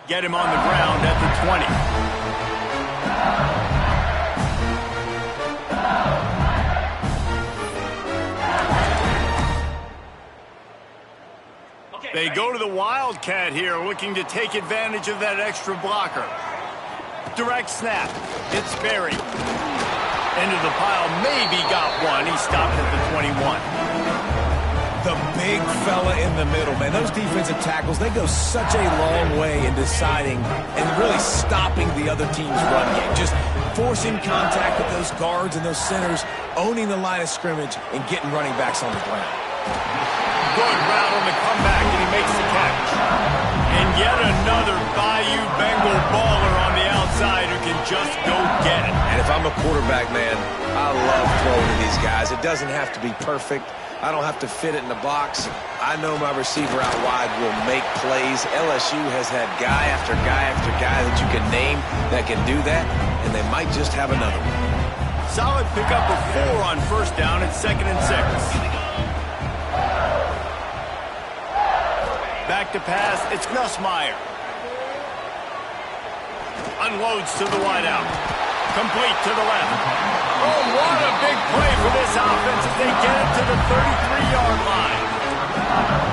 Get him on the ground at the 20. They go to the Wildcat here, looking to take advantage of that extra blocker. Direct snap. It's Berry. Into the pile, maybe got one. He stopped at the 21. The big fella in the middle, man. Those defensive tackles, they go such a long way in deciding and really stopping the other team's run game. Just forcing contact with those guards and those centers, owning the line of scrimmage, and getting running backs on the ground. Good route on the comeback, and he makes the catch. And yet another Bayou Bengal baller on the outside who can just go get it. And if I'm a quarterback, man, I love throwing to these guys. It doesn't have to be perfect. I don't have to fit it in the box. I know my receiver out wide will make plays. LSU has had guy after guy after guy that you can name that can do that, and they might just have another one. Solid pickup of 4 on first down at 2nd and 6. Back to pass, it's Nussmeier. Unloads to the wideout. Complete to the left. Oh, what a big play for this offense as they get it to the 33-yard line.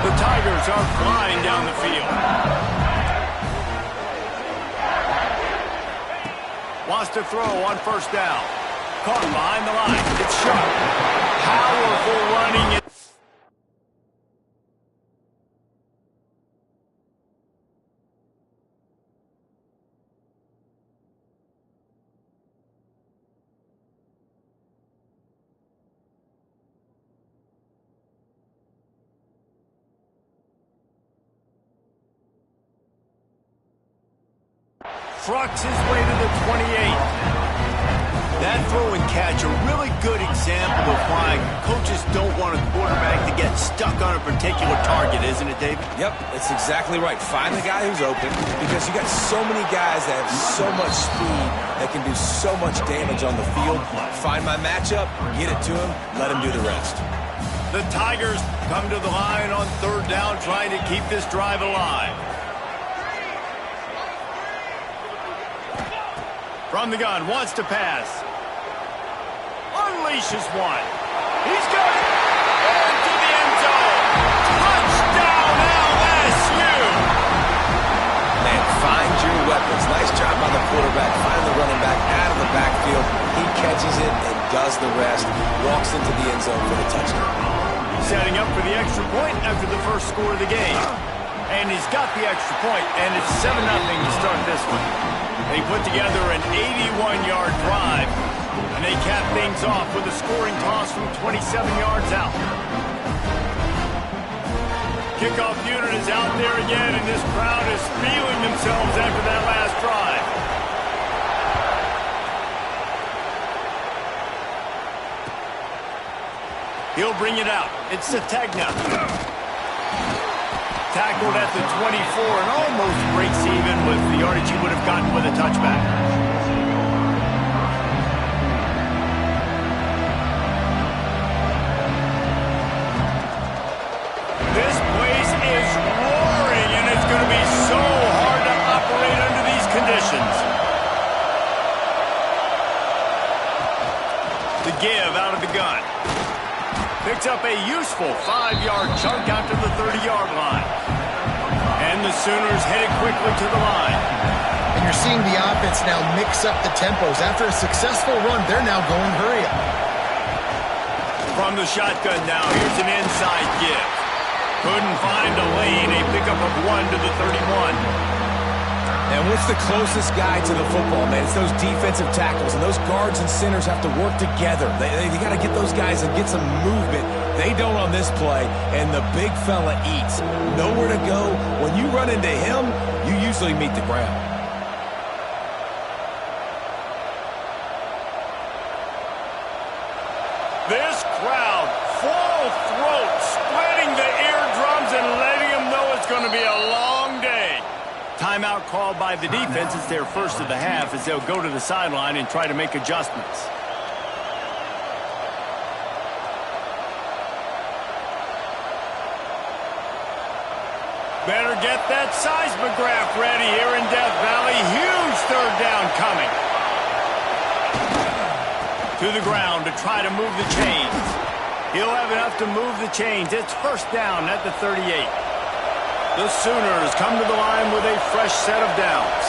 The Tigers are flying down the field. Wants to throw on first down. Caught behind the line. It's Sharp. Powerful running. Trucks his way to the 28. That throw and catch, a really good example of why coaches don't want a quarterback to get stuck on a particular target, isn't it, David? Yep, that's exactly right. Find the guy who's open, because you got so many guys that have so much speed that can do so much damage on the field. Find my matchup, get it to him, let him do the rest. The Tigers come to the line on third down, trying to keep this drive alive. From the gun, wants to pass. Unleashes one. He's got it. Into the end zone. Touchdown, LSU. Man, find your weapons. Nice job by the quarterback. Find the running back out of the backfield. He catches it and does the rest. Walks into the end zone for the touchdown. Setting up for the extra point after the first score of the game. And he's got the extra point, and it's 7-0 to start this one. They put together an 81-yard drive, and they cap things off with a scoring toss from 27 yards out. Kickoff unit is out there again, and this crowd is feeling themselves after that last drive. He'll bring it out. It's Sategna. Tackled at the 24 and almost breaks even with the yardage he would have gotten with a touchback. This place is roaring, and it's going to be so hard to operate under these conditions. The give out of the gun. Picks up a useful 5-yard chunk out to the 30-yard line. And the Sooners headed quickly to the line. And you're seeing the offense now mix up the tempos. After a successful run, they're now going hurry up. From the shotgun now, here's an inside give. Couldn't find a lane. A pickup of 1 to the 31. And what's the closest guy to the football, man? It's those defensive tackles, and those guards and centers have to work together. They got to get those guys and get some movement. They don't on this play, and the big fella eats. Nowhere to go. When you run into him, you usually meet the ground. This crowd, full throat, splitting the eardrums and letting them know it's going to be a long day. Timeout called by the defense. It's their first of the half as they'll go to the sideline and try to make adjustments. Better get that seismograph ready here in Death Valley. Huge third down coming. To the ground to try to move the chains. He'll have enough to move the chains. It's first down at the 38. The Sooners come to the line with a fresh set of downs.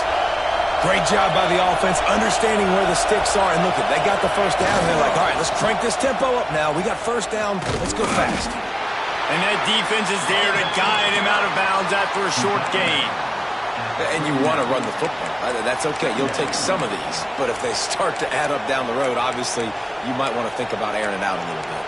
Great job by the offense, understanding where the sticks are. And look, they got the first down. They're like, all right, let's crank this tempo up now. We got first down. Let's go fast. And that defense is there to guide him out of bounds after a short gain. And you want to run the football. That's okay. You'll take some of these. But if they start to add up down the road, obviously, you might want to think about airing it out a little bit.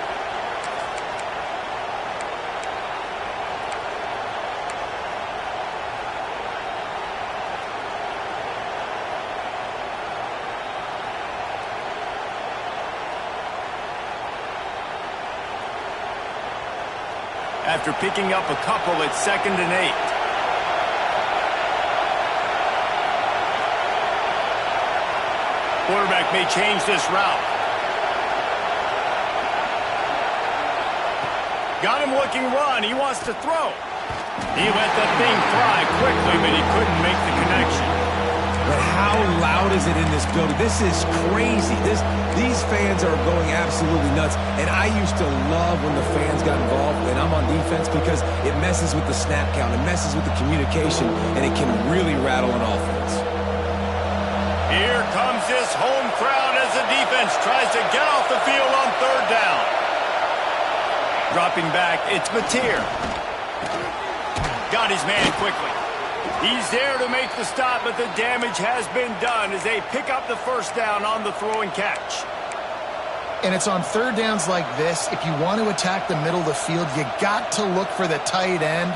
After picking up a couple, it's 2nd and 8. Quarterback may change this route. Got him looking run. He wants to throw. He let that thing fly quickly, but he couldn't make the connection. But how loud is it in this building? This is crazy. These fans are going absolutely nuts. And I used to love when the fans got involved, and I'm on defense, because it messes with the snap count. It messes with the communication, and it can really rattle an offense. Here comes this home crowd as the defense tries to get off the field on third down. Dropping back, it's Mateer. Got his man quickly. He's there to make the stop, but the damage has been done as they pick up the first down on the throw and catch. And it's on third downs like this. If you want to attack the middle of the field, you got to look for the tight end.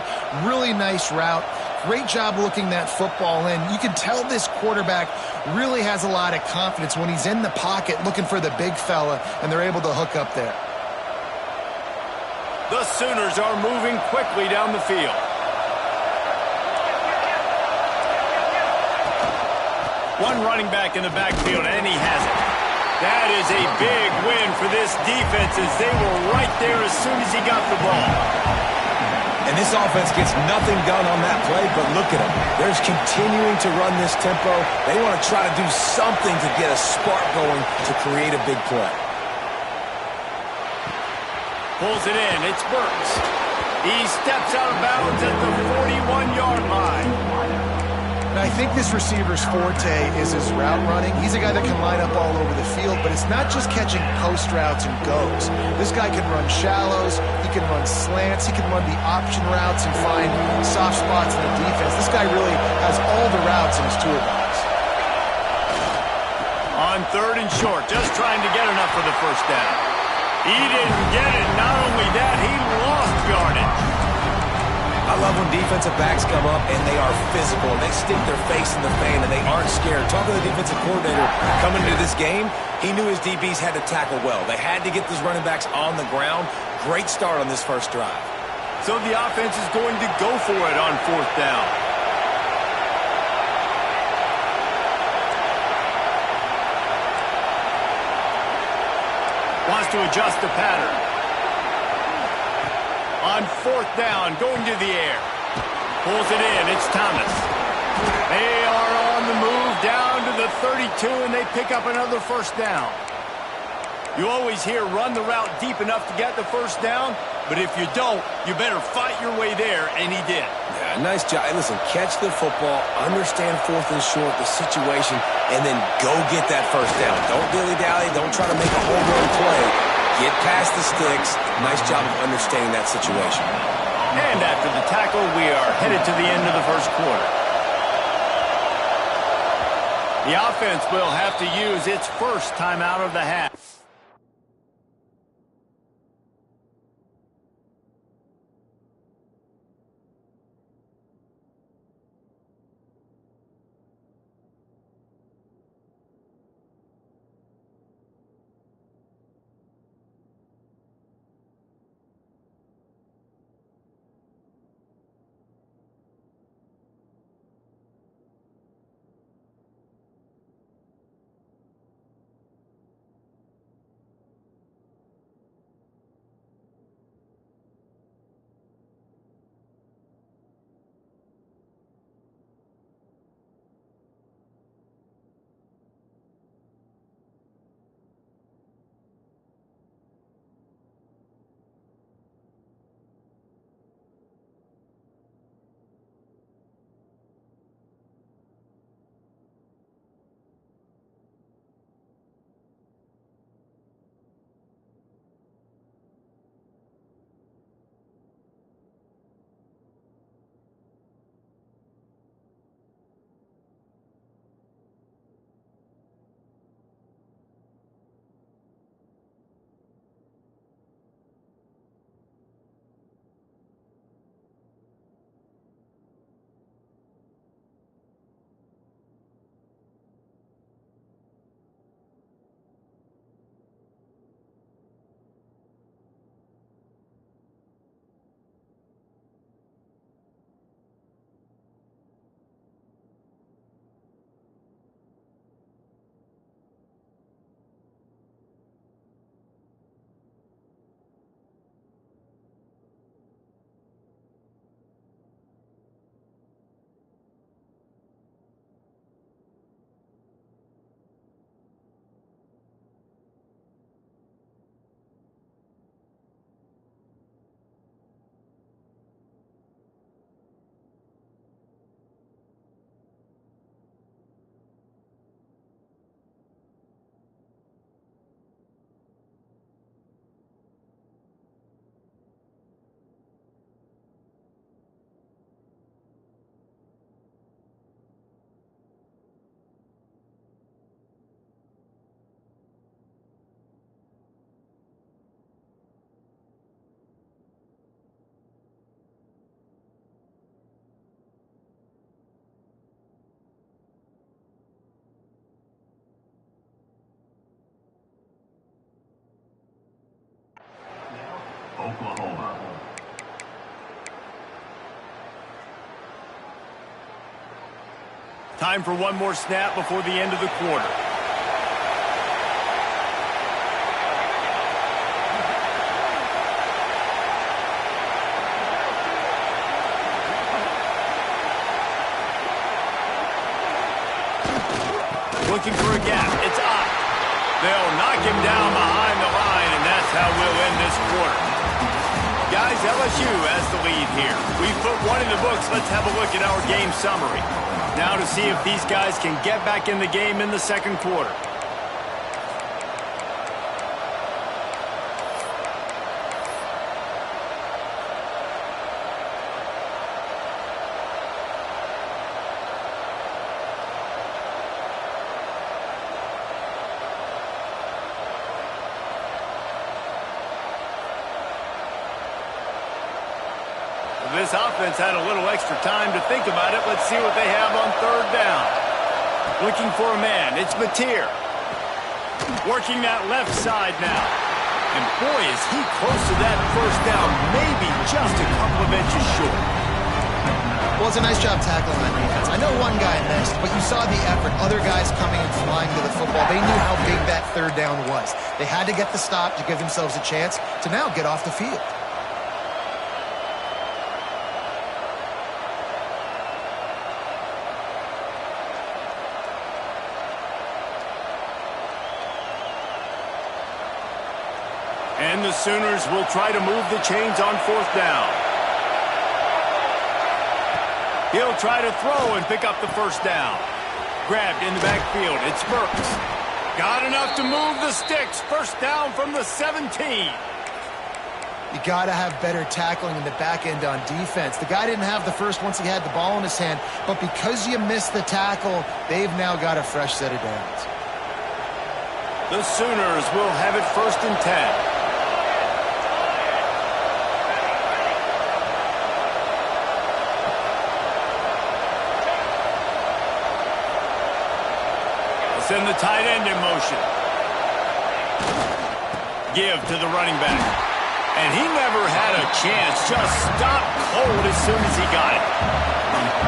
Really nice route. Great job looking that football in. You can tell this quarterback really has a lot of confidence when he's in the pocket looking for the big fella, and they're able to hook up there. The Sooners are moving quickly down the field. One running back in the backfield, and he has it. That is a big win for this defense as they were right there as soon as he got the ball. And this offense gets nothing done on that play, but look at them. They're continuing to run this tempo. They want to try to do something to get a spark going to create a big play. Pulls it in. It's Burks. He steps out of bounds at the 41-yard line. Now, I think this receiver's forte is his route running. He's a guy that can line up all over the field, but it's not just catching post routes and goes. This guy can run shallows, he can run slants, he can run the option routes and find soft spots in the defense. This guy really has all the routes in his toolbox. On third and short, just trying to get enough for the first down. He didn't get it. Not only that, he lost yardage. I love when defensive backs come up and they are physical and they stick their face in the fan and they aren't scared. Talking to the defensive coordinator coming into this game, he knew his DBs had to tackle well. They had to get those running backs on the ground. Great start on this first drive. So the offense is going to go for it on fourth down. Wants to adjust the pattern. On fourth down, going to the air. Pulls it in, it's Thomas. They are on the move down to the 32, and they pick up another first down. You always hear run the route deep enough to get the first down, but if you don't, you better fight your way there, and he did. Yeah, nice job. Hey, listen, catch the football, understand fourth and short, the situation, and then go get that first down. Don't dilly-dally, don't try to make a home run play. Get past the sticks. Nice job of understanding that situation. And after the tackle, we are headed to the end of the first quarter. The offense will have to use its first timeout of the half. Time for one more snap before the end of the quarter. Looking for a gap. It's up. They'll knock him down behind the line, and that's how we'll end this quarter. Guys, LSU has the lead here. We've put one in the books. Let's have a look at our game summary. Now to see if these guys can get back in the game in the second quarter. This offense had a little extra time to think about it. Let's see what they have on third down. Looking for a man. It's Mateer. Working that left side now. And boy, is he close to that first down. Maybe just a couple of inches short. Well, it's a nice job tackling that defense. I know one guy missed, but you saw the effort. Other guys coming and flying to the football. They knew how big that third down was. They had to get the stop to give themselves a chance to now get off the field. And the Sooners will try to move the chains on fourth down. He'll try to throw and pick up the first down. Grabbed in the backfield. It's Burks. Got enough to move the sticks. First down from the 17. You got to have better tackling in the back end on defense. The guy didn't have the first once he had the ball in his hand, but because you missed the tackle, they've now got a fresh set of downs. The Sooners will have it 1st and 10. Send the tight end in motion. Give to the running back. And he never had a chance. Just stopped cold as soon as he got it.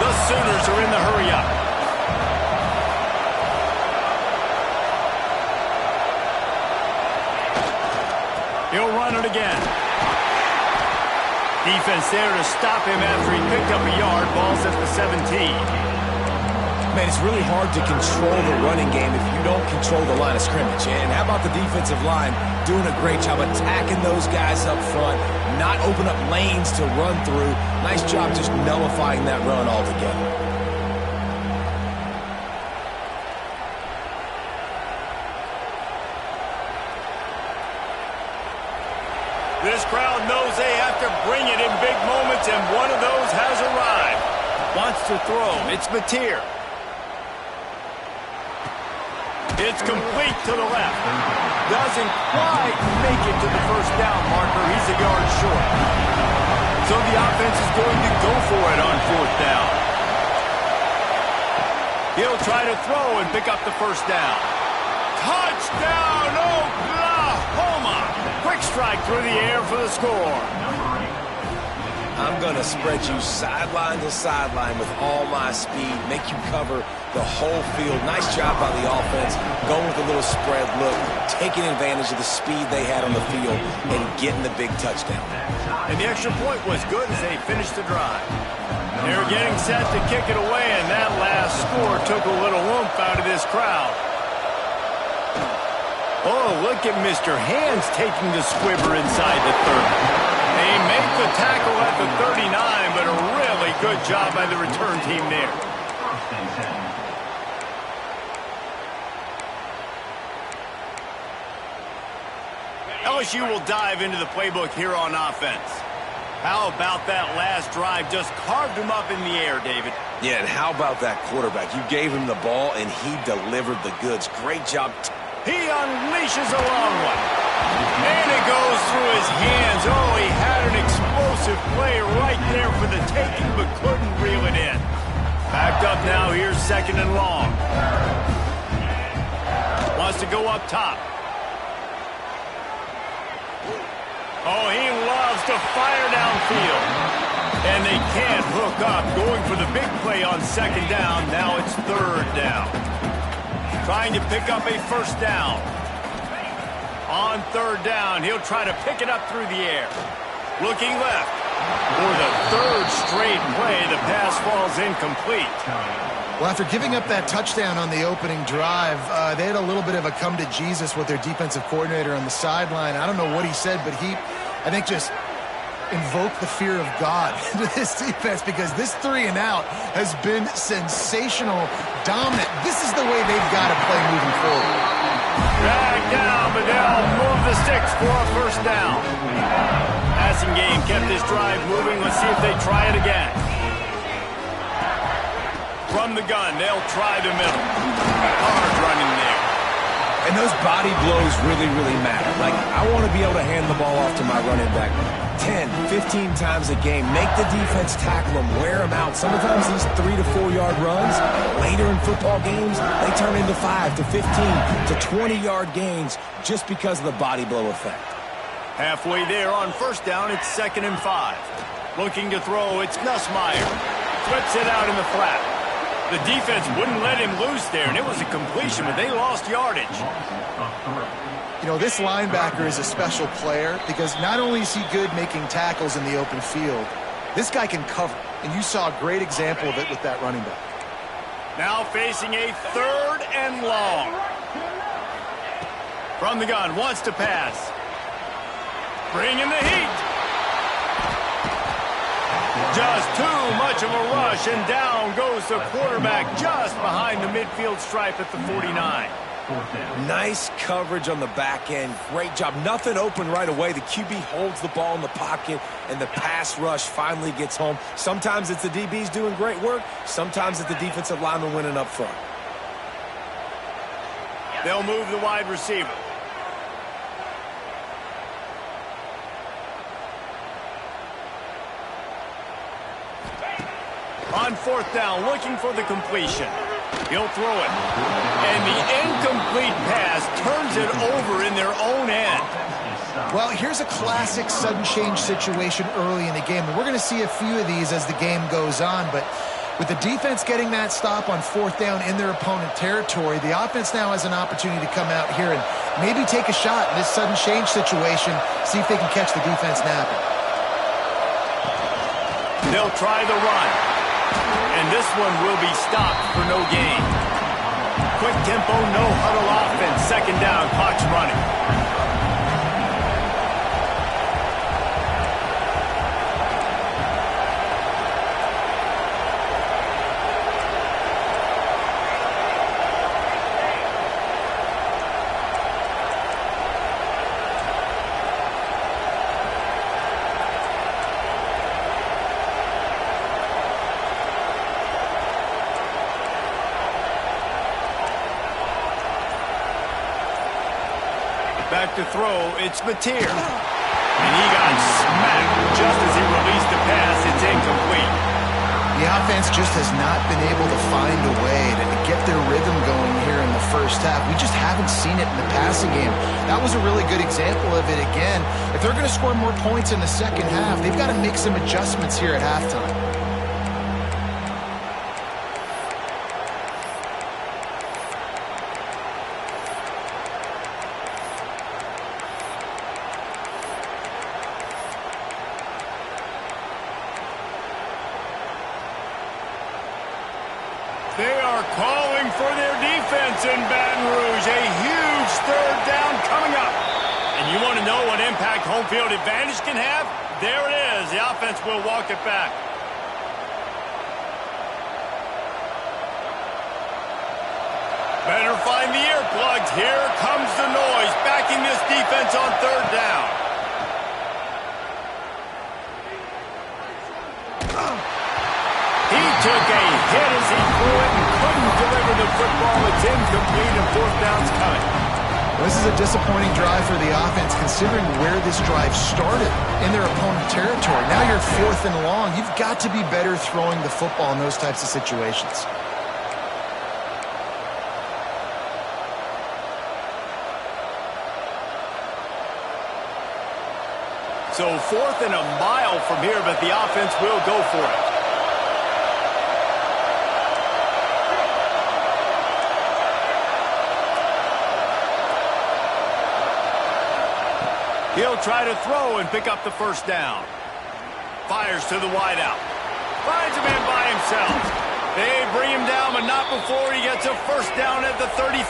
The Sooners are in the hurry up. He'll run it again. Defense there to stop him after he picked up a yard. Ball's at the 17. Man, it's really hard to control the running game if you don't control the line of scrimmage. And how about the defensive line doing a great job attacking those guys up front, not open up lanes to run through. Nice job just nullifying that run altogether. This crowd knows they have to bring it in big moments, and one of those has arrived. Wants to throw. It's Mateer. It's complete to the left. Doesn't quite make it to the first down marker. He's a yard short. So the offense is going to go for it on fourth down. He'll try to throw and pick up the first down. Touchdown, Oklahoma! Quick strike through the air for the score. I'm going to spread you sideline to sideline with all my speed, make you cover the whole field. Nice job by the offense, going with a little spread look, taking advantage of the speed they had on the field, and getting the big touchdown. And the extra point was good as they finished the drive. They're getting set to kick it away, and that last score took a little oomph out of this crowd. Oh, look at Mr. Hands taking the squibber inside the 30. They make the tackle at the 39, but a really good job by the return team there. LSU will dive into the playbook here on offense. How about that last drive? Just carved him up in the air, David. Yeah, and how about that quarterback? You gave him the ball, and he delivered the goods. Great job. He unleashes a long one. And it goes through his hands. Oh, he had an explosive play right there for the taking, but couldn't reel it in. Backed up now. Here's 2nd and long. Wants to go up top. Oh, he loves to fire downfield. And they can't hook up. Going for the big play on second down. Now it's third down. Trying to pick up a first down. On third down, he'll try to pick it up through the air. Looking left. For the third straight play, the pass falls incomplete. Well, after giving up that touchdown on the opening drive, they had a little bit of a come to Jesus with their defensive coordinator on the sideline. I don't know what he said, but he, I think, just invoked the fear of God into this defense, because this 3 and out has been sensational, dominant. This is the way they've got to play moving forward. Drag down, but they'll move the sticks for a first down. Passing game kept this drive moving. Let's see if they try it again. From the gun, they'll try the middle. Hard running there. And those body blows really, really matter. Like, I want to be able to hand the ball off to my running back 10, 15 times a game. Make the defense tackle them, wear them out. Sometimes these 3 to 4 yard runs, later in football games, they turn into 5 to 15 to 20-yard gains just because of the body blow effect. Halfway there on first down, it's 2nd and 5. Looking to throw, it's Nussmeier. Flips it out in the flat. The defense wouldn't let him loose there, and it was a completion, but they lost yardage. You know, this linebacker is a special player because not only is he good making tackles in the open field, this guy can cover, and you saw a great example of it with that running back. Now facing a 3rd and long. From the gun, wants to pass. Bringing the heat. Just too much of a rush, and down goes the quarterback just behind the midfield stripe at the 49. Nice coverage on the back end. Great job. Nothing open right away. The QB holds the ball in the pocket, and the pass rush finally gets home. Sometimes it's the DBs doing great work. Sometimes it's the defensive lineman winning up front. They'll move the wide receiver. On 4th down, looking for the completion. He'll throw it. And the incomplete pass turns it over in their own end. Well, here's a classic sudden change situation early in the game. And we're going to see a few of these as the game goes on. But with the defense getting that stop on 4th down in their opponent territory, the offense now has an opportunity to come out here and maybe take a shot in this sudden change situation, see if they can catch the defense napping. They'll try the run. And this one will be stopped for no gain. Quick tempo, no huddle offense. 2nd down, clock's running. Back to throw, it's Mateer. And he got smacked just as he released the pass. It's incomplete. The offense just has not been able to find a way to get their rhythm going here in the first half. We just haven't seen it in the passing game. That was a really good example of it again. If they're going to score more points in the second half, they've got to make some adjustments here at halftime. They are calling for their defense in Baton Rouge. A huge 3rd down coming up. And you want to know what impact home field advantage can have? There it is. The offense will walk it back. Better find the earplugs. Here comes the noise. Backing this defense on 3rd down. He took a hit as he threw it and couldn't deliver the football. It's incomplete and 4th down's coming. This is a disappointing drive for the offense considering where this drive started in their opponent territory. Now you're 4th and long. You've got to be better throwing the football in those types of situations. So 4th and a mile from here, but the offense will go for it. He'll try to throw and pick up the first down. Fires to the wideout. Finds a man by himself. They bring him down, but not before he gets a first down at the 35.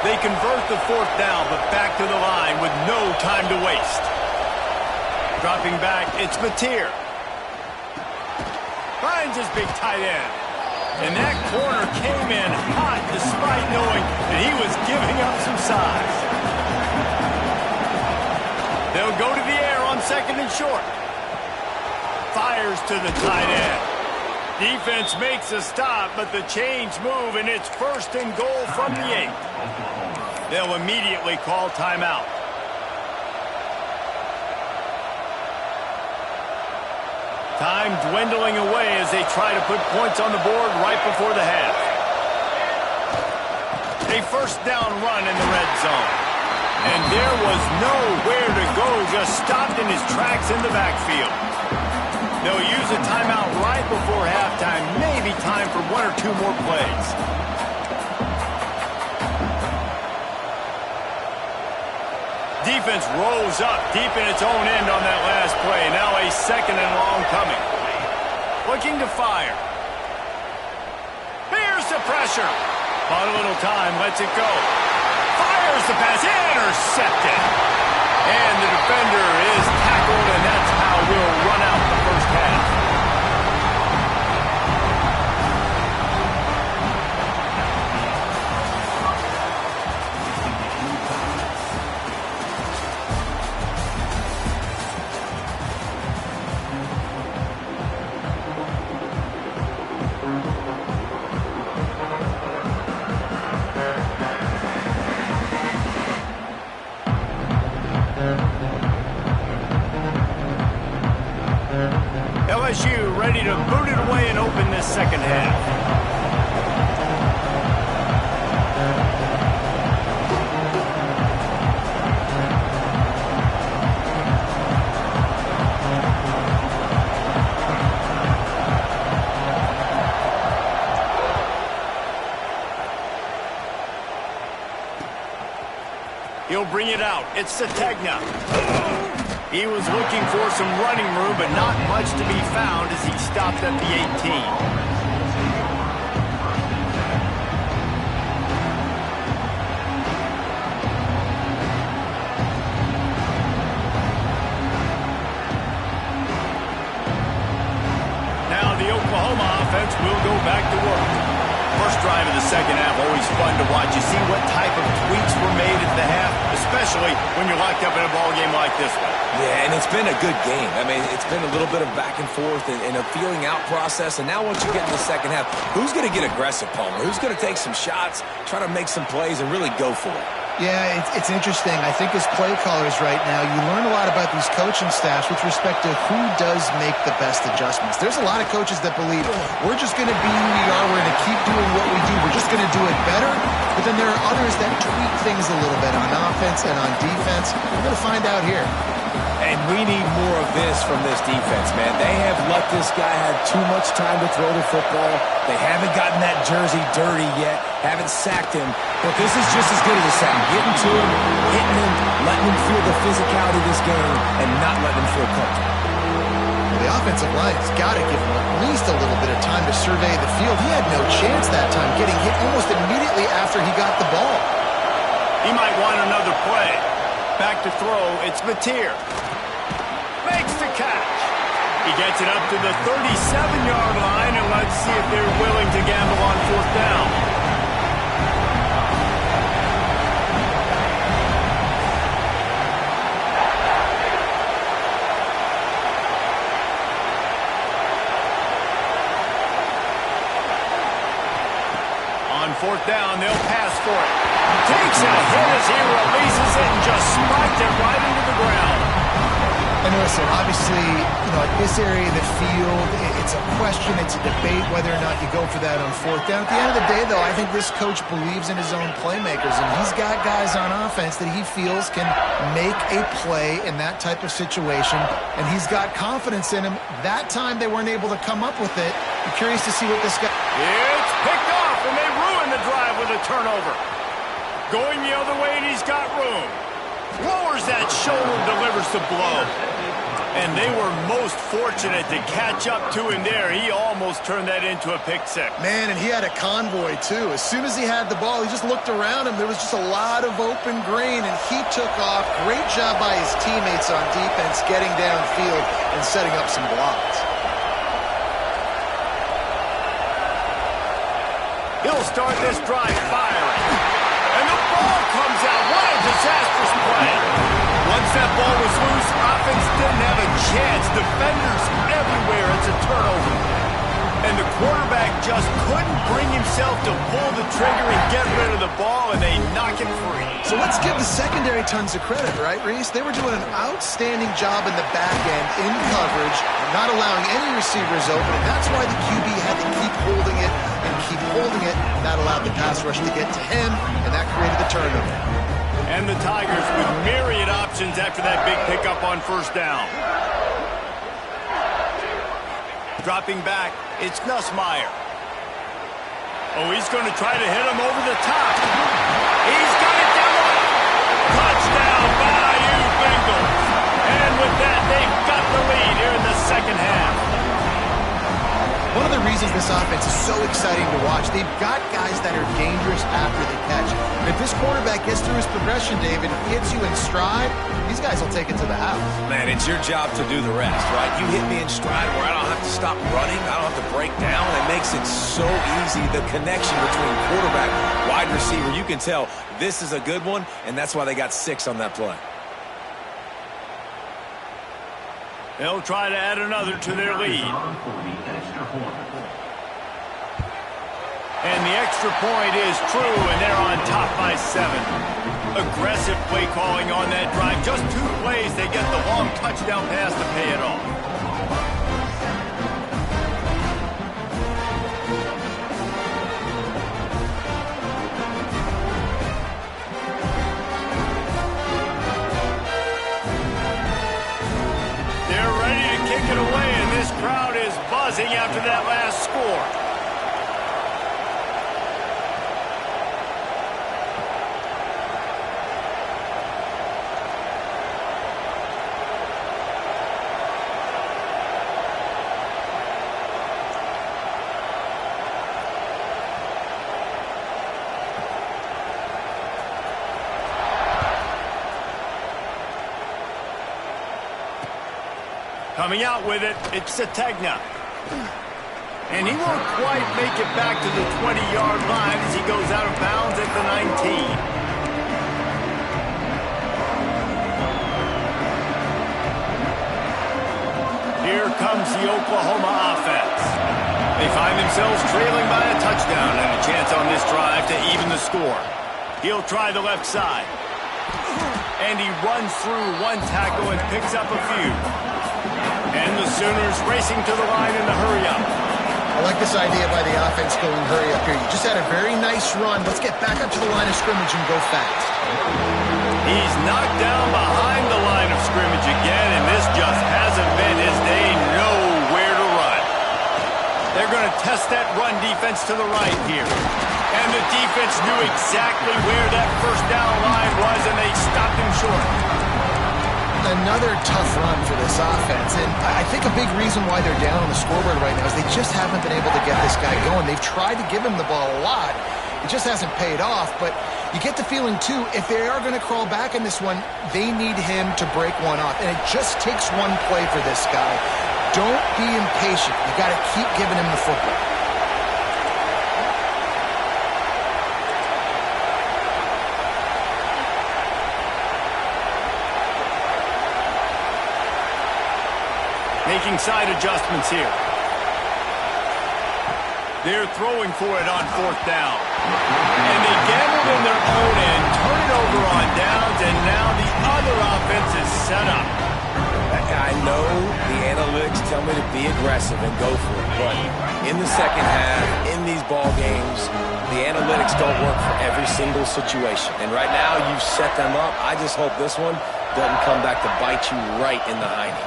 They convert the 4th down, but back to the line with no time to waste. Dropping back, it's Mateer. Finds his big tight end. And that corner came in hot despite knowing that he was giving up some size. They'll go to the air on 2nd and short. Fires to the tight end. Defense makes a stop, but the chains move, and it's 1st and goal from the 8. They'll immediately call timeout. Time dwindling away as they try to put points on the board right before the half. A first down run in the red zone. And there was nowhere to go, just stopped in his tracks in the backfield. They'll use a timeout right before halftime, maybe time for 1 or 2 more plays. Defense rolls up deep in its own end on that last play. Now a 2nd and long coming. Looking to fire. Here's the pressure. Bought a little time, lets it go. Fires the pass, intercepted. And the defender is tackled, and that's how we'll run out the first half. LSU ready to boot it away and open this second half. He'll bring it out. It's Sategna. He was looking for some running room, but not much to be found as he stopped at the 18. Now the Oklahoma offense will go back to work. First drive of the second half, always fun to watch. You see what type of tweaks were made at the half, especially when you're locked up in a ball game like this one. Yeah, and it's been a good game. I mean, it's been a little bit of back and forth and a feeling out process. And now once you get in the second half, who's going to get aggressive, Palmer? Who's going to take some shots, try to make some plays, and really go for it? Yeah, it's interesting. I think as play callers right now, you learn a lot about these coaching staffs with respect to who does make the best adjustments. There's a lot of coaches that believe we're just going to be who we are. We're going to keep doing what we do. We're just going to do it better. But then there are others that tweak things a little bit on offense and on defense. We're going to find out here. And we need more of this from this defense, man. They have let this guy have too much time to throw the football. They haven't gotten that jersey dirty yet, haven't sacked him. But this is just as good as a sack. Getting to him, hitting him, letting him feel the physicality of this game, and not letting him feel comfortable. The offensive line has got to give him at least a little bit of time to survey the field. He had no chance that time, getting hit almost immediately after he got the ball. He might want another play. Back to throw, it's Mateer. Makes the catch. He gets it up to the 37-yard line, and let's see if they're willing to gamble on 4th down. On 4th down, they'll pass for it. Takes a hit as he releases it and just spiked it right into the ground. And listen, obviously, at this area of the field, it's a question, it's a debate whether or not you go for that on fourth down. At the end of the day, though, I think this coach believes in his own playmakers, and he's got guys on offense that he feels can make a play in that type of situation, and he's got confidence in him. That time, they weren't able to come up with it. I'm curious to see what this guy... It's picked off, and they ruin the drive with a turnover. Going the other way, and he's got room. Lowers that shoulder and delivers the blow. And they were most fortunate to catch up to him there. He almost turned that into a pick six. Man, and he had a convoy, too. As soon as he had the ball, he just looked around him. There was just a lot of open green, and he took off. Great job by his teammates on defense getting downfield and setting up some blocks. He'll start this drive firing. And the ball comes out. What a disastrous play. Once that ball was loose, offense didn't have a chance. Defenders everywhere. It's a turnover. And the quarterback just couldn't bring himself to pull the trigger and get rid of the ball, and they knock it free. So let's give the secondary tons of credit, right, Reese? They were doing an outstanding job in the back end, in coverage, not allowing any receivers open, and that's why the QB had to keep holding it and keep holding it. That allowed the pass rush to get to him, and that created the turnover. And the Tigers with myriad options after that big pickup on first down. Dropping back, it's Nussmeier. Oh, he's going to try to hit him over the top. He's got it down. Touchdown, Bayou Bengals. And with that, they've got the lead here in the second half. One of the reasons this offense is so exciting to watch, they've got guys that are dangerous after the catch. And if this quarterback gets through his progression, David, hits you in stride, these guys will take it to the house. Man, it's your job to do the rest, right? You hit me in stride where I don't have to stop running, I don't have to break down. It makes it so easy, the connection between quarterback, wide receiver. You can tell this is a good one, and that's why they got 6 on that play. They'll try to add another to their lead. And the extra point is true, and they're on top by 7. Aggressive play calling on that drive. Just 2 plays, they get the long touchdown pass to pay it off. They're ready to kick it away, and this crowd is buzzing after that last score. Coming out with it, it's Sategna. And he won't quite make it back to the 20-yard line as he goes out of bounds at the 19. Here comes the Oklahoma offense. They find themselves trailing by a touchdown and a chance on this drive to even the score. He'll try the left side. And he runs through one tackle and picks up a few. And the Sooners racing to the line in the hurry-up. I like this idea by the offense going hurry up here. You just had a very nice run. Let's get back up to the line of scrimmage and go fast. He's knocked down behind the line of scrimmage again, and this just hasn't been his day. Nowhere to run. They're going to test that run defense to the right here. And the defense knew exactly where that first down line was, and they stopped him short. Another tough run for this offense, and I think a big reason why they're down on the scoreboard right now is they just haven't been able to get this guy going. They've tried to give him the ball a lot. It just hasn't paid off, but you get the feeling, too, if they are going to crawl back in this one, they need him to break one off, and it just takes one play for this guy. Don't be impatient. You got to keep giving him the football. Making side adjustments here. They're throwing for it on fourth down. And they gambled in their own end, turn it over on downs, and now the other offense is set up. I know the analytics tell me to be aggressive and go for it, but in the second half, in these ball games, the analytics don't work for every single situation. And right now, you've set them up. I just hope this one doesn't come back to bite you right in the hiney.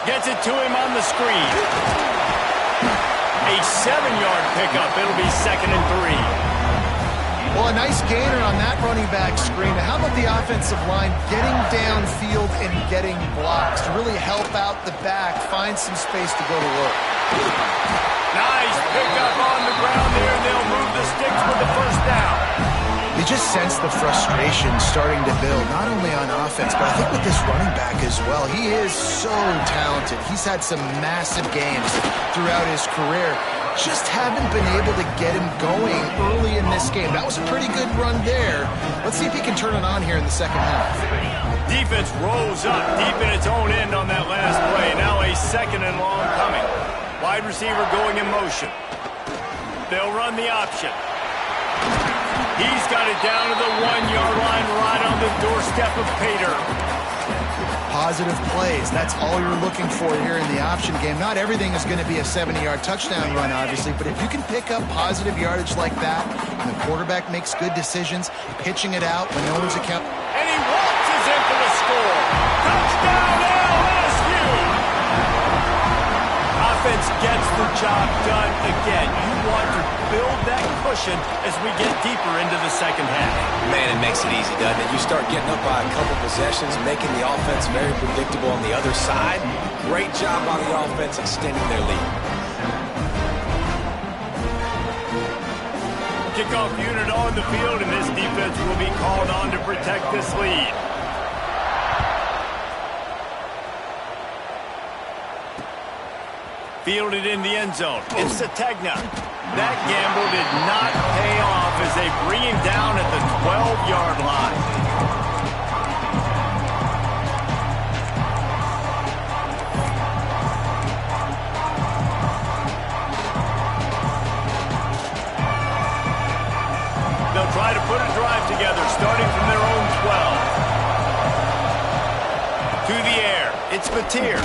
Gets it to him on the screen. A 7-yard pickup. It'll be 2nd and 3. Well, a nice gainer on that running back screen. How about the offensive line getting downfield and getting blocks to really help out the back, find some space to go to work? Nice pickup on the ground there. They'll move the sticks with the first down. You just sense the frustration starting to build, not only on offense, but I think with this running back as well. He is so talented. He's had some massive games throughout his career. Just haven't been able to get him going early in this game. That was a pretty good run there. Let's see if he can turn it on here in the second half. Defense rolls up deep in its own end on that last play. Now a 2nd and long coming. Wide receiver going in motion. They'll run the option. He's got it down to the 1-yard line right on the doorstep of Pater. Positive plays. That's all you're looking for here in the option game. Not everything is going to be a 70-yard touchdown run, obviously, but if you can pick up positive yardage like that, and the quarterback makes good decisions, pitching it out when no one's account. And he waltzes in for the score. Touchdown, LSU! Offense gets the job done again. You want to build that cushion as we get deeper into the second half. Man, it makes it easy, doesn't it? You start getting up by a couple possessions, making the offense very predictable on the other side. Great job on the offense extending their lead. Kickoff unit on the field, and this defense will be called on to protect this lead. Fielded in the end zone. It's Sategna. That gamble did not pay off as they bring him down at the 12-yard line. They'll try to put a drive together, starting from their own 12. To the air. It's Mateer.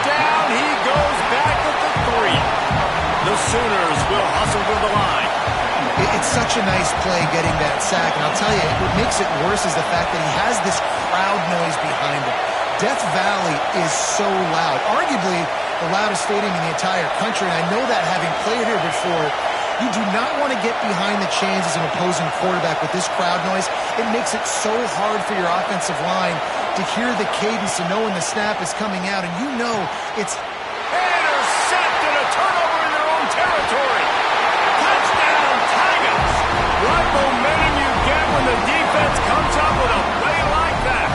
Down he goes back at the 3. The Sooners will hustle to the line. It's such a nice play getting that sack, and I'll tell you, what makes it worse is the fact that he has this crowd noise behind him. Death Valley is so loud, arguably the loudest stadium in the entire country, and I know that having played here before. You do not want to get behind the chains as an opposing quarterback with this crowd noise. It makes it so hard for your offensive line to hear the cadence and know when the snap is coming out. And you know it's intercepted, a turnover in their own territory. Touchdown, Tigers. What momentum you get when the defense comes up with a play like that.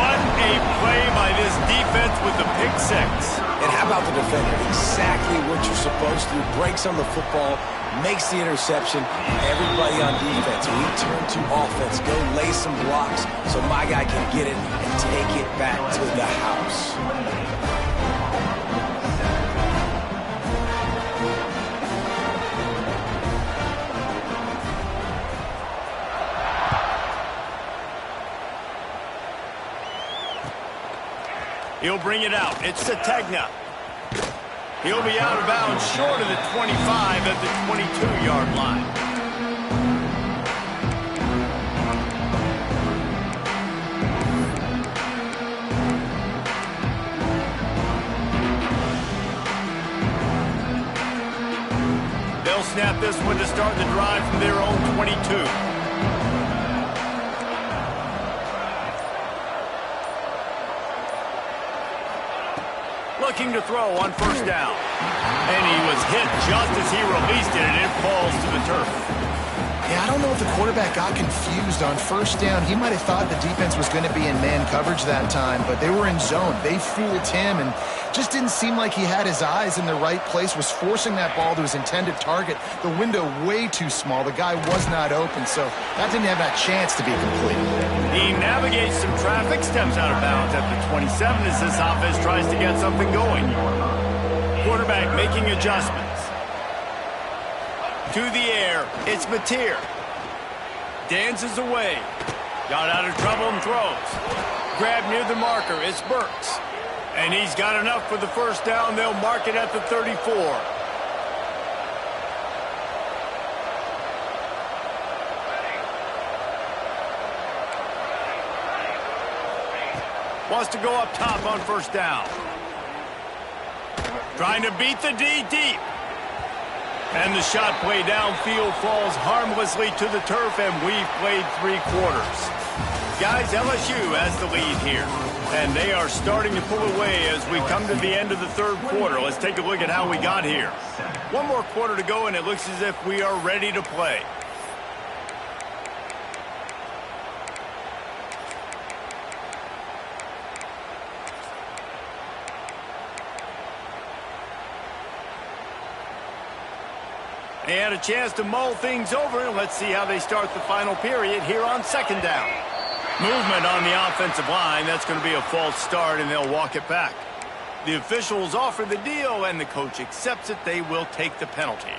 What a play by this defense with the pick six. And how about the defender? Exactly what you're supposed to do. Breaks on the football, makes the interception. Everybody on defense, we turn to offense. Go lay some blocks so my guy can get it and take it back to the house. He'll bring it out. It's Sategna. He'll be out of bounds short of the 25 at the 22-yard line. They'll snap this one to start the drive from their own 22. Looking to throw on first down. And he was hit just as he released it, and it falls to the turf. Yeah, I don't know if the quarterback got confused on first down. He might have thought the defense was going to be in man coverage that time, but they were in zone. They fooled him and just didn't seem like he had his eyes in the right place, was forcing that ball to his intended target. The window way too small. The guy was not open, so that didn't have that chance to be complete. He navigates some traffic, steps out of bounds at the 27 as this offense tries to get something going. Quarterback making adjustments. To the air, it's Mateer. Dances away. Got out of trouble and throws. Grab near the marker. It's Burks. And he's got enough for the first down. They'll mark it at the 34. Wants to go up top on first down. Trying to beat the D deep. And the shot play downfield falls harmlessly to the turf, and we've played 3 quarters. Guys, LSU has the lead here. And they are starting to pull away as we come to the end of the 3rd quarter. Let's take a look at how we got here. 1 more quarter to go, and it looks as if we are ready to play. They had a chance to mull things over. Let's see how they start the final period here on 2nd down. Movement on the offensive line. That's going to be a false start, and they'll walk it back. The officials offer the deal, and the coach accepts it. They will take the penalty.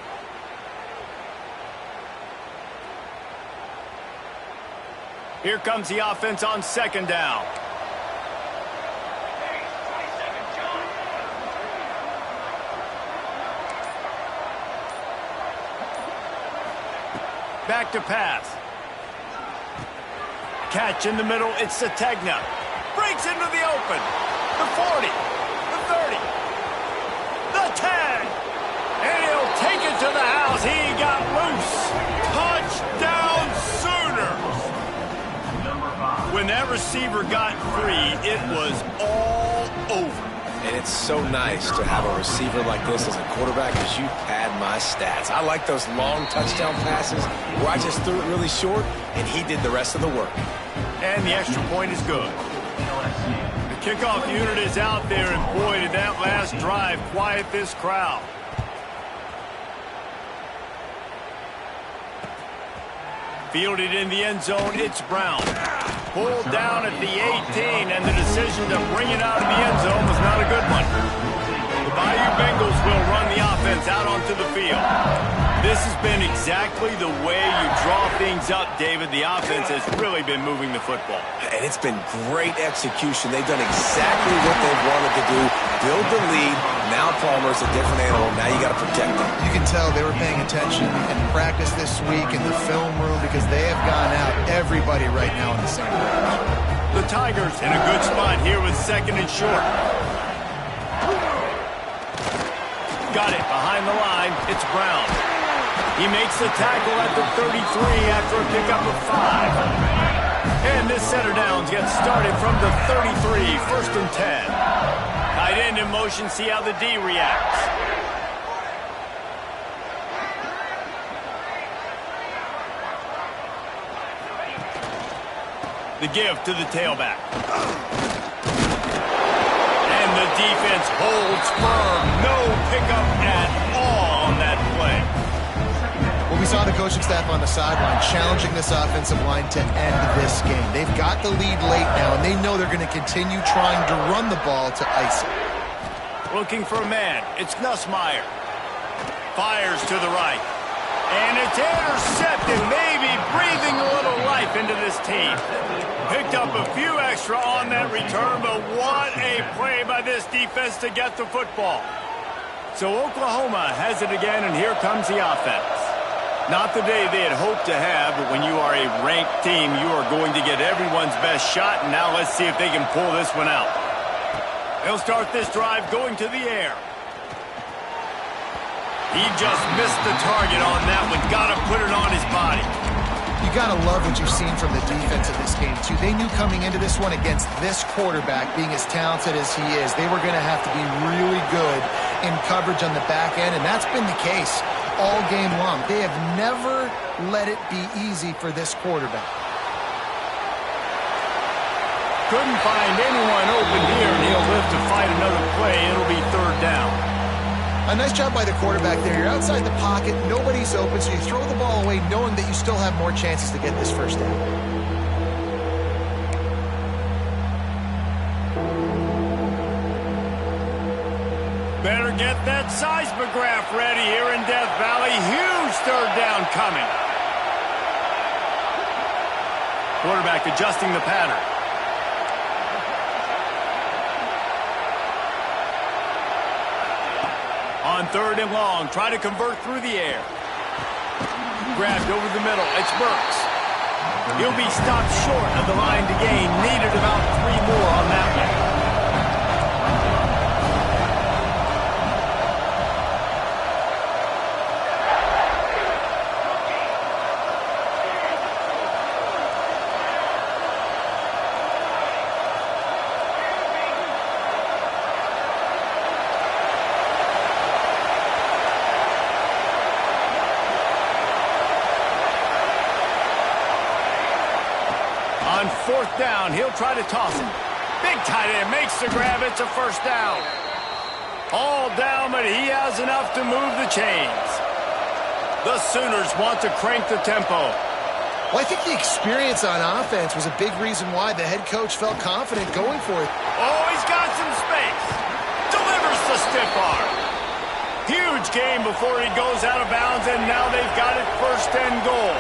Here comes the offense on 2nd down. Back to pass. Catch in the middle. It's Sategna. Breaks into the open. The 40. The 30. The 10. And he'll take it to the house. He got loose. Touchdown Sooners. When that receiver got free, it was all over. And it's so nice to have a receiver like this as a quarterback because you pad my stats. I like those long touchdown passes where I just threw it really short and he did the rest of the work. And the extra point is good. The kickoff unit is out there, and boy, did that last drive quiet this crowd. Fielded in the end zone, it's Brown. Pulled down at the 18, and the decision to bring it out of the end zone was not a good one. The Bayou Bengals will run the offense out onto the field. This has been exactly the way you draw things up, David. The offense has really been moving the football. And it's been great execution. They've done exactly what they've wanted to do. Build the lead. Now Palmer's a different animal. Now you got to protect them. You can tell they were paying attention in practice this week in the film room because they have gone out everybody right now in the same range. The Tigers in a good spot here with 2nd and short. Got it behind the line. It's Brown. He makes the tackle at the 33 after a pickup of 5. And this center downs gets started from the 33, 1st and 10. Tight end in motion, see how the D reacts. The give to the tailback. And the defense holds firm. No pickup at all on that play. Well, we saw the coaching staff on the sideline challenging this offensive line to end this game. They've got the lead late now, and they know they're going to continue trying to run the ball to ice it. Looking for a man. It's Nussmeier. Fires to the right. And it's intercepted, maybe breathing a little life into this team. Picked up a few extra on that return, but what a play by this defense to get the football. So Oklahoma has it again, and here comes the offense. Not the day they had hoped to have, but when you are a ranked team, you are going to get everyone's best shot, and now let's see if they can pull this one out. They'll start this drive going to the air. He just missed the target on that one. Got to put it on his body. You got to love what you've seen from the defense in this game, too. They knew coming into this one against this quarterback, being as talented as he is, they were going to have to be really good in coverage on the back end, and that's been the case all game long. They have never let it be easy for this quarterback. Couldn't find anyone open here, and he'll live to fight another play. It'll be 3rd down. A nice job by the quarterback there. You're outside the pocket, nobody's open, so you throw the ball away knowing that you still have more chances to get this first down. Better get that seismograph ready here in Death Valley. Huge 3rd down coming. Quarterback adjusting the pattern. On 3rd and long, try to convert through the air. Grabbed over the middle. It's Burks. He'll be stopped short of the line to gain. Needed about 3 more on that one. On 4th down, he'll try to toss it. Big tight end makes the grab. It's a 1st down. All down, but he has enough to move the chains. The Sooners want to crank the tempo. Well, I think the experience on offense was a big reason why the head coach felt confident going for it. Oh, he's got some space. Delivers the stiff arm. Huge game before he goes out of bounds, and now they've got it 1st and goal.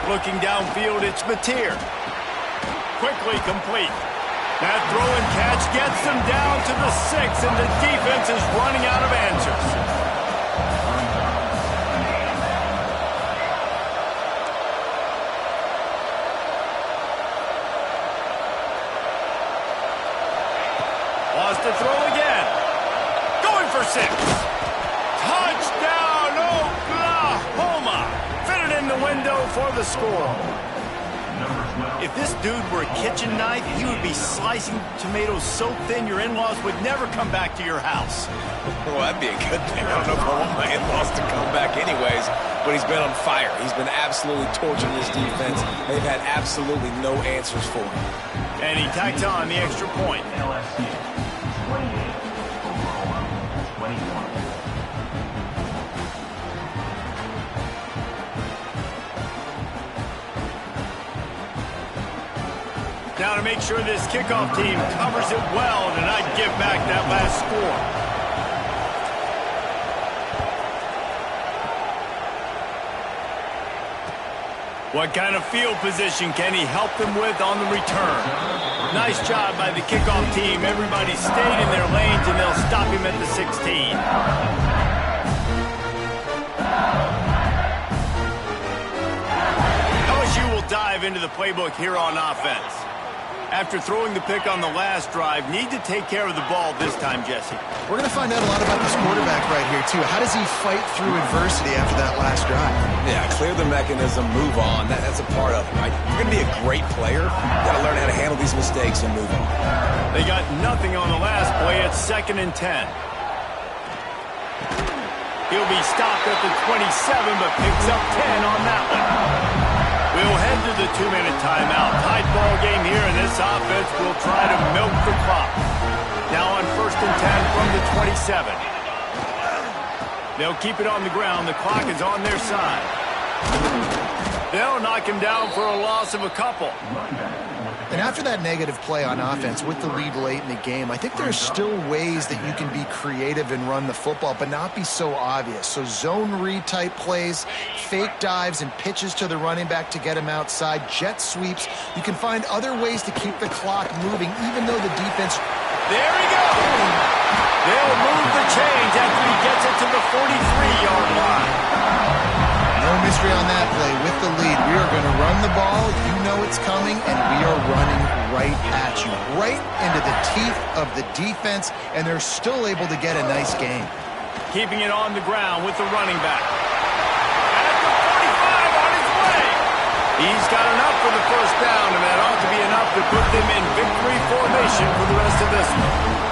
Looking downfield, it's Mateer. Quickly complete. That throw and catch gets them down to the 6, and the defense is running out of answers. Wants to throw again. Going for 6. Touchdown, Oklahoma. Fitted in the window for the score. If this dude were a kitchen knife, he would be slicing tomatoes so thin your in-laws would never come back to your house. Well, that'd be a good thing. I don't know if I want my in-laws to come back anyways, but he's been on fire. He's been absolutely torching this defense. They've had absolutely no answers for him. And he tacks on the extra point. LSU, 28, Oklahoma, 21. Now to make sure this kickoff team covers it well to not give back that last score. What kind of field position can he help them with on the return? Nice job by the kickoff team. Everybody stayed in their lanes, and they'll stop him at the 16. LSU will dive into the playbook here on offense. After throwing the pick on the last drive, need to take care of the ball this time, Jesse. We're going to find out a lot about this quarterback right here, too. How does he fight through adversity after that last drive? Yeah, clear the mechanism, move on. That's a part of it, right? You're going to be a great player. You've got to learn how to handle these mistakes and move on. They got nothing on the last play. It's 2nd and 10. He'll be stopped at the 27, but picks up 10 on that one. We'll head to the 2-minute timeout. Tight ball game here, and this offense will try to milk the clock. Now on 1st and 10 from the 27. They'll keep it on the ground. The clock is on their side. They'll knock him down for a loss of a couple. And after that negative play on offense with the lead late in the game, I think there's still ways that you can be creative and run the football, but not be so obvious. So zone read type plays, fake dives and pitches to the running back to get him outside, jet sweeps. You can find other ways to keep the clock moving, even though the defense... There he goes! They'll move the chains after he gets it to the 43-yard line. No mystery on that play. With the lead, we are going to run the ball. You know it's coming, and we are running right at you, right into the teeth of the defense, and they're still able to get a nice game. Keeping it on the ground with the running back. At the 45 on his way. He's got enough for the 1st down, and that ought to be enough to put them in victory formation for the rest of this one.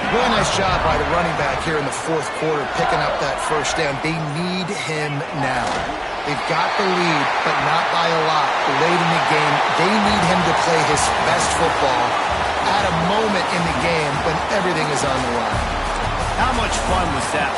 Really nice job by the running back here in the 4th quarter, picking up that 1st down. They need him now. They've got the lead, but not by a lot. Late in the game, they need him to play his best football at a moment in the game when everything is on the line. How much fun was that?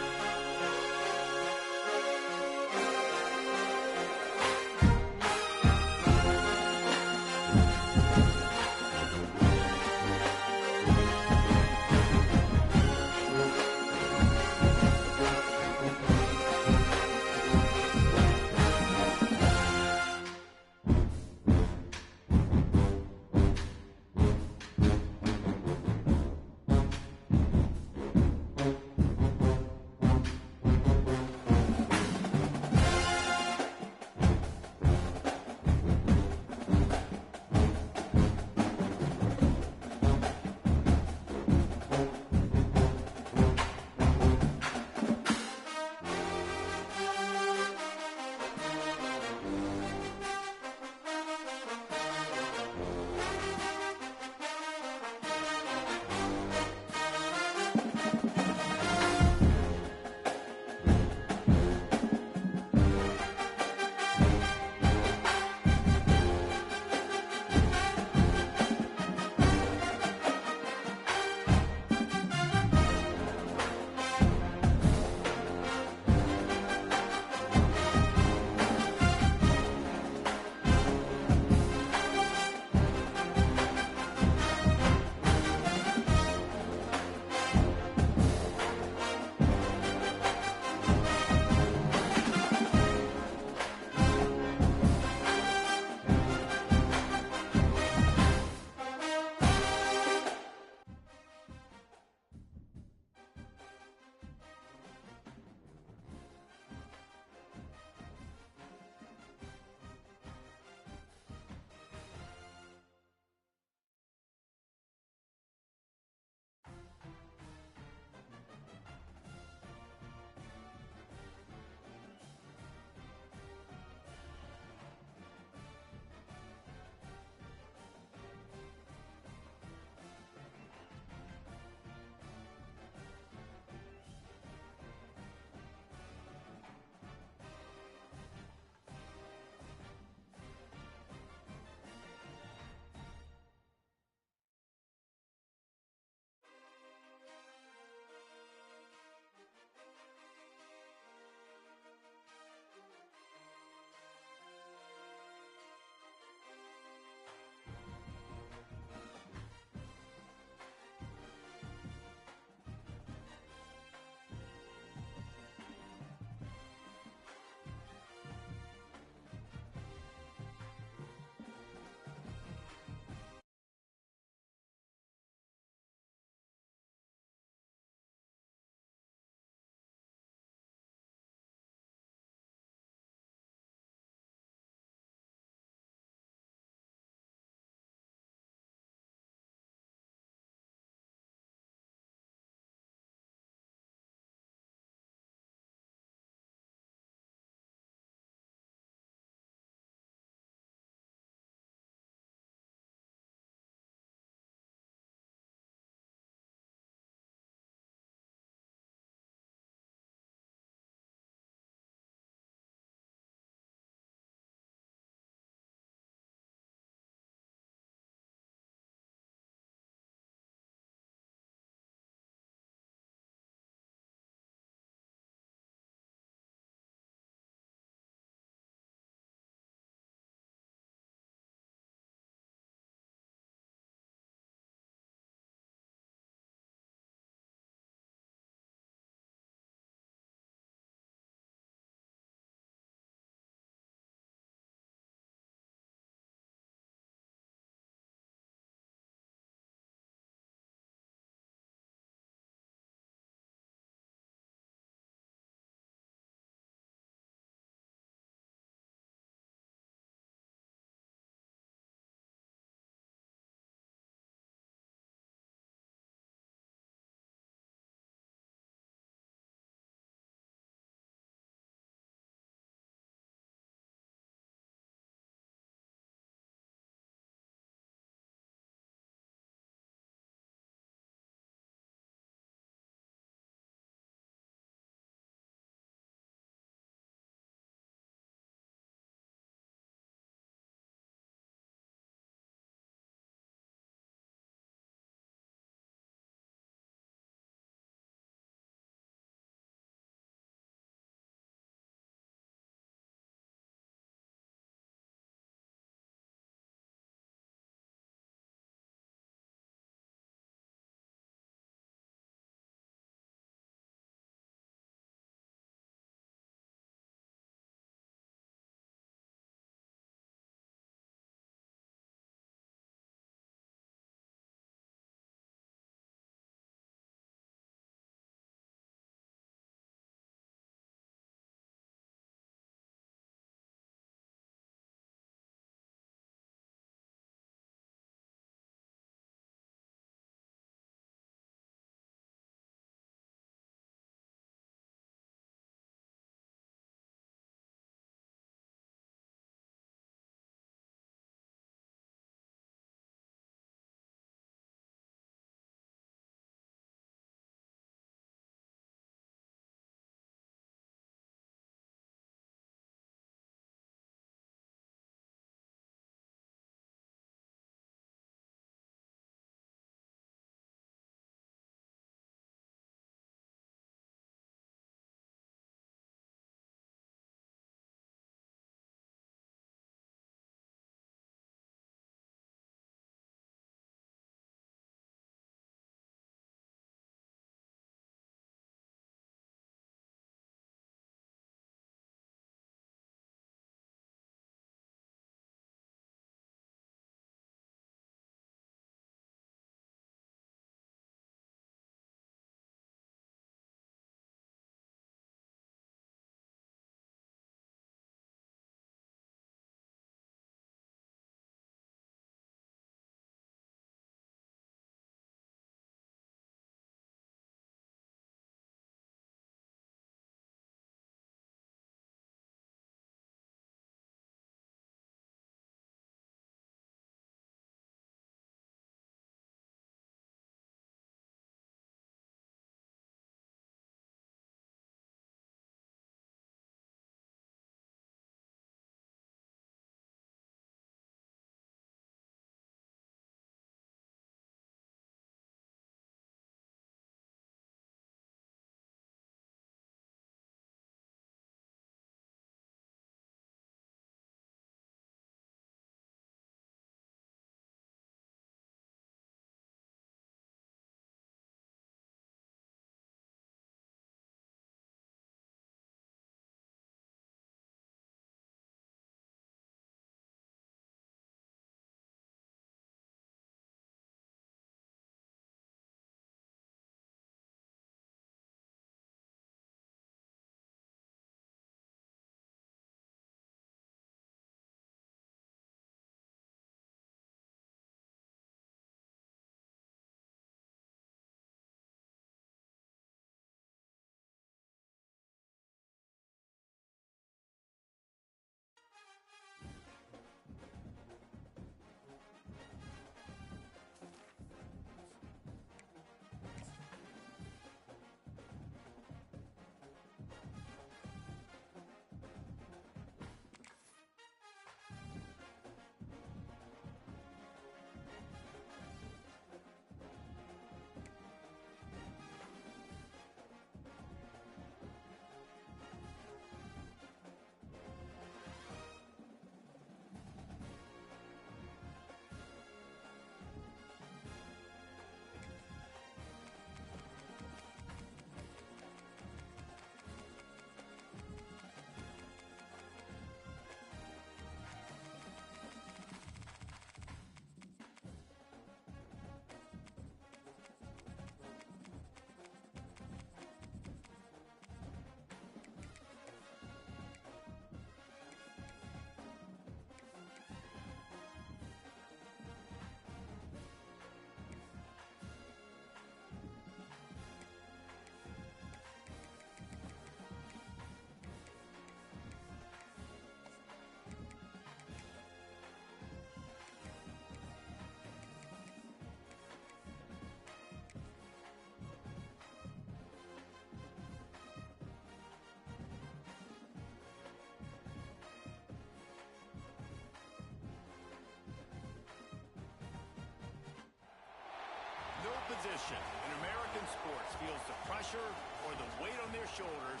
position in American sports feels the pressure or the weight on their shoulders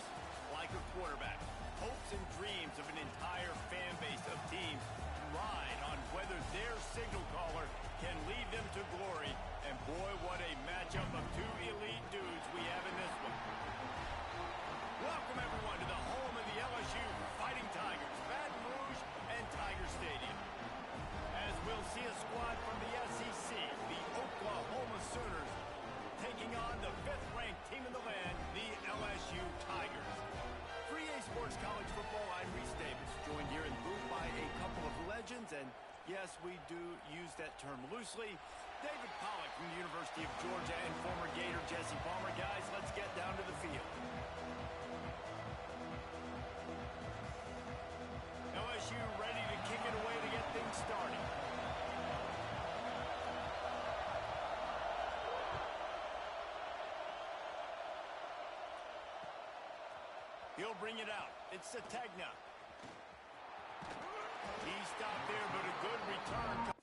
like a quarterback. Hopes and dreams of an entire fan base of teams ride on whether their signal caller can lead them to glory. And boy, what a matchup of two elite dudes we have in this one. Welcome, everyone, to the home of the LSU Fighting Tigers, Baton Rouge and Tiger Stadium. As we'll see a squad from the SEC, the Oklahoma Sooners, taking on the 5th-ranked team in the land, the LSU Tigers. For EA Sports College Football, I'm Reese Davis, joined here in the booth by a couple of legends, and yes, we do use that term loosely. David Pollack from the University of Georgia and former Gator Jesse Palmer. Guys, let's get down to the field. LSU ready to kick it away to get things started. He'll bring it out. It's Sategna. He stopped there, but a good return.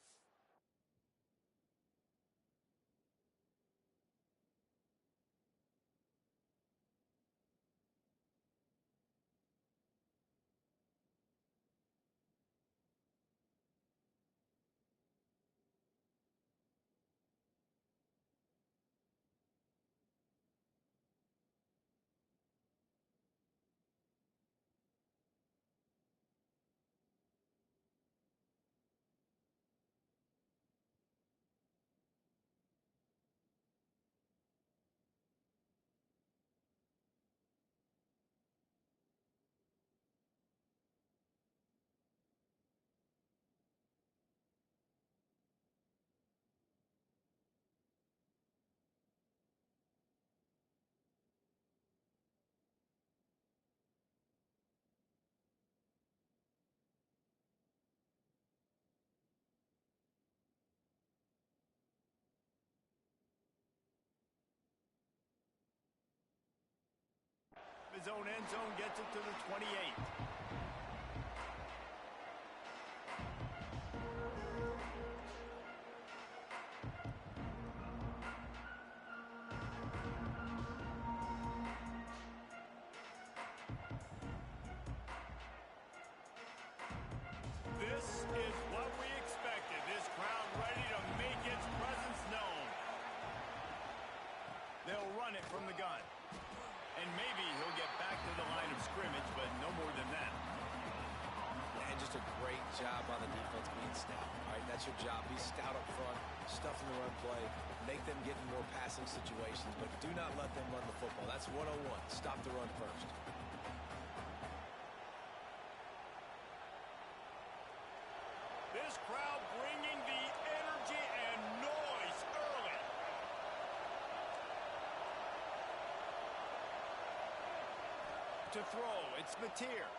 His own end zone gets it to the 28. This is what we expected. This crowd ready to make its presence known. They'll run it from the gun. And maybe he'll get back to the line of scrimmage, but no more than that. And just a great job on the defense being stout. All right, that's your job. Be stout up front, stuff in the run play, make them get in more passing situations, but do not let them run the football. That's 101. Stop the run first. This crowd bringing the energy and noise early. To throw, it's Mateer.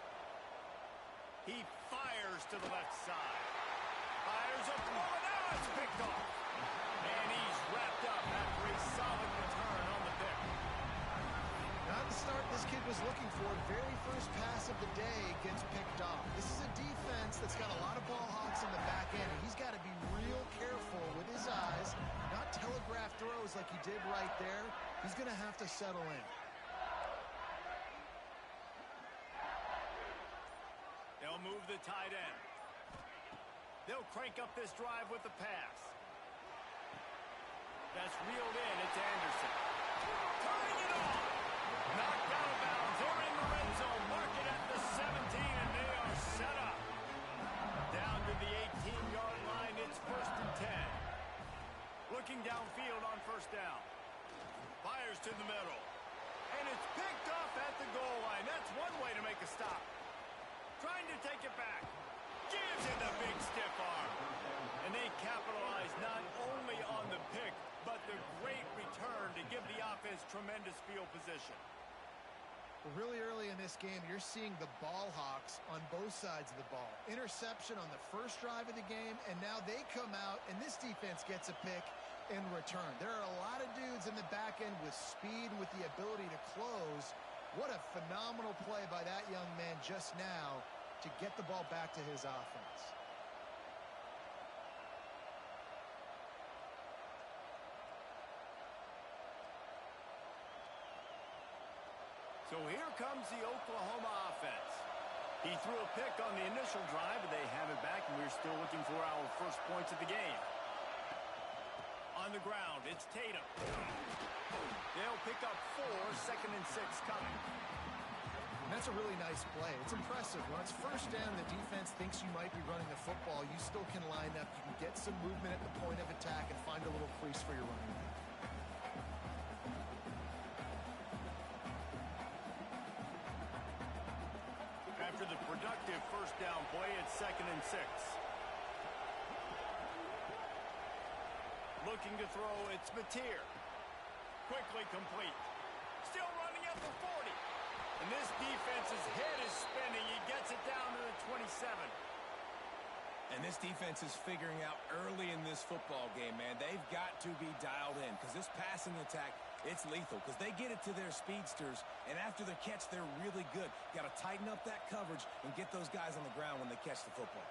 He fires to the left side. Fires up the ball, and now it's picked off. And he's wrapped up after a solid return on the pick. Not the start this kid was looking for. Very first pass of the day gets picked off. This is a defense that's got a lot of ball hawks in the back end, and he's got to be real careful with his eyes, not telegraph throws like he did right there. He's going to have to settle in. They'll move the tight end. They'll crank up this drive with the pass. That's reeled in. It's Anderson. Turning it on. Knocked out of bounds. They're in the red zone. Mark it at the 17, and they are set up. Down to the 18-yard line. It's 1st and 10. Looking downfield on 1st down. Fires to the middle. And it's picked off at the goal line. That's one way to make a stop. Trying to take it back. Gives it the big stiff arm. And they capitalize not only on the pick, but the great return to give the offense tremendous field position. Really early in this game, you're seeing the ball hawks on both sides of the ball. Interception on the first drive of the game, and now they come out, and this defense gets a pick in return. There are a lot of dudes in the back end with speed, with the ability to close. What a phenomenal play by that young man just now to get the ball back to his offense. So here comes the Oklahoma offense. He threw a pick on the initial drive, but they have it back, and we're still looking for our first points of the game. On the ground, it's Tatum. They'll pick up 4, 2nd and 6 coming. And that's a really nice play. It's impressive. When it's first down, the defense thinks you might be running the football. You still can line up. You can get some movement at the point of attack and find a little crease for your running back. After the productive first down play, it's 2nd and 6. Looking to throw, it's Mateer. Quickly complete. Still running at the 40. And this defense's head is spinning. He gets it down to the 27. And this defense is figuring out early in this football game, man, they've got to be dialed in because this passing attack, it's lethal because they get it to their speedsters, and after the catch, they're really good. Got to tighten up that coverage and get those guys on the ground when they catch the football.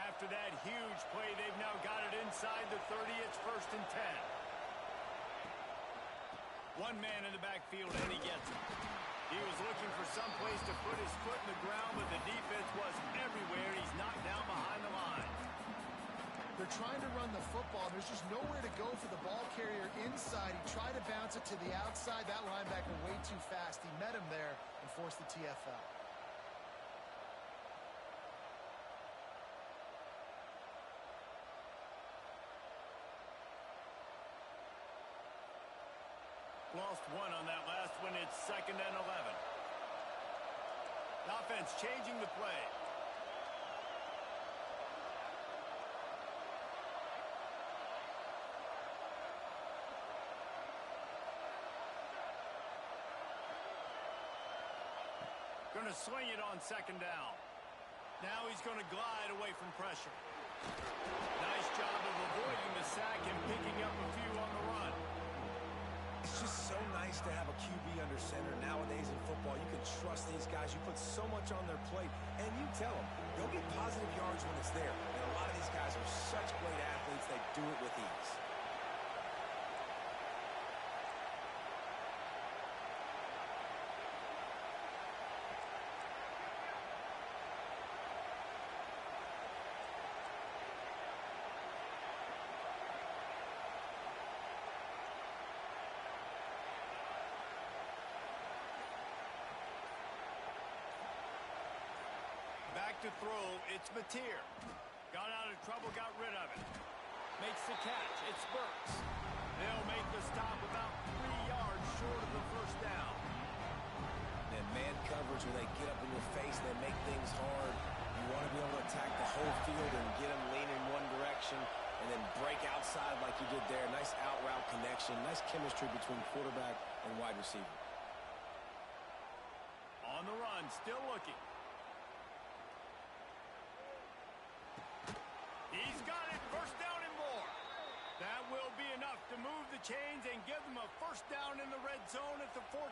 After that huge play, they've now got it inside the 30. It's 1st and 10. One man in the backfield, and he gets it. He was looking for some place to put his foot in the ground, but the defense was everywhere. He's knocked down behind the line. They're trying to run the football. There's just nowhere to go for the ball carrier inside. He tried to bounce it to the outside. That linebacker way too fast. He met him there and forced the TFL. Lost one on that last one. It's 2nd and 11. The offense changing the play. Going to swing it on 2nd down. Now he's going to glide away from pressure. Nice job of avoiding the sack and picking up a few on the run. It's just so nice to have a QB under center nowadays in football. You can trust these guys. You put so much on their plate, and you tell them, go get positive yards when it's there. And a lot of these guys are such great athletes, they do it with ease. Back to throw, it's Mateer. Got out of trouble, got rid of it. Makes the catch, it's Burks. They'll make the stop about 3 yards short of the first down. And man coverage where they get up in your face, they make things hard. You want to be able to attack the whole field and get them leaning one direction and then break outside like you did there. Nice out route connection, nice chemistry between quarterback and wide receiver. On the run, still looking. He's got it, first down and more. That will be enough to move the chains and give them a first down in the red zone at the 14.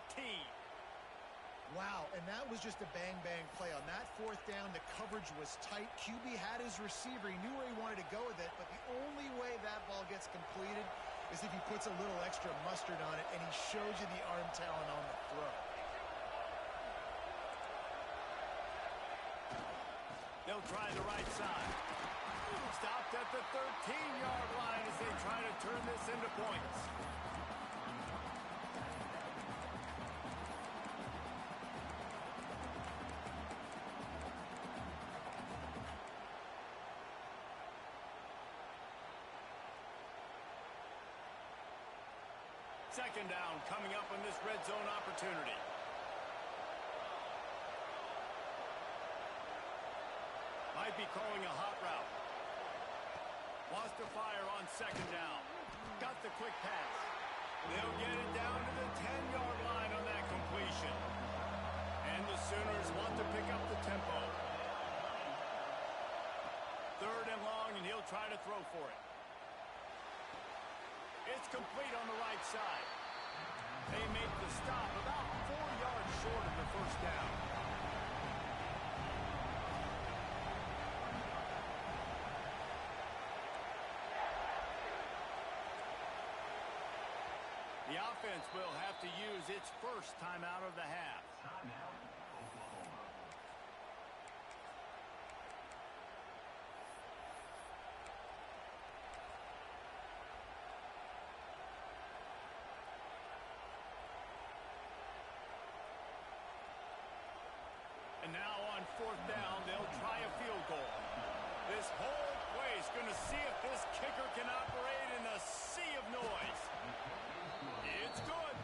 Wow, and that was just a bang-bang play. On that 4th down, the coverage was tight. QB had his receiver. He knew where he wanted to go with it, but the only way that ball gets completed is if he puts a little extra mustard on it, and he shows you the arm talent on the throw. They'll try the right side. Stopped at the 13-yard line as they try to turn this into points. Second down coming up on this red zone opportunity. Might be calling a hot route. Wants to fire on 2nd down. Got the quick pass. They'll get it down to the 10-yard line on that completion. And the Sooners want to pick up the tempo. 3rd and long, and he'll try to throw for it. It's complete on the right side. They make the stop about 4 yards short of the first down. offense will have to use its first timeout of the half. Timeout, Oklahoma. And now on 4th down, they'll try a field goal. This whole place going to see if this kicker can operate in a sea of noise. It's good.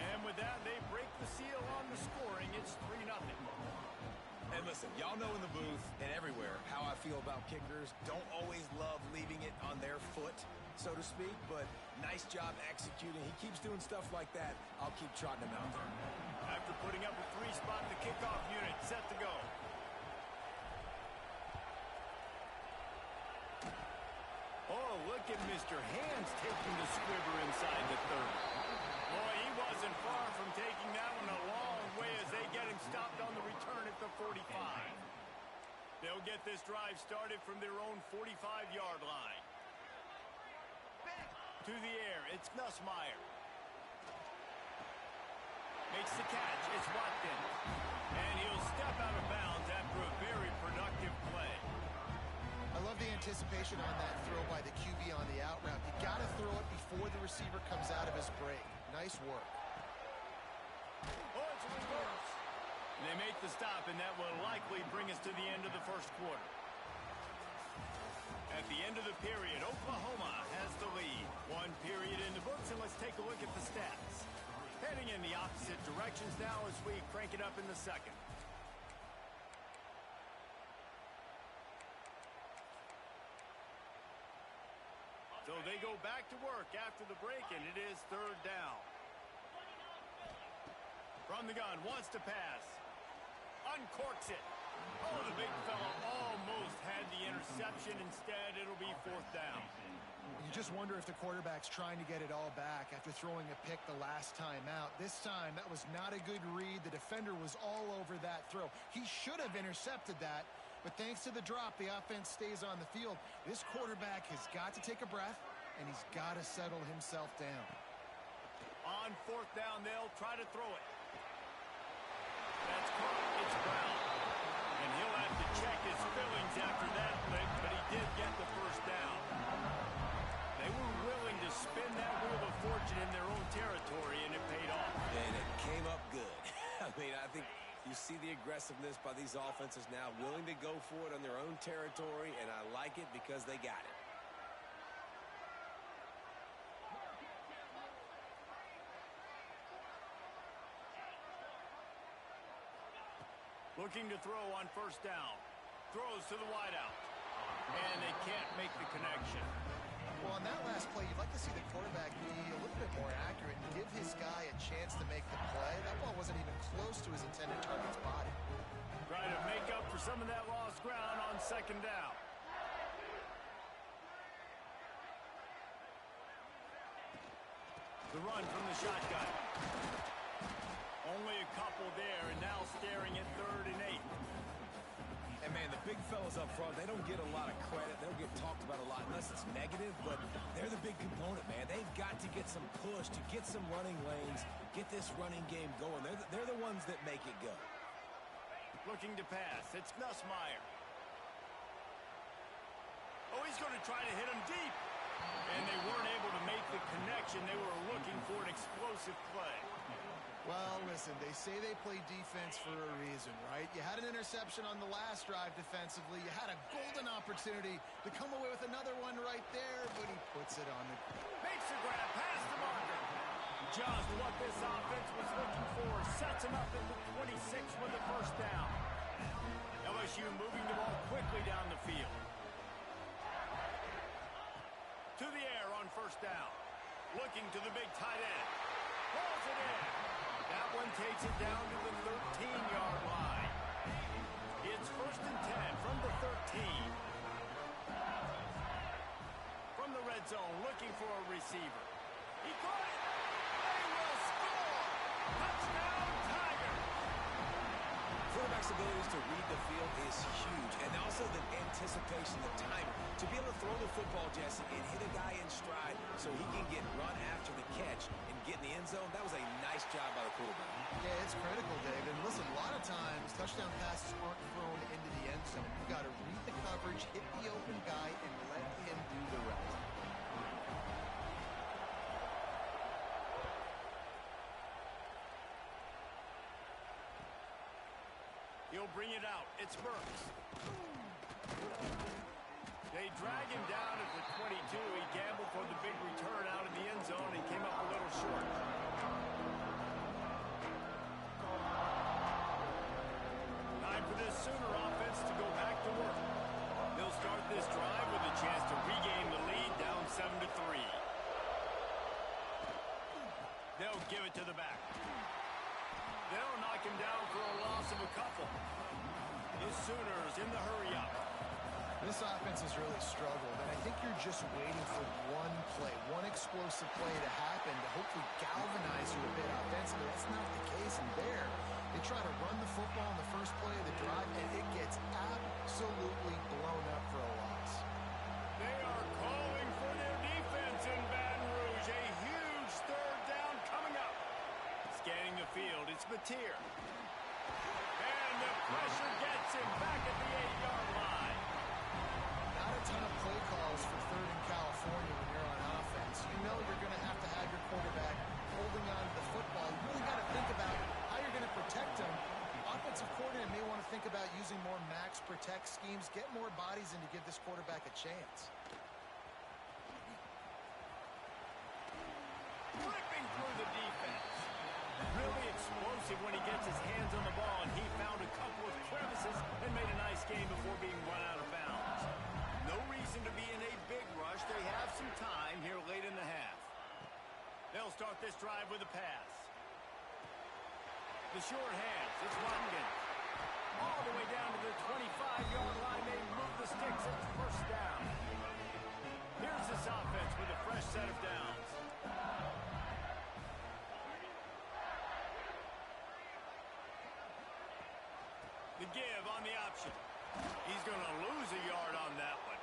And with that, they break the seal on the scoring. It's 3-0. And listen, y'all know in the booth and everywhere how I feel about kickers. Don't always love leaving it on their foot, so to speak, but nice job executing. He keeps doing stuff like that. I'll keep trotting him out there. After putting up a 3-spot, the kickoff unit set to go. Oh, look at Mr. Hands taking the squibber inside the 30. Boy, he wasn't far from taking that one a long way as they get him stopped on the return at the 45. They'll get this drive started from their own 45-yard line. To the air, it's Nussmeier. Makes the catch, it's Watkins. And he'll step out of bounds after a very productive play. I love the anticipation on that throw by the QB on the out route. You got to throw it before the receiver comes out of his break. Nice work. Oh, it's a reverse. And they make the stop, and that will likely bring us to the end of the first quarter. At the end of the period, Oklahoma has the lead. One period in the books, and let's take a look at the stats. Heading in the opposite directions now as we crank it up in the second. So they go back to work after the break, and it is 3rd down. From the gun, wants to pass. Uncorks it. Oh, the big fella almost had the interception. Instead, it'll be 4th down. You just wonder if the quarterback's trying to get it all back after throwing a pick the last time out. This time, that was not a good read. The defender was all over that throw. He should have intercepted that, but thanks to the drop, the offense stays on the field. This quarterback has got to take a breath, and he's got to settle himself down. On 4th down, they'll try to throw it. That's caught. It's Brown. And he'll have to check his fillings after that lick, but he did get the 1st down. They were willing to spin that wheel of fortune in their own territory, and it paid off. And it came up good. I mean, I think you see the aggressiveness by these offenses now, willing to go for it on their own territory, and I like it because they got it. Looking to throw on 1st down. Throws to the wideout. And they can't make the connection. Well, on that last play, you'd like to see the quarterback be a little bit more accurate and give his guy a chance to make the play. That ball wasn't even close to his intended target's body. Trying to make up for some of that lost ground on 2nd down. The run from the shotgun. Only a couple there, and now staring at 3rd and 8. And, man, the big fellas up front, they don't get a lot of credit. They don't get talked about a lot unless it's negative, but they're the big component, man. They've got to get some push, to get some running lanes, get this running game going. They're the ones that make it go. Looking to pass. It's Nussmeier. Oh, he's going to try to hit him deep. And they weren't able to make the connection. They were looking for an explosive play. Well, listen, they say they play defense for a reason, right? You had an interception on the last drive defensively. You had a golden opportunity to come away with another one right there, but he puts it on the... Makes the grab, past the marker. Just what this offense was looking for. Sets him up at the 26 with the 1st down. LSU moving the ball quickly down the field. To the air on 1st down. Looking to the big tight end. Pulls it in. That one takes it down to the 13-yard line. It's 1st and 10 from the 13. From the red zone, looking for a receiver. He caught it. They will score. Touchdown, Tiger. Quarterback flexibility to read the field is huge. And also the anticipation, the timing. To be able to throw the football, Jesse, and hit a guy in stride so he can get run after the catch and get in the end zone, that was a nice job by the quarterback. Yeah, it's critical, Dave. And listen, a lot of times, touchdown passes aren't thrown into the end zone. You've got to read the coverage, hit the open guy, and let him do the rest. He'll bring it out. It's Burks. They drag him down at the 22. He gambled for the big return out in the end zone and came up a little short. Time for this Sooner offense to go back to work. They'll start this drive with a chance to regain the lead down 7-3. They'll give it to the back. They'll knock him down for a loss of a couple. The Sooners in the hurry-up. This offense has really struggled, and I think you're just waiting for one play, one explosive play to happen to hopefully galvanize you a bit offensively. That's not the case, and there, they try to run the football on the first play of the drive, and it gets absolutely blown up for a loss. They are calling for their defense in Baton Rouge. A huge third down coming up. Scanning the field, it's Mateer. And the pressure gets him back at the 8-yard line. Not a ton of play calls for third in California when you're on offense. You know you're going to have your quarterback holding on to the football. You really got to think about how you're going to protect him. Offensive coordinator may want to think about using more max protect schemes, get more bodies in to give this quarterback a chance. Flipping through the defense. Really explosive when he gets his hands on the ball, and he found a couple of crevices and made a nice game before being run out of bounds. No reason to be in a big rush. They have some time here late in the half. They'll start this drive with a pass. The short hands, it's Watkins. All the way down to the 25-yard line. They move the sticks. It's first down. Here's this offense with a fresh set of downs. The give on the option. He's going to lose a yard on that one.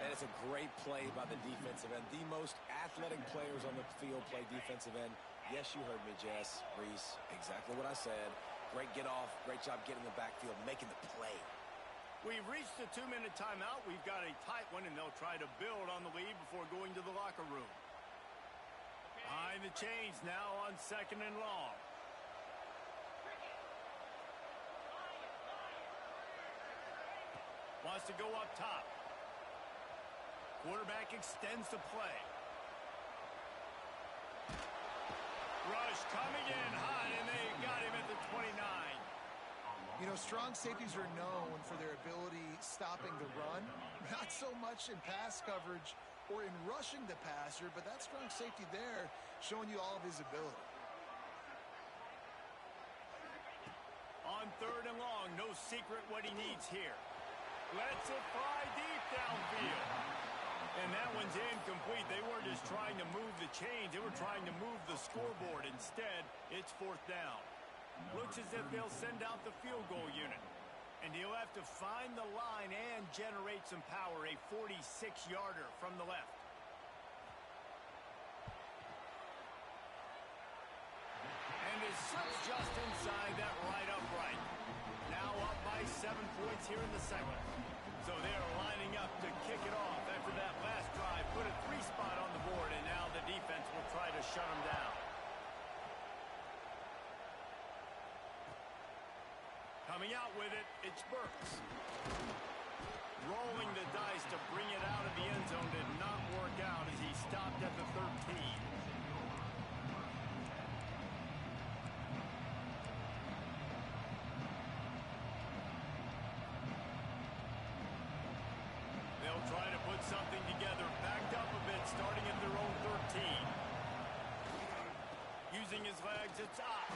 And it's a great play by the defensive end. The most athletic players on the field play defensive end. Yes, you heard me, Jess, Reese. Exactly what I said. Great get off. Great job getting in the backfield, making the play. We've reached the 2-minute timeout. We've got a tight one, and they'll try to build on the lead before going to the locker room. Behind the chains now on 2nd and long. Wants to go up top. Quarterback extends the play. Rush coming in hot, and they got him at the 29. You know, strong safeties are known for their ability stopping the run. Not so much in pass coverage or in rushing the passer, but that strong safety there showing you all of his ability. On 3rd and long, no secret what he needs here. Lets it fly deep downfield. And that one's incomplete. They weren't just trying to move the chains. They were trying to move the scoreboard. Instead, it's 4th down. Looks as if they'll send out the field goal unit. And he'll have to find the line and generate some power. A 46-yarder from the left. And it slips just inside that right upright. Now up by 7 points here in the second. So they're lining up to kick it off after that last drive. Put a 3-spot on the board, and now the defense will try to shut them down. Coming out with it, it's Burks. Rolling the dice to bring it out of the end zone did not work out as he stopped at the 13. They'll try to put something together, backed up a bit, starting at their own 13. Using his legs, it's up.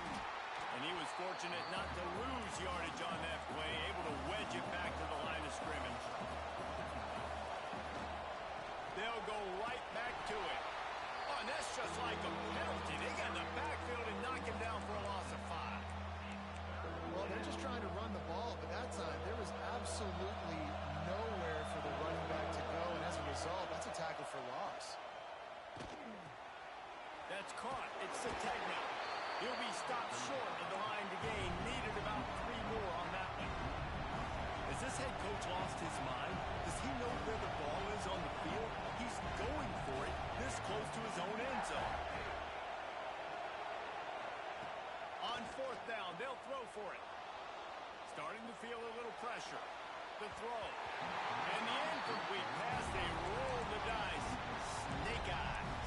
And he was fortunate not to lose yardage on that play, able to wedge it back to the line of scrimmage. They'll go right back to it. Oh, and that's just like a penalty. They got in the backfield and knock him down for a loss of 5. Well, they're just trying That's caught. It's Sategna. He'll be stopped short of the line to gain. Needed about 3 more on that one. Has this head coach lost his mind? Does he know where the ball is on the field? He's going for it this close to his own end zone. On 4th down, they'll throw for it. Starting to feel a little pressure. The throw. And the incomplete pass, they roll the dice. Snake eyes.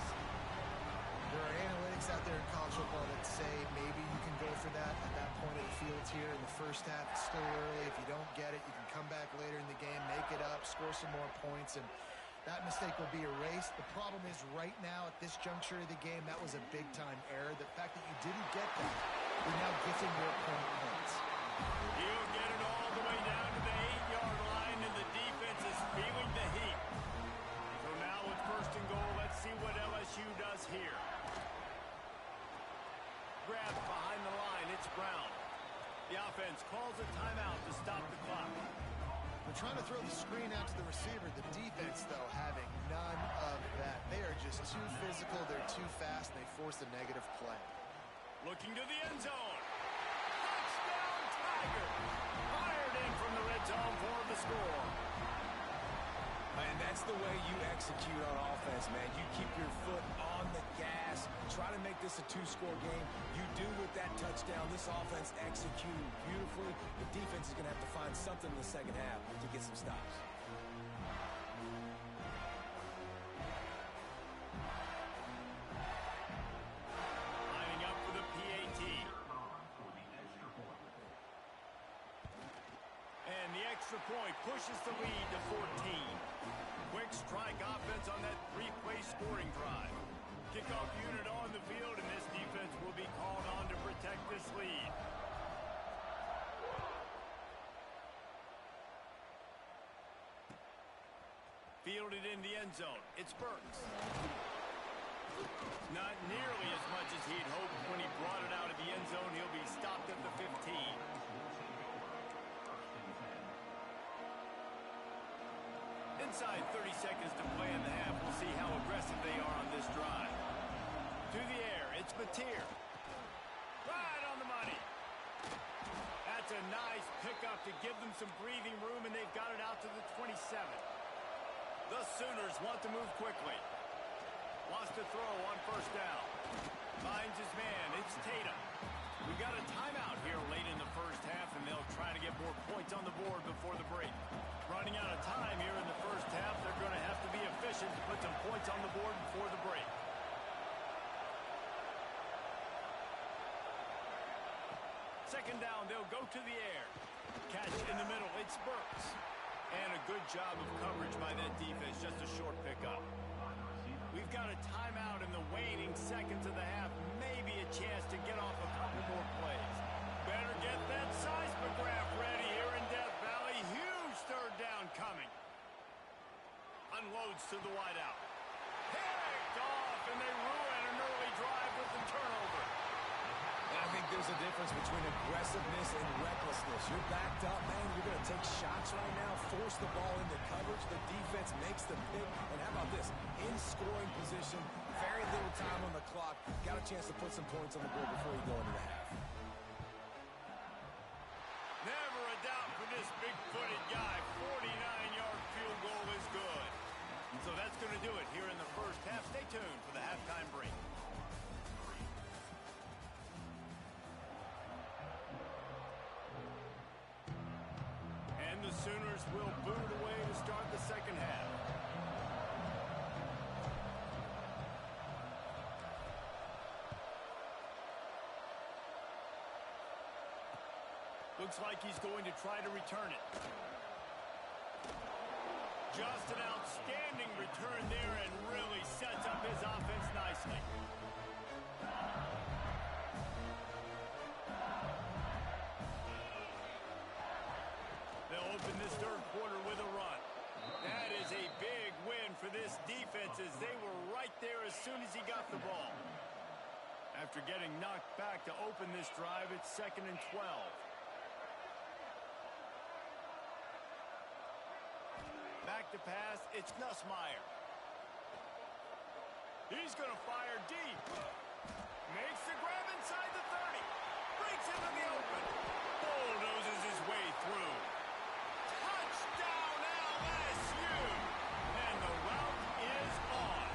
There are analytics out there in college football that say maybe you can go for that at that point of the field here in the first half. It's still early. If you don't get it, you can come back later in the game, make it up, score some more points, and that mistake will be erased. The problem is right now at this juncture of the game, that was a big-time error. The fact that you didn't get that, you're now gifting your opponent points. He'll get it all the way down to the 8-yard line, and the defense is feeling the heat. So now with 1st and goal, let's see what LSU does here. Grabbed behind the line, it's Brown. The offense calls a timeout to stop the clock. They're trying to throw the screen out to the receiver. The defense, though, having none of that. They are just too physical, they're too fast, and they force a negative play. Looking to the end zone. Touchdown, Tiger! Fired in from the red zone for the score. And that's the way you execute on offense, man. You keep your foot on the gas. Try to make this a 2-score game. You do with that touchdown. This offense executed beautifully. The defense is going to have to find something in the second half to get some stops. Lining up for the PAT. And the extra point pushes the lead to 14. Quick strike offense on that 3-play scoring drive. Kickoff unit on the field, and this defense will be called on to protect this lead. Fielded in the end zone. It's Burks. Not nearly as much as he'd hoped when he brought it out of the end zone. He'll be stopped at the 15. Inside 30 seconds to play in the half. We'll see how aggressive they are on this drive. To the air, it's Mateer. Right on the money. That's a nice pickup to give them some breathing room, and they've got it out to the 27. The Sooners want to move quickly. Wants to throw on 1st down. Finds his man. It's Tatum. We got a timeout here late in the first half, and they'll try to get more points on the board before the break. Running out of time here in the first half, they're going to have to be efficient to put some points on the board before the break. Second down, they'll go to the air. Catch in the middle, it's Burks. And a good job of coverage by that defense, just a short pickup. We've got a timeout in the waning seconds of the half. Maybe a chance to get off a couple more plays. Better get that seismograph ready here in Death Valley. Huge 3rd down coming. Unloads to the wideout. Picked off, and they ruin an early drive with the turnover. And I think there's a difference between aggressiveness and recklessness. You're backed up, man. You're going to take shots right now, force the ball into coverage. The defense makes the pick. And how about this? In scoring position, very little time on the clock. Got a chance to put some points on the board before you go into the half. Never a doubt for this big-footed guy. 49-yard field goal is good. So that's going to do it here in the first half. Stay tuned for the halftime break. And the Sooners will boot away to start the second half. Looks like he's going to try to return it. Just an outstanding return there and really sets up his offense nicely. They'll open this 3rd quarter with a run. That is a big win for this defense as they were right there as soon as he got the ball. After getting knocked back to open this drive, it's 2nd and 12. Back to pass, it's Nussmeier. He's going to fire deep. Makes the grab inside the 30. Breaks into the open. Bulldozes his way through. Touchdown LSU! And the route is on.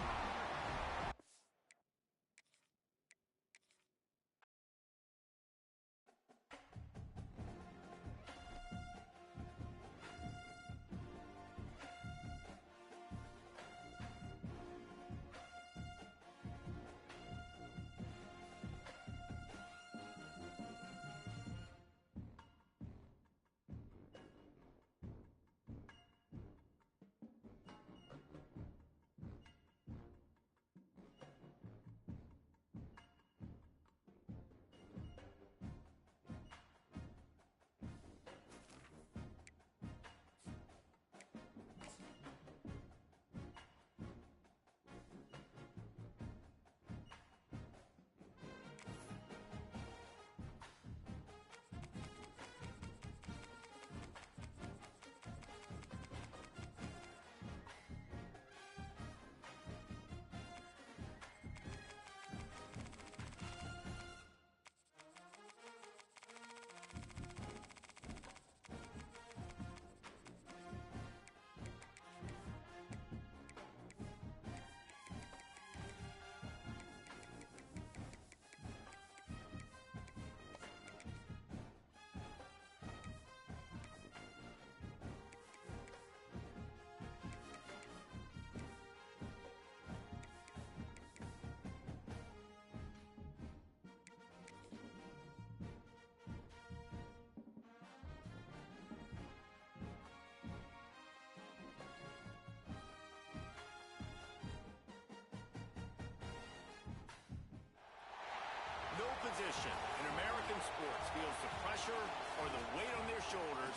No position in American sports feels the pressure or the weight on their shoulders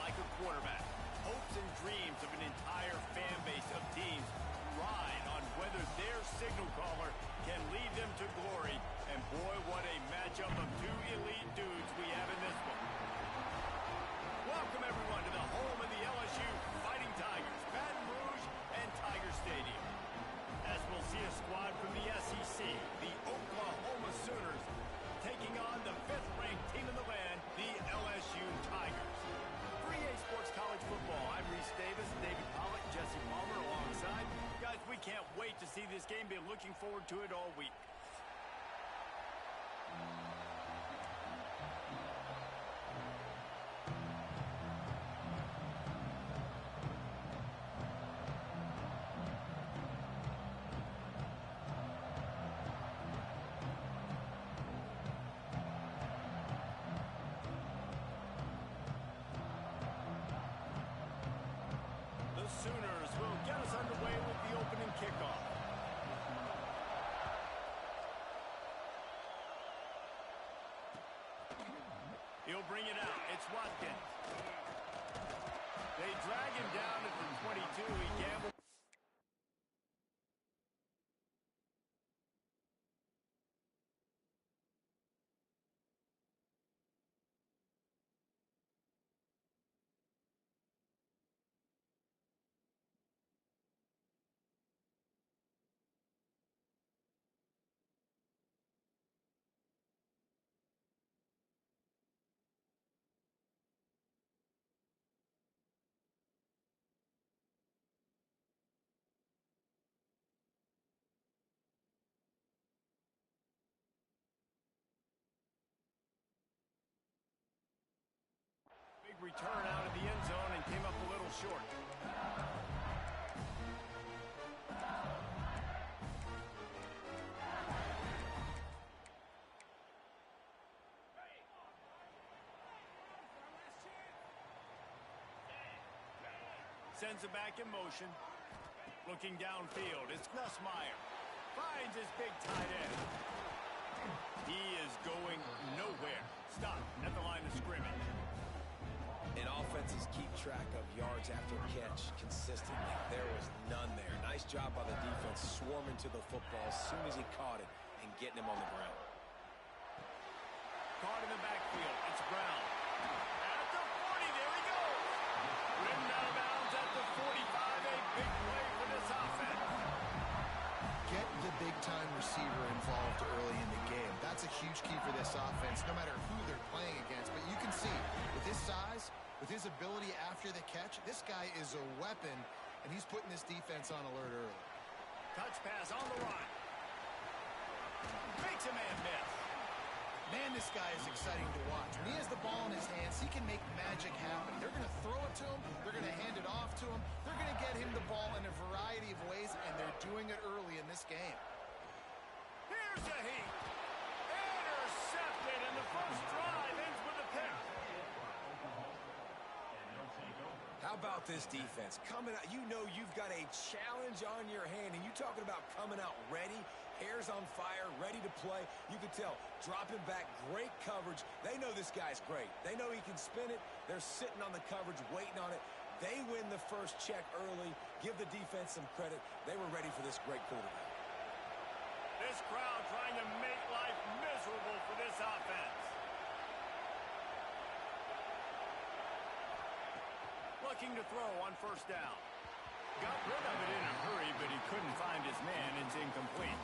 like a quarterback. Hopes and dreams of an entire fan base of teams ride on whether their signal caller can lead them to glory. And boy, what a matchup of two elite dudes we have in this one. Welcome, everyone, to the home of the LSU Fighting Tigers, Baton Rouge and Tiger Stadium. As we'll see a squad from the SEC, the Oklahoma Sooners, taking on the 5th-ranked team in the land, the LSU Tigers. 3A Sports College Football, I'm Reese Davis, David Pollack, Jesse Palmer alongside. Guys, we can't wait to see this game. Been looking forward to it all week. Sooners will get us underway with the opening kickoff. He'll bring it out. It's Watkins. They drag him down at the 22. He gambles. Big return out of the end zone and came up a little short. Sends it back in motion. Looking downfield, it's Nussmeier. Finds his big tight end. He is going nowhere. Stop at the line of scrimmage. And offenses keep track of yards after catch consistently. There was none there. Nice job by the defense swarming to the football as soon as he caught it and getting him on the ground. Caught in the backfield. It's Brown. At the 40, there he goes. Ridden out of bounds at the 45. A big play for this offense. Get the big-time receiver involved early in the game. That's a huge key for this offense, no matter who they're playing against. But you can see, with his size, with his ability after the catch, this guy is a weapon, and he's putting this defense on alert early. Touch pass on the run. Makes a man miss. Man, this guy is exciting to watch. When he has the ball in his hands, he can make magic happen. They're going to throw it to him. They're going to hand it off to him. They're going to get him the ball in a variety of ways, and they're doing it early in this game. Here's a heat. Intercepted, and the first drive ends with a pick. How about this defense? Coming out, you know you've got a challenge on your hand, and you talking about coming out ready, hairs on fire, ready to play. You can tell, dropping back, great coverage. They know this guy's great. They know he can spin it. They're sitting on the coverage, waiting on it. They win the first check early. Give the defense some credit. They were ready for this great quarterback. This crowd trying to make life miserable for this offense. Looking to throw on first down. Got rid of it in a hurry, but he couldn't find his man. It's incomplete.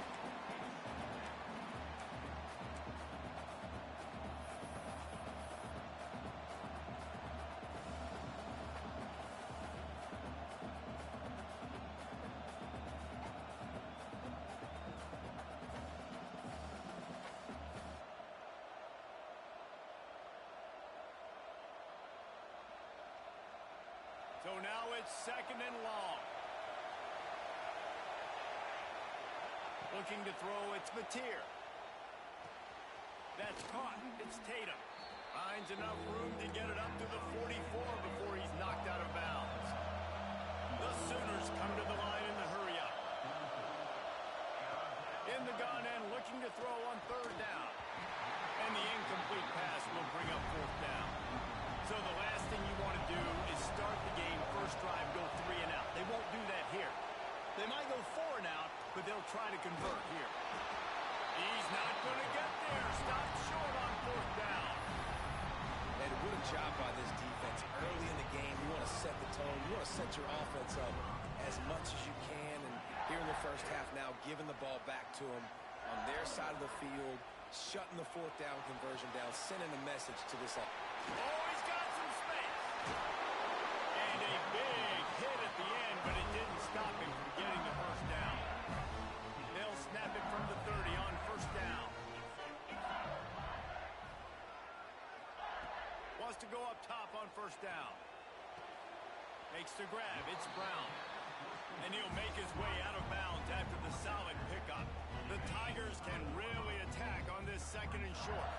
So now it's second and long. Looking to throw, it's Mateer. That's caught. It's Tatum. Finds enough room to get it up to the 44 before he's knocked out of bounds. The Sooners come to the line in the hurry-up. In the gun and looking to throw on third down. And the incomplete pass will bring up fourth down. So the last thing you want to do is start the game, first drive, go 3 and out. They won't do that here. They might go 4 and out, but they'll try to convert here. He's not going to get there. Stopped short on fourth down. And what a job by this defense. Early in the game, you want to set the tone. You want to set your offense up as much as you can. And here in the first half now, giving the ball back to them on their side of the field, shutting the fourth down conversion down, sending a message to this offense. Oh, he's got some space. And a big hit at the end, but it didn't stop him from getting the first down. They'll snap it from the 30 on first down. Wants to go up top on first down. Makes the grab. It's Brown. And he'll make his way out of bounds after the solid pickup. The Tigers can really attack on this second and short.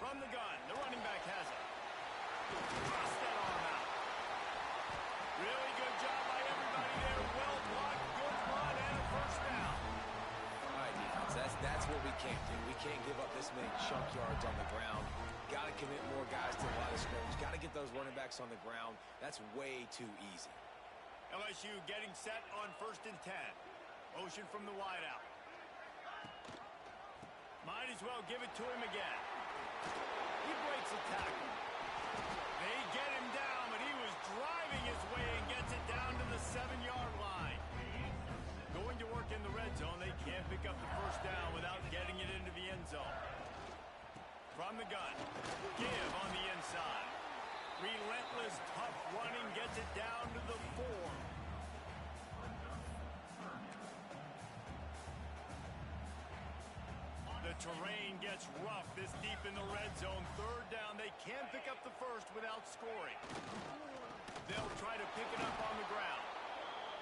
From the gun, the running back has it. Cross that arm out. Really good job by everybody there. Well blocked, good run, and a first down. All right, defense, that's what we can't do. We can't give up this many chunk yards on the ground. Got to commit more guys to the line of scrimmage. Got to get those running backs on the ground. That's way too easy. LSU getting set on 1st and 10. Motion from the wideout. Might as well give it to him again. He breaks a tackle. They get him down, but he was driving his way and gets it down to the 7-yard line. Going to work in the red zone. They can't pick up the first down without getting it into the end zone. From the gun. Give on the inside. Relentless, tough running gets it down to the 4. The terrain gets rough this deep in the red zone. Third down. They can't pick up the first without scoring. They'll try to pick it up on the ground.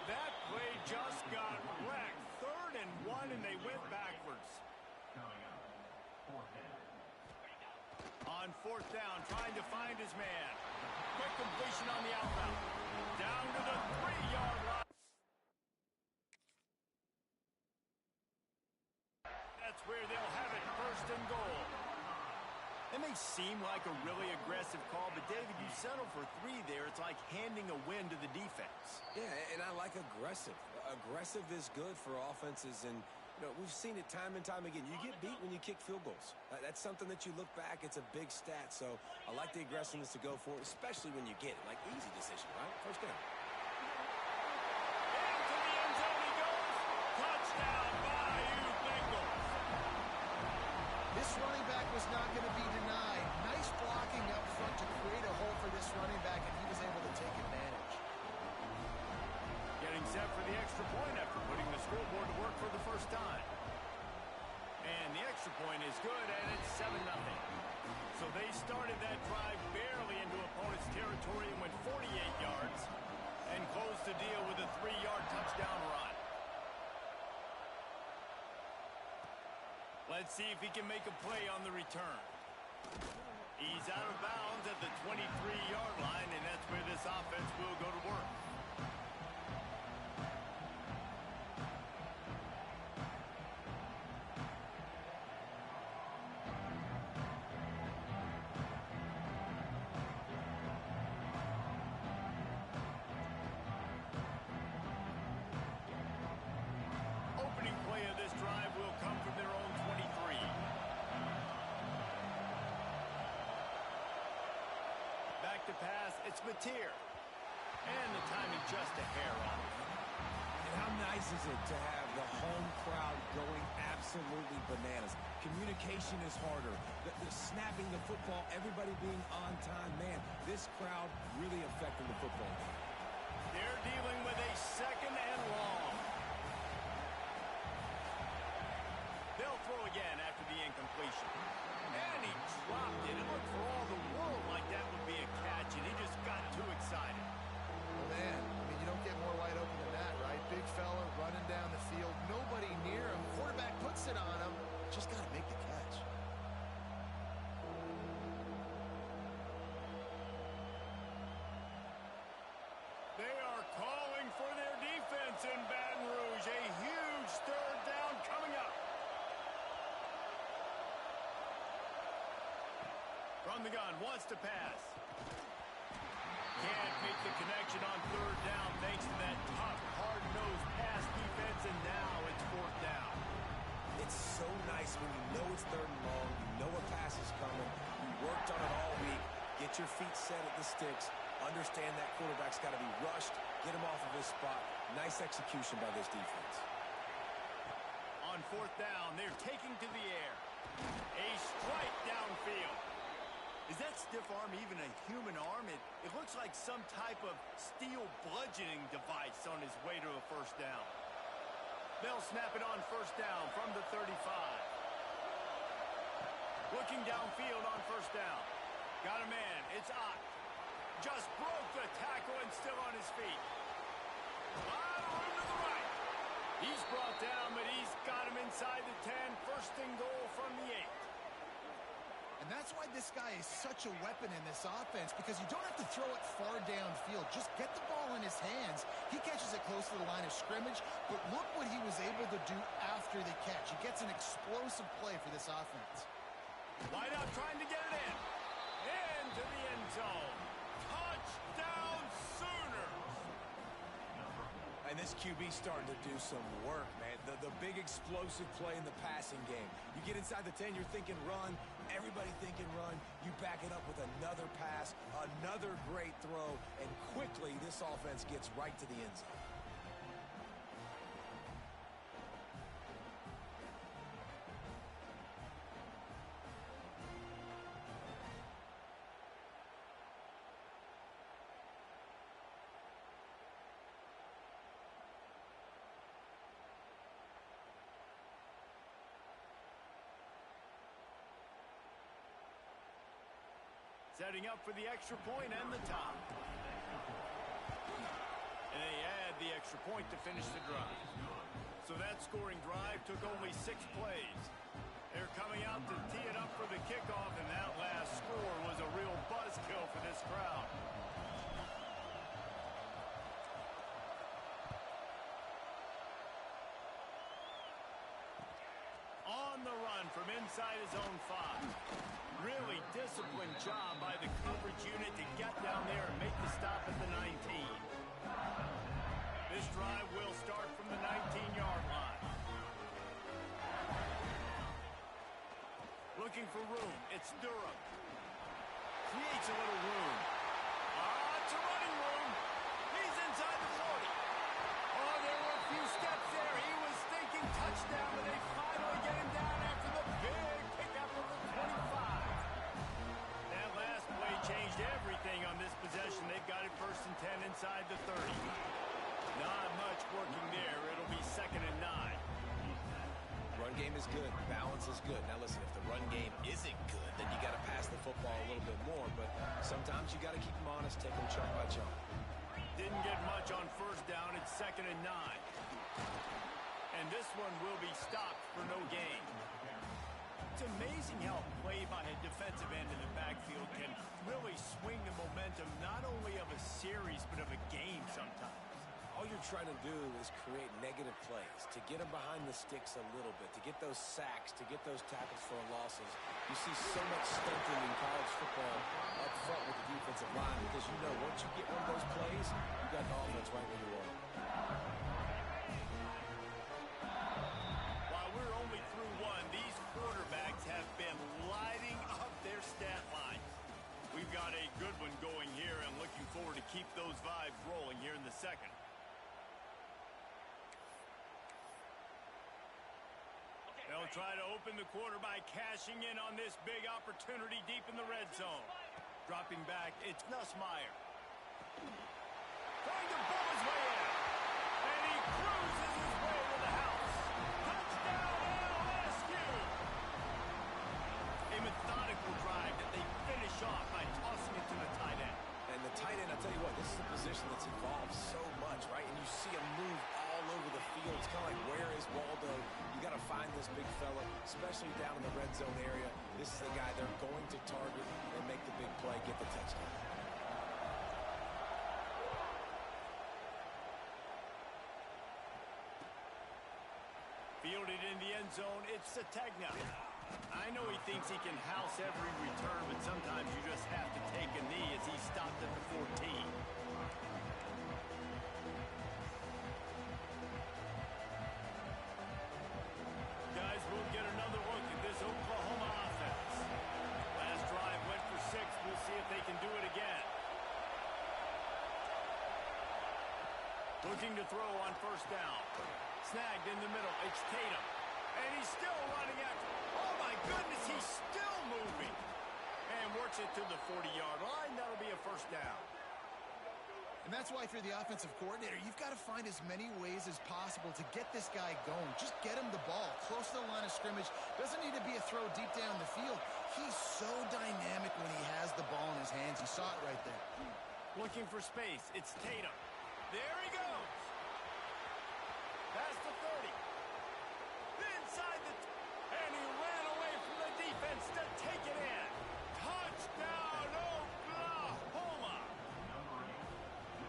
That play just got wrecked. 3rd and 1, and they went backwards. On 4th down, trying to find his man. Quick completion on the outbound. Down to the 3-yard line. That's where they'll have it, 1st and goal. It may seem like a really aggressive call, but David, you settle for 3 there. It's like handing a win to the defense. Yeah, and I like aggressive. Aggressive is good for offenses, and you know, we've seen it time and time again. You get beat when you kick field goals. That's something that you look back, it's a big stat. So I like the aggressiveness to go for it, especially when you get it. Like, easy decision, right? First down. Into the end zone he goes. Touchdown, Bayou Bengals. This running back was not going to be denied. Nice blocking up front to create a hole for this running back, and he was able to take advantage. Getting set for the extra point after putting the scoreboard to work for the first time. And the extra point is good, and it's 7-0. So they started that drive barely into opponent's territory and went 48 yards and closed the deal with a 3-yard touchdown run. Let's see if he can make a play on the return. He's out of bounds at the 23-yard line, and that's where this offense will go to work. Opening play of this drive will come from their own 23. Back to pass, it's Mateer. And the timing just a hair off. And how nice is it to have the home crowd going absolutely bananas? Communication is harder. The snapping the football, everybody being on time. Man, this crowd really affecting the football game. They're dealing with a 2nd and long. They'll throw again after the incompletion. And he dropped it. It looked for all the world like that would be a catch, and he just got too excited. Well, man, I mean, you don't get more wide open than that, right? Big fella running down the field, nobody near him. Quarterback puts it on him. Just got to make the catch. They are calling for their defense in Baton Rouge. A huge 3rd down coming up. From the gun, wants to pass. Can't make the connection on 3rd down thanks to that tough, hard-nosed pass defense, and now it's 4th down. It's so nice when you know it's 3rd and long, you know a pass is coming, you worked on it all week, get your feet set at the sticks, understand that quarterback's got to be rushed, get him off of his spot. Nice execution by this defense. On 4th down, they're taking to the air. A strike downfield. Is that stiff arm even a human arm? It looks like some type of steel bludgeoning device on his way to a 1st down. They'll snap it on 1st down from the 35. Looking downfield on 1st down. Got a man. It's Ott. Just broke the tackle and still on his feet. Lot of room to the right. He's brought down, but he's got him inside the 10. 1st and goal from the 8. And that's why this guy is such a weapon in this offense, because you don't have to throw it far downfield. Just get the ball in his hands. He catches it close to the line of scrimmage, but look what he was able to do after the catch. He gets an explosive play for this offense. Wide out trying to get it in. Into the end zone. Touchdown Sooners! And this QB's starting to do some work, man. The big explosive play in the passing game. You get inside the 10, you're thinking run. Everybody thinking run. You back it up with another pass, another great throw, and quickly this offense gets right to the end zone. Setting up for the extra point and the top. And they add the extra point to finish the drive. So that scoring drive took only 6 plays. They're coming out to tee it up for the kickoff, and that last score was a real buzzkill for this crowd. On the run from inside his own 5. Really disciplined job by the coverage unit to get down there and make the stop at the 19. This drive will start from the 19-yard line. Looking for room. It's Durham. Creates a little room. It's a running room. He's inside the 40. Oh, there were a few steps there. He was thinking touchdown, but they finally get him down after the big pickup this possession. They've got it 1st and 10 inside the 30. Not much working there. It'll be 2nd and 9. Run game is good. Balance is good. Now listen, if the run game isn't good, then you got to pass the football a little bit more. But sometimes you got to keep them honest, take them chunk by chunk. Didn't get much on 1st down. It's 2nd and 9. And this one will be stopped for no gain. It's amazing how play by a defensive end in the backfield can really swing the momentum not only of a series but of a game sometimes. All you're trying to do is create negative plays, to get them behind the sticks a little bit, to get those sacks, to get those tackles for losses. You see so much stunting in college football up front with the defensive line because you know once you get one of those plays, you got the offense right where you are. While we're only through one, these quarterbacks have been lighting up their stat lines. We've got a good one going here and looking forward to keep those vibes rolling here in the 2nd. They'll try to open the quarter by cashing in on this big opportunity deep in the red zone. Dropping back, it's Nussmeier. Trying to pull his way in. And he cruises his way to the house. Touchdown, LSU! A methodical drive that they finish off by tossing it to the tight end. And the tight end, I'll tell you what, this is a position that's evolved so much, right? And you see him move all over the field. It's kind of like, where is Waldo? You got to find this big fella, especially down in the red zone area. This is the guy they're going to target and make the big play, get the touchdown. Fielded in the end zone, it's Sategna. I know he thinks he can house every return, but sometimes you just have to take a knee as he stopped at the 14. Guys, we'll get another look at this Oklahoma offense. Last drive went for 6. We'll see if they can do it again. Looking to throw on 1st down. Snagged in the middle. It's Tatum. And he's still running after. Oh, my goodness, he's still moving. And works it to the 40-yard line. That'll be a 1st down. And that's why if you're the offensive coordinator, you've got to find as many ways as possible to get this guy going. Just get him the ball close to the line of scrimmage. Doesn't need to be a throw deep down the field. He's so dynamic when he has the ball in his hands. You saw it right there. Looking for space. It's Tatum. There he goes. Past the 30. Inside the... And he ran away from the defense to take it in. Touchdown, Oklahoma.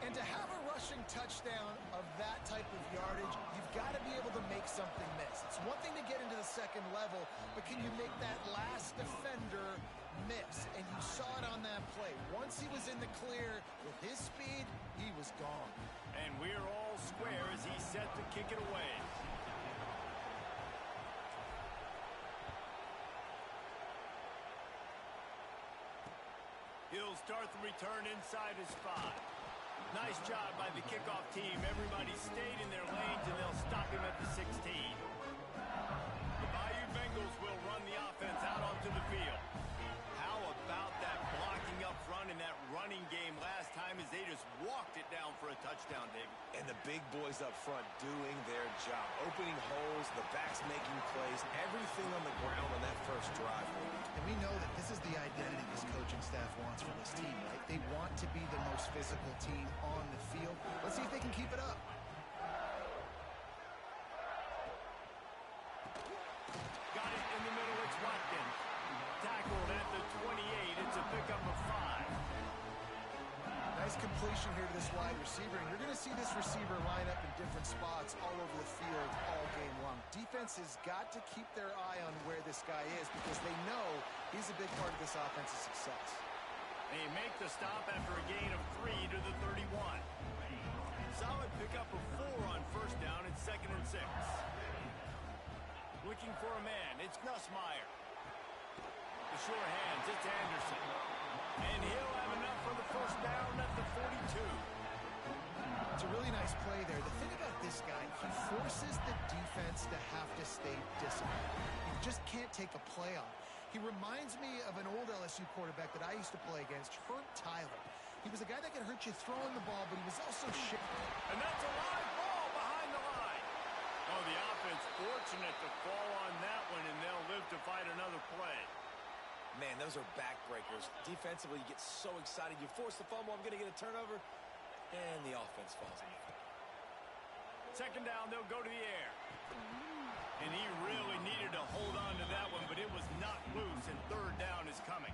And to have a rushing touchdown of that type of yardage, you've got to be able to make something miss. It's one thing to get into the 2nd level, but can you make that last defender miss? And you saw it on that play. Once he was in the clear with his speed, he was gone. And we're all square as he's set to kick it away. He'll start the return inside his 5. Nice job by the kickoff team. Everybody stayed in their lanes, and they'll stop him at the 16. The Bayou Bengals will run the offense out onto the field. How about that blocking up front in that running game last time as they just walked it down for a touchdown, David? And the big boys up front doing their job. Opening holes, the backs making plays, everything on the ground on that 1st drive. And we know that this is the identity this coaching staff wants for this team, right? They want to be the most physical team on the field. Let's see if they can keep it up. Got it in the middle. It's Watkins. Tackled at the 28. It's a pickup of 5. Nice completion here to this wide receiver, and you're going to see this receiver line up in different spots all over the field all game long. Defense has got to keep their eye on where this guy is because they know he's a big part of this offense's success. They make the stop after a gain of 3 to the 31. Solid pickup of 4 on 1st down and 2nd and 6. Looking for a man. It's Nussmeier. The sure hands. It's Anderson. And he'll have enough for the 1st down at the 42. It's a really nice play there. The thing about this guy, he forces the defense to have to stay disciplined. You just can't take a play on. He reminds me of an old LSU quarterback that I used to play against, Herb Tyler. He was a guy that could hurt you throwing the ball, but he was also And that's a live ball behind the line. Oh, the offense fortunate to fall on that one, and they'll live to fight another play. Man, those are backbreakers. Defensively, you get so excited. You force the fumble, I'm going to get a turnover, and the offense falls in. Second down, they'll go to the air. And he really needed to hold on to that one, but it was not loose, and third down is coming.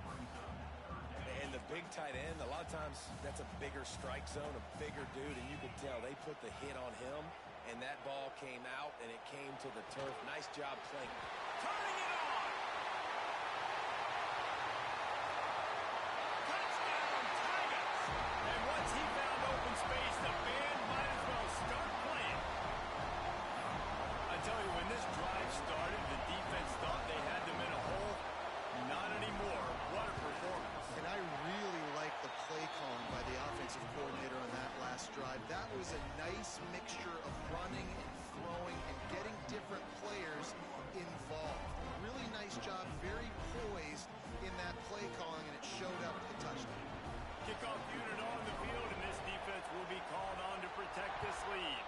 And the big tight end, a lot of times that's a bigger strike zone, a bigger dude, and you could tell they put the hit on him, and that ball came out, and it came to the turf. Nice job playing. Turning it on! Touchdown, Tigers! And once he found open space, the band might as well start playing. I tell you, when this drive started, the defense thought they had them in a hole. Not anymore. What a performance. And I really like the play calling by the offensive coordinator on that last drive. That was a nice mixture of running and throwing and getting different players involved. Really nice job, very poised in that play calling, and it showed up with the touchdown. Kickoff unit on the field, and this defense will be called on to protect this lead.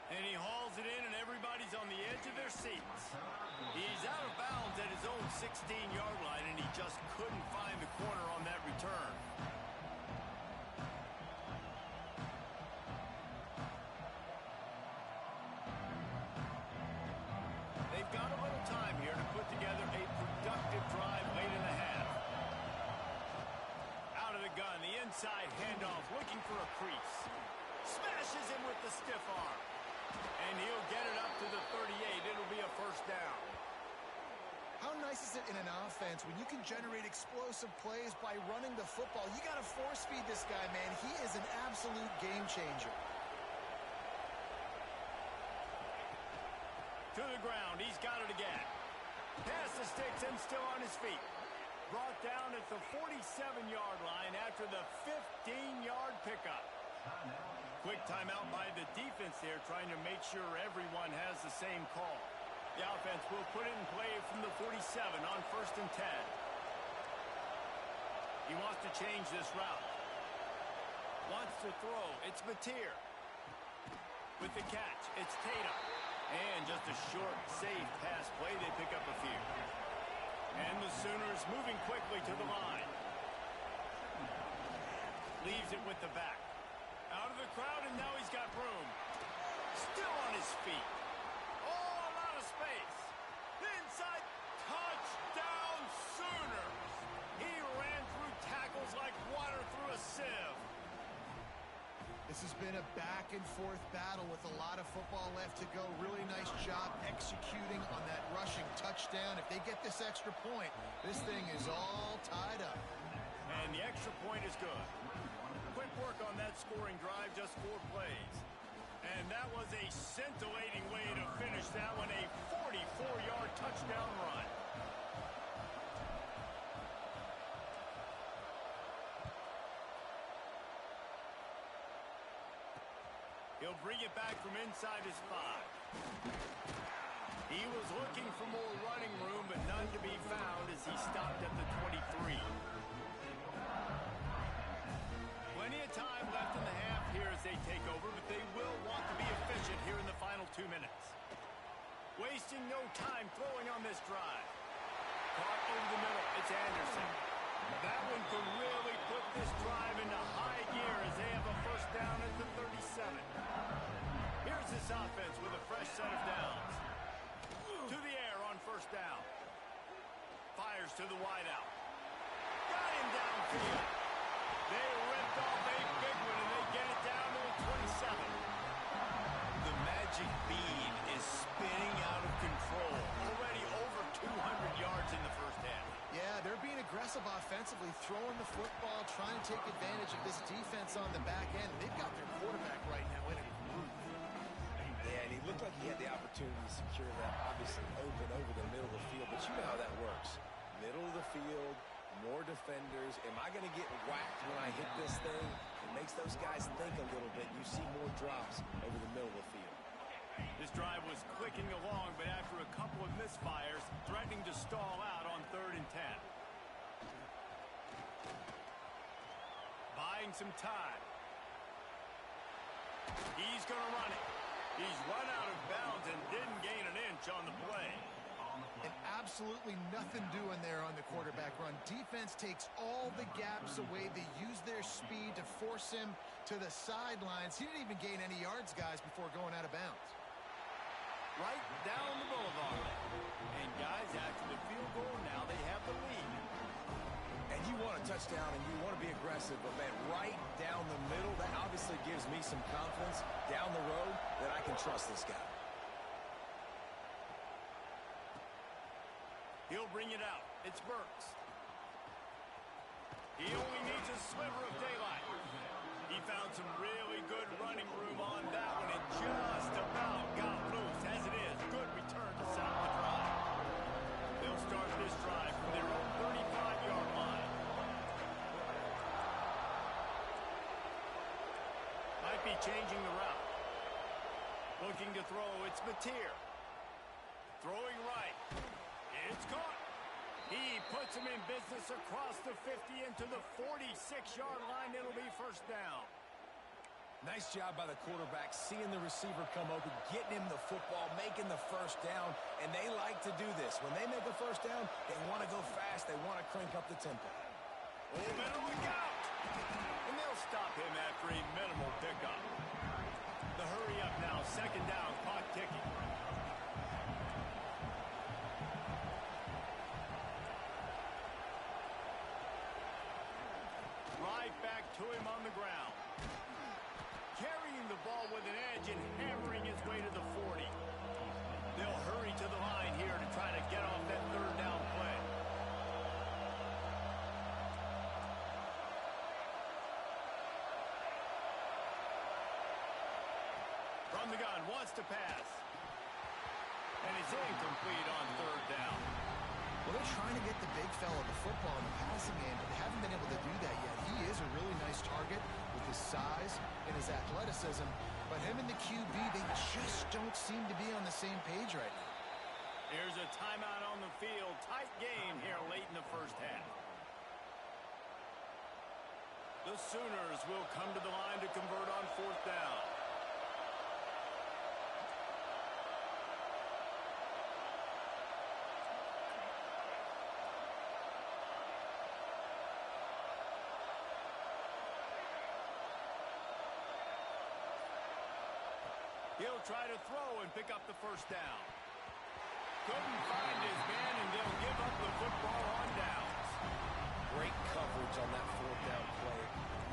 And he hauls it in, and everybody's on the edge of their seats. He's out of bounds at his own 16-yard line, and he just couldn't find the corner on that return. They've got a little time here to put together a productive drive late in the half. Out of the gun, the inside handoff, looking for a crease. Smashes him with the stiff arm. And he'll get it up to the 38. It'll be a first down. How nice is it in an offense when you can generate explosive plays by running the football? You got to force feed this guy, man. He is an absolute game changer. To the ground. He's got it again. Pass the sticks and still on his feet. Brought down at the 47-yard line after the 15-yard pickup. Quick timeout by the defense there, trying to make sure everyone has the same call. The offense will put it in play from the 47 on 1st and 10. He wants to change this route. Wants to throw. It's Mateer. With the catch, it's Tatum. And just a short, safe pass play. They pick up a few. And the Sooners moving quickly to the line. Leaves it with the back. Out of the crowd, and now he's got room. Still on his feet. Oh, a lot of space. Inside, touchdown Sooners. He ran through tackles like water through a sieve. This has been a back-and-forth battle with a lot of football left to go. Really nice job executing on that rushing touchdown. If they get this extra point, this thing is all tied up. And the extra point is good. Quick work on that scoring drive, just 4 plays. And that was a scintillating way to finish that one, a 44-yard touchdown run. He'll bring it back from inside his 5. He was looking for more running room, but none to be found as he stopped at the 23. Plenty of time left in the half here as they take over, but they will want to be efficient here in the final 2 minutes. Wasting no time throwing on this drive. Caught over the middle. It's Anderson. That one could really put this drive into high gear as they have a first down at the 37. Here's this offense with a fresh set of downs. To the air on first down. Fires to the wideout. Got him downfield. They ripped off a big one, and they get it down to the 27. The magic bean is spinning out of control. Already over 200 yards in the first half. Yeah, they're being aggressive offensively, throwing the football, trying to take advantage of this defense on the back end. They've got their quarterback right now in a groove. Yeah, and he looked like he had the opportunity to secure that, obviously open over the middle of the field, but you know how that works. Middle of the field, more defenders. Am I going to get whacked when I hit this thing? It makes those guys think a little bit. You see more drops over the middle of the field. This drive was clicking along, but after a couple of misfires, threatening to stall out on 3rd and 10. buying some time. He's going to run it. He's run out of bounds and didn't gain an inch on the play. And absolutely nothing doing there on the quarterback run. Defense takes all the gaps away. They use their speed to force him to the sidelines. He didn't even gain any yards, guys, before going out of bounds. Right down the boulevard. And guys, after the field goal, now they have the lead. And you want a touchdown and you want to be aggressive, but man, right down the middle, that obviously gives me some confidence down the road that I can trust this guy. He'll bring it out. It's Burks. He only needs a sliver of daylight. He found some really good running room on that one and just about got loose. As it is, good return to set up the drive. They'll start this drive from their own 35-yard line. Might be changing the route. Looking to throw, it's Mateer. Throwing right. It's caught. He puts him in business across the 50 into the 46-yard line. It'll be first down. Nice job by the quarterback, seeing the receiver come open, getting him the football, making the first down, and they like to do this. When they make a first down, they want to go fast. They want to crank up the tempo. Oh, man, look out! And they'll stop him after a minimal pickup. The hurry up now, second down, clock ticking. Right back to him on the ground. Carrying the ball with an edge and hammering his way to the 40. They'll hurry to the line here to try to get off that third down play. From the gun, wants to pass. And it's incomplete on third down. Well, they're trying to get the big fella the football in the passing game, but they haven't been able to do that yet. He is a really nice target with his size and his athleticism, but him and the QB, they just don't seem to be on the same page right now. Here's a timeout on the field. Tight game here late in the first half. The Sooners will come to the line to convert on fourth down. He'll try to throw and pick up the first down. Couldn't find his man, and they'll give up the football on downs. Great coverage on that fourth down play.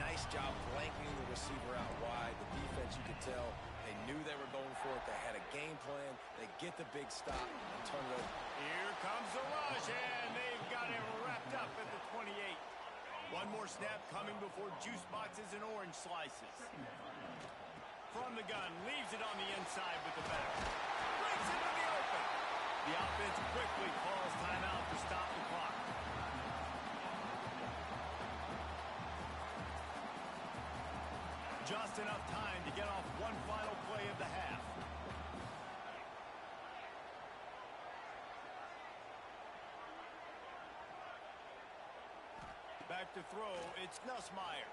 Nice job blanketing the receiver out wide. The defense, you could tell, they knew they were going for it. They had a game plan. They get the big stop and turn it over. Here comes the rush, and they've got him wrapped up at the 28. One more snap coming before juice boxes and orange slices. From the gun, leaves it on the inside with the back. Breaks into the open. The offense quickly calls timeout to stop the clock. Just enough time to get off one final play of the half. Back to throw, it's Nussmeier.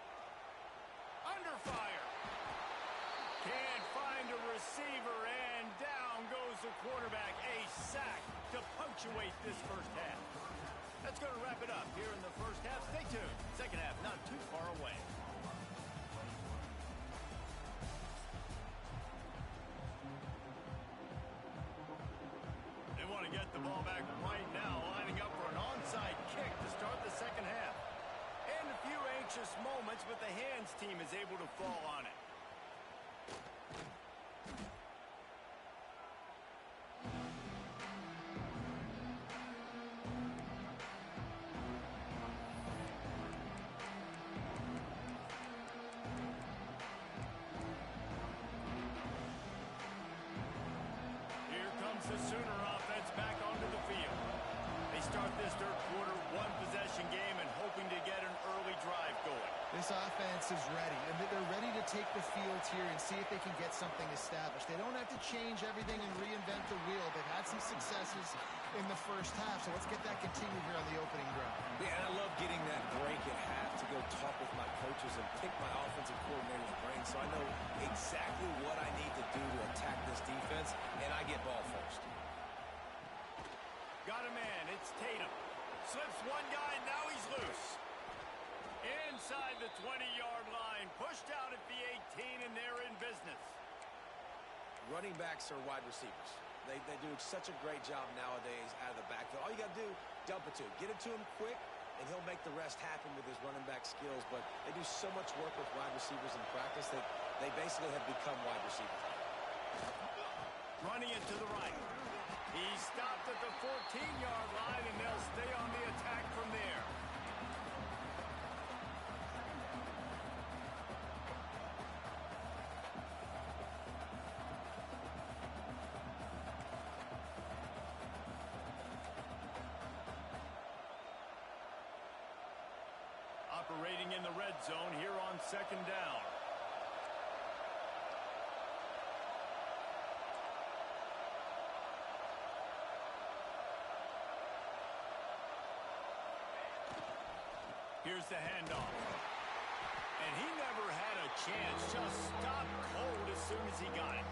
Under fire. Can't find a receiver, and down goes the quarterback. A sack to punctuate this first half. That's going to wrap it up here in the first half. Stay tuned. Second half not too far away. They want to get the ball back right now, lining up for an onside kick to start the second half. And a few anxious moments, but the hands team is able to fall on it. The Sooner offense back onto the field. They start this third quarter one-possession game and hoping to get an early drive going. This offense is ready, and they're ready to take the field here and see if they can get something established. They don't have to change everything and reinvent the wheel. They've had some successes in the first half, so let's get that continued here on the opening drive. Yeah, and I love getting that break at half to go talk with my coach coaches and pick my offensive coordinator's brain, so I know exactly what I need to do to attack this defense, and I get ball first. Got a man. It's Tatum. Slips one guy, and now he's loose. Inside the 20-yard line. Pushed out at the 18, and they're in business. Running backs are wide receivers. They do such a great job nowadays out of the backfield. All you got to do, dump it to him. Get it to him quick, and he'll make the rest happen with his running back skills. But they do so much work with wide receivers in practice that they basically have become wide receivers. Running it to the right. He stopped at the 14-yard line, and they'll stay on the attack from there. Operating in the red zone here on second down. Here's the handoff. And he never had a chance. Just stopped cold as soon as he got it.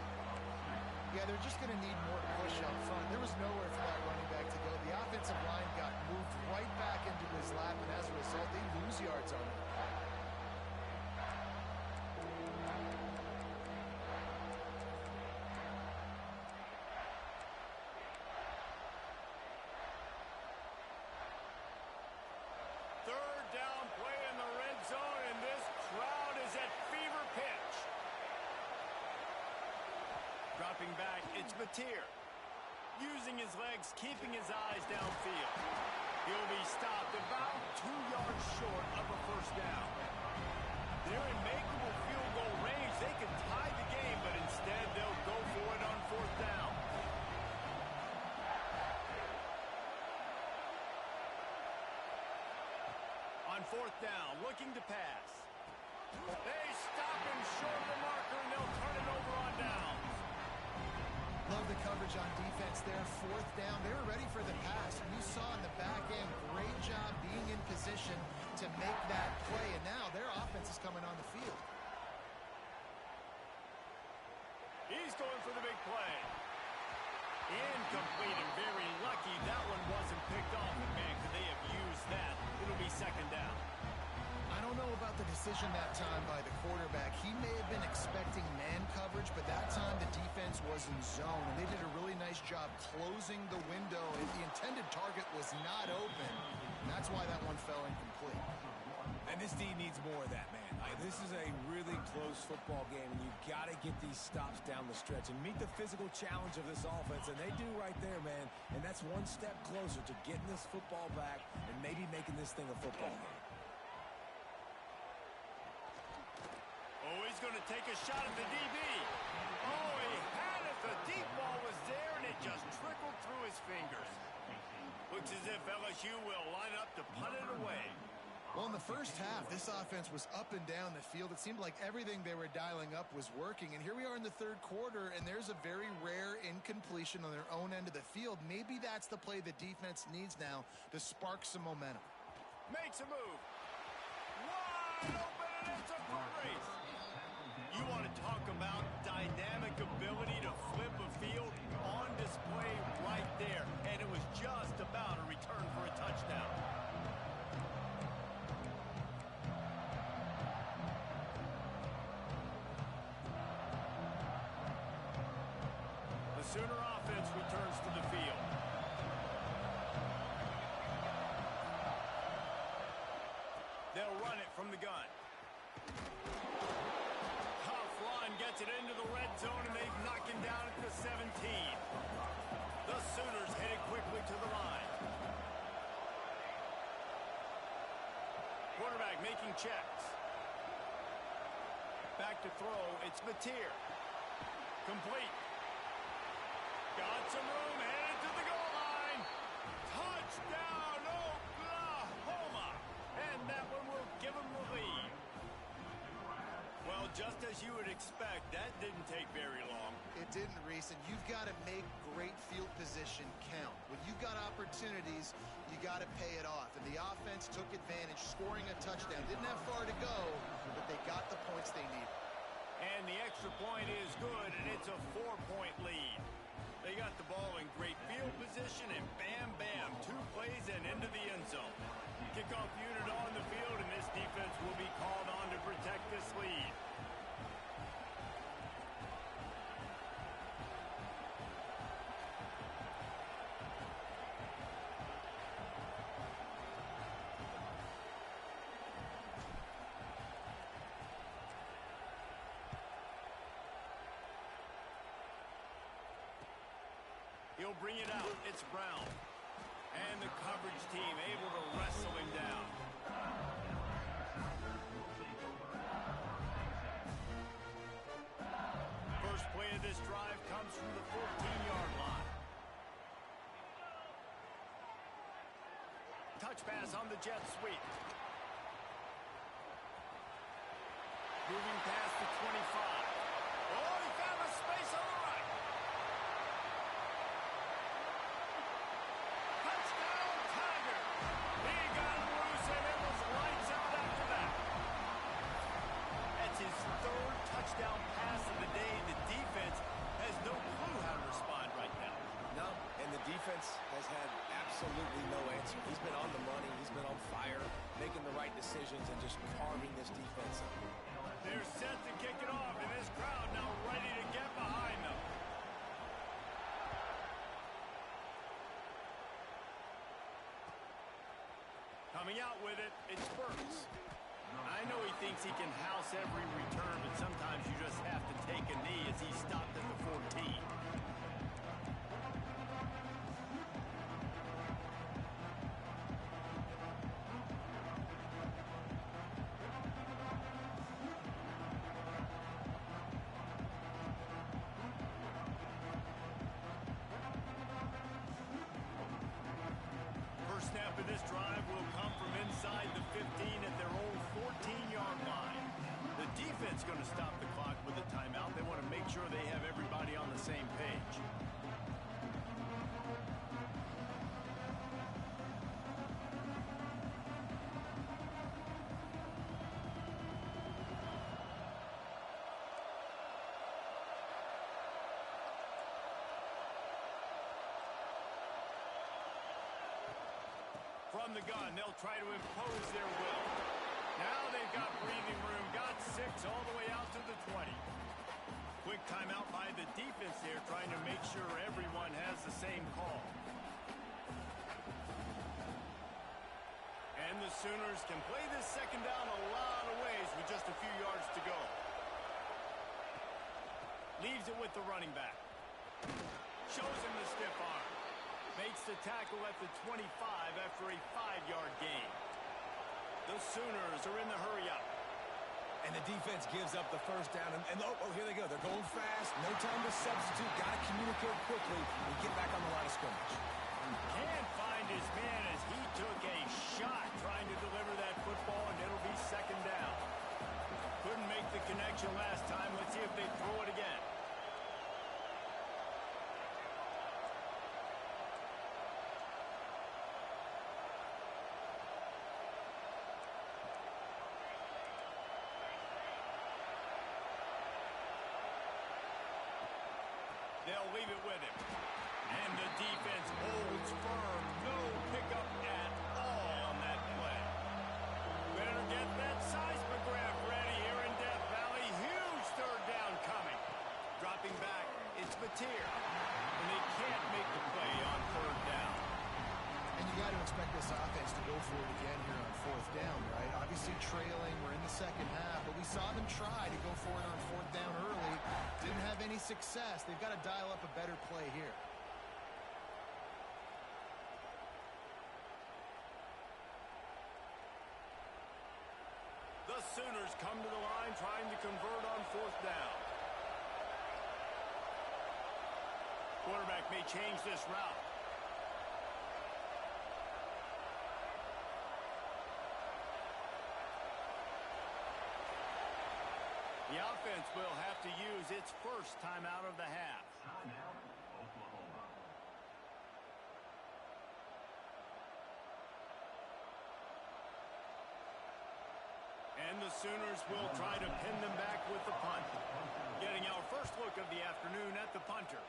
Yeah, they're just going to need more push up front. There was nowhere for that running back to go. The offensive line got moved right back into his lap, and as a result, they lose yards on it. Third down play in the red zone, and this crowd is at fever pitch. Dropping back, it's Mateer. Using his legs, keeping his eyes downfield. He'll be stopped about 2 yards short of a first down. They're in makeable field goal range. They can tie the game, but instead they'll go for it on fourth down. On fourth down, looking to pass. They stop him short of the marker, and they'll turn it over on downs. Love the coverage on defense there. Fourth down, they were ready for the pass. And you saw in the back end, great job being in position to make that play. And now their offense is coming on the field. He's going for the big play. Incomplete and very lucky that one wasn't picked off. And man, could they have used that? It'll be second down. I don't know about the decision that time by the quarterback. He may have been expecting man coverage, but that time the defense was in zone, and they did a really nice job closing the window. The intended target was not open, and that's why that one fell incomplete. And this D needs more of that, man. This is a really close football game, and you've got to get these stops down the stretch and meet the physical challenge of this offense, and they do right there, man. And that's one step closer to getting this football back and maybe making this thing a football game. Oh, he's going to take a shot at the DB. Oh, he had it. The deep ball was there, and it just trickled through his fingers. Looks as if LSU will line up to punt it away. Well, in the first half, this offense was up and down the field. It seemed like everything they were dialing up was working. And here we are in the third quarter, and there's a very rare incompletion on their own end of the field. Maybe that's the play the defense needs now to spark some momentum. Makes a move. Wide open, and it's a foot race. You want to talk about dynamic ability to flip a field on display right there. And it was just about a return for a touchdown. The Sooner offense returns to the field. They'll run it from the gun. Tough run gets it into the red zone, and they've knocked him down at the 17. The Sooners headed quickly to the line. Quarterback making checks. Back to throw. It's Mateer. Complete. Got some room, headed to the goal line. Touchdown, Oklahoma. And that one will give them the lead. Well, just as you would expect, that didn't take very long. It didn't, Reese, and you've got to make great field position count. When you got opportunities, you got to pay it off. And the offense took advantage, scoring a touchdown. Didn't have far to go, but they got the points they needed. And the extra point is good, and it's a 4-point lead. They got the ball in great field position, and bam, bam, 2 plays and into the end zone. Kickoff unit on the field, and this defense will be called on to protect this lead. He'll bring it out. It's Brown. And the coverage team able to wrestle him down. First play of this drive comes from the 14-yard line. Touch pass on the jet sweep. Moving past the 25. Oh, he found a space on the right. His third touchdown pass of the day. The defense has no clue how to respond right now. No, and the defense has had absolutely no answer. He's been on the money. He's been on fire, making the right decisions and just carving this defense up. They're set to kick it off, and this crowd now ready to get behind them. Coming out with it, it's Burks. I know he thinks he can house every return, but sometimes you just have to take a knee as he stopped at the 14. Snap of this drive will come from inside the 15 at their own 14-yard line. The defense going to stop the clock with a timeout. They want to make sure they have everybody on the same page. From the gun, they'll try to impose their will. Now they've got breathing room, got 6 all the way out to the 20. Quick timeout by the defense there, trying to make sure everyone has the same call. And the Sooners can play this second down a lot of ways with just a few yards to go. Leaves it with the running back. Shows him the stiff arm. Makes the tackle at the 25 after a 5-yard gain. The Sooners are in the hurry-up. And the defense gives up the first down. And here they go. They're going fast. No time to substitute. Got to communicate quickly and get back on the line of scrimmage. Can't find his man as he took a shot trying to deliver that football, and it'll be second down. Couldn't make the connection last time. Let's see if they throw it again. They'll leave it with him. And the defense holds firm. No pickup at all on that play. Better get that seismograph ready here in Death Valley. Huge third down coming. Dropping back, it's Mateer. And they can't make the play on third down. And you got to expect this offense to go for it again here on fourth down, right? Obviously trailing, we're in the second half, but we saw them try to go for it on fourth down early. Didn't have any success. They've got to dial up a better play here. The Sooners come to the line trying to convert on fourth down. Quarterback may change this route. The offense will have to use its first timeout of the half. Timeout, Oklahoma. And the Sooners will try to pin them back with the punt. Getting our first look of the afternoon at the punter.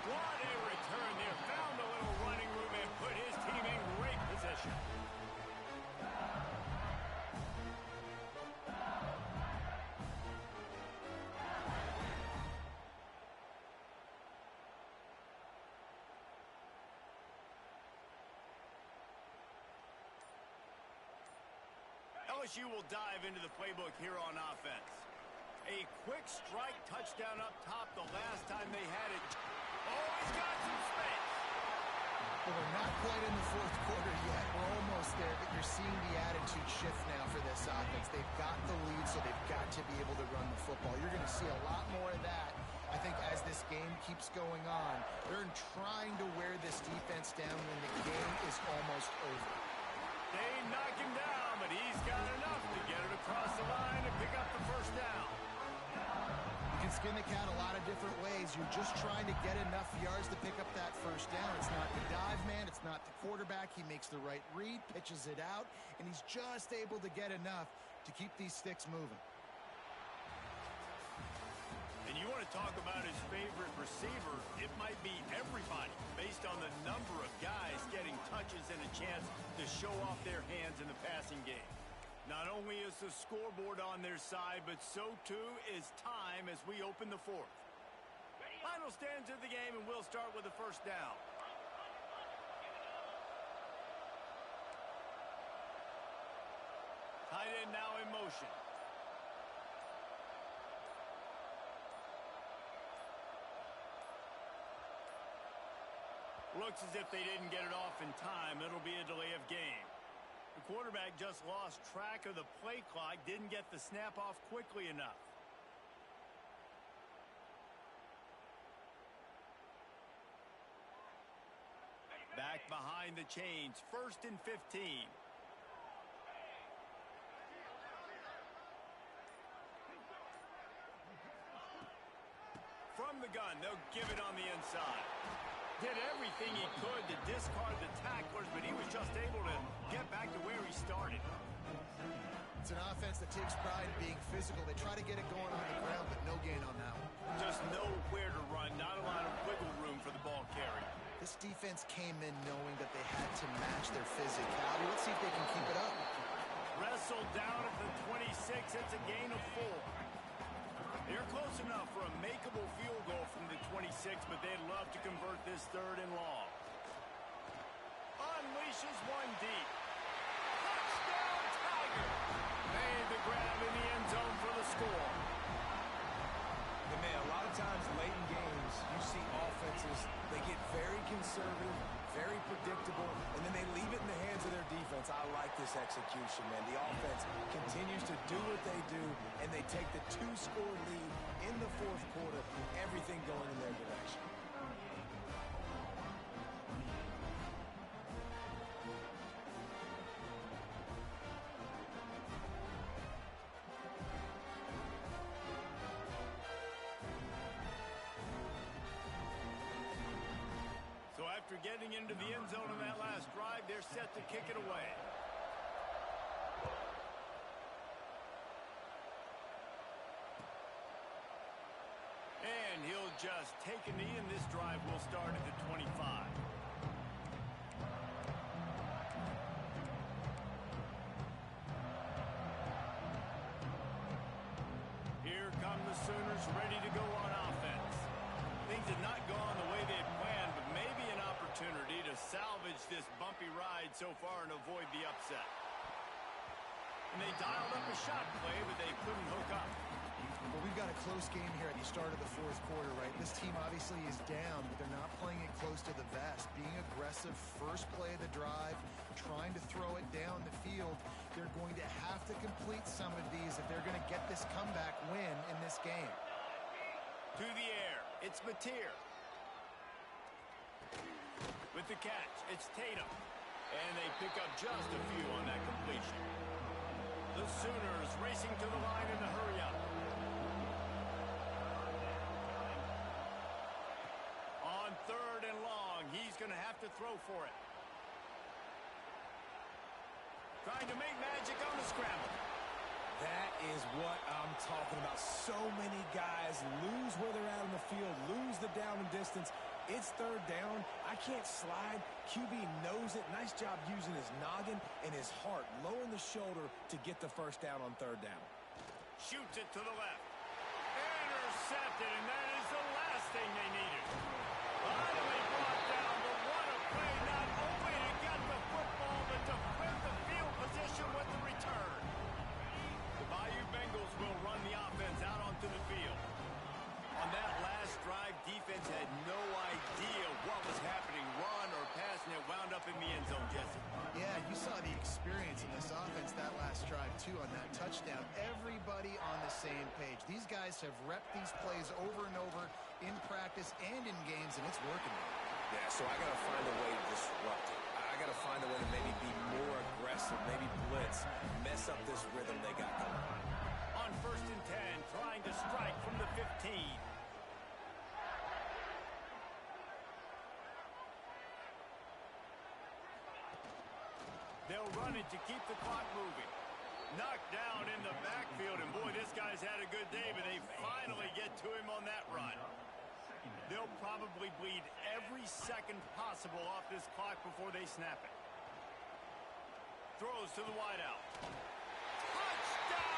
What a return there. Found a little running room and put his team in great position. LSU will dive into the playbook here on offense. A quick strike touchdown up top the last time they had it. Oh, he's got some space. Well, we're not quite in the fourth quarter yet. We're almost there, but you're seeing the attitude shift now for this offense. They've got the lead, so they've got to be able to run the football. You're going to see a lot more of that, I think, as this game keeps going on. They're trying to wear this defense down when the game is almost over. They knock him down, but he's got enough to get it across the line and pick up the first down. You can skin the cat a lot of different ways. You're just trying to get enough yards to pick up that first down. It's not the dive man. It's not the quarterback. He makes the right read, pitches it out, and he's just able to get enough to keep these sticks moving. And you want to talk about his favorite receiver, it might be everybody, based on the number of guys getting touches and a chance to show off their hands in the passing game. Not only is the scoreboard on their side, but so too is time as we open the fourth. Final stanza of the game, and we'll start with the first down. Tight end now in motion. Looks as if they didn't get it off in time. It'll be a delay of game. The quarterback just lost track of the play clock, didn't get the snap off quickly enough. Back behind the chains, 1st and 15. From the gun, they'll give it on the inside. Did everything he could to discard the tacklers, but he was just able to get back to where he started. It's an offense that takes pride in being physical. They try to get it going on the ground, but no gain on that one. Just nowhere to run, not a lot of wiggle room for the ball carrier. This defense came in knowing that they had to match their physicality. Let's see if they can keep it up. Wrestled down at the 26. It's a gain of 4. They're close enough for a makeable field goal from the 26, but they'd love to convert this 3rd and long. Unleashes one deep. Touchdown, Tiger! Made the grab in the end zone for the score. And man, a lot of times late in games, you see offenses, they get very conservative, very predictable, and then they leave it in the hands of their defense. I like this execution, man. The offense continues to do what they do, and they take the 2-score lead in the 4th quarter, everything going in their direction. So after getting into the end zone on that last drive, they're set to kick it away. And he'll just take a knee, and this drive will start at the 25. Here come the Sooners ready to go on offense. Things had not gone the way they had planned, but maybe an opportunity to salvage this bumpy ride so far and avoid the upset. And they dialed up a shot play, but they couldn't hook up. Well, we've got a close game here at the start of the 4th quarter, right? This team obviously is down, but they're not playing it close to the vest. Being aggressive, first play of the drive, trying to throw it down the field. They're going to have to complete some of these if they're going to get this comeback win in this game. To the air, it's Mateer. With the catch, it's Tatum. And they pick up just a few on that completion. The Sooners racing to the line in a hurry-up. going to have to throw for it. Trying to make magic on the scramble. That is what I'm talking about. So many guys lose where they're at on the field, lose the down and distance. It's third down. I can't slide. QB knows it. Nice job using his noggin and his heart, lowering the shoulder to get the first down on third down. Shoots it to the left. Intercepted, and that is the last thing they needed. Finally brought down, but what a play, not only to get the football, but to flip the field position with the return. The Bayou Bengals will run the offense out onto the field. On that last drive, defense had no idea what was happening, run or pass, and it wound up in the end zone, Jesse. Yeah, you saw the experience in this offense that last drive, too, on that touchdown. Everybody on the same page. These guys have repped these plays over and over in practice and in games, and it's working. Yeah, so I got to find a way to disrupt it. I got to find a way to maybe be more aggressive, maybe blitz, mess up this rhythm they got going. On 1st and 10, trying to strike from the 15. They'll run it to keep the clock moving. Knocked down in the backfield, and boy, this guy's had a good day, but they finally get to him on that run. They'll probably bleed every second possible off this clock before they snap it. Throws to the wideout. Touchdown!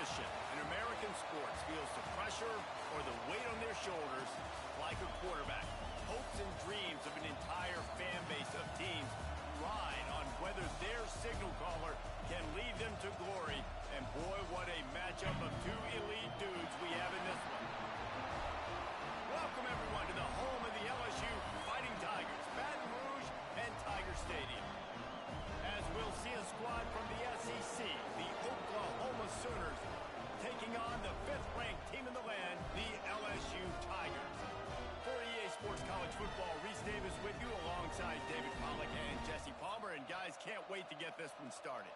competition in American sports feels the pressure or the weight on their shoulders like a quarterback. Hopes and dreams of an entire fan base of teams ride on whether their signal caller can lead them to glory. And boy, what a matchup of two elite dudes we have in this one. Welcome, everyone, to the home of the LSU Fighting Tigers, Baton Rouge and Tiger Stadium. As we'll see a squad from the SEC, the Oklahoma Sooners, taking on the 5th-ranked team in the land, the LSU Tigers. For EA Sports College Football, Reese Davis with you alongside David Pollack and Jesse Palmer. And guys, can't wait to get this one started.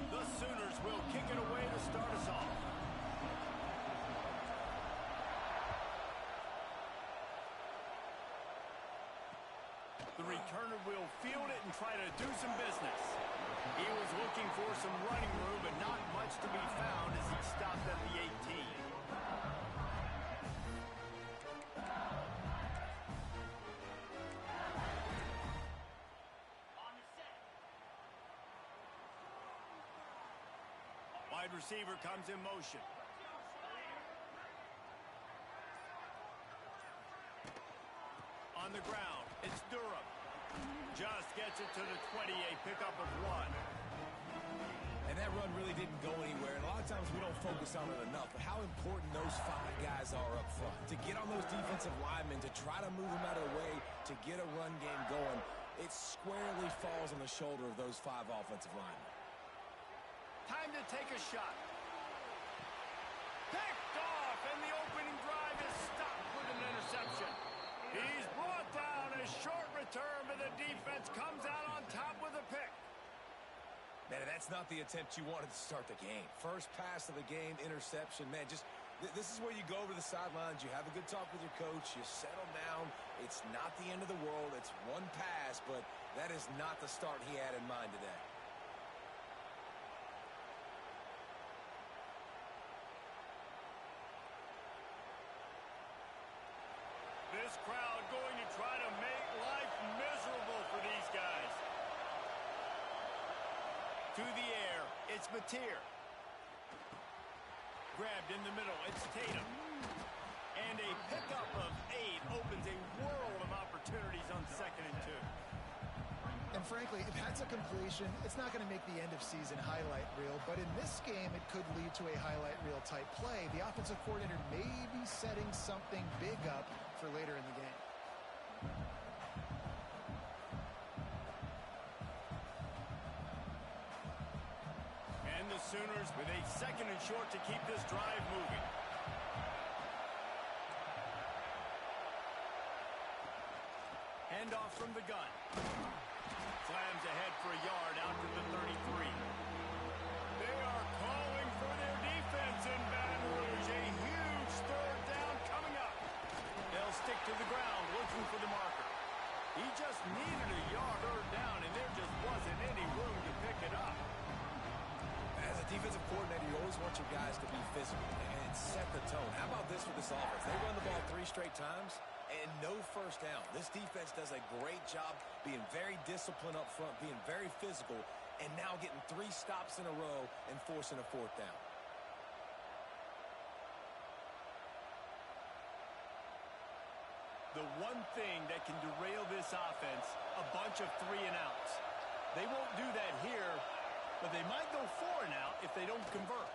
The Sooners will kick it away to start us off. The returner will field it and try to do some business. He was looking for some running room, but not much to be found as he stopped at the 18. Wide receiver comes in motion. On the ground, it's Durham. Just gets it to the 20, a pickup of 1. And that run really didn't go anywhere. And a lot of times we don't focus on it enough, but how important those 5 guys are up front. To get on those defensive linemen, to try to move them out of the way, to get a run game going, it squarely falls on the shoulder of those 5 offensive linemen. Time to take a shot. Picked off, and the opening drive is stopped with an interception. He's brought down. A short return, but the defense comes out on top with a pick. Man, that's not the attempt you wanted to start the game. First pass of the game, interception. Man, just this is where you go over the sidelines. You have a good talk with your coach. You settle down. It's not the end of the world. It's one pass, but that is not the start he had in mind today. This crowd going to try to make life miserable for these guys. To the air, it's Mateer. Grabbed in the middle, it's Tatum. And a pickup of 8 opens a world of opportunities on 2nd and 2. And frankly, if that's a completion, it's not going to make the end-of-season highlight reel. But in this game, it could lead to a highlight reel type play. The offensive coordinator may be setting something big up for later in the game. And the Sooners with a 2nd and short to keep this drive moving. Handoff from the gun. Slams ahead for a yard out to the 33. They are calling for their defense in Baton Rouge. A huge 3rd down coming up. They'll stick to the ground looking for the marker. He just needed a yard 3rd down, and there just wasn't any room to pick it up. As a defensive coordinator, you always want your guys to be physical and set the tone. How about this with this offense? They run the ball 3 straight times and no first down. This defense does a great job being very disciplined up front, being very physical, and now getting 3 stops in a row and forcing a 4th down. The one thing that can derail this offense, a bunch of 3 and outs. They won't do that here, but they might go 4 and out if they don't convert.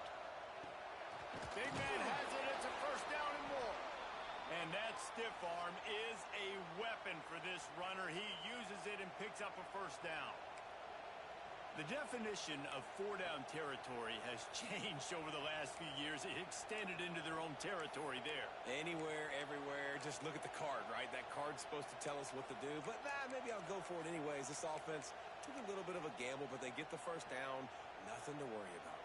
Big man has it. It's a 1st down and more. And that stiff arm is a weapon for this runner. He uses it and picks up a 1st down. The definition of 4-down territory has changed over the last few years. It extended into their own territory there. Anywhere, everywhere, just look at the card, right? That card's supposed to tell us what to do, but maybe I'll go for it anyways. This offense took a little bit of a gamble, but they get the 1st down. Nothing to worry about.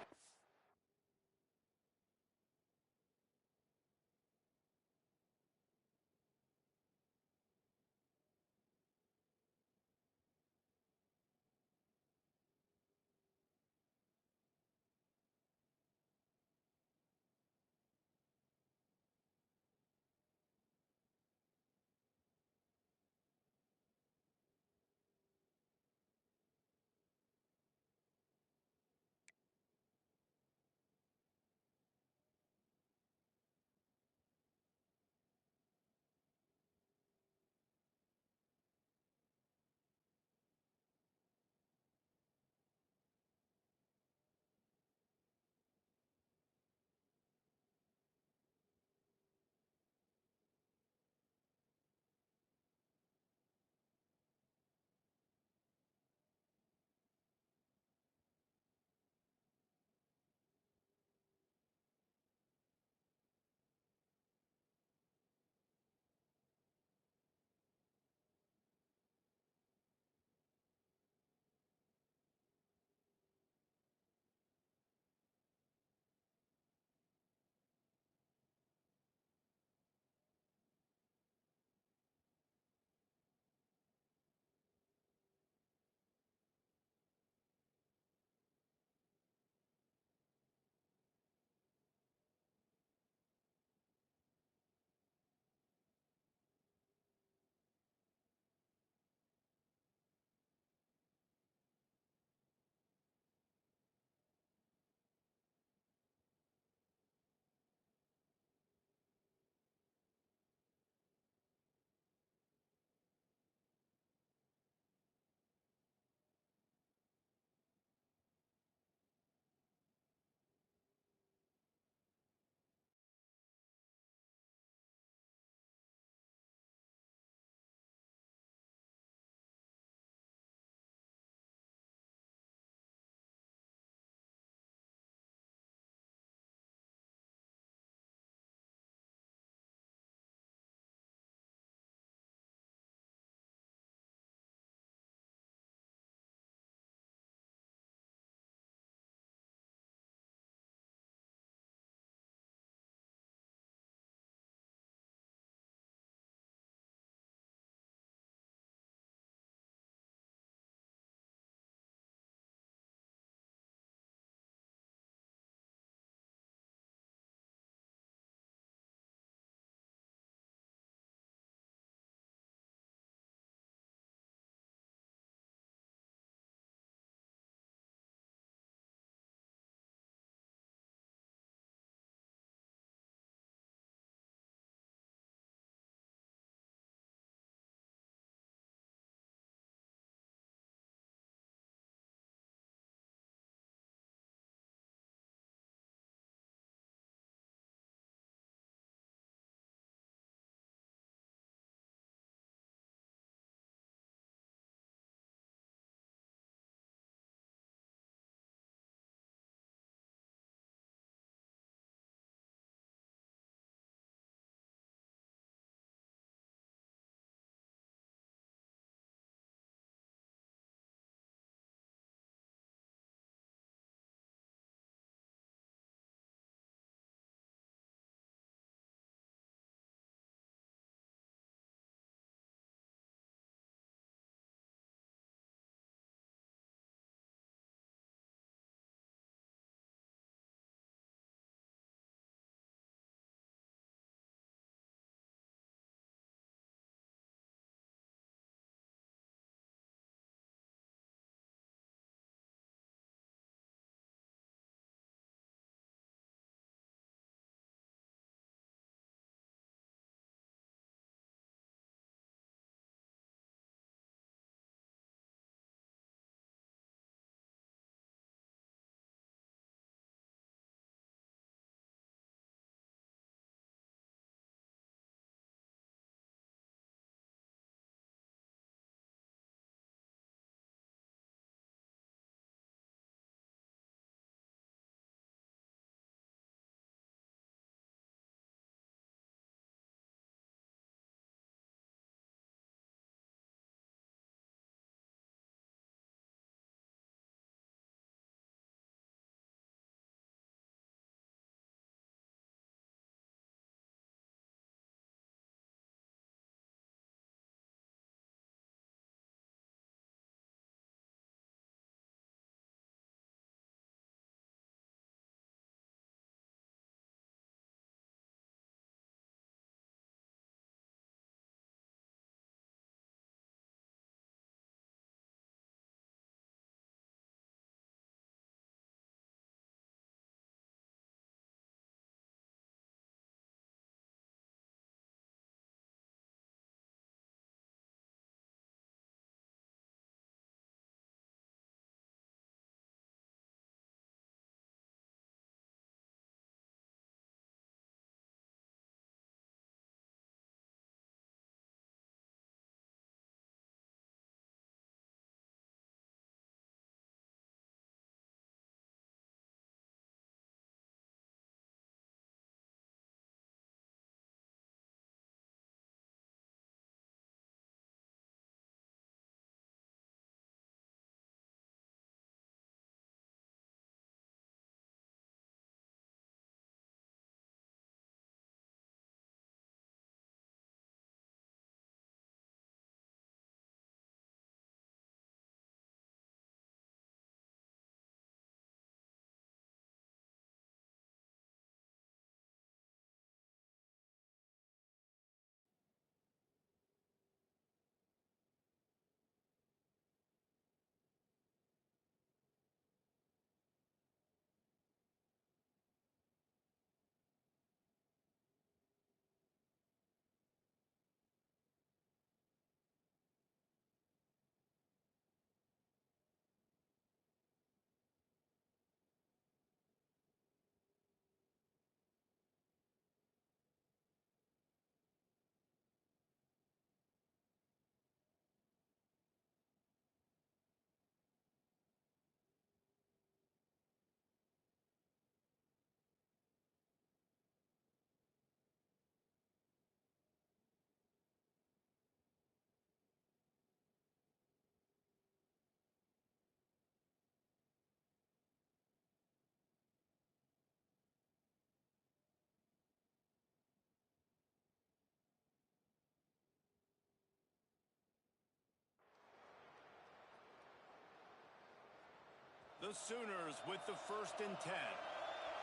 The Sooners with the 1st and 10.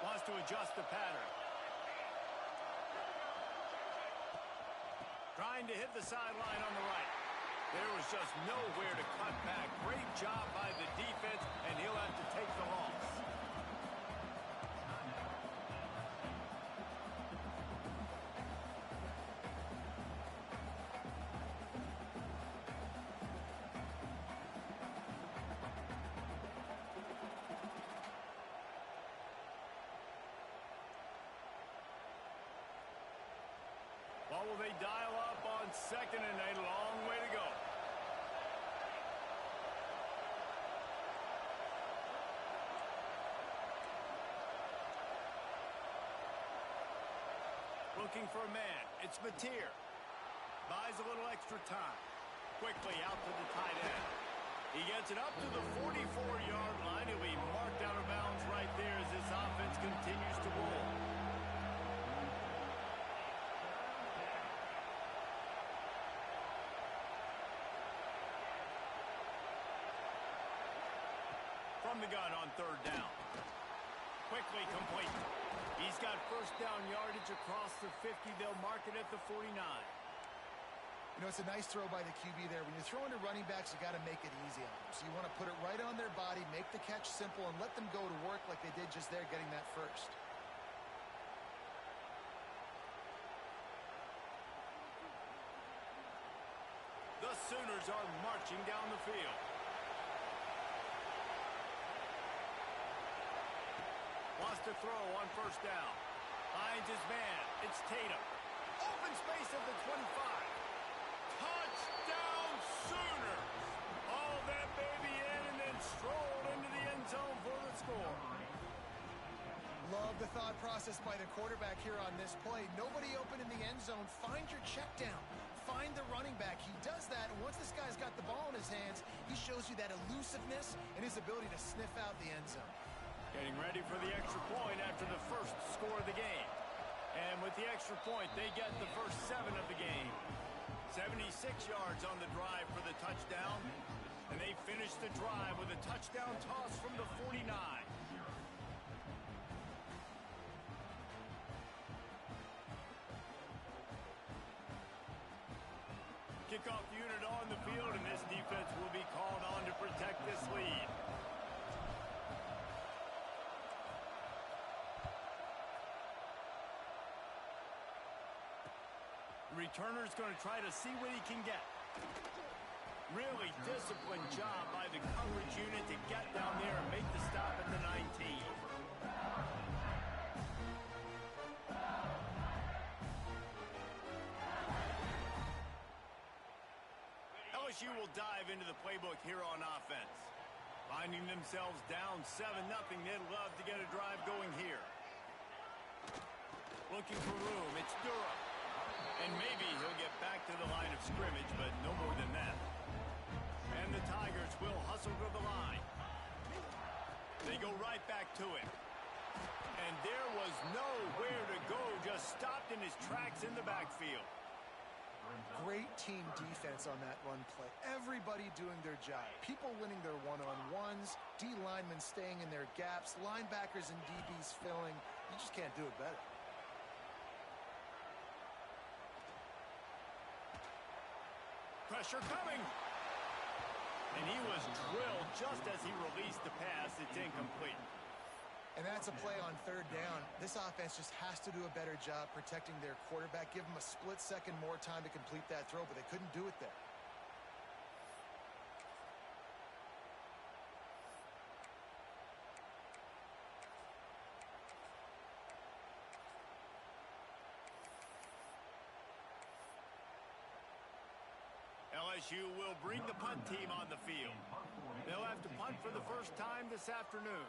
Wants to adjust the pattern. Trying to hit the sideline on the right. There was just nowhere to cut back. Great job by the defense, and he'll have to take the loss. What will they dial up on 2nd and a long way to go? Looking for a man. It's Mateer. Buys a little extra time. Quickly out to the tight end. He gets it up to the 44-yard line. He'll be marked out of bounds right there as this offense continues to roll. From the gun on 3rd down. Quickly complete. He's got 1st down yardage across the 50. They'll mark it at the 49. You know, it's a nice throw by the QB there. When you're throwing to running backs, you got to make it easy on them. So you want to put it right on their body, make the catch simple, and let them go to work like they did just there, getting that 1st. The Sooners are marching down the field. Wants to throw on 1st down. Finds his man. It's Tatum. Open space at the 25. Touchdown Sooners! Haul that baby in and then strolled into the end zone for the score. Love the thought process by the quarterback here on this play. Nobody open in the end zone. Find your check down. Find the running back. He does that, and once this guy's got the ball in his hands, he shows you that elusiveness and his ability to sniff out the end zone. Getting ready for the extra point after the 1st score of the game. And with the extra point, they get the first 7 of the game. 76 yards on the drive for the touchdown. And they finish the drive with a touchdown toss from the 49. Kickoff unit on the field, and this defense will be called on to protect this lead. The returner's going to try to see what he can get. Really disciplined job by the coverage unit to get down there and make the stop at the 19. LSU will dive into the playbook here on offense. Finding themselves down 7-0, they'd love to get a drive going here. Looking for room, it's Durham. And maybe he'll get back to the line of scrimmage, but no more than that. And the Tigers will hustle to the line. They go right back to him. And there was nowhere to go, just stopped in his tracks in the backfield. Great team defense on that run play. Everybody doing their job. People winning their one-on-ones, D linemen staying in their gaps, linebackers and DBs filling. You just can't do it better. Pressure coming. And he was drilled just as he released the pass. It's incomplete. And that's a play on 3rd down. This offense just has to do a better job protecting their quarterback. Give him a split second more time to complete that throw, but they couldn't do it there. LSU will bring the punt team on the field. They'll have to punt for the first time this afternoon.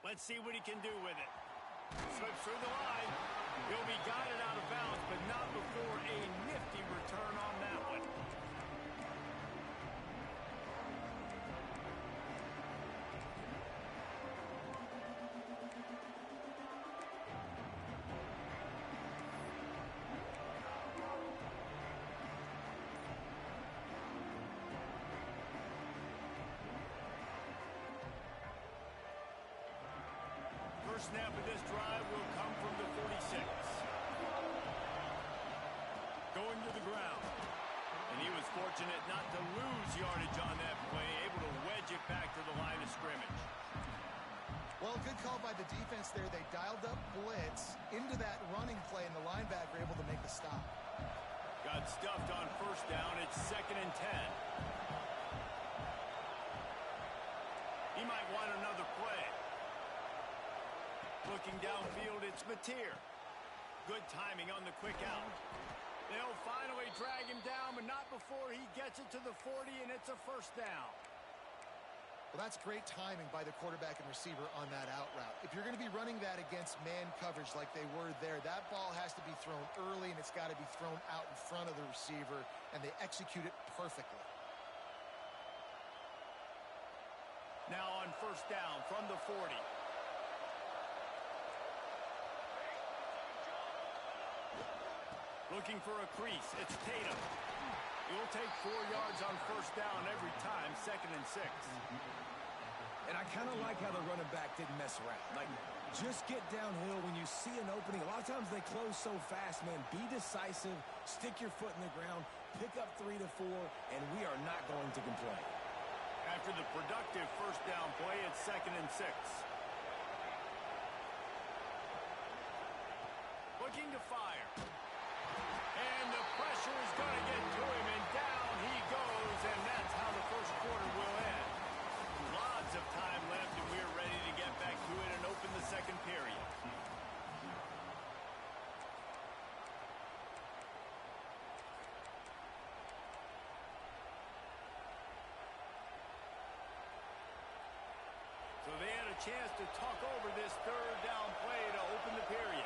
Let's see what he can do with it. Slips through the line. He'll be guided out of bounds, but not before a nifty return on that one. first snap of this drive will come from the 46. Going to the ground. And he was fortunate not to lose yardage on that play, able to wedge it back to the line of scrimmage. Well, good call by the defense there. They dialed up blitz into that running play, and the linebacker able to make the stop. Got stuffed on first down. It's 2nd and 10. He might want another play. Looking downfield, it's Mateer. Good timing on the quick out. They'll finally drag him down, but not before he gets it to the 40, and it's a first down. Well, that's great timing by the quarterback and receiver on that out route. If you're going to be running that against man coverage like they were there, that ball has to be thrown early, and it's got to be thrown out in front of the receiver, and they execute it perfectly. Now on first down from the 40. Looking for a crease. It's Tatum. He'll take 4 yards on first down every time, 2nd and 6. And I kind of like how the running back didn't mess around. Like, just get downhill when you see an opening. A lot of times they close so fast, man. Be decisive, stick your foot in the ground, pick up 3 to 4, and we are not going to complain. After the productive first down play, it's 2nd and 6. Looking to fire. And the pressure is going to get to him, and down he goes, and that's how the first quarter will end. Lots of time left, and we're ready to get back to it and open the second period. So they had a chance to talk over this third down play to open the period.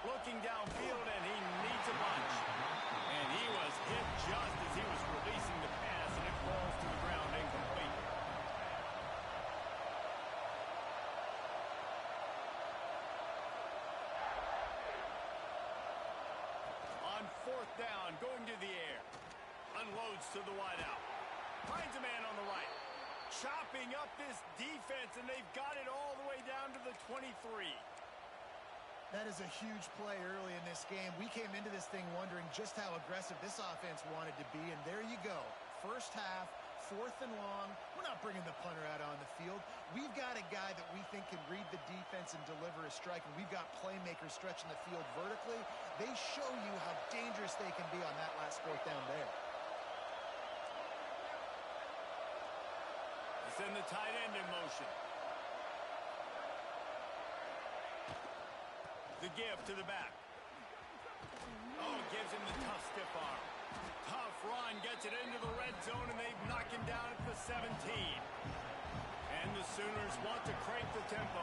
Looking downfield, and he needs a bunch. And he was hit just as he was releasing the pass, and it falls to the ground incomplete. On fourth down, going to the air. Unloads to the wideout. Finds a man on the right. Chopping up this defense, and they've got it all the way down to the 23. That is a huge play early in this game. We came into this thing wondering just how aggressive this offense wanted to be, and there you go. First half, 4th and long. We're not bringing the punter out on the field. We've got a guy that we think can read the defense and deliver a strike, and we've got playmakers stretching the field vertically. They show you how dangerous they can be on that last 4th down there. Send the tight end in motion. The give to the back. Oh, gives him the tough stiff arm. Tough run, gets it into the red zone, and they've knocked him down at the 17. And the Sooners want to crank the tempo.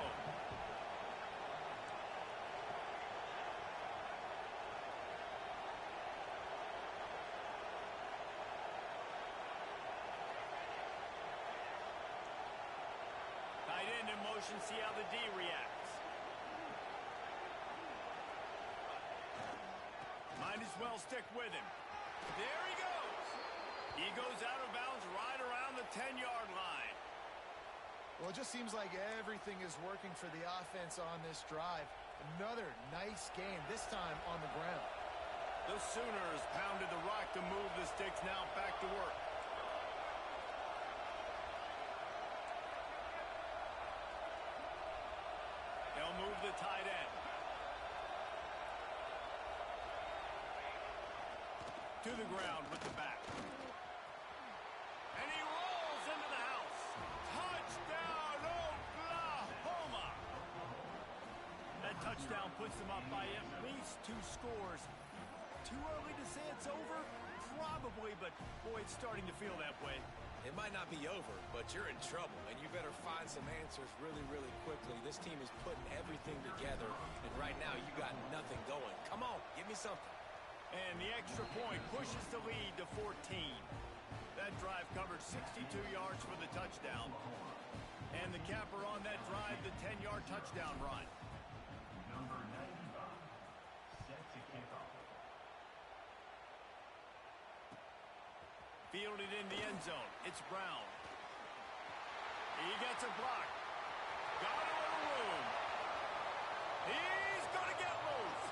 Tight end in motion, see how the D reacts. Might as well stick with him. There he goes. He goes out of bounds right around the 10-yard line. Well, it just seems like everything is working for the offense on this drive. Another nice game, this time on the ground. The Sooners pounded the rock to move the sticks, now back to work. They'll move the tight end. To the ground with the back. And he rolls into the house. Touchdown, Oklahoma! That touchdown puts them up by at least 2 scores. Too early to say it's over? Probably, but boy, it's starting to feel that way. It might not be over, but you're in trouble, and you better find some answers really, really quickly. This team is putting everything together, and right now you got nothing going. Come on, give me something. And the extra point pushes the lead to 14. That drive covered 62 yards for the touchdown. And the capper on that drive, the 10-yard touchdown run. Number 95, set to kick off. Fielded in the end zone. It's Brown. He gets a block. Got a little room. He's going to get loose.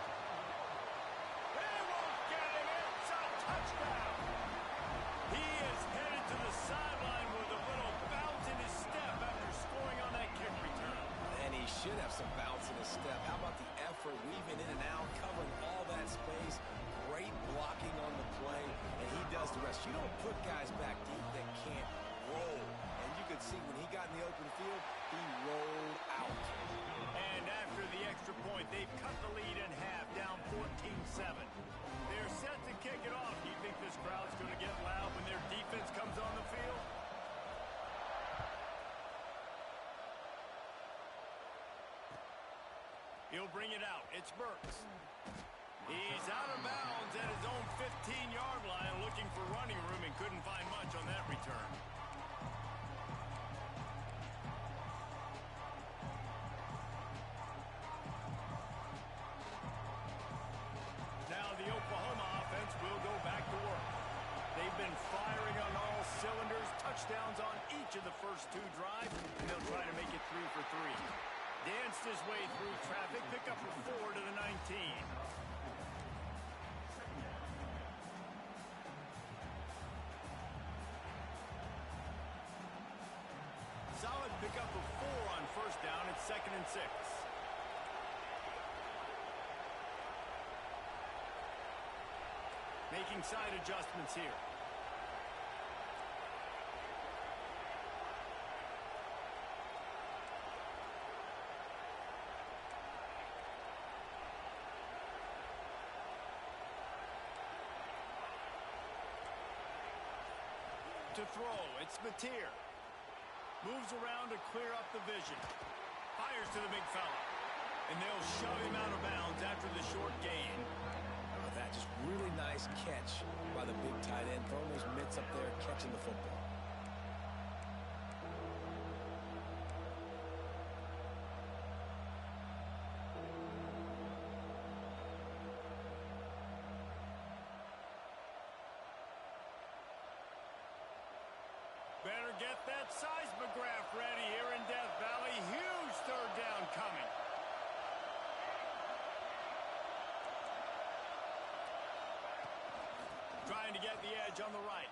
He won't get him. It's a touchdown. He is headed to the sideline with a little bounce in his step after scoring on that kick return. And he should have some bounce in his step. How about the effort, weaving in and out, covering all that space, great blocking on the play, and he does the rest. You don't put guys back deep that can't roll. And you could see when he got in the open field, he rolled out. And after the extra point, they've cut the lead in half, down 14-7. They're set to kick it off. Do you think this crowd's going to get loud when their defense comes on the field? He'll bring it out. It's Burks. He's out of bounds at his own 15-yard line, looking for running room and couldn't find much on that return. Now the Oklahoma offense will go back to work. They've been firing on all cylinders, touchdowns on each of the first two drives, and they'll try to make it 3 for 3. Danced his way through traffic, pick up a 4 to the 19. Solid pick up of 4 on first down. It's 2nd and 6. Making side adjustments here. To throw, it's Mateer. Moves around to clear up the vision. Fires to the big fella. And they'll shove him out of bounds after the short gain. How about that? Just really nice catch by the big tight end. Throwing those mitts up there, catching the football. Better get that seismograph ready here in Death Valley. Huge third down coming. Trying to get the edge on the right.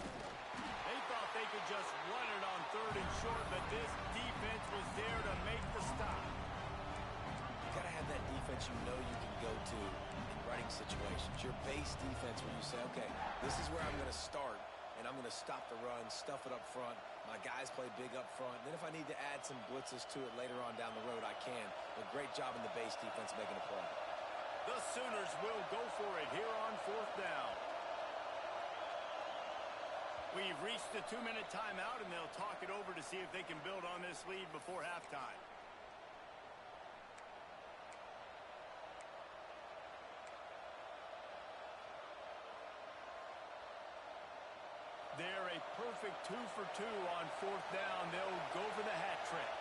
They thought they could just run it on 3rd and short, but this defense was there to make the stop. You got to have that defense you know you can go to in running situations. Your base defense where you say, okay, this is where I'm going to start. And I'm going to stop the run, stuff it up front. My guys play big up front. Then if I need to add some blitzes to it later on down the road, I can. But great job in the base defense making a play. The Sooners will go for it here on 4th down. We've reached the 2-minute timeout, and they'll talk it over to see if they can build on this lead before halftime. They're a perfect 2 for 2 on 4th down. They'll go for the hat trick.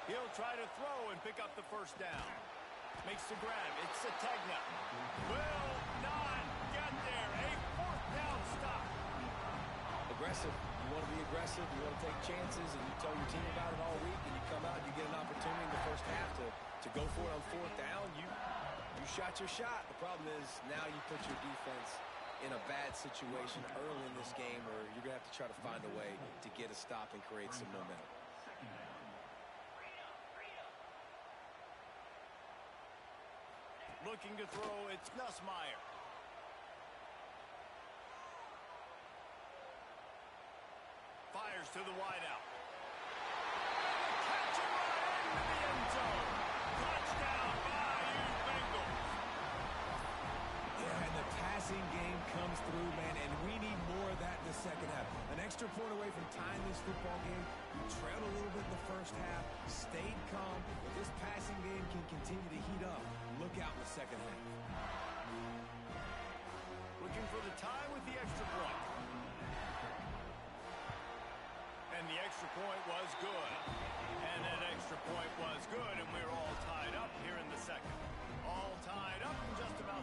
He'll try to throw and pick up the first down. Makes the grab. It's Sategna. Will not get there. A 4th down stop. Aggressive. You want to be aggressive, you want to take chances, and you tell your team about it all week, and you come out and you get an opportunity in the first half to go for it on 4th down. You shot your shot. The problem is now you put your defense in a bad situation early in this game, or you're going to have to try to find a way to get a stop and create some momentum. Looking to throw, it's Nussmeier. Fires to the wideout. Catch it right into the end zone. Touchdown, Bayou Bengals. Yeah, and the passing game comes through, man, and we need more of that in the second half. An extra point away from tying this football game. We trailed a little bit in the first half, stayed calm. If this passing game can continue to heat up, look out in the second half. Looking for the tie with the extra point. And the extra point was good. And that extra point was good, and we're all tied up here in the second. All tied up in just about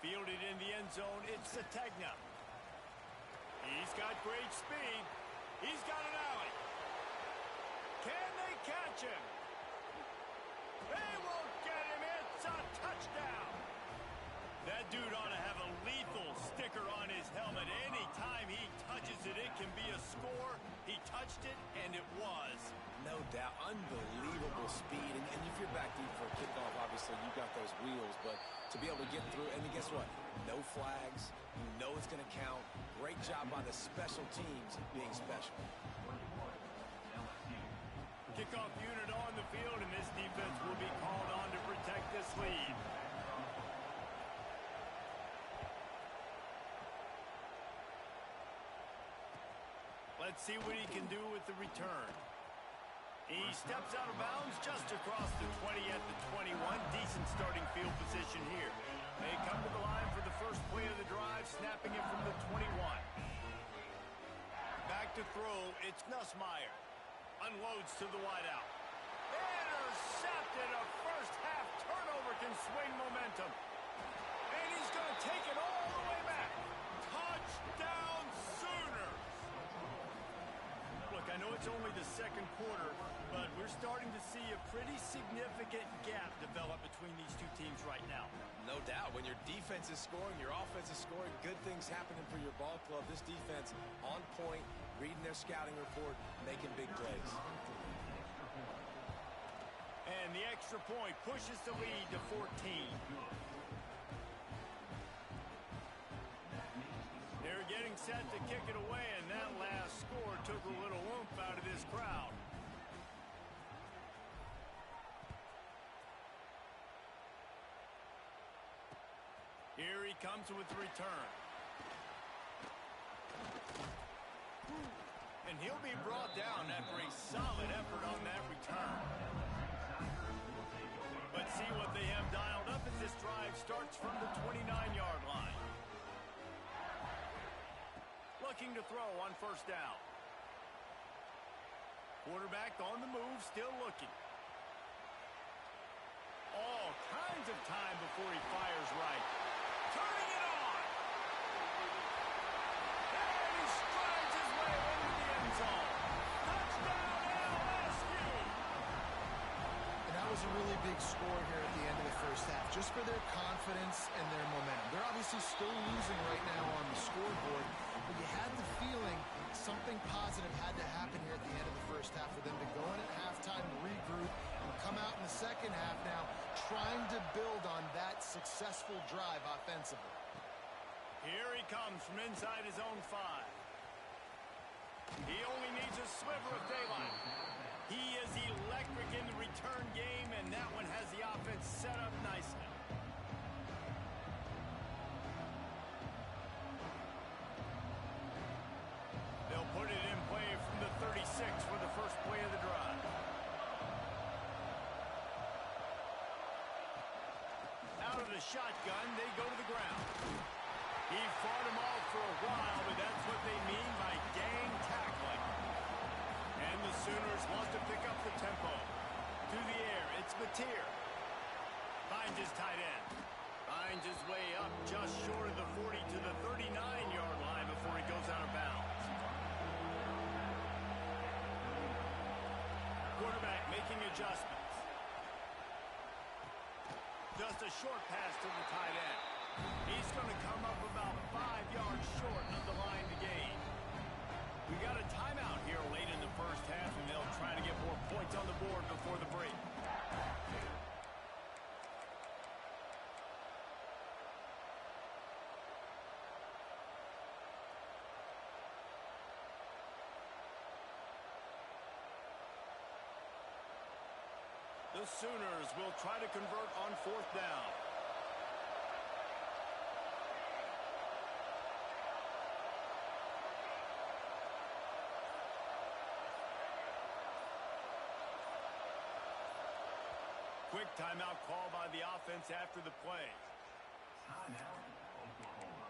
Fielded in the end zone, it's Sategna. He's got great speed. He's got an alley. Can they catch him? They won't get him. It's a touchdown. That dude ought to have a lethal sticker on his helmet. Anytime he touches it, it can be a score. He touched it, and it was. No doubt. Unbelievable speed. And if you're back deep for a kickoff, obviously you've got those wheels. But to be able to get through, and then guess what? No flags. You know it's going to count. Great job by the special teams being special. Kickoff unit on the field, and this defense will be called on to protect this lead. Let's see what he can do with the return. He steps out of bounds just across the 20 at the 21. Decent starting field position here. They come to the line for the first play of the drive, snapping it from the 21. Back to throw, it's Nussmeier. Unloads to the wideout. Intercepted. A first half turnover can swing momentum. And he's going to take it all the way back. Touchdown Sooners. Look, I know it's only the second quarter, but we're starting to see a pretty significant gap develop between these two teams right now. No doubt. When your defense is scoring, your offense is scoring, good things happening for your ball club. This defense on point, reading their scouting report, making big plays. And the extra point pushes the lead to 14. They're getting set to kick it away, and that last score took a little oomph out of this crowd. Here he comes with the return. And he'll be brought down after a solid effort on that return. But see what they have dialed up as this drive starts from the 29-yard line. Looking to throw on first down. Quarterback on the move, still looking. All kinds of time before he fires right. Turning it on! And he strides his way into the end zone. Touchdown LSU! And that was a really big score here at the end of the first half, just for their confidence and their momentum. They're obviously still losing right now on the scoreboard, but you had the feeling something positive had to happen here at the end of the first half for them to go in at halftime, regroup, and come out in the second half now trying to build on that successful drive offensively. Here he comes from inside his own 5. He only needs a sliver of daylight. He is electric in the return game, and that one has the offense set up nicely. They'll put it in play from the 36 for the first play of the drive. Out of the shotgun, they go to the ground. He fought him off for a while, but that's what they mean by gang tackling. And the Sooners want to pick up the tempo. To the air, it's Mateer. Finds his tight end. Finds his way up just short of the 40 to the 39-yard line before he goes out of bounds. Quarterback making adjustments. Just a short pass to the tight end. He's going to come up about 5 yards short of the line to gain. We got a timeout here late in the first half, and they'll try to get more points on the board before the break. The Sooners will try to convert on fourth down. Quick timeout call by the offense after the play. Timeout, Oklahoma.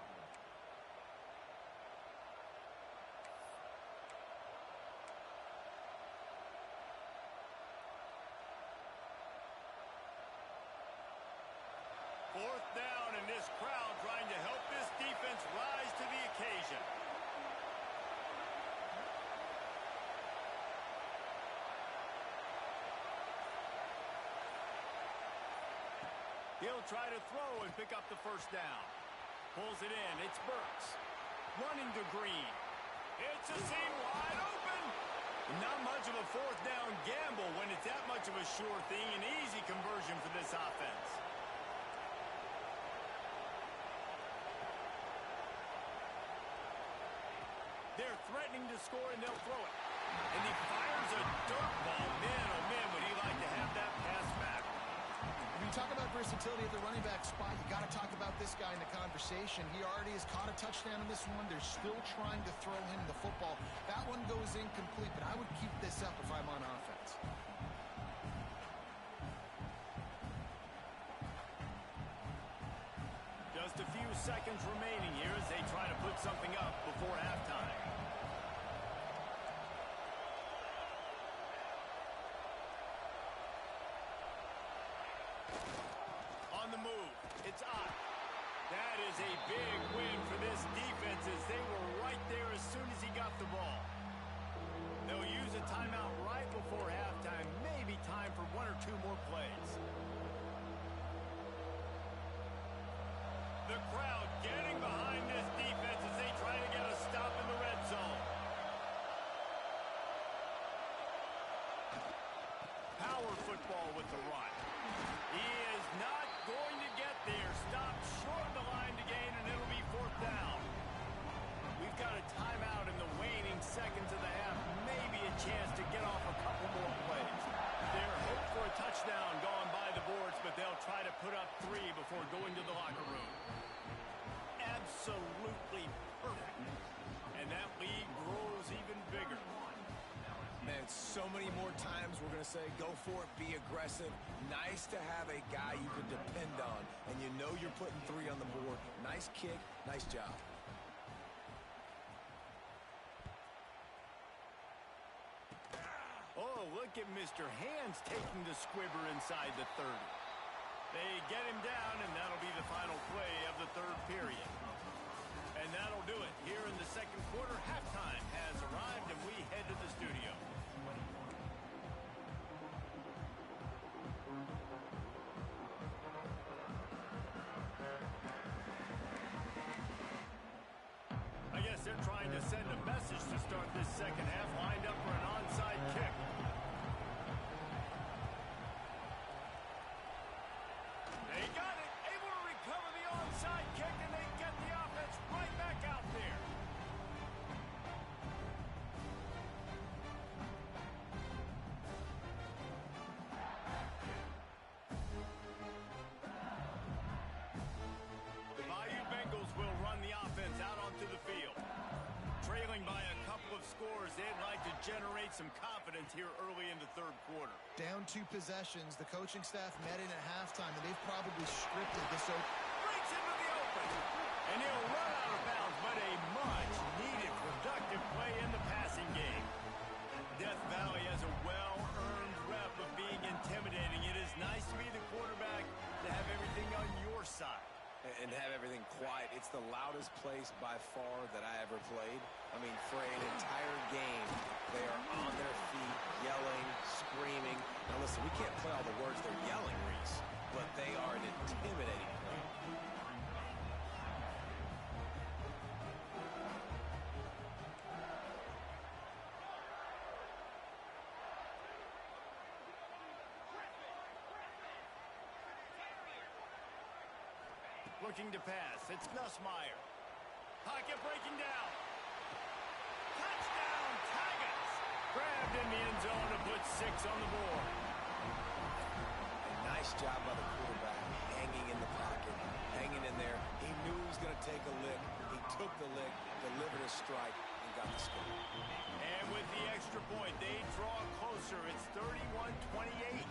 4th down, and this crowd trying to help this defense rise to the occasion. He'll try to throw and pick up the 1st down. Pulls it in. It's Burks. Running to Green. It's a seam wide open. Not much of a 4th down gamble when it's that much of a sure thing. An easy conversion for this offense. They're threatening to score, and they'll throw it. And he fires a dirt ball. Man, oh man, would he like to have that pass back. When you talk about versatility at the running back spot, you got to talk about this guy in the conversation. He already has caught a touchdown in this one. They're still trying to throw him the football. That one goes incomplete, but I would keep this up if I'm on offense. Just a few seconds remaining here as they try to put something up before halftime. On the move, it's Ott. That is a big win for this defense as they were right there as soon as he got the ball. They'll use a timeout right before halftime, maybe time for 1 or 2 more plays. The crowd getting behind this defense as they try to get a stop in the red zone. Power football with the run. He is not going to get there. Stopped short of the line to gain, and it'll be 4th down. We've got a timeout in the waning seconds of the half. Maybe a chance to get off a couple more plays. They're hoping for a touchdown going by the boards, but they'll try to put up 3 before going to the locker room. Absolutely perfect. And that lead grows even bigger. Man, so many more times we're going to say, go for it, be aggressive. Nice to have a guy you can depend on, and you know you're putting 3 on the board. Nice kick, nice job. Oh, look at Mr. Hands taking the squibber inside the 30. They get him down, and that'll be the final play of the 3rd period. And that'll do it. Here in the 2nd quarter, halftime has arrived, and we head to the studio. I guess they're trying to send a message to start this 2nd half, lined up for an onside kick. They got it, able to recover the onside kick, and they get the offense right back out there. The Bayou Bengals will run the offense out onto the field. Trailing by a couple of scores, they'd like to generate some confidence here early in the 3rd quarter. Down 2 possessions. The coaching staff met in at halftime, and they've probably scripted this open. Breaks into the open. And he'll run out of bounds, but a much-needed productive play in the passing game. Death Valley has a well-earned rep of being intimidating. It is nice to be the quarterback, to have everything on your side. And have everything quiet. It's the loudest place by far that I ever played. I mean, for an entire game, they are on their feet, yelling, screaming. Now listen, we can't play all the words they're yelling, Reese, but they are an intimidating play. Looking to pass. It's Nussmeier. Pocket breaking down. Touchdown, Tigers! Grabbed in the end zone to put 6 on the board. Nice job by the quarterback, hanging in the pocket, hanging in there. He knew he was going to take a lick. He took the lick, delivered a strike, and got the score. And with the extra point, they draw closer. It's 31-28.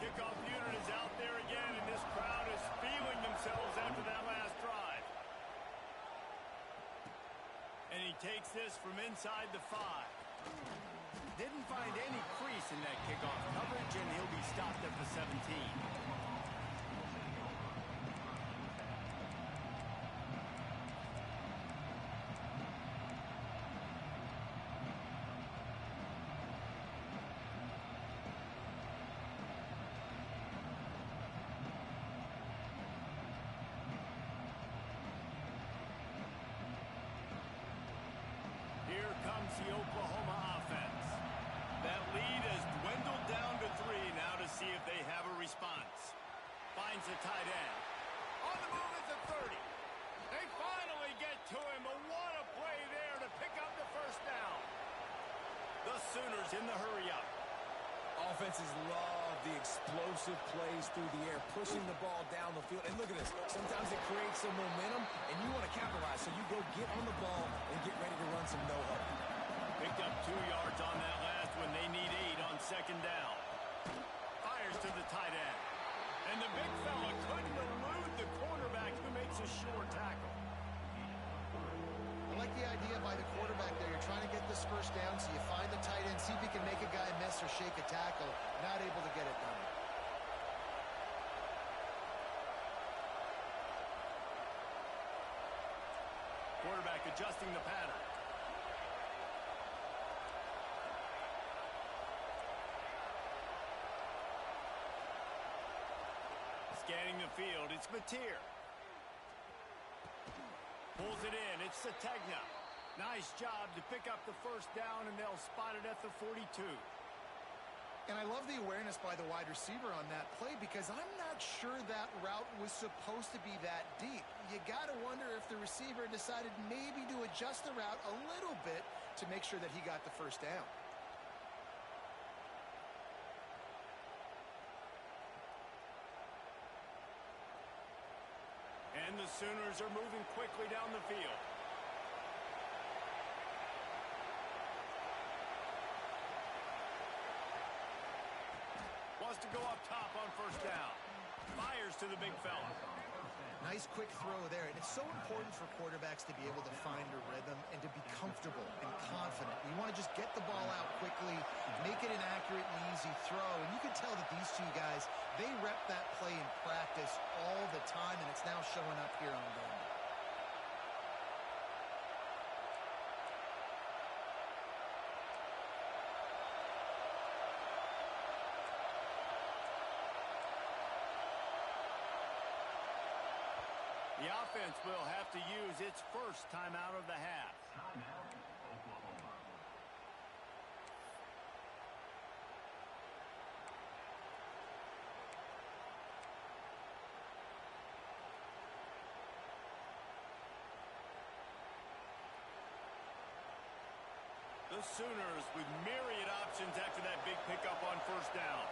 Kickoff unit is out there again, and this crowd is feeling themselves after that last drive. And he takes this from inside the 5. Didn't find any crease in that kickoff coverage, and he'll be stopped at the 17. helps the Oklahoma offense. That lead has dwindled down to 3 now to see if they have a response. Finds the tight end. On the move at the 30. They finally get to him, but what a play there to pick up the first down. The Sooners in the hurry-up. Offenses love the explosive plays through the air, pushing the ball down the field. And look at this. Sometimes it creates some momentum, and you want to capitalize. So you go get on the ball and get ready to run some no-huddle. Picked up 2 yards on that last one. They need 8 on second down. Fires to the tight end. And the big fella couldn't elude the quarterback who makes a sure tackle. I like the idea by the quarterback there. You're trying to get this first down, so you find the tight end, see if you can make a guy miss or shake a tackle. Not able to get it done. Quarterback adjusting the pattern. Scanning the field, it's Mateer. Pulls it in, it's Sategna. Nice job to pick up the first down, and they'll spot it at the 42. And I love the awareness by the wide receiver on that play because I'm not sure that route was supposed to be that deep. You got to wonder if the receiver decided maybe to adjust the route a little bit to make sure that he got the first down. And the Sooners are moving quickly down the field. Wants to go up top on first down. Fires to the big fella. Nice quick throw there. And it's so important for quarterbacks to be able to find a rhythm and to be comfortable and confident. You want to just get the ball out quickly, make it an accurate and easy throw. And you can tell that these two guys, they rep that play in practice all the time, and it's now showing up here on game. The offense will have to use its first timeout of the half. Timeout, Oklahoma. The Sooners with myriad options after that big pickup on first down.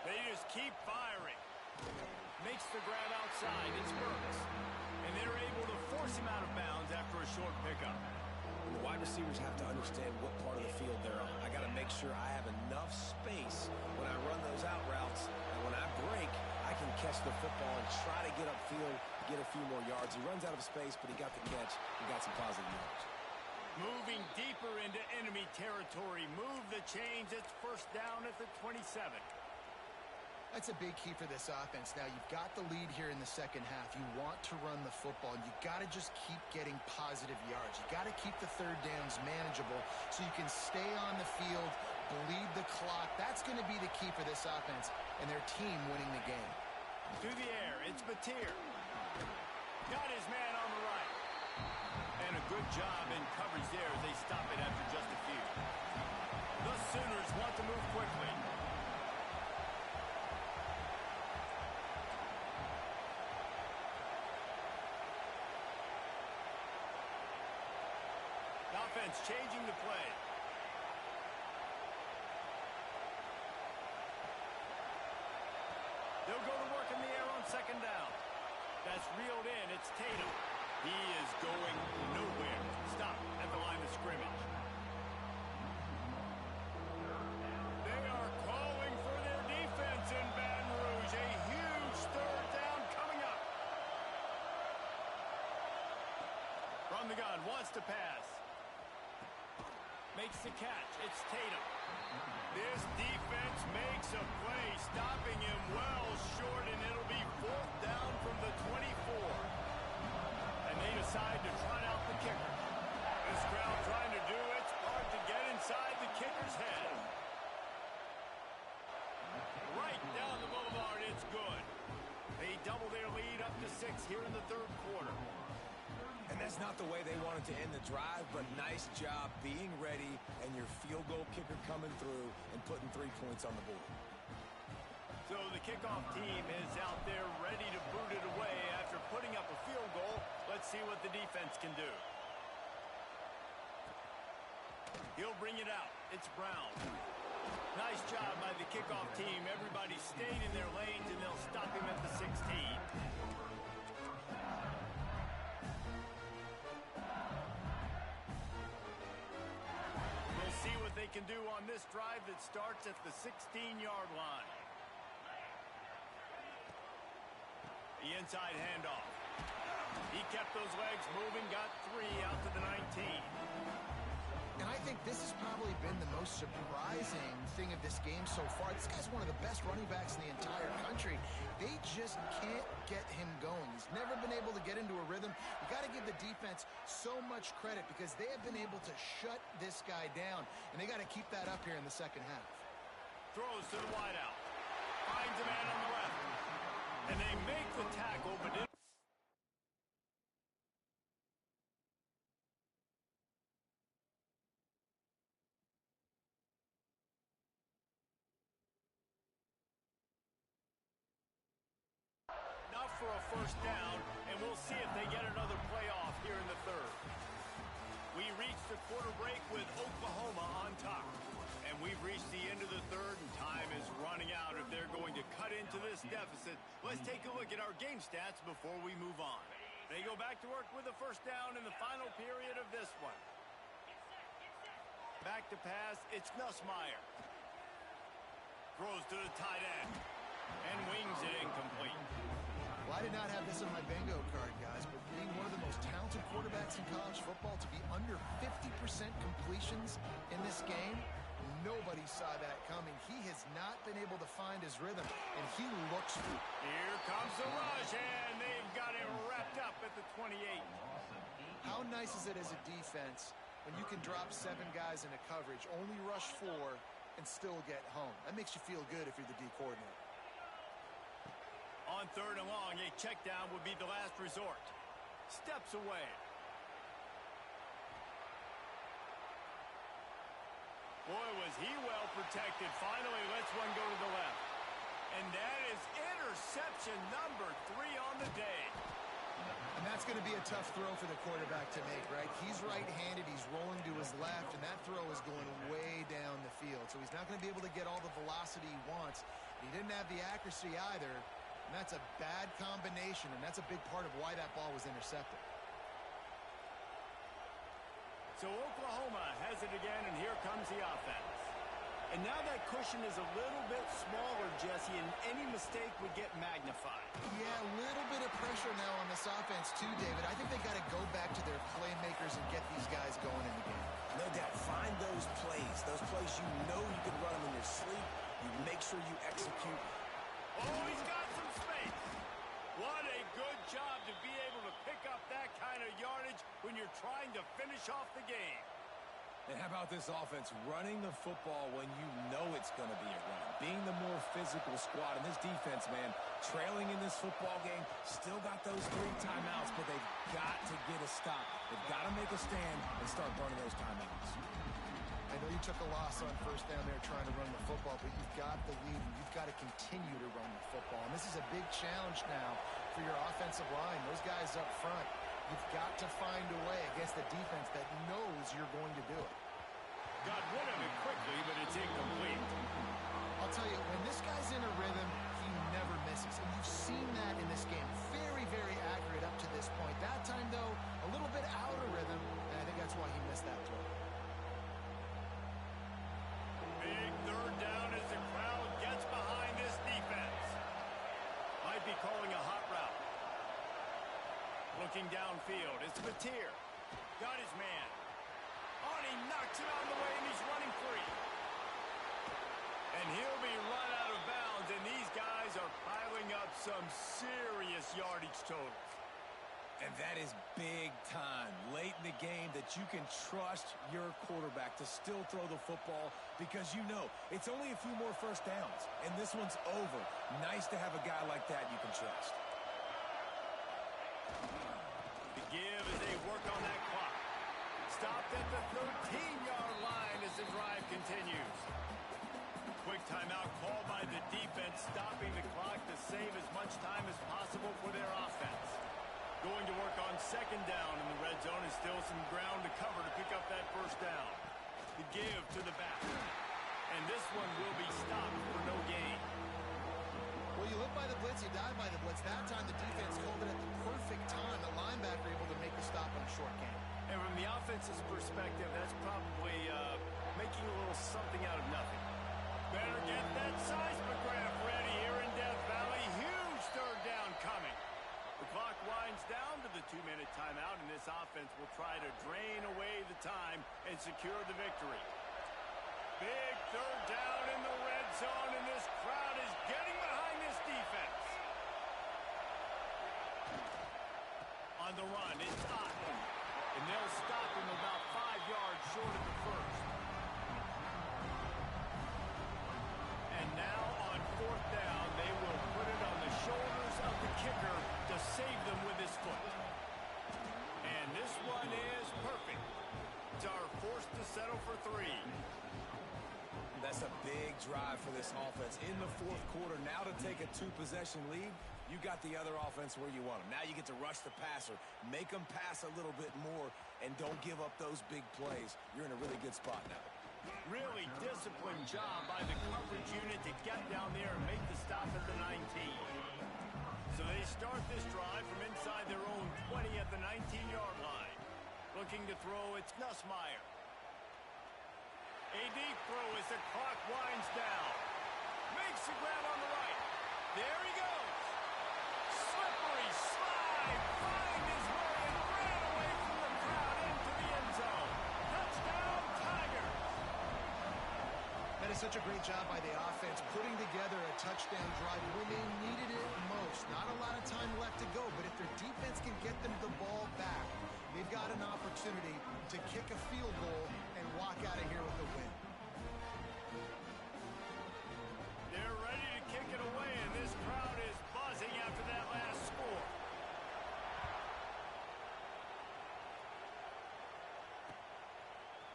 They just keep firing. Makes the grab outside. It's Burks. And they're able to force him out of bounds after a short pickup. And the wide receivers have to understand what part of the field they're on. I got to make sure I have enough space when I run those out routes, and when I break, I can catch the football and try to get upfield, get a few more yards. He runs out of space, but he got the catch. He got some positive yards. Moving deeper into enemy territory. Move the chains. It's first down at the 27. That's a big key for this offense. Now, you've got the lead here in the second half. You want to run the football. You got to just keep getting positive yards. You got to keep the third downs manageable so you can stay on the field, bleed the clock. That's going to be the key for this offense and their team winning the game. Through the air, it's Mateer. Got his man on the right. And a good job in coverage there as they stop it after just a few. The Sooners want to move quickly. Offense changing the play. They'll go to work in the air on second down. That's reeled in. It's Tatum. He is going nowhere. Stop at the line of scrimmage. They are calling for their defense in Baton Rouge. A huge third down coming up. From the gun, wants to pass. Makes the catch. It's Tatum. This defense makes a play, stopping him well short, and it'll be fourth down from the 24. And they decide to trot out the kicker. This crowd trying to do its part to get inside the kicker's head. Right down the boulevard, it's good. They double their lead up to 6 here in the third quarter. And that's not the way they wanted to end the drive, but nice job being ready and your field goal kicker coming through and putting 3 points on the board. So the kickoff team is out there ready to boot it away after putting up a field goal. Let's see what the defense can do. He'll bring it out. It's Brown. Nice job by the kickoff team. Everybody stayed in their lanes, and they'll stop him at the 16. See what they can do on this drive that starts at the 16-yard line. The inside handoff. He kept those legs moving, got 3 out to the 19. And I think this has probably been the most surprising thing of this game so far. This guy's one of the best running backs in the entire country. They just can't get him going. He's never been able to get into a rhythm. You got to give the defense so much credit because they have been able to shut this guy down, and they got to keep that up here in the second half. Throws to the wideout. Finds a man on the left. And they make the tackle, but didn't. For a first down, and we'll see if they get another playoff here in the third. We reached the quarter break with Oklahoma on top, and we've reached the end of the third, and time is running out if they're going to cut into this deficit. Let's take a look at our game stats before we move on. They go back to work with a first down in the final period of this one. Back to pass, it's Nussmeier. Throws to the tight end, and wings it incomplete. Well, I did not have this on my bingo card, guys, but being one of the most talented quarterbacks in college football, to be under 50% completions in this game, nobody saw that coming. He has not been able to find his rhythm, and he looks for it. Here comes the rush, and they've got him wrapped up at the 28. How nice is it as a defense when you can drop 7 guys into coverage, only rush 4, and still get home? That makes you feel good if you're the D coordinator. On third and long, a check down would be the last resort. Steps away. Boy, was he well protected. Finally lets one go to the left. And that is interception number 3 on the day. And that's going to be a tough throw for the quarterback to make, right? He's right-handed, he's rolling to his left, and that throw is going way down the field. So he's not going to be able to get all the velocity he wants. He didn't have the accuracy either. And that's a bad combination, and that's a big part of why that ball was intercepted. So Oklahoma has it again, and here comes the offense. And now that cushion is a little bit smaller, Jesse, and any mistake would get magnified. Yeah, a little bit of pressure now on this offense too, David. I think they got to go back to their playmakers and get these guys going in the game. No doubt. Find those plays you know you can run them in your sleep. You make sure you execute. Oh, he's got some space. What a good job to be able to pick up that kind of yardage when you're trying to finish off the game. And how about this offense running the football when you know it's going to be a run? Being the more physical squad. And this defense, man, trailing in this football game, still got those 3 timeouts, but they've got to get a stop. They've got to make a stand and start burning those timeouts. I know you took a loss on first down there trying to run the football, but you've got the lead, and you've got to continue to run the football. And this is a big challenge now for your offensive line. Those guys up front, you've got to find a way against a defense that knows you're going to do it. Got rid of it quickly, but it's incomplete. I'll tell you, when this guy's in a rhythm, he never misses. And you've seen that in this game. Very, very accurate up to this point. That time, though, a little bit out of rhythm, and I think that's why he missed that throw. Big third down as the crowd gets behind this defense. Might be calling a hot route. Looking downfield, it's Mateer. Got his man. Oh, and he knocks it out of the way, and he's running free. And he'll be run out of bounds, and these guys are piling up some serious yardage totals. And that is big time, late in the game, that you can trust your quarterback to still throw the football because you know it's only a few more first downs, and this one's over. Nice to have a guy like that you can trust. The give as they work on that clock. Stopped at the 13-yard line as the drive continues. Quick timeout called by the defense, stopping the clock to save as much time as possible for their offense. Going to work on second down in the red zone is still some ground to cover to pick up that first down. The give to the back. And this one will be stopped for no gain. Well, you live by the blitz, you die by the blitz. That time the defense called it at the perfect time. The linebacker able to make the stop on a short game. And from the offense's perspective, that's probably making a little something out of nothing. Better get that seismograph ready here in Death Valley. Huge third down coming. The clock winds down to the 2-minute timeout, and this offense will try to drain away the time and secure the victory. Big third down in the red zone, and this crowd is getting behind this defense. On the run, it's Otten, and they'll stop him about 5 yards short of the first. And now on fourth down, they will put it on the shoulders of the kicker to save them with his foot. And this one is perfect. Are forced to settle for 3. That's a big drive for this offense in the fourth quarter. Now to take a 2-possession lead, you got the other offense where you want them. Now you get to rush the passer, make them pass a little bit more, and don't give up those big plays. You're in a really good spot now. Really disciplined job by the coverage unit to get down there and make the stop at the 19. So they start this drive from inside their own 20 at the 19-yard line. Looking to throw, it's Nussmeier. A deep throw as the clock winds down. Makes the grab on the right. There he goes. Slippery slide. Find his way and ran away from the crowd into the end zone. Touchdown, Tigers. That is such a great job by the offense, putting together a touchdown drive when they needed it most. Not a lot of time left to go, but if their defense can get them the ball back, they've got an opportunity to kick a field goal and walk out of here with a win. They're ready to kick it away, and this crowd is buzzing after that last score.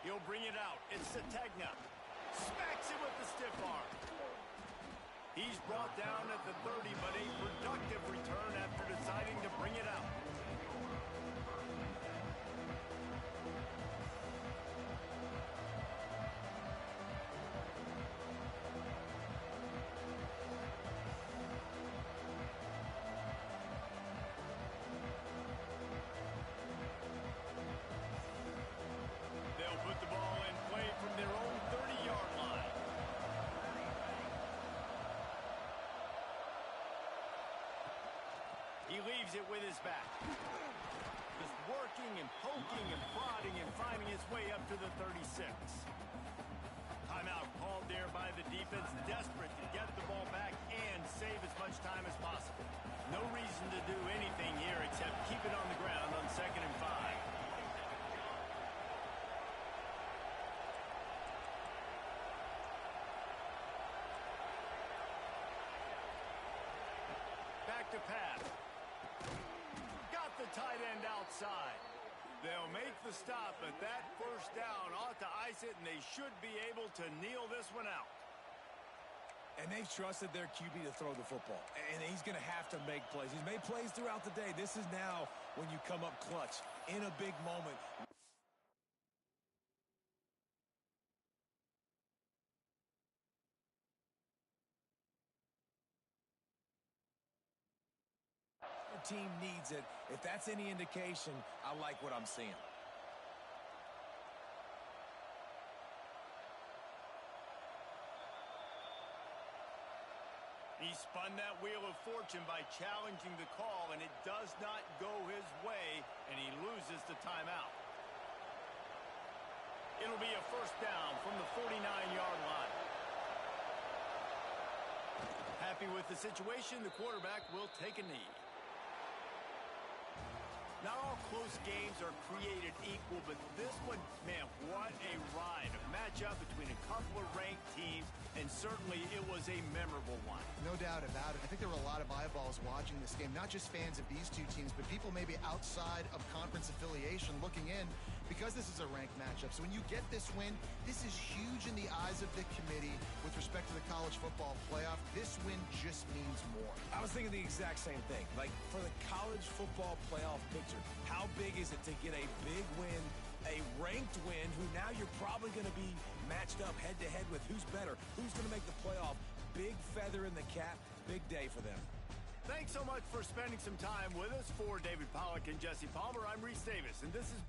He'll bring it out. It's Sategna. Smacks it with the stiff arm. He's brought down at the 30, but a productive return after deciding to bring it out. They'll put the ball in play from their own 30-yard line. He leaves it with his back. Just working and poking and prodding and finding his way up to the 36. Timeout called there by the defense, desperate to get the ball back and save as much time as possible. No reason to do anything here except keep it on the ground on 2nd and 5. Back to pass. Got the tight end outside. They'll make the stop, but that first down ought to ice it, and they should be able to kneel this one out. And they've trusted their QB to throw the football. And he's going to have to make plays. He's made plays throughout the day. This is now when you come up clutch in a big moment. The team needs it. If that's any indication, I like what I'm seeing. He spun that wheel of fortune by challenging the call, and it does not go his way, and he loses the timeout. It'll be a first down from the 49-yard line. Happy with the situation, the quarterback will take a knee. Not all close games are created equal, but this one, man, what a ride. A matchup between a couple of ranked teams, and certainly it was a memorable one. No doubt about it. I think there were a lot of eyeballs watching this game, not just fans of these two teams, but people maybe outside of conference affiliation looking in because this is a ranked matchup. So when you get this win, this is huge in the eyes of the committee with respect to the college football playoff. This win just means more. I was thinking the exact same thing. Like, for the college football playoff picture, how big is it to get a big win, a ranked win, who now you're probably going to be matched up head-to-head with who's better, who's going to make the playoff. Big feather in the cap, big day for them. Thanks so much for spending some time with us. For David Pollack and Jesse Palmer, I'm Reese Davis, and this is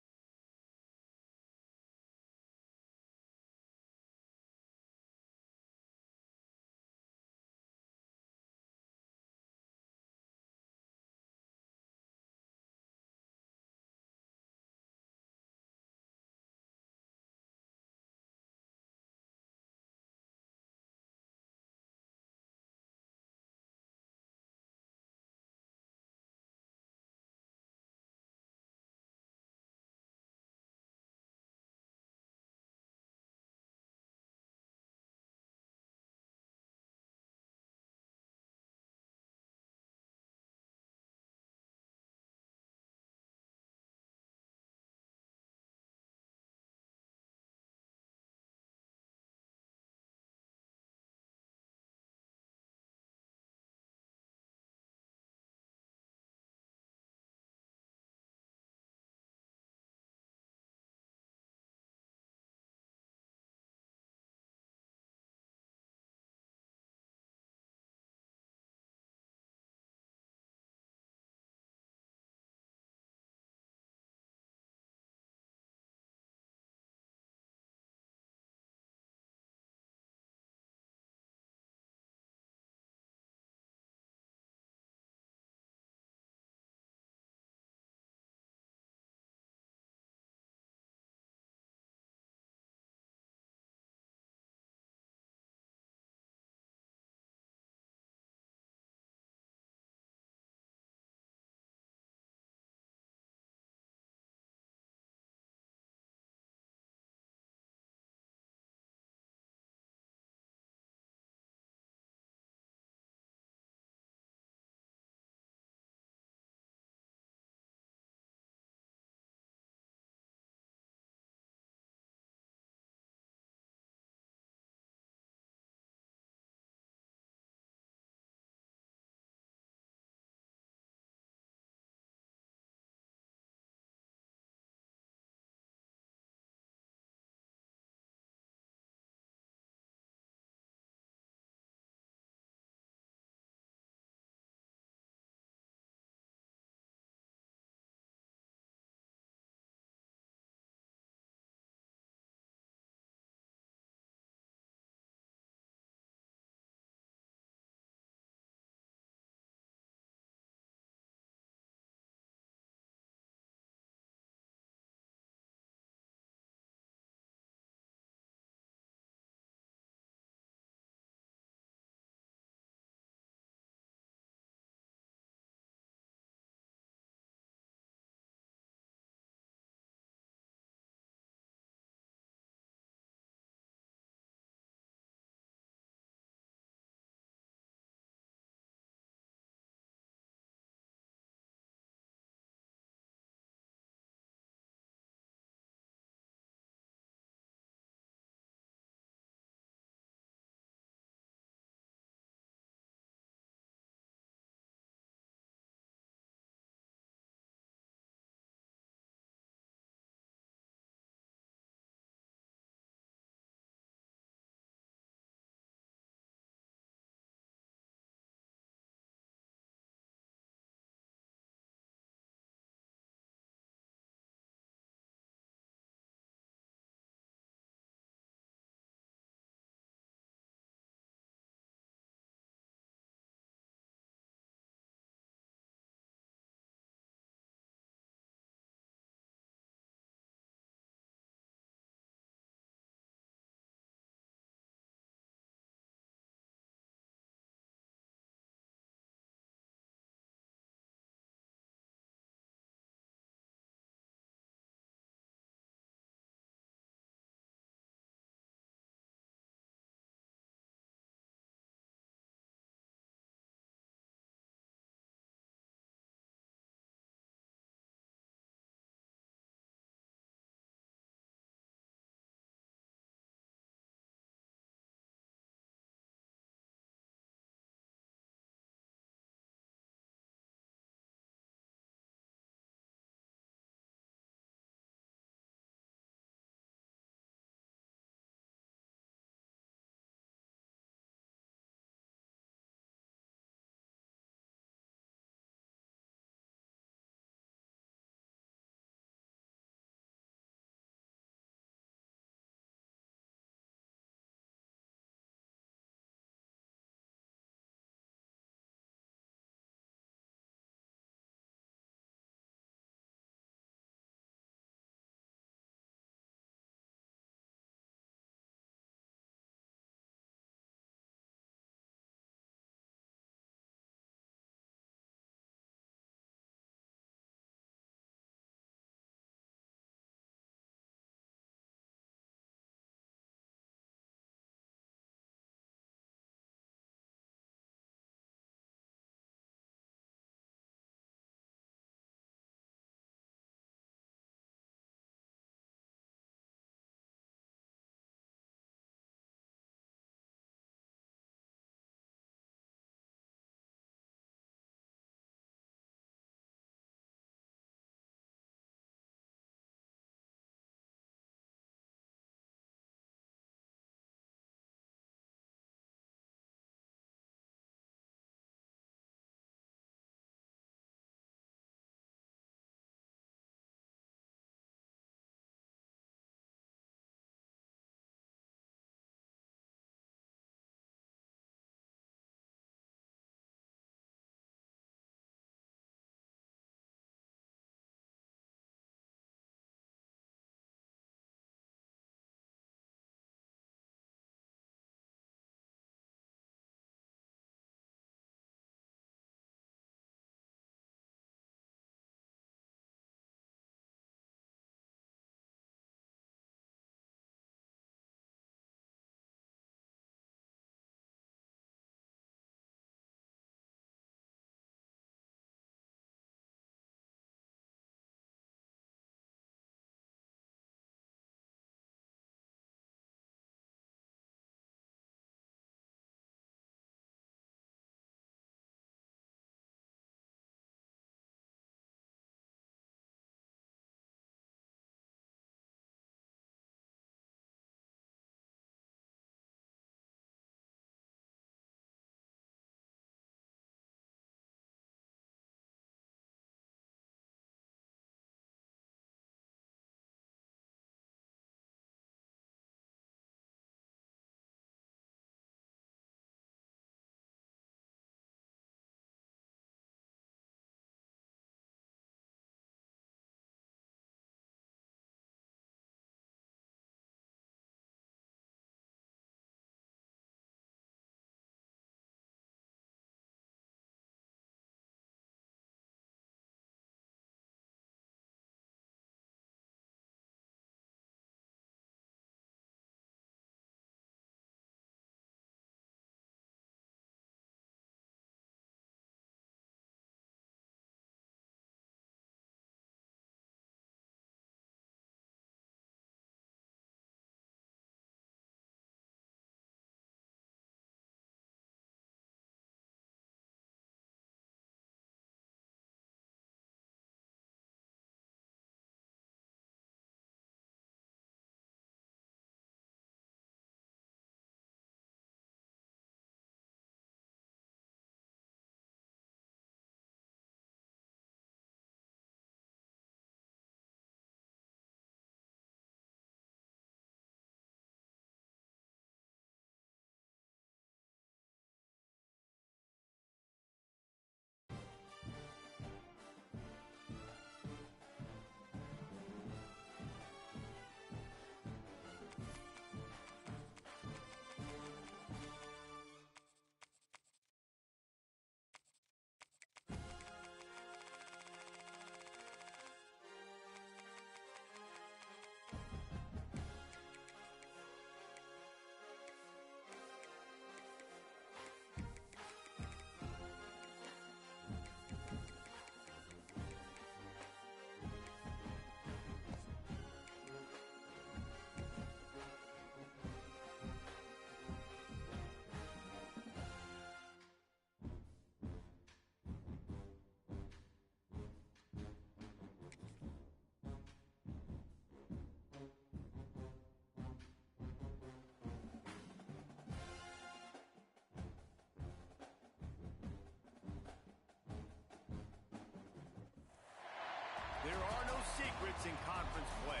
secrets in conference play.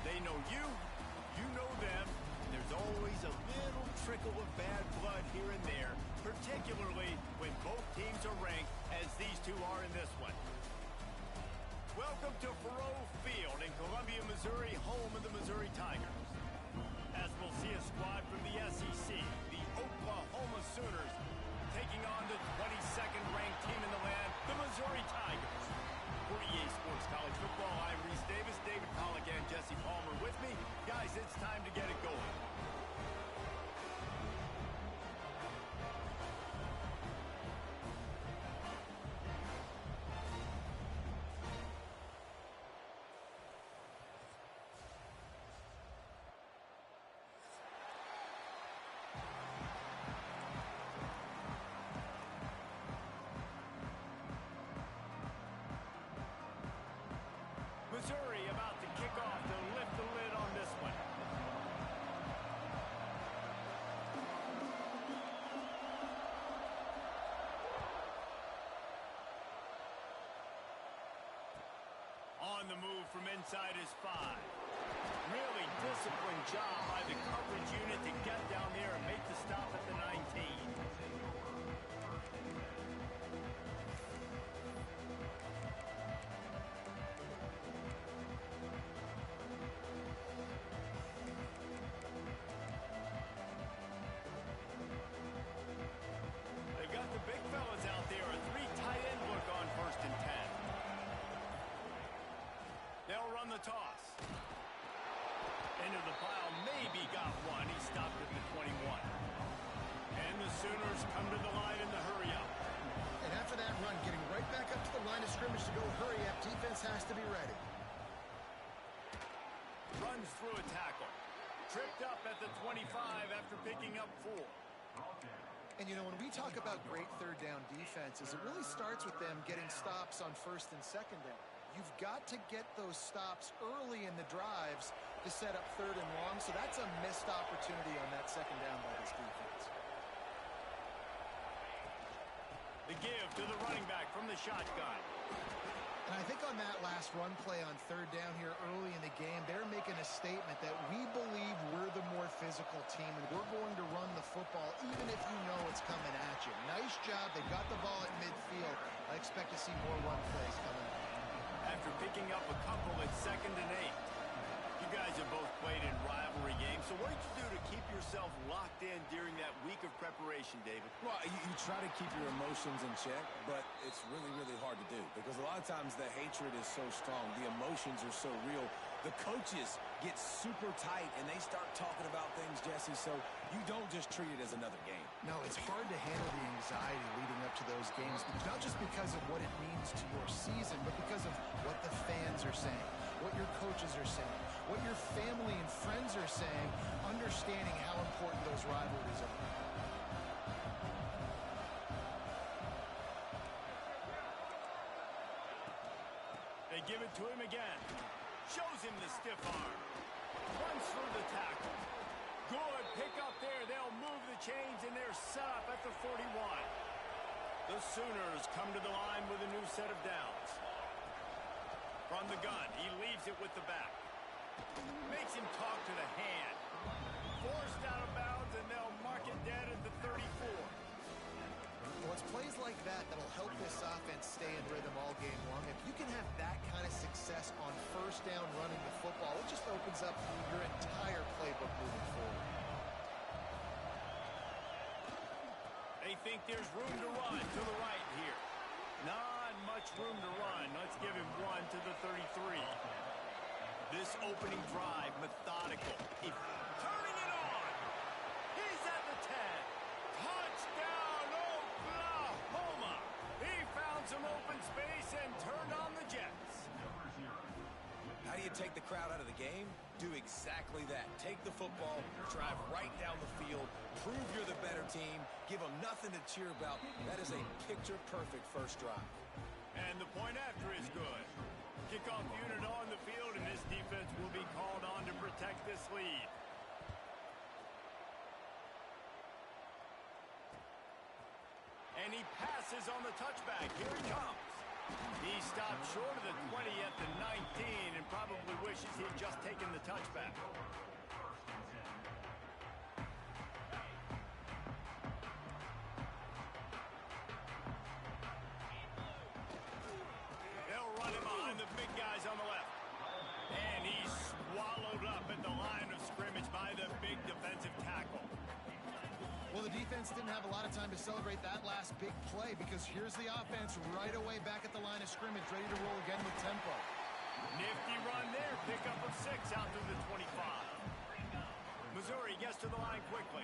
They know you, you know them. There's always a little trickle of bad blood here and there, particularly when both teams are ranked as these two are in this one. Welcome to Faurot Field in Columbia, Missouri, home of the Missouri Tigers. As we'll see a squad from the SEC, the Oklahoma Sooners, taking on the 22nd ranked team in the land, the Missouri Tigers. For EA Sports College Football, I'm Reese Davis, David Pollack, and Jesse Palmer with me. Guys, it's time to get it going. Missouri about to kick off to lift the lid on this one. On the move from inside his 5. Really disciplined job by the coverage unit to get down there and make the stop at the 19. Got the big fellas out there, a 3 tight end look on 1st and 10. They'll run the toss. Into the pile, maybe got one. He stopped at the 21. And the Sooners come to the line in the hurry-up. And after that run, getting right back up to the line of scrimmage to go hurry-up, defense has to be ready. Runs through a tackle. Tripped up at the 25 after picking up 4. And, you know, when we talk about great third down defenses, it really starts with them getting stops on 1st and 2nd down. You've got to get those stops early in the drives to set up 3rd and long, so that's a missed opportunity on that 2nd down by this defense. The give to the running back from the shotgun. And I think on that last run play on 3rd down here early in the game, they're making a statement that we believe we're the more physical team and we're going to run the football even if you know it's coming at you. Nice job. They got the ball at midfield. I expect to see more run plays coming up. After picking up a couple at 2nd and 8. You guys have both played in rivalry games, so what did you do to keep yourself locked in during that week of preparation, David? Well, you try to keep your emotions in check, but it's really, really hard to do because a lot of times the hatred is so strong. The emotions are so real. The coaches get super tight, and they start talking about things, Jesse, so you don't just treat it as another game. No, it's hard to handle the anxiety leading up to those games, not just because of what it means to your season, but because of what the fans are saying, what your coaches are saying, what your family and friends are saying, understanding how important those rivalries are. They give it to him again. Shows him the stiff arm. Runs through the tackle. Good pick up there. They'll move the chains, and they're set up at the 41. The Sooners come to the line with a new set of downs. From the gun, he leaves it with the back. Makes him talk to the hand. Forced out of bounds, and they'll mark it dead at the 34. Well, it's plays like that that'll help this offense stay in rhythm all game long. If you can have that kind of success on 1st down running the football, it just opens up your entire playbook moving forward. They think there's room to run to the right here. Not much room to run. Let's give him one to the 33. This opening drive, methodical. Turning it on. He's at the 10. Touchdown, Oklahoma. He found some open space and turned on the Jets. How do you take the crowd out of the game? Do exactly that. Take the football, drive right down the field, prove you're the better team, give them nothing to cheer about. That is a picture-perfect first drive. And the point after is good. Kickoff unit on the field, and this defense will be called on to protect this lead. And he passes on the touchback. Here he comes. He stopped short of the 20 at the 19 and probably wishes he'd just taken the touchback. They'll run him behind the big guys on the left. And he's swallowed up at the line of scrimmage by the big defensive tackle. Well, the defense didn't have a lot of time to celebrate that last big play because here's the offense right away back at the line of scrimmage, ready to roll again with tempo. Nifty run there, pickup of 6 out to the 25. Missouri gets to the line quickly.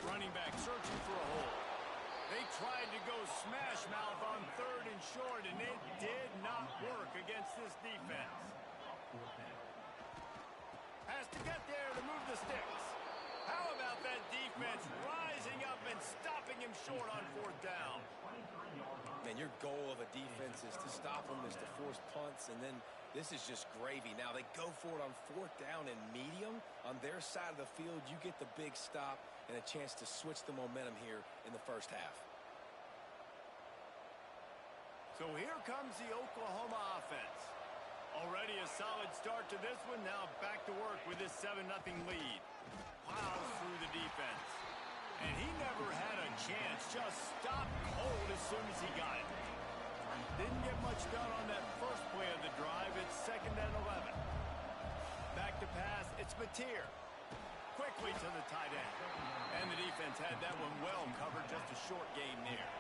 Running back searching for a hole. They tried to go smash mouth on 3rd and short, and it did not work against this defense. Has to get there to move the sticks. How about that defense rising up and stopping him short on 4th down? Man, your goal of a defense is to stop them, is to force punts, and then this is just gravy. Now, they go for it on 4th down and medium. On their side of the field, you get the big stop and a chance to switch the momentum here in the first half. So here comes the Oklahoma offense. Already a solid start to this one. Now back to work with this 7-0 lead. Plows through the defense. And he never had a chance. Just stopped cold as soon as he got it. Didn't get much done on that first play of the drive. It's 2nd and 11. Back to pass. It's Mateer. Quickly to the tight end. And the defense had that one well covered. Just a short gain there.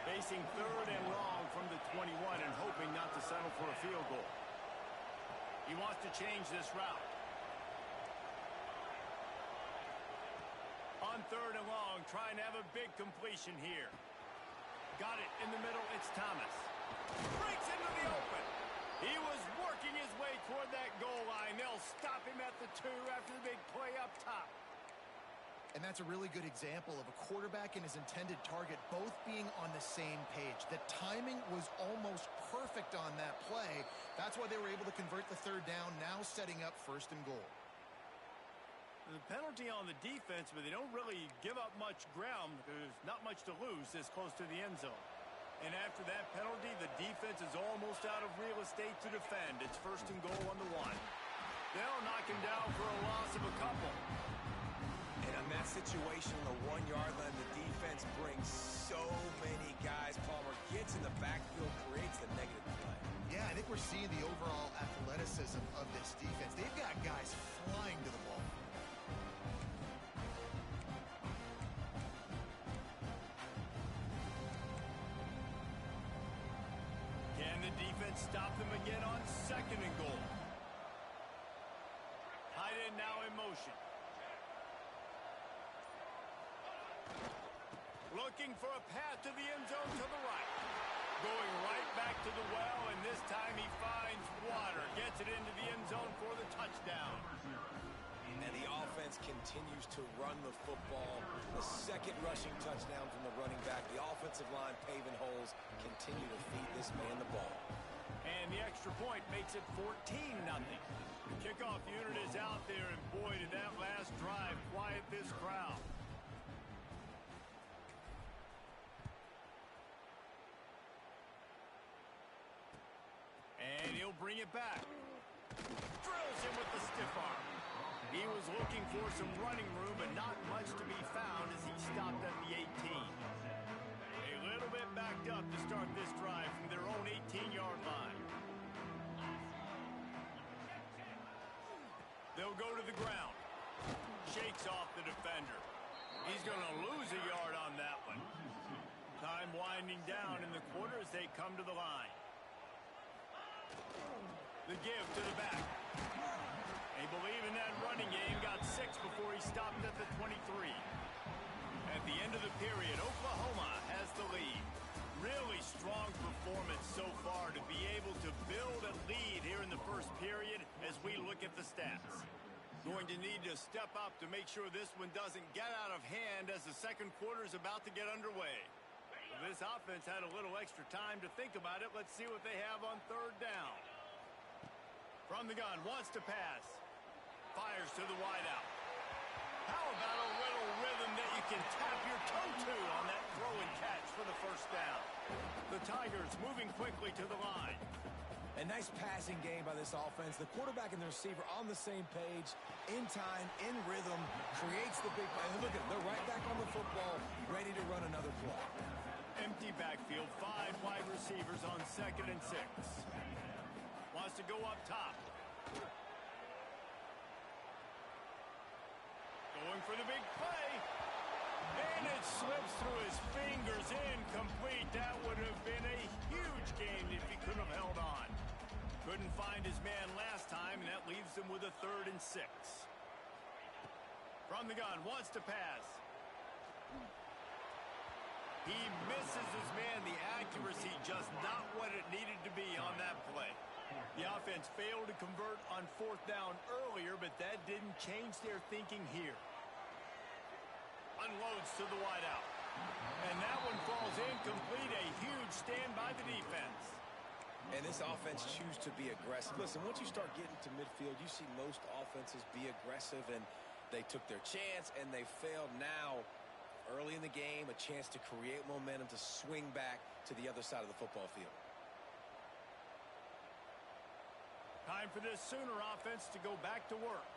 Facing 3rd and long from the 21 and hoping not to settle for a field goal. He wants to change this route. On 3rd and long, trying to have a big completion here. Got it in the middle, it's Thomas. Breaks into the open. He was working his way toward that goal line. They'll stop him at the 2 after the big play up top. And that's a really good example of a quarterback and his intended target both being on the same page. The timing was almost perfect on that play. That's why they were able to convert the 3rd down, now setting up 1st and goal. The penalty on the defense, but they don't really give up much ground. There's not much to lose this close to the end zone. And after that penalty, the defense is almost out of real estate to defend. It's 1st and goal on the 1. They'll knock him down for a loss of a couple. And on that situation, on the 1-yard line, the defense brings so many guys. Palmer gets in the backfield, creates the negative play. Yeah, I think we're seeing the overall athleticism of this defense. They've got guys flying to the ball. Can the defense stop them again on 2nd and goal? Tight end now in motion. Looking for a path to the end zone to the right. Going right back to the well, and this time he finds water. Gets it into the end zone for the touchdown. And the offense continues to run the football. The 2nd rushing touchdown from the running back. The offensive line paving holes. Continue to feed this man the ball. And the extra point makes it 14-0. The kickoff unit is out there, and boy, did that last drive quiet this crowd. And he'll bring it back. Drills him with the stiff arm. He was looking for some running room, but not much to be found as he stopped at the 18. A little bit backed up to start this drive from their own 18-yard line. They'll go to the ground. Shakes off the defender. He's going to lose a yard on that one. Time winding down in the quarter as they come to the line. The give to the back. They believe in that running game. Got 6 before he stopped at the 23. At the end of the period, Oklahoma has the lead. Really strong performance so far to be able to build a lead here in the first period as we look at the stats. Going to need to step up to make sure this one doesn't get out of hand as the second quarter is about to get underway. Well, this offense had a little extra time to think about it. Let's see what they have on 3rd down. From the gun, wants to pass. Fires to the wideout. How about a little rhythm that you can tap your toe to on that throw and catch for the first down? The Tigers moving quickly to the line. A nice passing game by this offense. The quarterback and the receiver on the same page, in time, in rhythm, creates the big play. Look at them. They're right back on the football, ready to run another play. Empty backfield, 5 wide receivers on 2nd and 6. Wants to go up top. Going for the big play. And it slips through his fingers, incomplete. That would have been a huge gain if he could have held on. Couldn't find his man last time, and that leaves him with a 3rd and 6. From the gun, wants to pass. He misses his man. The accuracy just not what it needed to be on that play. The offense failed to convert on 4th down earlier, but that didn't change their thinking here. Unloads to the wideout. And that one falls incomplete. A huge stand by the defense. And this offense chooses to be aggressive. Listen, once you start getting to midfield, you see most offenses be aggressive, and they took their chance, and they failed. Now, early in the game, a chance to create momentum to swing back to the other side of the football field. Time for this Sooner offense to go back to work.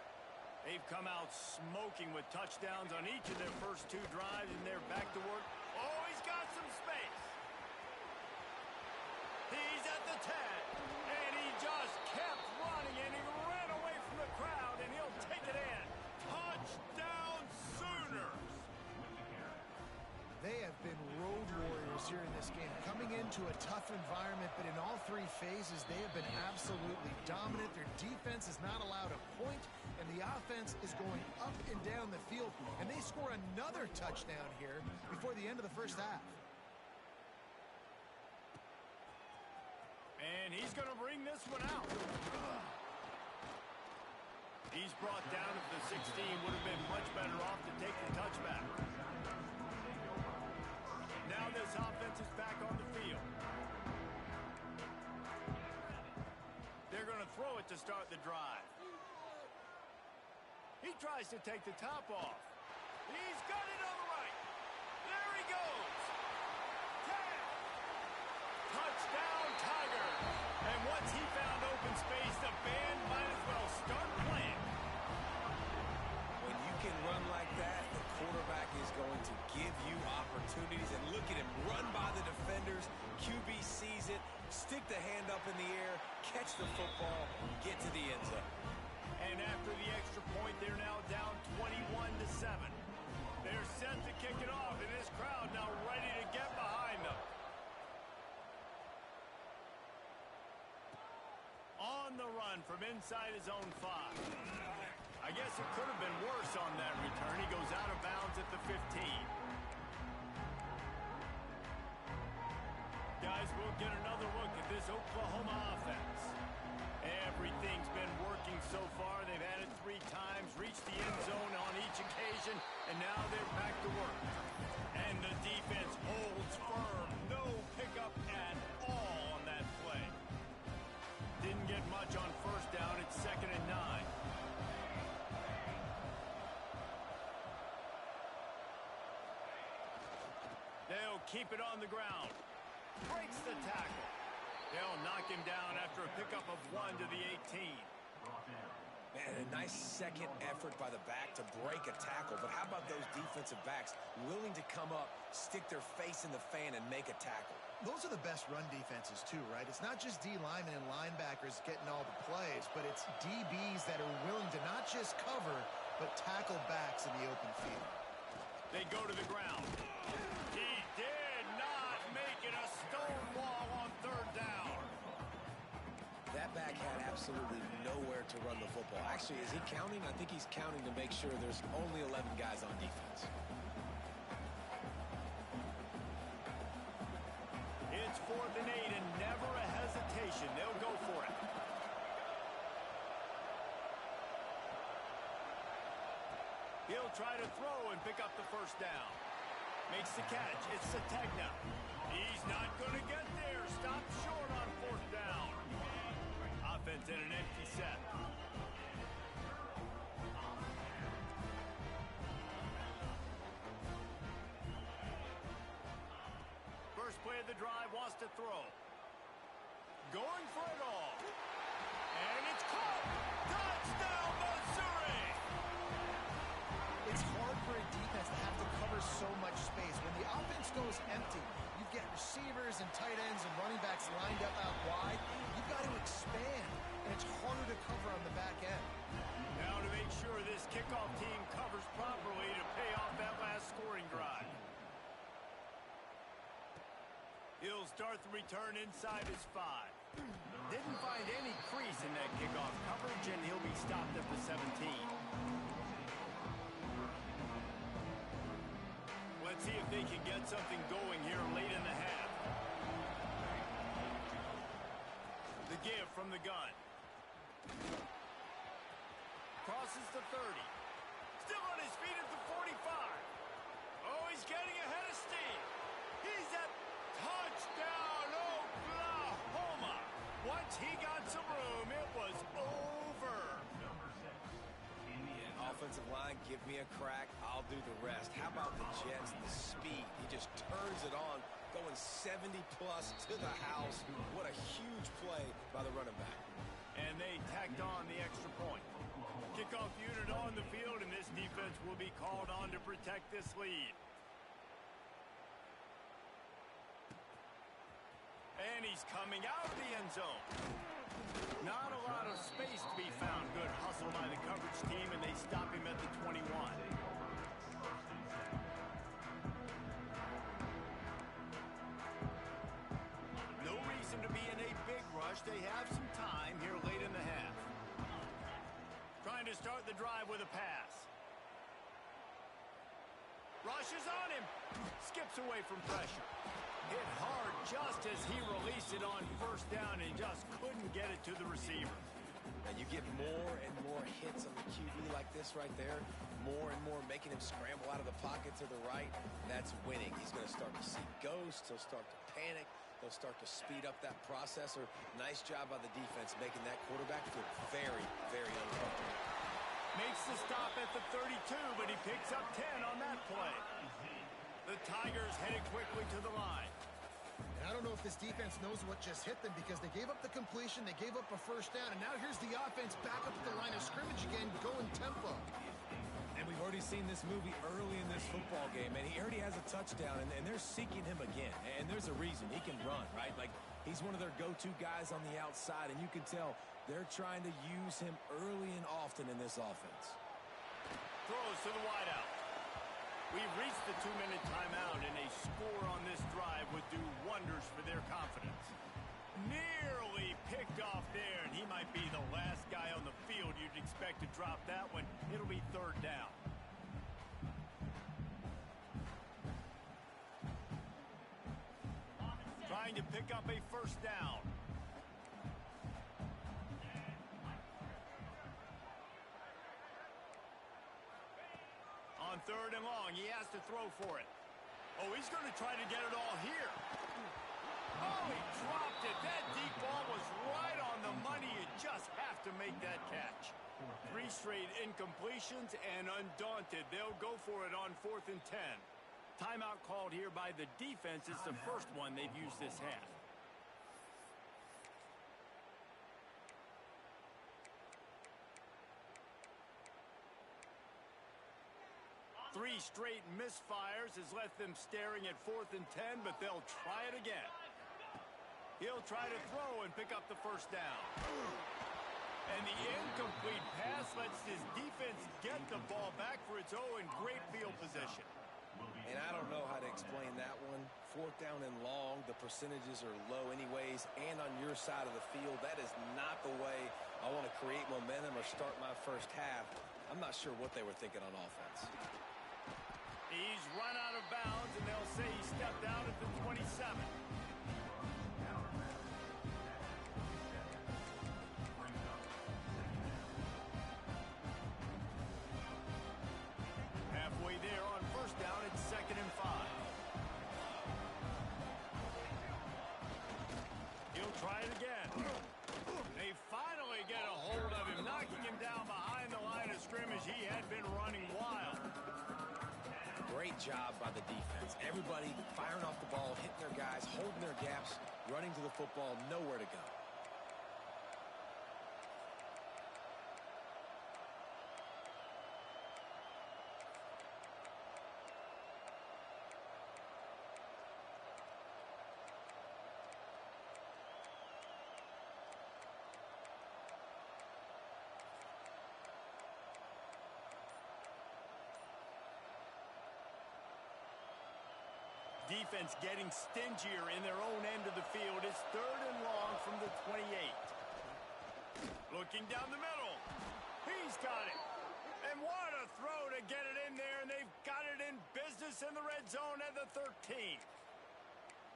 They've come out smoking with touchdowns on each of their first 2 drives, and they're back to work. Oh, he's got some space. He's at the 10, and he just kept running, and he ran away from the crowd, and he'll take it in. Touchdown, Sooners! They have been road warriors here in this game, coming into a tough environment, but in all 3 phases, they have been absolutely dominant. Their defense is not allowed a point, and the offense is going up and down the field, and they score another touchdown here before the end of the first half. And he's going to bring this one out. He's brought down at the 16. Would have been much better off to take the touchback. Now this offense is back on the field. They're going to throw it to start the drive. He tries to take the top off. He's got it on the right. There he goes. 10. Touchdown, Tiger. And once he found open space, the band might as well start playing. When you can run like that, the quarterback is going to give you opportunities. And look at him run by the defenders. QB sees it, stick the hand up in the air, catch the football, get to the end zone. And after the extra point, they're now down 21-7. They're set to kick it off, and this crowd now ready to get behind them. On the run from inside his own 5. I guess it could have been worse on that return. He goes out of bounds at the 15. Guys, we'll get another look at this Oklahoma offense. Everything's been working so far. They've had it 3 times, reached the end zone on each occasion, and now they're back to work. And the defense holds firm. No pickup at all on that play. Didn't get much on 1st down. It's 2nd and 9. They'll keep it on the ground. Breaks the tackle. They'll knock him down after a pickup of 1 to the 18. Man, a nice second effort by the back to break a tackle. But how about those defensive backs willing to come up, stick their face in the fan, and make a tackle? Those are the best run defenses, too, right? It's not just D linemen and linebackers getting all the plays, but it's DBs that are willing to not just cover, but tackle backs in the open field. They go to the ground. He did not make it a stone wall on 3rd down. That back had absolutely nowhere to run the football. Actually, is he counting? I think he's counting to make sure there's only 11 guys on defense. It's 4th and 8 and never a hesitation. They'll go for it. He'll try to throw and pick up the 1st down. Makes the catch. It's Sategna. He's not going to get there. Stop short on 4th down. Offense in an empty set. to throw. Going for it all. And it's caught. Touchdown, Missouri! It's hard for a defense to have to cover so much space. When the offense goes empty, you've got receivers and tight ends and running backs lined up out wide. You've got to expand, and it's harder to cover on the back end. Now to make sure this kickoff team covers properly to pay off that last scoring drive. He'll start the return inside his 5. Didn't find any crease in that kickoff coverage, and he'll be stopped at the 17. Let's see if they can get something going here late in the half. The give from the gun. Crosses the 30. Still on his feet at the 45. Oh, he's getting ahead of steam. He's at touchdown, Oklahoma. Once he got some room, it was over. Offensive line, give me a crack. I'll do the rest. How about the Jets, the speed? He just turns it on, going 70-plus to the house. What a huge play by the running back. And they tacked on the extra point. Kickoff unit on the field, and this defense will be called on to protect this lead. And he's coming out of the end zone. Not a lot of space to be found. Good hustle by the coverage team, and they stop him at the 21. No reason to be in a big rush. They have some time here late in the half. Trying to start the drive with a pass. Rushes on him. Skips away from pressure. Hit hard just as he released it on first down and just couldn't get it to the receiver. And you get more and more hits on the QB like this right there. More and more making him scramble out of the pocket to the right. That's winning. He's going to start to see ghosts. He'll start to panic. They'll start to speed up that processor. Nice job by the defense making that quarterback feel very, very uncomfortable. Makes the stop at the 32, but he picks up 10 on that play. The Tigers headed quickly to the line. And I don't know if this defense knows what just hit them because they gave up the completion, they gave up a first down, and now here's the offense back up at the line of scrimmage again, going tempo. And we've already seen this movie early in this football game, and he already has a touchdown, and they're seeking him again. And there's a reason. He can run, right? Like, he's one of their go-to guys on the outside, and you can tell they're trying to use him early and often in this offense. Throws to the wideout. We've reached the 2-minute timeout, and a score on this drive would do wonders for their confidence. Nearly picked off there, and he might be the last guy on the field you'd expect to drop that one. It'll be third down. Trying to pick up a first down. On third and long, he has to throw for it. Oh, he's going to try to get it all here. Oh, he dropped it. That deep ball was right on the money. You just have to make that catch. 3 straight incompletions, and undaunted, they'll go for it on 4th and 10. Timeout called here by the defense. It's the first one they've used this half. Three straight misfires has left them staring at 4th and 10, but they'll try it again. He'll try to throw and pick up the first down. And the incomplete pass lets his defense get the ball back for its own great field position. And I don't know how to explain that one. 4th down and long, the percentages are low anyways, and on your side of the field, that is not the way I want to create momentum or start my first half. I'm not sure what they were thinking on offense. He's run out of bounds, and they'll say he stepped out at the 27. Halfway there on first down, it's 2nd and 5. He'll try it again. They finally get a hold of him, knocking him down behind the line of scrimmage. He had been running wild. Great job by the defense. Everybody firing off the ball, hitting their guys, holding their gaps. running to the football, nowhere to go. Defense getting stingier in their own end of the field. It's 3rd and long from the 28. Looking down the middle. He's got it. And what a throw to get it in there, and they've got it in business in the red zone at the 13.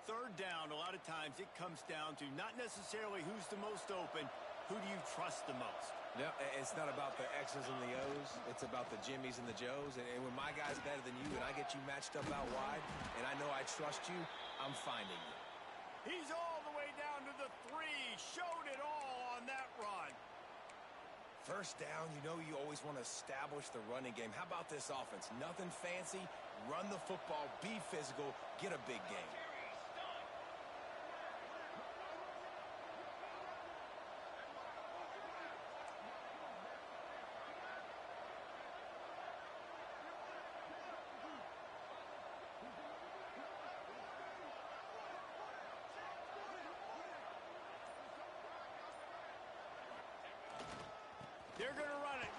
3rd down, a lot of times it comes down to not necessarily who's the most open, who do you trust the most? No, it's not about the X's and the O's. It's about the Jimmys and the Joes. And when my guy's better than you and I get you matched up out wide and I know I trust you, I'm finding you. He's all the way down to the 3. Showed it all on that run. 1st down, you know you always want to establish the running game. How about this offense? Nothing fancy. Run the football, be physical, get a big game. They're going to run it.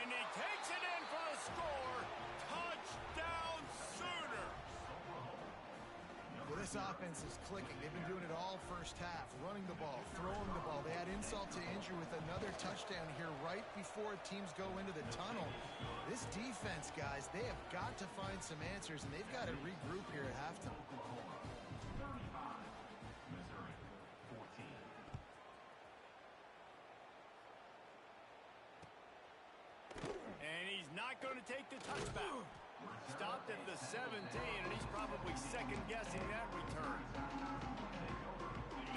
And he takes it in for the score. Touchdown, Sooners. Well, this offense is clicking. They've been doing it all first half, running the ball, throwing the ball. They add insult to injury with another touchdown here right before teams go into the tunnel. This defense, guys, they have got to find some answers, and they've got to regroup here at halftime. 35, Missouri, 14. And he's not going to take the touchback. Stopped at the 17, and he's probably second-guessing that return.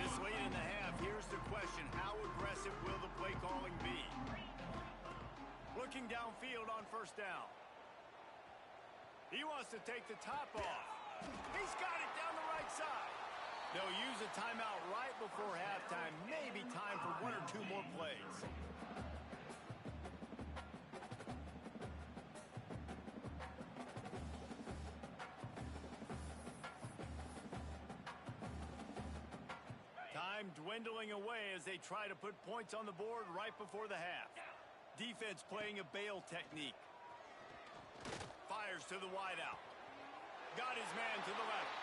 This late in the half, here's the question. How aggressive will the play calling be? Looking downfield on 1st down. He wants to take the top off. He's got it down the right side. They'll use a timeout right before halftime. Maybe time for 1 or 2 more plays. Time dwindling away as they try to put points on the board right before the half. Defense playing a bail technique. Fires to the wideout. Got his man to the left.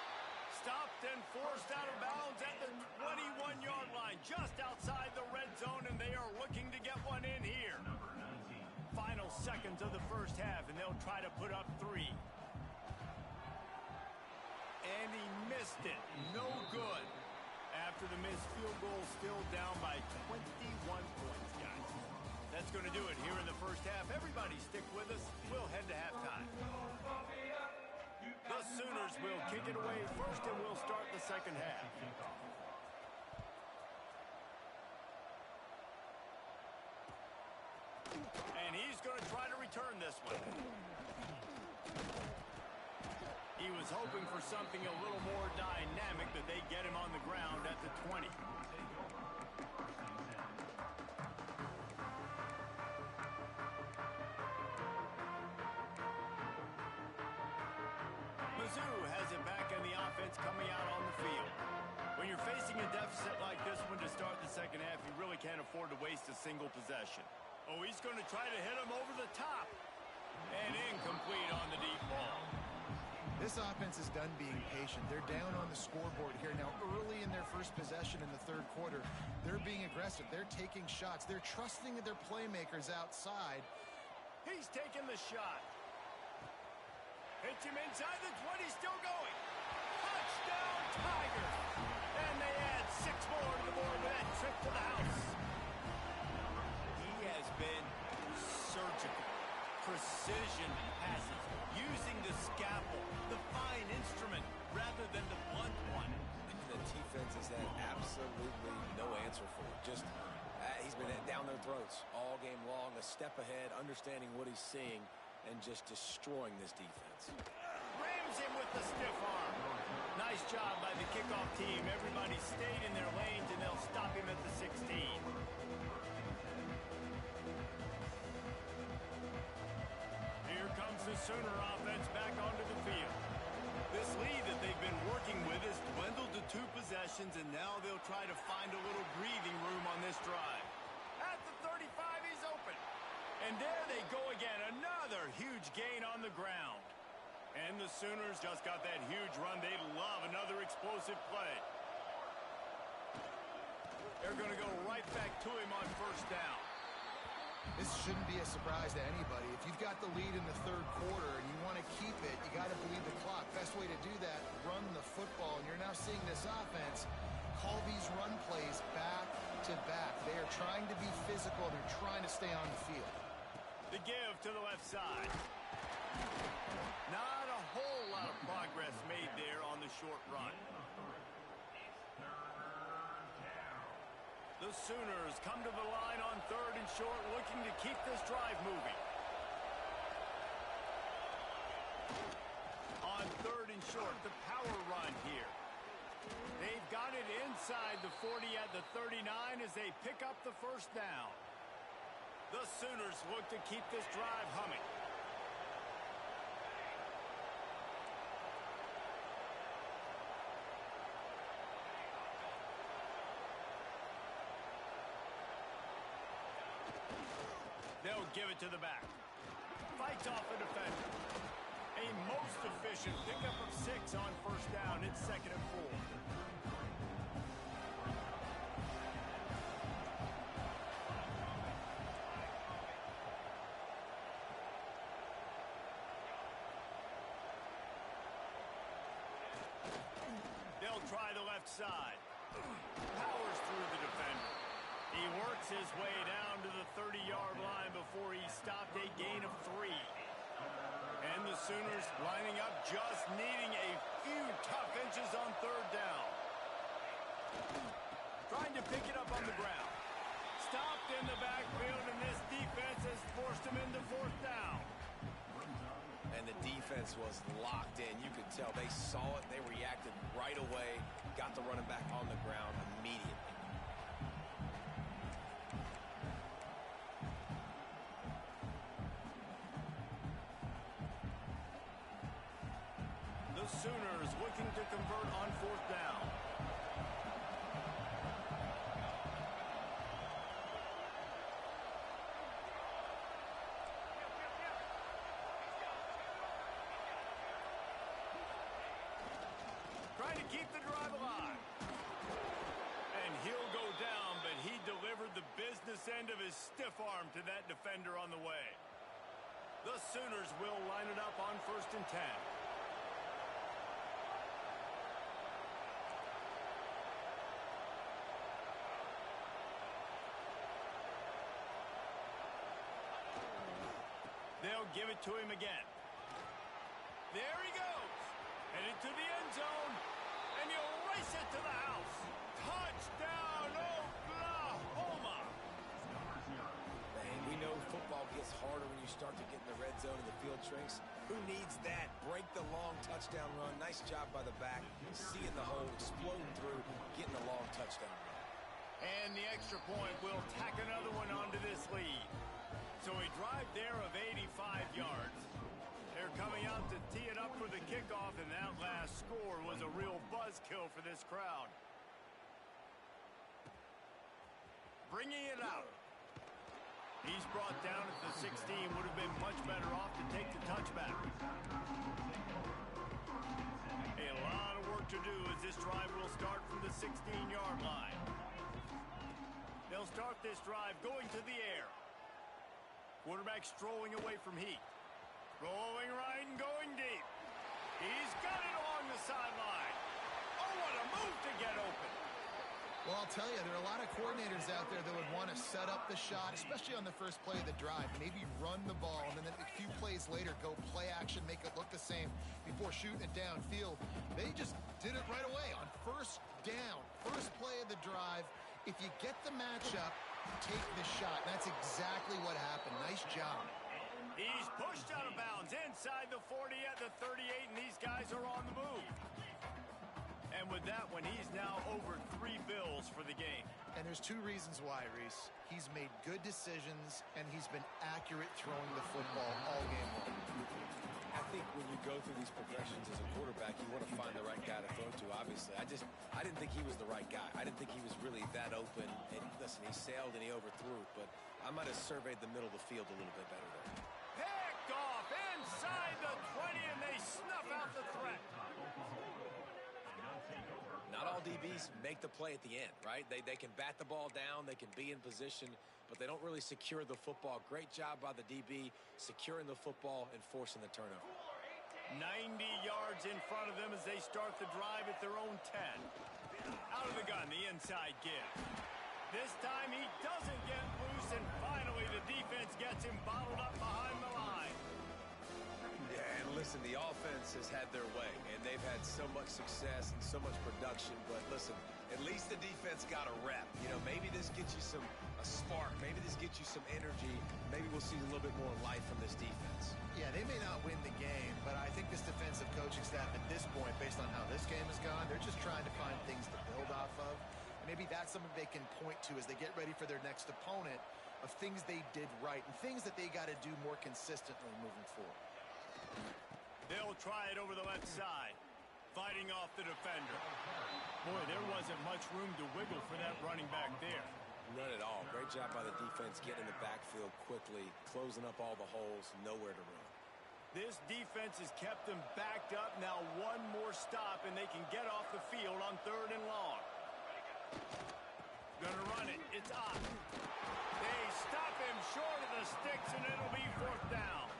Stopped and forced out of bounds at the 21-yard line, just outside the red zone, and they are looking to get one in here. Final seconds of the first half, and they'll try to put up 3. And he missed it. No good. After the missed field goal, still down by 21 points, guys. That's going to do it here in the first half. Everybody stick with us. We'll head to halftime. The Sooners will kick it away first, and we'll start the second half. And he's going to try to return this one. He was hoping for something a little more dynamic, but they get him on the ground at the 20. Mizzou has it back in the offense coming out on the field. When you're facing a deficit like this one to start the second half, you really can't afford to waste a single possession. Oh, he's going to try to hit him over the top. And incomplete on the deep ball. This offense is done being patient. They're down on the scoreboard here now early in their first possession in the 3rd quarter. They're being aggressive. They're taking shots. They're trusting their playmakers outside. He's taking the shot. Hits him inside the 20, still going. Touchdown, Tigers! And they add 6 more to the board with that trip to the house. He has been surgical. Precision passes, using the scalpel, the fine instrument, rather than the blunt one. The defense has had absolutely no answer for it. Just, he's been down their throats all game long, a step ahead, understanding what he's seeing, and just destroying this defense. Rams Nails him with the stiff arm. Nice job by the kickoff team. Everybody stayed in their lanes, and they'll stop him at the 16. Here comes the Sooner offense back onto the field. This lead that they've been working with has dwindled to 2 possessions, and now they'll try to find a little breathing room on this drive. At the 35, he's open. And there they go again, another huge gain on the ground. And the Sooners just got that huge run. They love another explosive play. They're going to go right back to him on first down. This shouldn't be a surprise to anybody. If you've got the lead in the third quarter and you want to keep it, you got to bleed the clock. Best way to do that, run the football. And you're now seeing this offense call these run plays back to back. They are trying to be physical. They're trying to stay on the field. The give to the left side. Not a whole lot of progress made there on the short run. The Sooners come to the line on 3rd and short, looking to keep this drive moving. On 3rd and short, the power run here. They've got it inside the 40 at the 39 as they pick up the first down. The Sooners look to keep this drive humming. They'll give it to the back. Fights off the defender. A most efficient pickup of 6 on first down. It's 2nd and 4. They'll try the left side. Powers through the defender. He works his way down to the 30-yard line before he stopped, a gain of 3. And the Sooners lining up, just needing a few tough inches on 3rd down. Trying to pick it up on the ground. Stopped in the backfield, and this defense has forced him into 4th down. And the defense was locked in. You could tell they saw it. They reacted right away. Got the running back on the ground immediately. The Sooners looking to convert on 4th down. Trying to keep the drive alive. And he'll go down, but he delivered the business end of his stiff arm to that defender on the way. The Sooners will line it up on 1st and 10. They'll give it to him again. There he goes. Headed to the end zone. And he'll race it to the house. Touchdown, Oklahoma. And we know football gets harder when you start to get in the red zone and the field shrinks. Who needs that? Break the long touchdown run. Nice job by the back. Seeing the hole, exploding through, getting the long touchdown run. And the extra point will tack another one onto this lead. So a drive there of 85 yards. They're coming out to tee it up for the kickoff, and that last score was a real buzzkill for this crowd. Bringing it out. He's brought down at the 16. Would have been much better off to take the touchback. A lot of work to do as this drive will start from the 16-yard line. They'll start this drive going to the air. Quarterback strolling away from Heat. Rolling right and going deep. He's got it along the sideline. Oh, what a move to get open. Well, I'll tell you, there are a lot of coordinators out there that would want to set up the shot, especially on the first play of the drive. Maybe run the ball, and then a few plays later, go play action, make it look the same before shooting it downfield. They just did it right away on first down, first play of the drive. If you get the matchup, take the shot. That's exactly what happened. Nice job. He's pushed out of bounds He's inside the 40 at the 38, and these guys are on the move. And with that one, he's now over 3 bills for the game. And there's 2 reasons why, Reese. He's made good decisions, and he's been accurate throwing the football all game long. I think when you go through these progressions as a quarterback, you want to find the right guy to throw to, obviously. I didn't think he was the right guy. I didn't think he was really that open. And listen, he sailed and he overthrew, but I might have surveyed the middle of the field a little bit better there. Picked off inside the 20, and they snuff out the threat. Not all DBs make the play at the end, right? They can bat the ball down, they can be in position, but they don't really secure the football. Great job by the DB securing the football and forcing the turnover. 90 yards in front of them as they start the drive at their own 10. Out of the gun, the inside give. This time he doesn't get loose, and finally the defense gets him bottled up behind the line. Yeah, and listen, the offense has had their way, and they've had so much success and so much production. But listen, at least the defense got a rep. You know, maybe this gets you a spark. Maybe this gets you some energy. Maybe we'll see a little bit more life from this defense. Yeah, they may not win the game, but I think this defensive coaching staff at this point, based on how this game has gone, they're just trying to find things to build off of. Maybe that's something they can point to as they get ready for their next opponent, of things they did right and things that they got to do more consistently moving forward. They'll try it over the left side, fighting off the defender. Boy, there wasn't much room to wiggle for that running back there. None at all. Great job by the defense getting in the backfield quickly, closing up all the holes, nowhere to run. This defense has kept them backed up. Now one more stop, and they can get off the field on 3rd and long. Gonna run it. It's up. They stop him short of the sticks, and it'll be 4th down.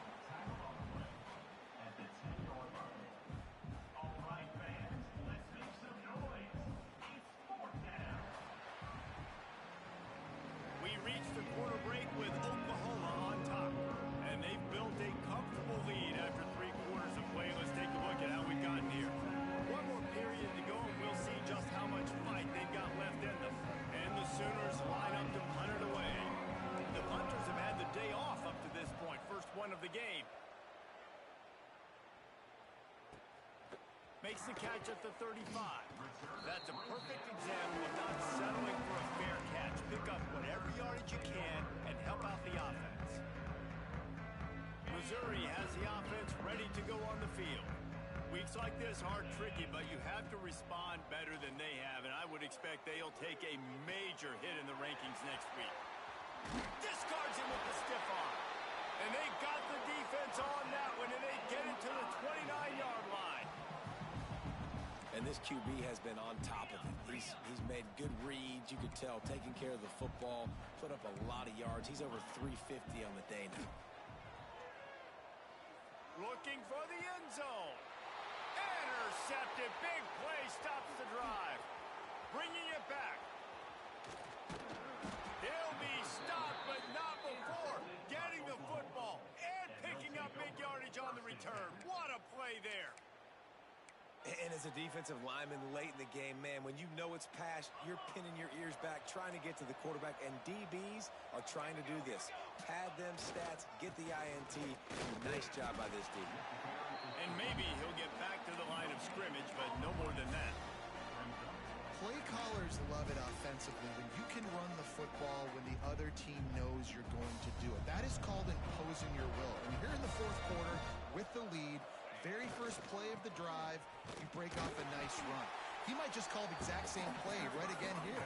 At the 10-yard line. All right, fans, let's make some noise. It's 4th down. We reach the quarter break with Oklahoma on top, and they've built a comfortable lead after 3 quarters of play. Let's take a look at how we've gotten here. One more period to go, and we'll see just how much fight they've got left in them. And the Sooners line up to punt it away. The punters have had the day off up to this point. First one of the game. Makes the catch at the 35. That's a perfect example of not settling for a fair catch. Pick up whatever yardage you can and help out the offense. Missouri has the offense ready to go on the field. Weeks like this are tricky, but you have to respond better than they have, and I would expect they'll take a major hit in the rankings next week. Discards him with the stiff arm. And they got the defense on that one, and they get it to the 29-yard line. And this QB has been on top of it. He's made good reads. You could tell, taking care of the football, put up a lot of yards. He's over 350 on the day now. Looking for the end zone. Intercepted. Big play stops the drive. Bringing it back. He'll be stopped, but not before getting the football and picking up big yardage on the return. What a play there. And as a defensive lineman late in the game, man, when you know it's past, you're pinning your ears back, trying to get to the quarterback, and DBs are trying to do this. Pad them stats, get the INT. Nice job by this D. And maybe he'll get back to the line of scrimmage, but no more than that. Play callers love it offensively when you can run the football when the other team knows you're going to do it. That is called imposing your will. And here in the 4th quarter with the lead, very first play of the drive, you break off a nice run. He might just call the exact same play right again here.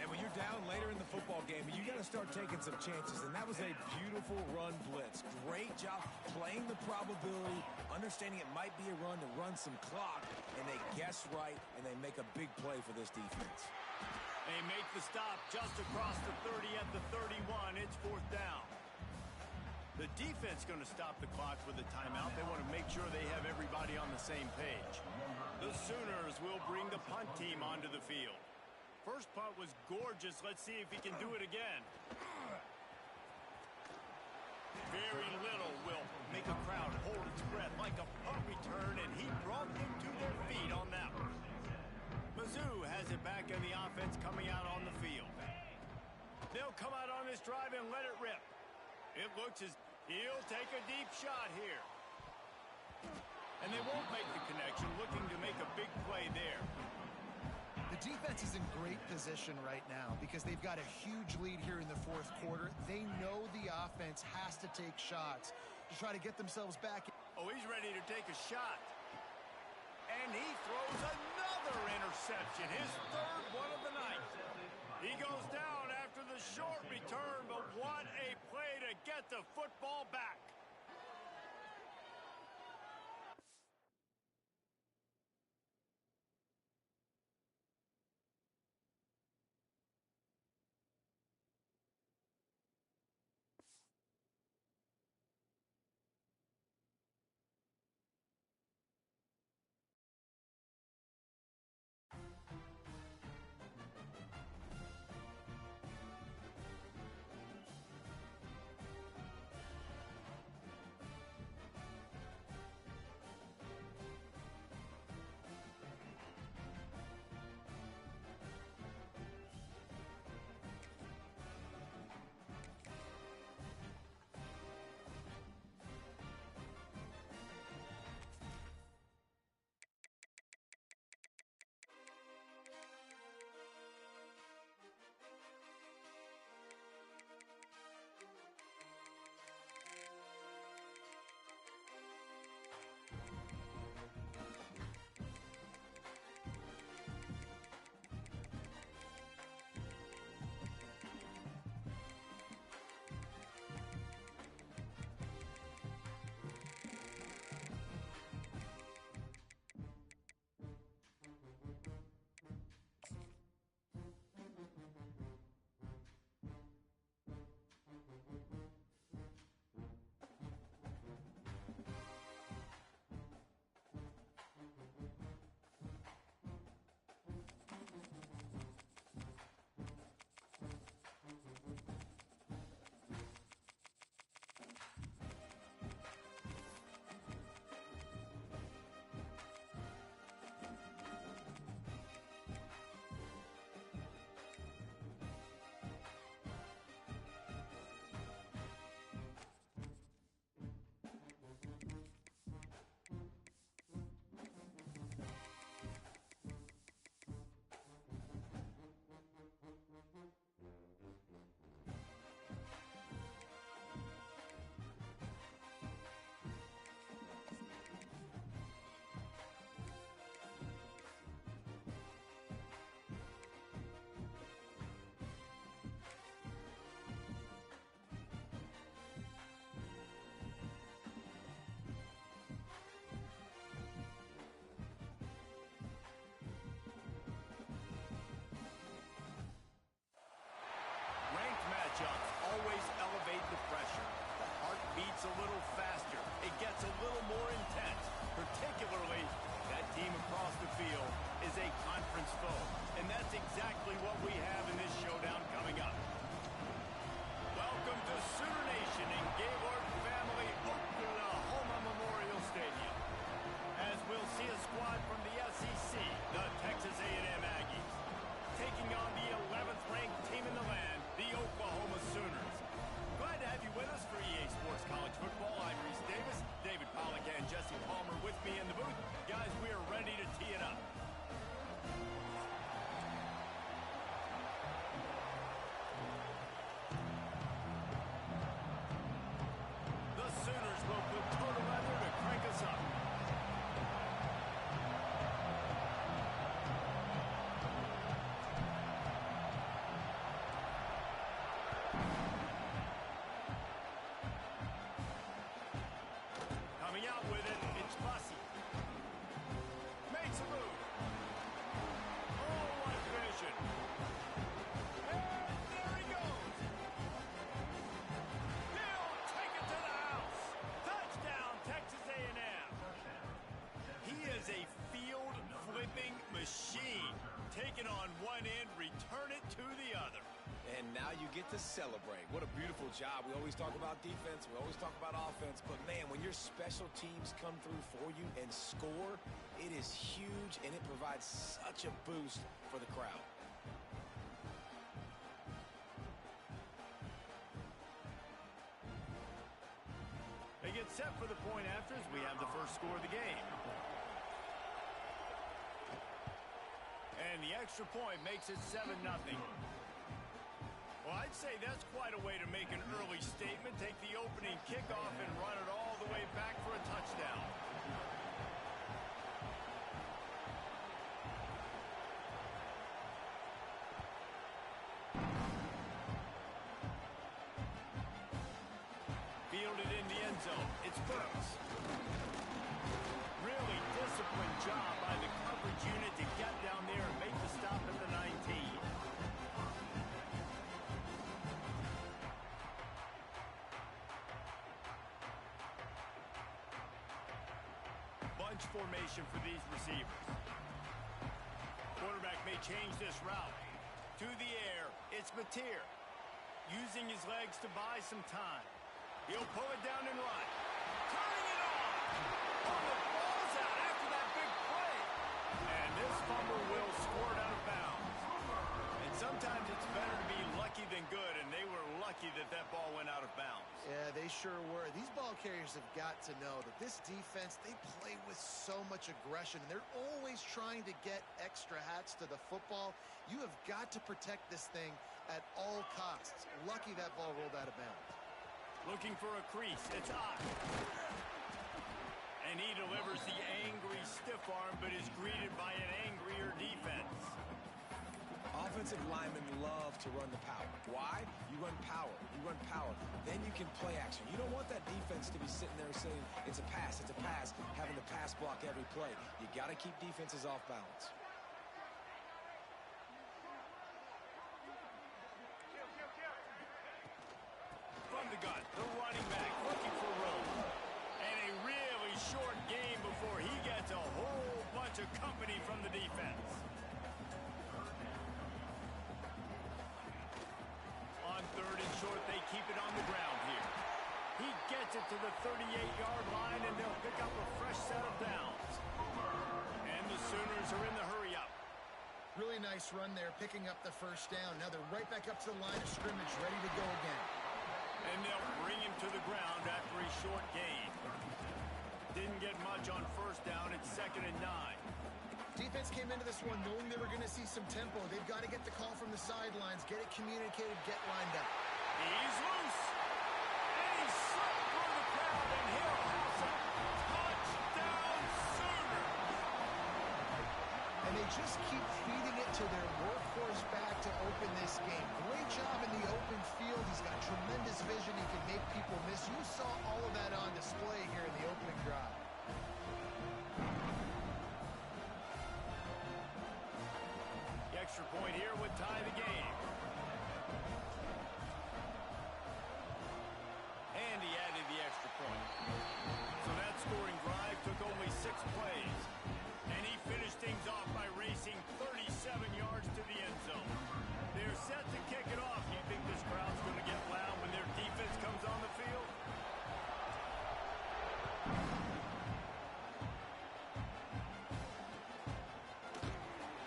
And when you're down later in the football game, you got to start taking some chances. And that was a beautiful run blitz. Great job playing the probability, understanding it might be a run to run some clock, and they guess right, and they make a big play for this defense. They make the stop just across the 30 at the 31. It's 4th down. The defense going to stop the clock with a timeout. They want to make sure they have everybody on the same page. The Sooners will bring the punt team onto the field. First punt was gorgeous. Let's see if he can do it again. Very little will make a crowd hold its breath like a punt return, and he brought them to their feet on that one. Mizzou has it back in the offense coming out on the field. They'll come out on this drive and let it rip. It looks as He'll take a deep shot here. And they won't make the connection, looking to make a big play there. The defense is in great position right now because they've got a huge lead here in the fourth quarter. They know the offense has to take shots to try to get themselves back. Oh, he's ready to take a shot. And he throws another interception, his third one of the night. He goes down after the short return, but what a play to get the football back. Always elevate the pressure. The heart beats a little faster. It gets a little more intense. Particularly, that team across the field is a conference foe. And that's exactly what we have in this showdown coming up. Welcome to Sooner Nation in Gaylord Family Oklahoma Memorial Stadium. As we'll see a squad from the SEC, the Texas A&M Aggies, taking on the 11th ranked team in the land, the Oklahoma Sooners. Glad to have you with us for EA Sports College Football. I'm Reese Davis, David Pollack and Jesse Palmer with me in the booth. Guys, we are ready to tee it up. The Sooners will put toe to leather to crank us up. Coming out with it, it's Bussey. Makes a move. Oh, what vision. And there he goes. He'll take it to the house. Touchdown, Texas A&M. He is a field-flipping machine. Taking on one end, return it to the other. And now you get to celebrate. What a beautiful job. We always talk about defense. We always talk about offense. But, man, when your special teams come through for you and score, it is huge, and it provides such a boost for the crowd. set for the point after as we have the first score of the game. And the extra point makes it 7-0. Well, I'd say that's quite a way to make an early statement. Take the opening kickoff and run it all the way back for a touchdown. Fielded in the end zone. It's Burks. Really disciplined job by the coverage unit to get down there and make the stop at the 19. Bunch formation for these receivers. Quarterback may change this route. To the air, it's Mateer. Using his legs to buy some time. He'll pull it down and run. Turning it off! Oh, the ball's out after that big play. And this fumble will score it out of bounds. And sometimes it's better to be lucky than good, and they were lucky that that ball went out of bounds. Yeah, they sure were. These ball carriers have got to know that this defense, they play with so much aggression, and they're always trying to get extra hats to the football. You have got to protect this thing at all costs. Lucky that ball rolled out of bounds. Looking for a crease. It's hot. And he delivers the angry stiff arm, but is greeted by an angrier defense. Offensive linemen love to run the power. Why? You run power. You run power. Then you can play action. You don't want that defense to be sitting there saying, it's a pass, having to pass block every play. You got to keep defenses off balance. From the gun, the running back looking for room. And a really short game before he gets a whole bunch of company from the defense. On third and short, they keep it on the ground here. He gets it to the 38-yard line, and they'll pick up a fresh set of downs. And the Sooners are in the hurry-up. Really nice run there, picking up the first down. Now they're right back up to the line of scrimmage, ready to go again. And they'll bring him to the ground after a short gain. Didn't get much on first down. It's 2nd and 9. Defense came into this one knowing they were going to see some tempo. They've got to get the call from the sidelines, get it communicated, get lined up. He's loose. And he's slipped through the crowd, and he'll house it. Touchdown, Sooners. And they just keep feeding it to their workhorse back to open this game. Great job in the open field. He's got tremendous vision. He can make people miss. You saw all of that on display here in the opening drive. The extra point here would tie the game. And he added the extra point. So that scoring drive took only 6 plays. And he finished things off by racing 37 yards to the end zone. They're set to kick it off. You think this crowd's going to get loud when their defense comes on the field?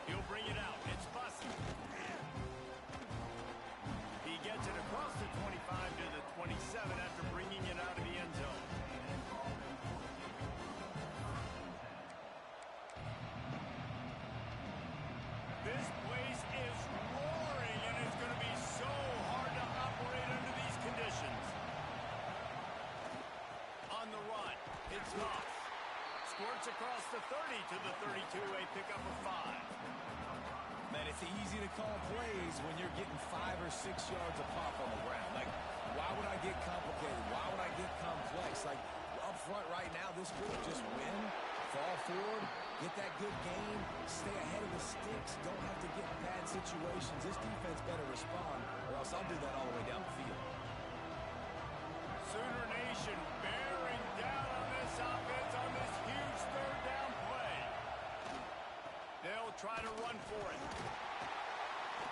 He'll bring it out. It's Bussey. He gets it across the 25 to the 27 after bringing it out of the end zone. This place is roaring, and it's going to be so hard to operate under these conditions. On the run, it's Goff. Squirts across the 30 to the 32, a pickup of 5. Man, it's easy to call plays when you're getting 5 or 6 yards a pop on the ground. Like, why would I get complicated? Why would I get complex? Like, up front right now, this group just win, fall forward, get that good game, stay ahead of the sticks, don't have to get in bad situations. This defense better respond, or else I'll do that all the way down the field. Sooner Nation bearing down on this offense on this huge third down play. They'll try to run for it.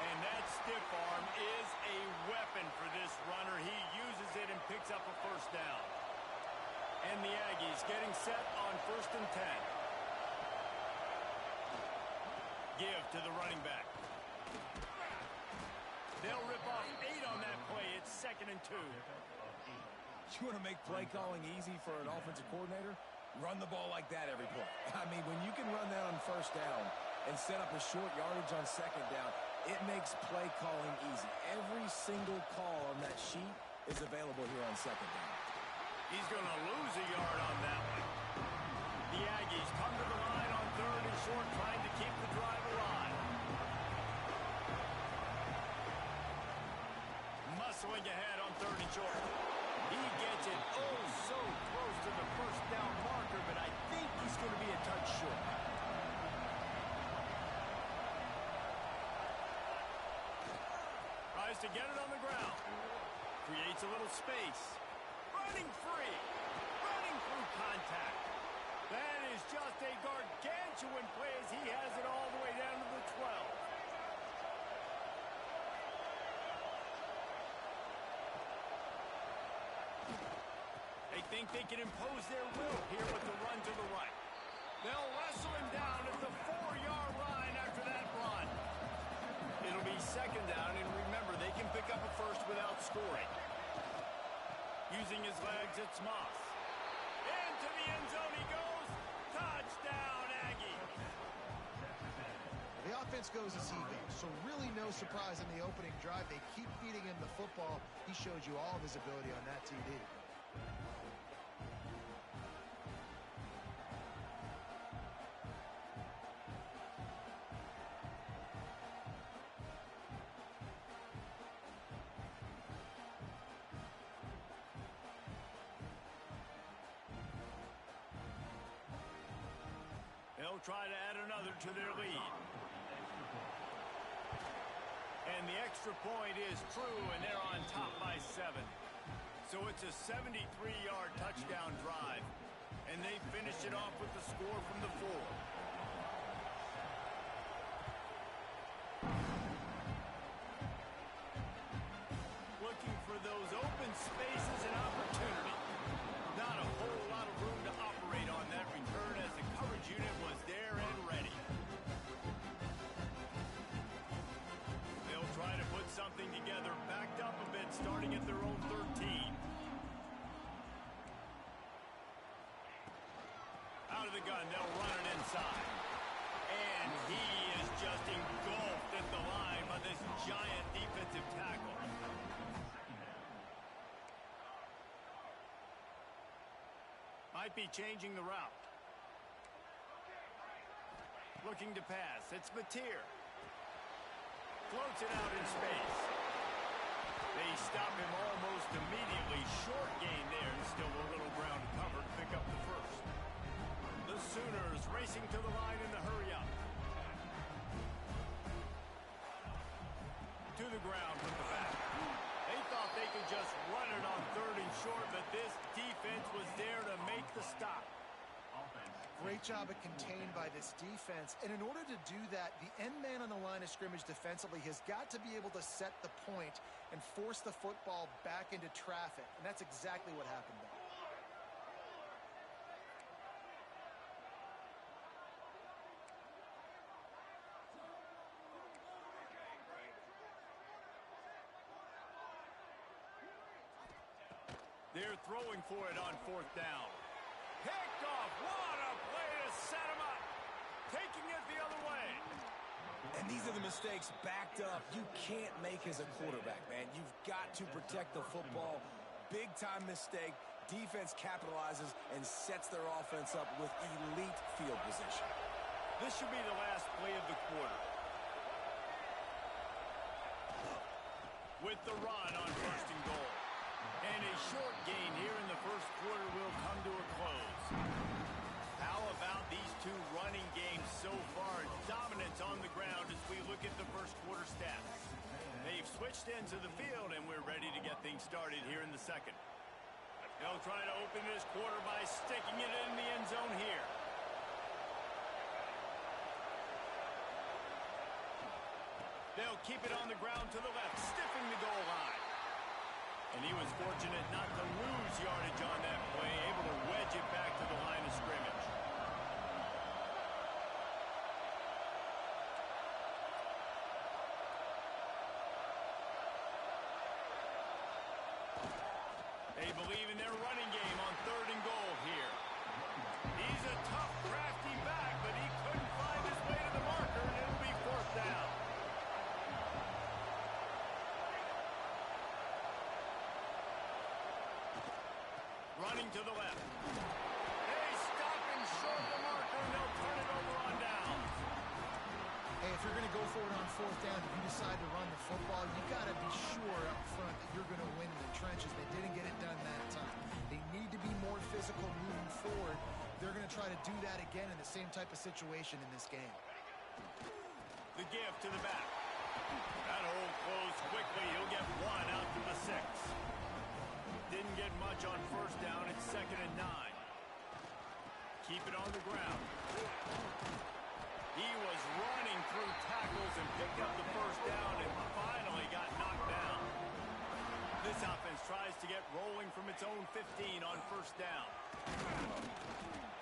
And that stiff arm is a weapon for this runner. He uses it and picks up a first down. And the Aggies getting set on 1st and 10. Give to the running back. They'll rip off 8 on that play. It's 2nd and 2. You want to make play calling easy for an offensive coordinator? Run the ball like that every play. I mean, when you can run that on first down and set up a short yardage on second down, it makes play calling easy. Every single call on that sheet is available here on second down. He's going to lose a yard on that one. The Aggies come to the line on 3rd and short, trying to keep the drive alive. Muscling ahead on 3rd and short. He gets it oh so close to the first down marker, but I think he's going to be a touch short. Tries to get it on the ground. Creates a little space. Running free. Running through contact. That is just a gargantuan play as he has it all the way down to the 12. They think they can impose their will here with the run to the right. They'll wrestle him down at the 4-yard line after that run. It'll be second down, and remember, they can pick up a first without scoring. Using his legs, it's Moss. Into the end zone he goes. Touchdown, Aggies. The offense goes as he goes, so really no surprise in the opening drive. They keep feeding him the football. He showed you all of his ability on that TD. They'll try to add another to their lead. And the extra point is true, and they're on top by 7. So it's a 73-yard touchdown drive, and they finish it off with the score from the 4. Looking for those open spaces and opportunity. Not a whole lot of room to operate on that return as the coverage unit was there and ready. They'll try to put something together, backed up a bit, starting at their own 13. Out of the gun, they'll run it inside. And he is just engulfed at the line by this giant defensive tackle. Might be changing the route. Looking to pass. It's Mateer. Floats it out in space. They stop him almost immediately. Short gain there. Still a little ground to cover to pick up the first. The Sooners racing to the line in the hurry-up. To the ground with the back. They thought they could just run it on 3rd and short, but this defense was there to make the stop. Great job at contained by this defense. And in order to do that, the end man on the line of scrimmage defensively has got to be able to set the point and force the football back into traffic. And that's exactly what happened there. They're throwing for it on 4th down. Picked off. What a play to set him up. Taking it the other way. And these are the mistakes backed up you can't make as a quarterback, man. You've got to protect the football. Big-time mistake. Defense capitalizes and sets their offense up with elite field position. This should be the last play of the quarter. With the run on 1st and goal. And a short gain here in the first quarter will come to a close. How about these two running games so far? Dominance on the ground as we look at the first quarter stats. They've switched ends of the field, and we're ready to get things started here in the second. They'll try to open this quarter by sticking it in the end zone here. They'll keep it on the ground to the left, stiffing the goal line. And he was fortunate not to lose yardage on that play, able to wedge it back to the line of scrimmage. A They believe in their running game on 3rd and goal here. He's a tough, crafty back, but he couldn't find his way to the marker, and it'll be 4th down. Running to the left. They stop and short the marker, and they'll turn it over on downs. Hey, if you're going to go for it on 4th down, if you decide to run the football, you got to be sure up front that you're going to win in the trenches. They didn't get it done that time. They need to be more physical moving forward. They're going to try to do that again in the same type of situation in this game. The give to the back. That hole closed quickly. He'll get 1 out to the 6. Didn't get much on 1st down. It's 2nd and 9. Keep it on the ground. He was running through tackles and picked up the 1st down and finally got knocked down. This offense tries to get rolling from its own 15 on 1st down.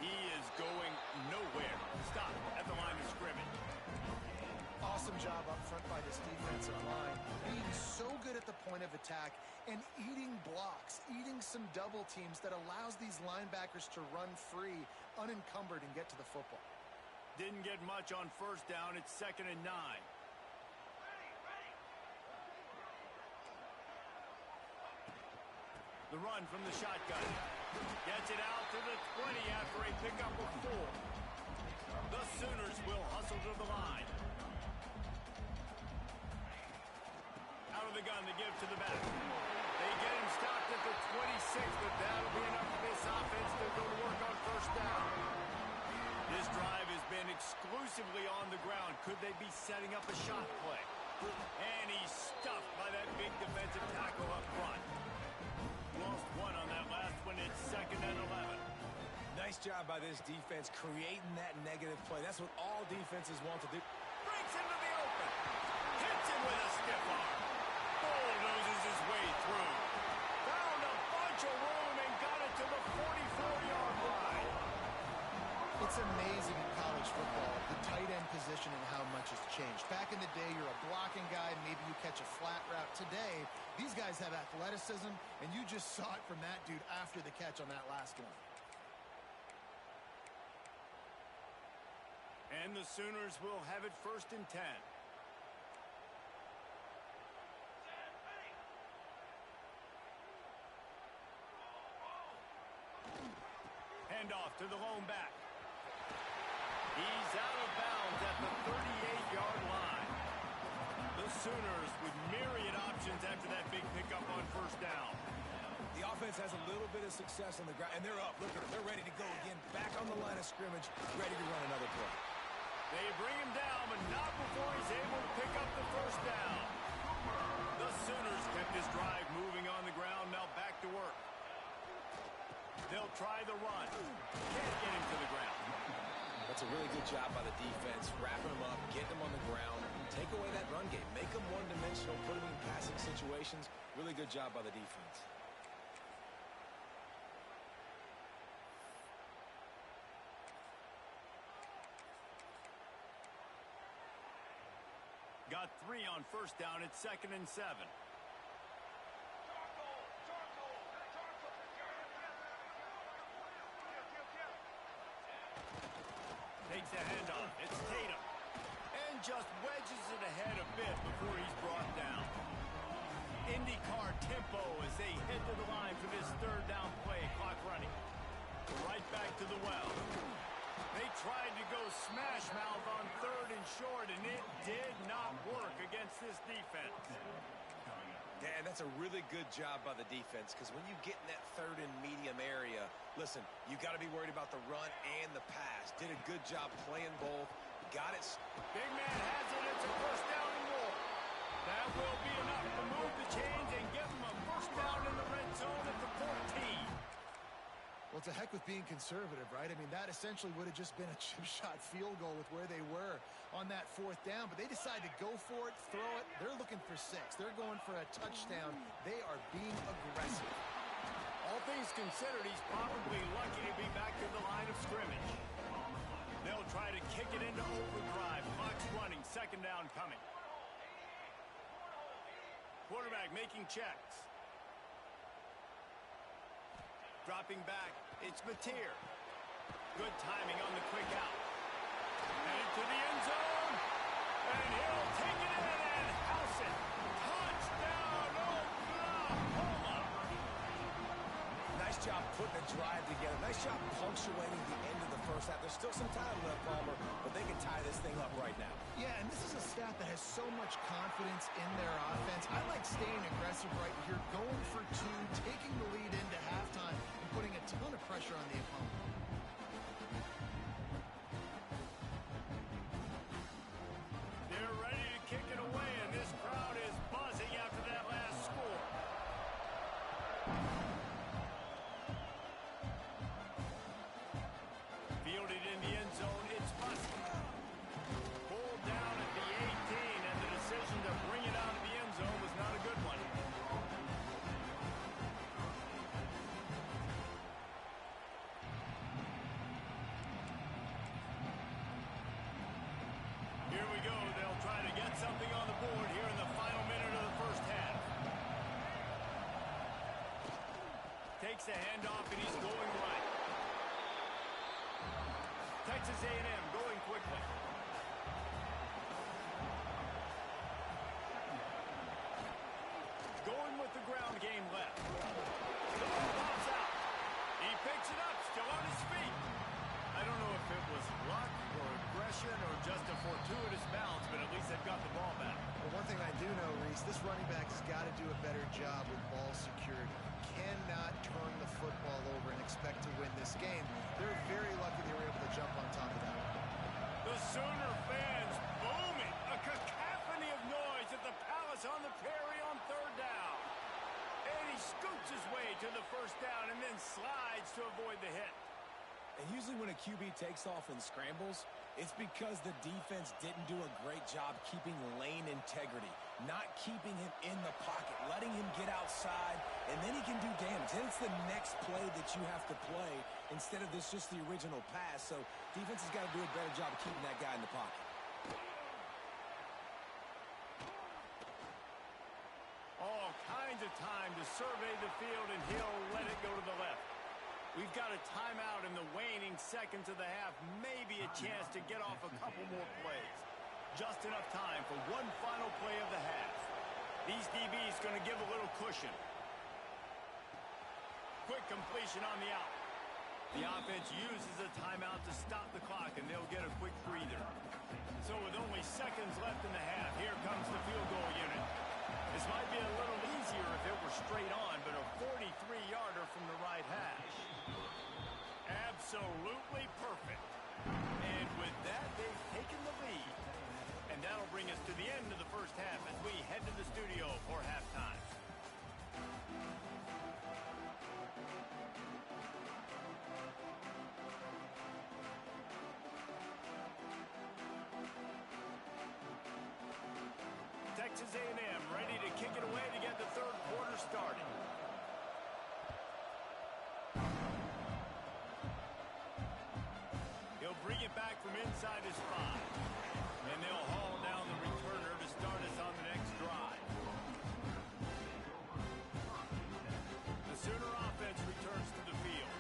He is going nowhere. Stop at the line of scrimmage. Awesome job up front by this defensive line. Being so good at the point of attack and eating blocks, eating some double teams that allows these linebackers to run free, unencumbered, and get to the football. Didn't get much on 1st down. It's 2nd and 9. The run from the shotgun. Gets it out to the 20 after a pickup of 4. The Sooners will hustle to the line. Out of the gun, the give to the back. They get him stopped at the 26, but that'll be enough for this offense to go to work on 1st down. This drive has been exclusively on the ground. Could they be setting up a shot play? And he's stuffed by that big defensive tackle up front. Lost 1 on that last one. It's 2nd and 11. Nice job by this defense creating that negative play. That's what all defenses want to do. Breaks into the open. Hits him with a stiff arm. Bulldozes his way through. Found a bunch of room and got it to the 44-yard line. It's amazing in college football, the tight end position and how much has changed. Back in the day, you're a blocking guy, maybe you catch a flat route. Today, these guys have athleticism, and you just saw it from that dude after the catch on that last one. And the Sooners will have it 1st and 10. Handoff to the lone back. He's out of bounds at the 38-yard line. The Sooners with myriad options after that big pickup on 1st down. The offense has a little bit of success on the ground, and they're up. Look at them. They're ready to go again. Back on the line of scrimmage, ready to run another play. They bring him down, but not before he's able to pick up the 1st down. The Sooners kept this drive moving on the ground. Now back to work. They'll try the run. Can't get him to the ground. That's a really good job by the defense, wrapping them up, getting them on the ground, take away that run game, make them one-dimensional, put them in passing situations. Really good job by the defense. Got 3 on 1st down. It's 2nd and 7. Takes the handoff. It's Tatum. And just wedges it ahead a bit before he's brought down. IndyCar tempo as they head to the line for this 3rd down play. Clock running. Right back to the well. They tried to go smash mouth on 3rd and short, and it did not work against this defense. Dan, that's a really good job by the defense, because when you get in that 3rd and medium area, listen, you got to be worried about the run and the pass. Did a good job playing both. Got it. Big man has it. It's a 1st down and more. That will be enough to move the chains and give them a 1st down in the red zone at the 14. Well, to heck with being conservative, right? I mean, that essentially would have just been a chip shot field goal with where they were on that 4th down. But they decided to go for it, throw it. They're looking for 6. They're going for a touchdown. They are being aggressive. All things considered, he's probably lucky to be back to the line of scrimmage. They'll try to kick it into overdrive. Clock's running. 2nd down coming. Quarterback making checks. Dropping back, it's Mateer. Good timing on the quick out. And into the end zone. And he'll take it in and house it. Touchdown, Oklahoma! Nice job putting a drive together. Nice job punctuating the end of the first half. There's still some time left, Palmer, but they can tie this thing up right now. Yeah, and this is a staff that has so much confidence in their offense. I like staying aggressive right here, going for two, taking the lead into halftime, and putting a ton of pressure on the opponent. They're ready to kick it away, and this crowd is buzzing after that last score. Fielded in the end zone, it's Bussey. Pulled down at the 18, and the decision to bring it out of the end zone was not a good one. Here we go. They'll try to get something on the board here in the final minute of the first half. Takes the handoff, and he's going right. Texas A&M going quickly. Going with the ground game left. The ball pops out. He picks it up, still on his feet. I don't know if it was luck or aggression or just a fortuitous bounce, but at least they've got the ball back. Well, one thing I do know, Reese, this running back has got to do a better job with ball security. Cannot turn the football over and expect to win this game. They're very lucky they were able to jump on top of that one. The Sooner fans booming. A cacophony of noise at the Palace on the Prairie on third down. And he scoots his way to the first down and then slides to avoid the hit. And usually when a QB takes off and scrambles, it's because the defense didn't do a great job keeping lane integrity, not keeping him in the pocket, letting him get outside, and then he can do damage. Then it's the next play that you have to play instead of this just the original pass. So defense has got to do a better job of keeping that guy in the pocket. All kinds of time to survey the field, and he'll let it go to the left. We've got a timeout in the waning seconds of the half. Maybe a chance to get off a couple more plays. Just enough time for one final play of the half. These DBs going to give a little cushion. Quick completion on the out. The offense uses a timeout to stop the clock, and they'll get a quick breather. So with only seconds left in the half, here comes the field goal unit. This might be a little easier if it were straight on, but a 43-yarder from the right hash. Absolutely perfect. And with that, they've taken the lead. And that'll bring us to the end of the first half as we head to the studio for halftime. Texas A&M ready to kick it away to get the third quarter started. He'll bring it back from inside his 5. And they'll haul down the returner to start us on the next drive. The Sooner offense returns to the field.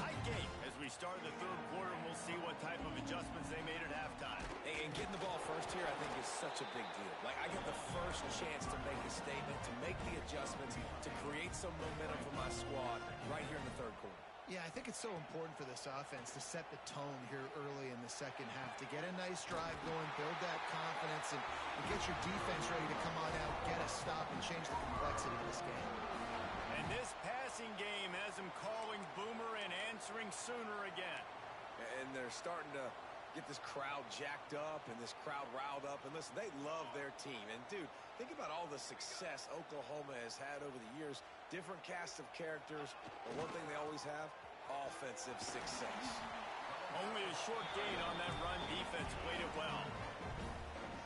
Tight game as we start the third quarter, and we'll see what type of adjustments they made at halftime. And getting the ball first here, I think, is such a big deal. Like, I get the first chance to make a statement, to make the adjustments, to create some momentum for my squad right here in the third quarter. Yeah, I think it's so important for this offense to set the tone here early in the second half, to get a nice drive going, build that confidence, and get your defense ready to come on out, get a stop, and change the complexity of this game. And this passing game has them calling Boomer and answering Sooner again. And they're starting to get this crowd jacked up and this crowd riled up. And listen, they love their team. And, dude, think about all the success Oklahoma has had over the years. Different cast of characters. But one thing they always have, offensive success. Only a short gain on that run. Defense played it well.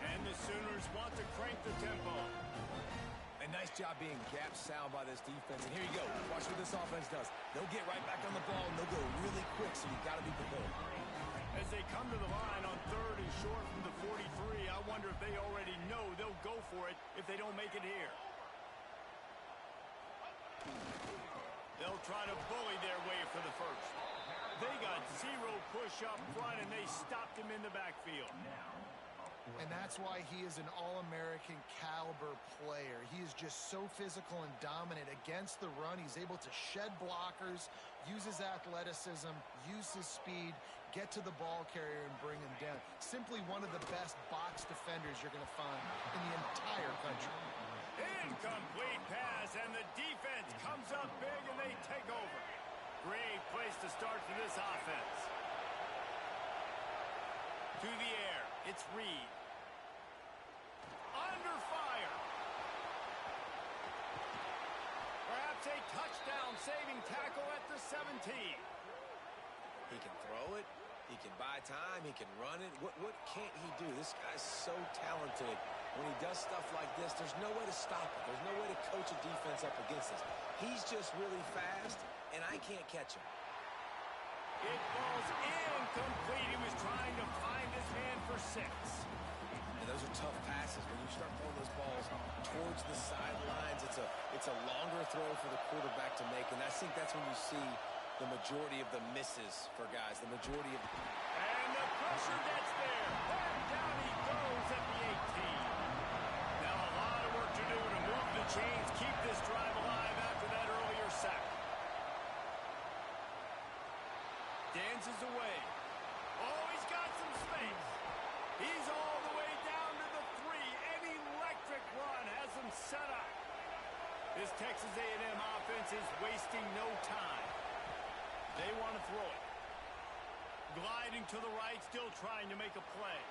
And the Sooners want to crank the tempo. A nice job being gap sound by this defense. And here you go. Watch what this offense does. They'll get right back on the ball, and they'll go really quick, so you've got to be prepared. As they come to the line on third and short from the 43, I wonder if they already know they'll go for it if they don't make it here. They'll try to bully their way for the first. They got zero push up front, and they stopped him in the backfield. And that's why he is an All-American caliber player. He is just so physical and dominant against the run. He's able to shed blockers, use his athleticism, use his speed, get to the ball carrier and bring him down. Simply one of the best box defenders you're going to find in the entire country. Incomplete pass, and the defense comes up big, and they take over. Great place to start for this offense. To the air, it's Reed. Under fire. Perhaps a touchdown-saving tackle at the 17. He can throw it. He can buy time. He can run it. What can't he do? This guy's so talented. When he does stuff like this, there's no way to stop it. There's no way to coach a defense up against this. He's just really fast, and I can't catch him. It falls incomplete. He was trying to find his man for 6. And those are tough passes. When you start throwing those balls towards the sidelines, it's a longer throw for the quarterback to make, and I think that's when you see the majority of the misses for guys, the majority of... And the pressure gets there. And down he goes at the 18. Now a lot of work to do to move the chains, keep this drive alive after that earlier sack. Dances away. Oh, he's got some space. He's all the way down to the 3. An electric run has him set up. This Texas A&M offense is wasting no time. They want to throw it. Gliding to the right, still trying to make a play.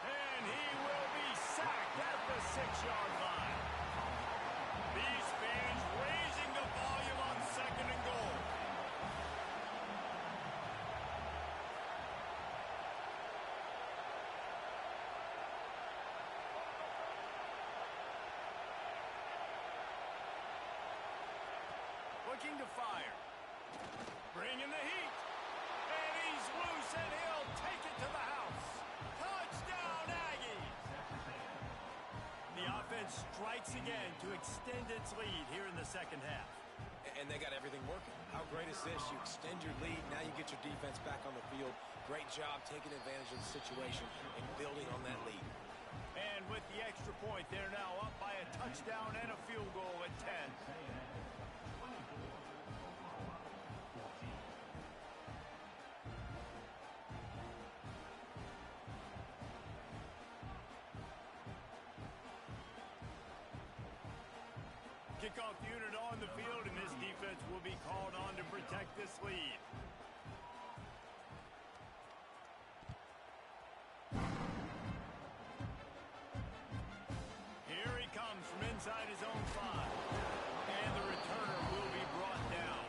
And he will be sacked at the 6-yard line. These fans raising the volume on 2nd and goal. Looking to fire. Bringing the heat. And he's loose, and he'll take it to the house. Touchdown, Aggies! The offense strikes again to extend its lead here in the second half. And they got everything working. How great is this? You extend your lead, now you get your defense back on the field. Great job taking advantage of the situation and building on that lead. And with the extra point, they're now up by a touchdown and a field goal at 10. Kickoff unit on the field, and this defense will be called on to protect this lead. Here he comes from inside his own 5. And the returner will be brought down.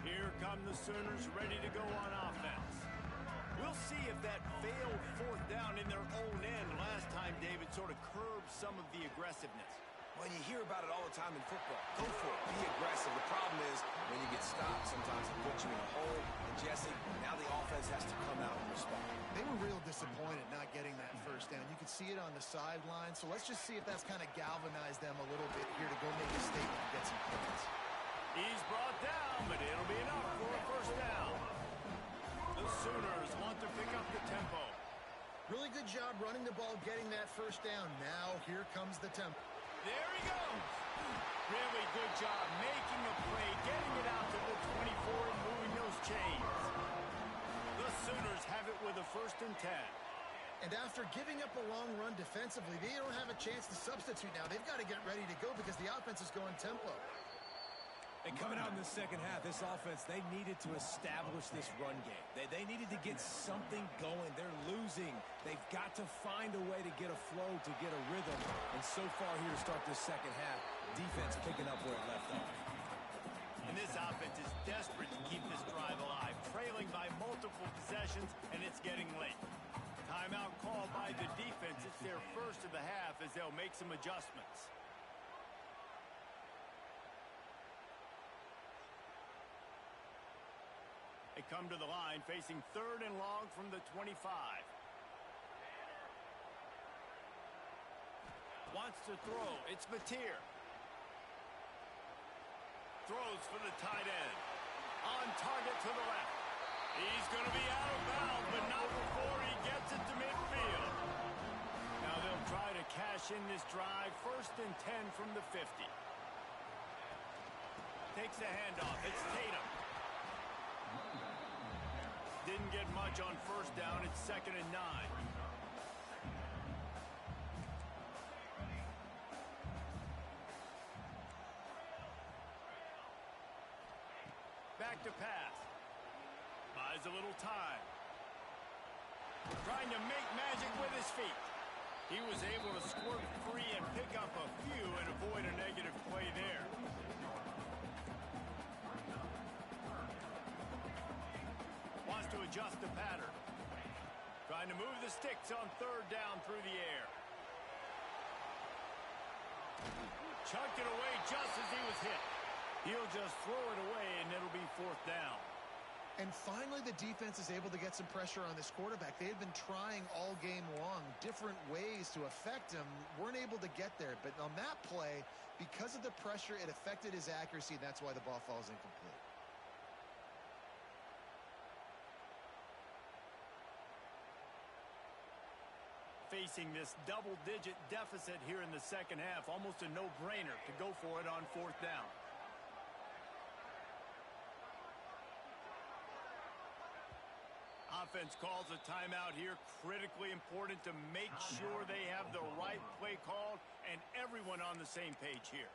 Here come the Sooners ready to go on offense. We'll see if that failed 4th down in their own end last time, David, sort of curbed some of the aggressiveness. Well, you hear about it all the time in football. Go for it. Be aggressive. The problem is when you get stopped, sometimes it puts you in a hole. And, Jesse, now the offense has to come out and respond. They were real disappointed not getting that 1st down. You could see it on the sideline. So let's just see if that's kind of galvanized them a little bit here to go make a statement and get some points. He's brought down, but it'll be enough for a 1st down. The Sooners want to pick up the tempo. Really good job running the ball, getting that 1st down. Now here comes the tempo. There he goes. Really good job making a play, getting it out to the 24 and moving those chains. The Sooners have it with a 1st and 10. And after giving up a long run defensively, they don't have a chance to substitute now. They've got to get ready to go because the offense is going tempo. And coming out in the second half, this offense, they needed to establish this run game. They needed to get something going. They're losing. They've got to find a way to get a flow, to get a rhythm. And so far here to start this second half, defense picking up where it left off. And this offense is desperate to keep this drive alive, trailing by multiple possessions, and it's getting late. Timeout called by the defense. It's their first of the half as they'll make some adjustments. They come to the line facing 3rd and long from the 25. Wants to throw. It's Mateer. Throws for the tight end. On target to the left. He's going to be out of bounds, but not before he gets it to midfield. Now they'll try to cash in this drive. 1st and 10 from the 50. Takes the handoff. It's Tatum. Didn't get much on 1st down. It's 2nd and 9. Back to pass. Buys a little time. Trying to make magic with his feet. He was able to squirt free and pick up a few and avoid a negative play there. Wants to adjust the pattern. Trying to move the sticks on 3rd down through the air. Chucked it away just as he was hit. He'll just throw it away, and it'll be 4th down. And finally, the defense is able to get some pressure on this quarterback. They had been trying all game long, different ways to affect him. Weren't able to get there. But on that play, because of the pressure, it affected his accuracy, and that's why the ball falls incomplete. Facing this double-digit deficit here in the 2nd half, almost a no-brainer to go for it on 4th down. Offense calls a timeout here. Critically important to make sure they have the right play called and everyone on the same page here.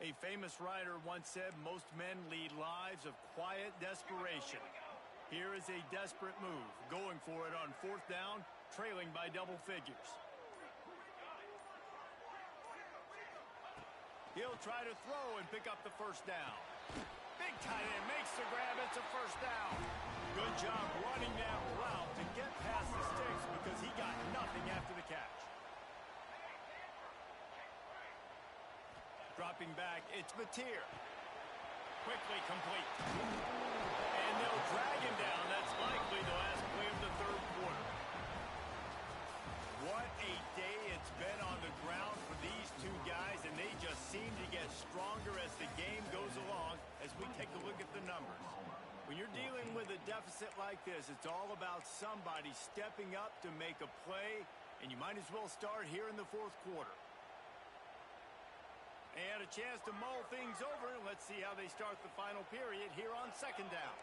A famous writer once said, most men lead lives of quiet desperation. Here is a desperate move, going for it on 4th down, trailing by double figures. He'll try to throw and pick up the 1st down. Big tight end makes the grab. It's a 1st down. Good job running that route to get past the sticks because he got nothing after the catch. Dropping back, it's Mateer. Quickly complete. And they'll drag him down. That's likely the last play of the 3rd quarter. What a day it's been on the ground for these two guys, and they just seem to get stronger as the game goes along as we take a look at the numbers. When you're dealing with a deficit like this, it's all about somebody stepping up to make a play, and you might as well start here in the 4th quarter. And a chance to mull things over. Let's see how they start the final period here on 2nd down.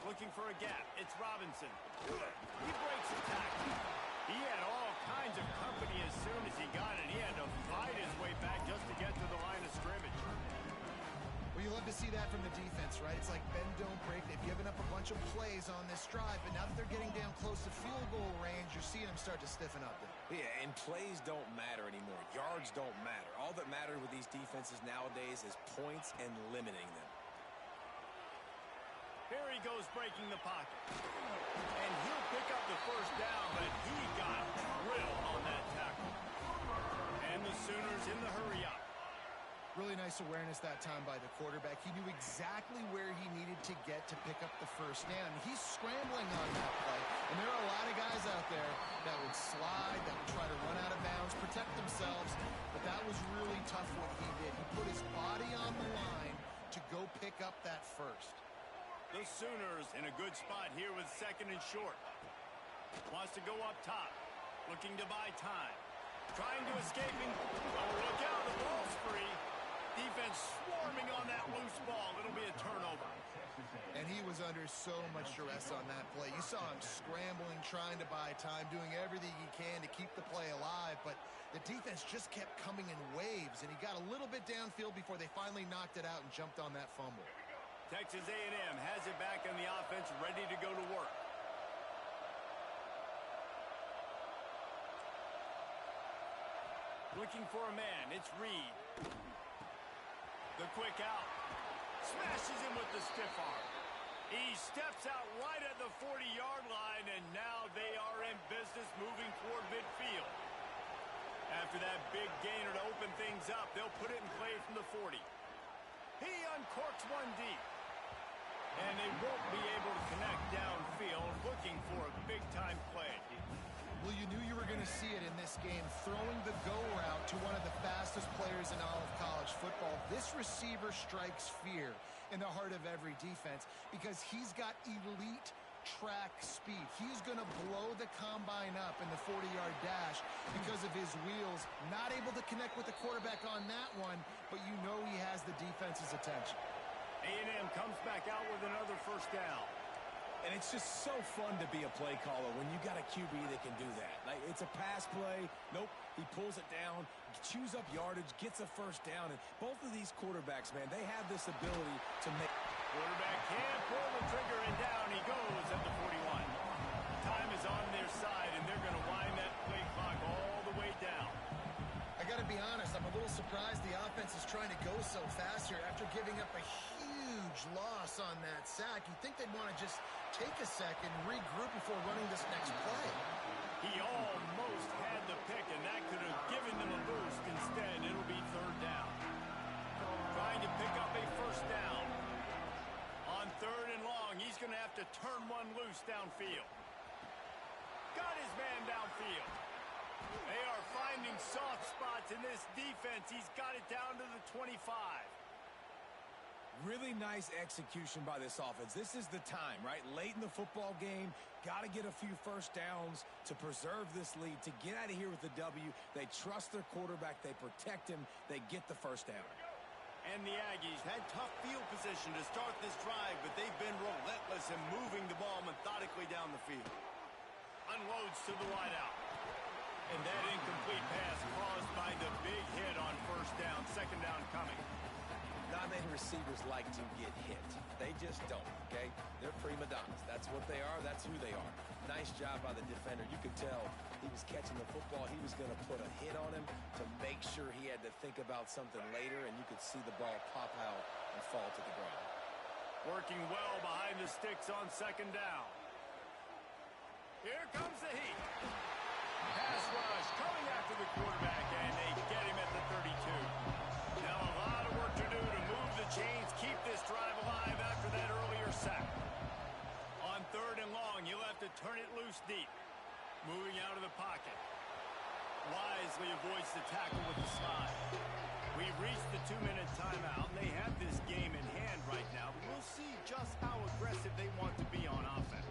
Looking for a gap. It's Robinson. He breaks the tackle. He had all kinds of company as soon as he got it. He had to fight his way back just to get to the line of scrimmage. Well, you love to see that from the defense, right? It's like bend, don't break. They've given up a bunch of plays on this drive, but now that they're getting down close to field goal range, you're seeing them start to stiffen up there. Yeah, and plays don't matter anymore. Yards don't matter. All that matters with these defenses nowadays is points and limiting them. Here he goes breaking the pocket. And he'll pick up the 1st down, but he got drilled on that tackle. And the Sooners in the hurry-up. Really nice awareness that time by the quarterback. He knew exactly where he needed to get to pick up the 1st down. He's scrambling on that play. And there are a lot of guys out there that would slide, that would try to run out of bounds, protect themselves. But that was really tough what he did. He put his body on the line to go pick up that 1st. The Sooners in a good spot here with 2nd and short. Wants to go up top. Looking to buy time. Trying to escape him. Oh, look out, the ball's free. Defense swarming on that loose ball. It'll be a turnover. And he was under so much duress on that play. You saw him scrambling, trying to buy time, doing everything he can to keep the play alive. But the defense just kept coming in waves, and he got a little bit downfield before they finally knocked it out and jumped on that fumble. Texas A&M has it back on the offense, ready to go to work. Looking for a man. It's Reed. The quick out. Smashes him with the stiff arm. He steps out right at the 40-yard line, and now they are in business moving toward midfield. After that big gainer to open things up, they'll put it in play from the 40. He uncorks one deep. And they won't be able to connect downfield, looking for a big-time play. Well, you knew you were going to see it in this game, throwing the go route to one of the fastest players in all of college football. This receiver strikes fear in the heart of every defense because he's got elite track speed. He's going to blow the combine up in the 40-yard dash because of his wheels. Not able to connect with the quarterback on that one, but you know he has the defense's attention. A&M comes back out with another first down. And it's just so fun to be a play caller when you got a QB that can do that. Like, it's a pass play. Nope, he pulls it down, chews up yardage, gets a first down. And both of these quarterbacks, man, they have this ability to make... Quarterback can't pull the trigger, and down he goes at the 41. Time is on their side, and they're going to wind that play clock all the way down. I got to be honest, I'm a little surprised the offense is trying to go so fast here after giving up a huge loss on that sack. You'd think they'd want to just take a second, regroup before running this next play. He almost had the pick, and that could have given them a boost. Instead, it'll be third down. Trying to pick up a first down. On third and long, he's going to have to turn one loose downfield. Got his man downfield. They are finding soft spots in this defense. He's got it down to the 25. Really nice execution by this offense. This is the time, right? Late in the football game, got to get a few first downs to preserve this lead, to get out of here with the W. They trust their quarterback. They protect him. They get the first down. And the Aggies had tough field position to start this drive, but they've been relentless in moving the ball methodically down the field. Unloads to the wideout. And that incomplete pass caused by the big hit on first down. Second down coming. Not many receivers like to get hit. They just don't, okay? They're prima donnas. That's what they are. That's who they are. Nice job by the defender. You could tell he was catching the football. He was going to put a hit on him to make sure he had to think about something later, and you could see the ball pop out and fall to the ground. Working well behind the sticks on second down. Here comes the heat. Pass rush coming after the quarterback, and they get him at the 32. Now a lot of work to do to move the chains, keep this drive alive after that earlier sack. On third and long, you'll have to turn it loose deep. Moving out of the pocket. Wisely avoids the tackle with the slide. We've reached the 2-minute timeout, and they have this game in hand right now, but we'll see just how aggressive they want to be on offense.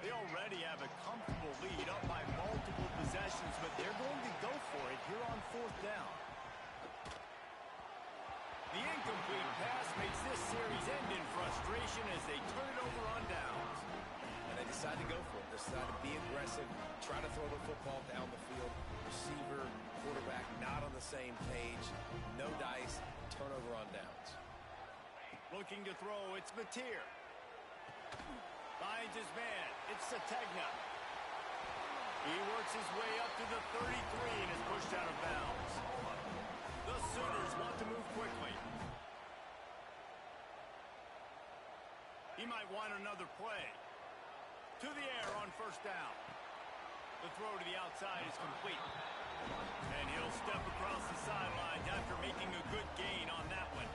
They already have a comfortable lead up by multiple possessions, but they're going to go for it here on fourth down. The incomplete pass makes this series end in frustration as they turn it over on downs. And they decide to go for it. They decide to be aggressive, try to throw the football down the field. Receiver, quarterback not on the same page. No dice, turnover on downs. Looking to throw, it's Mateer. Finds his man. It's Sategna. He works his way up to the 33 and is pushed out of bounds. The Sooners want to move quickly. He might want another play. To the air on first down. The throw to the outside is complete. And he'll step across the sidelines after making a good gain on that one.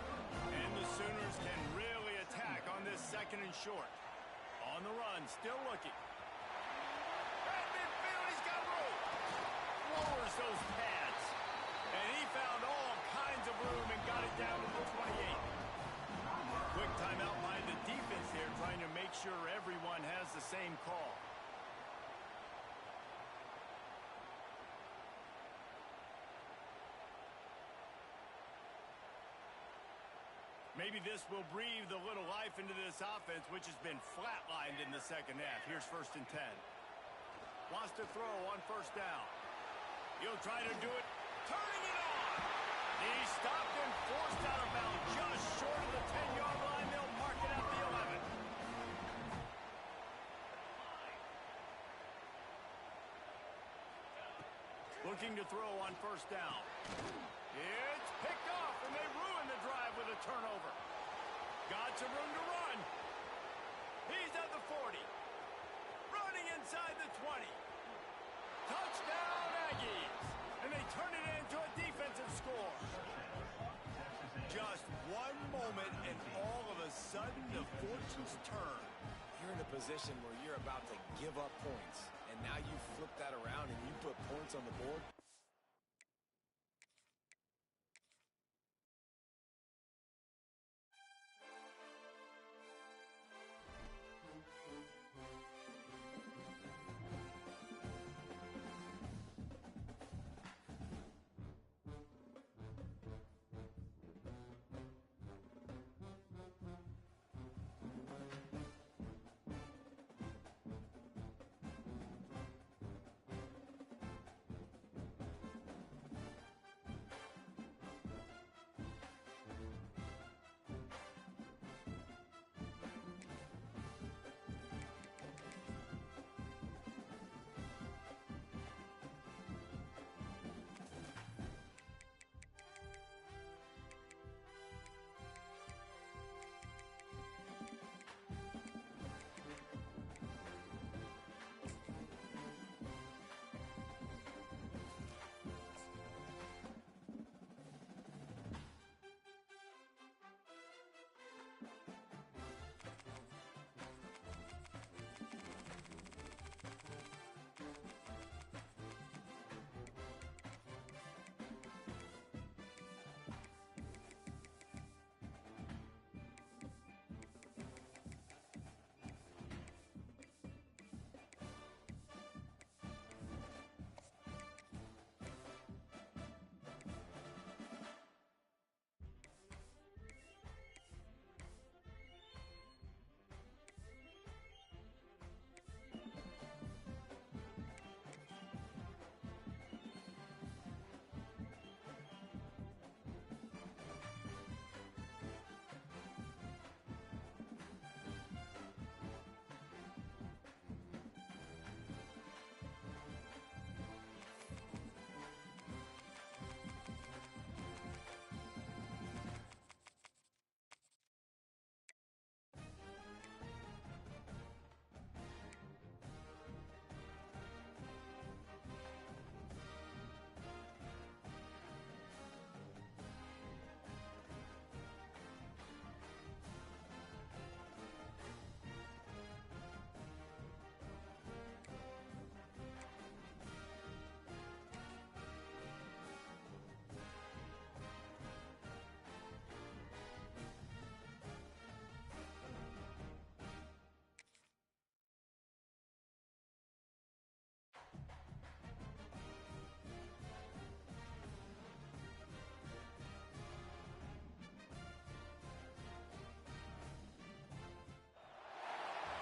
And the Sooners can really attack on this second and short. On the run, still looking. At midfield, he's got room. Lowers those pads. And he found all kinds of room and got it down to the 28. Quick timeout by the defense here, trying to make sure everyone has the same call. Maybe this will breathe a little life into this offense, which has been flatlined in the second half. Here's first and 10. Wants to throw on first down. He'll try to do it. Turning it on. He's stopped and forced out of bounds just short of the 10-yard line. They'll mark it at the 11. Looking to throw on first down. It's picked off, and they ruin the drive with a turnover. Got some room to run. He's at the 40. Running inside the 20. Touchdown, Aggies! And they turn it into a defensive score. Just one moment, and all of a sudden, the fortunes turn. You're in a position where you're about to give up points, and now you flip that around and you put points on the board.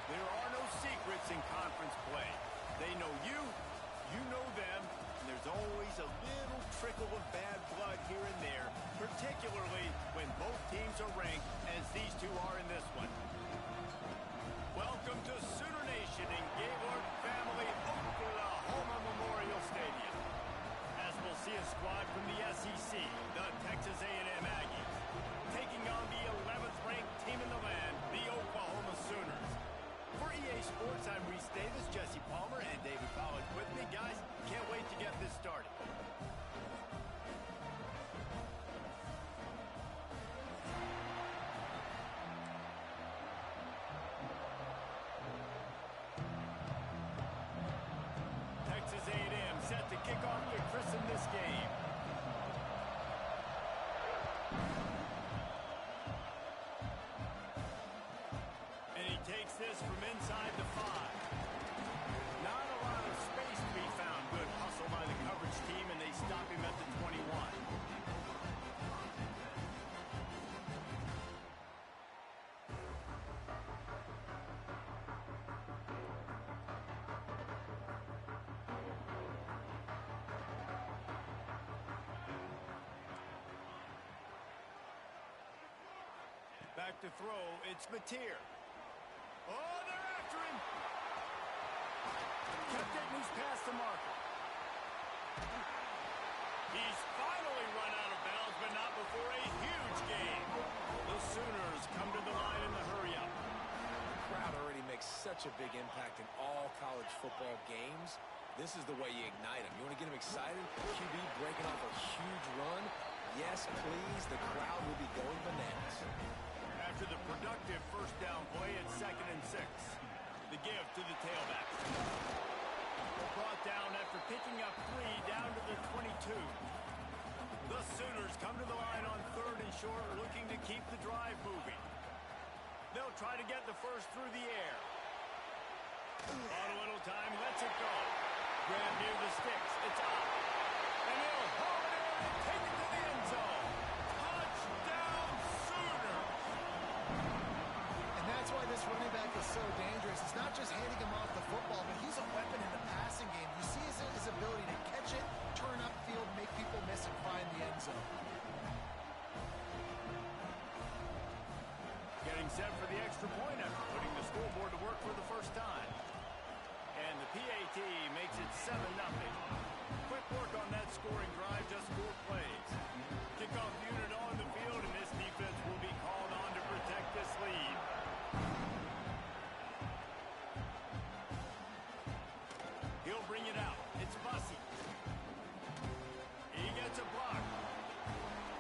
There are no secrets in conference play. They know you, you know them, and there's always a little trickle of bad blood here and there, particularly when both teams are ranked, as these two are in this one. Welcome to Sooner Nation in Gaylord Family Oklahoma Memorial Stadium, as we'll see a squad from the SEC, the Texas A&M Aggies, taking on the 11th ranked team in the land, the Oklahoma Sooners. For EA Sports, I'm Reese Davis, Jesse Palmer, and David Pollack with me. Guys, can't wait to get this started. Texas A&M set to kick off to christen this game. Takes this from inside the 5. Not a lot of space to be found. Good hustle by the coverage team, and they stop him at the 21. Back to throw, it's Mateer. Oh, they're after him. Kept it, and he's past the marker. He's finally run out of bounds, but not before a huge gain. The Sooners come to the line in the hurry-up. The crowd already makes such a big impact in all college football games. This is the way you ignite them. You want to get them excited? QB breaking off a huge run? Yes, please. The crowd will be going bananas. After the productive first down play at 2nd and 6. The give to the tailback. Brought down after picking up 3 down to the 22. The Sooners come to the line on 3rd and short, looking to keep the drive moving. They'll try to get the first through the air. On a little time, lets it go. Grab near the sticks. It's up. And he'll haul it in and take it to the end zone. Touchdown, Sooners! And that's why this running back is so dangerous. It's not just handing him off the football, but he's a weapon in the passing game. You see his ability to catch it, turn upfield, make people miss, and find the end zone. Getting set for the extra point after putting the scoreboard to work for the first time. And the PAT makes it 7-0. Quick work on that scoring drive, just 4 plays. Kickoff unit on the field, and this defense will be called on to protect this lead. He'll bring it out. It's Bussey. He gets a block.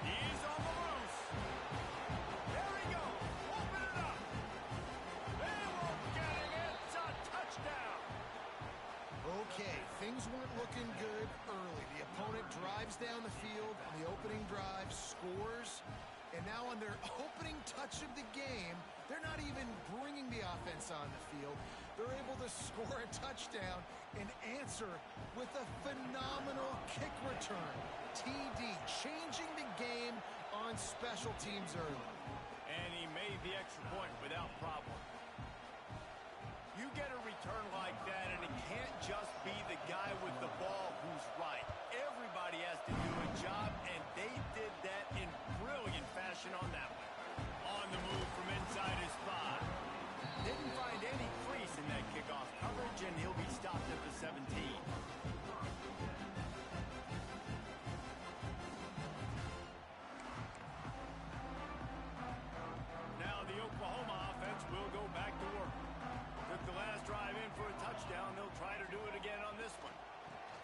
He's on the loose. There he goes. Open it up. They won't get it. It's a touchdown. Okay, things weren't looking good early. The opponent drives down the field on the opening drive, scores, and now on their opening touch of the game, they're not even bringing the offense on the field. They're able to score a touchdown and answer with a phenomenal kick return. TD, changing the game on special teams early. And he made the extra point without problem. You get a return like that, and it can't just be the guy with the ball who's right. Everybody has to do a job, and they did that in brilliant fashion on that one. On the move from inside his spot. Didn't find any crease in that kickoff coverage, and he'll be stopped at the 17. Now the Oklahoma offense will go back to work. Took the last drive in for a touchdown. They'll try to do it again on this one.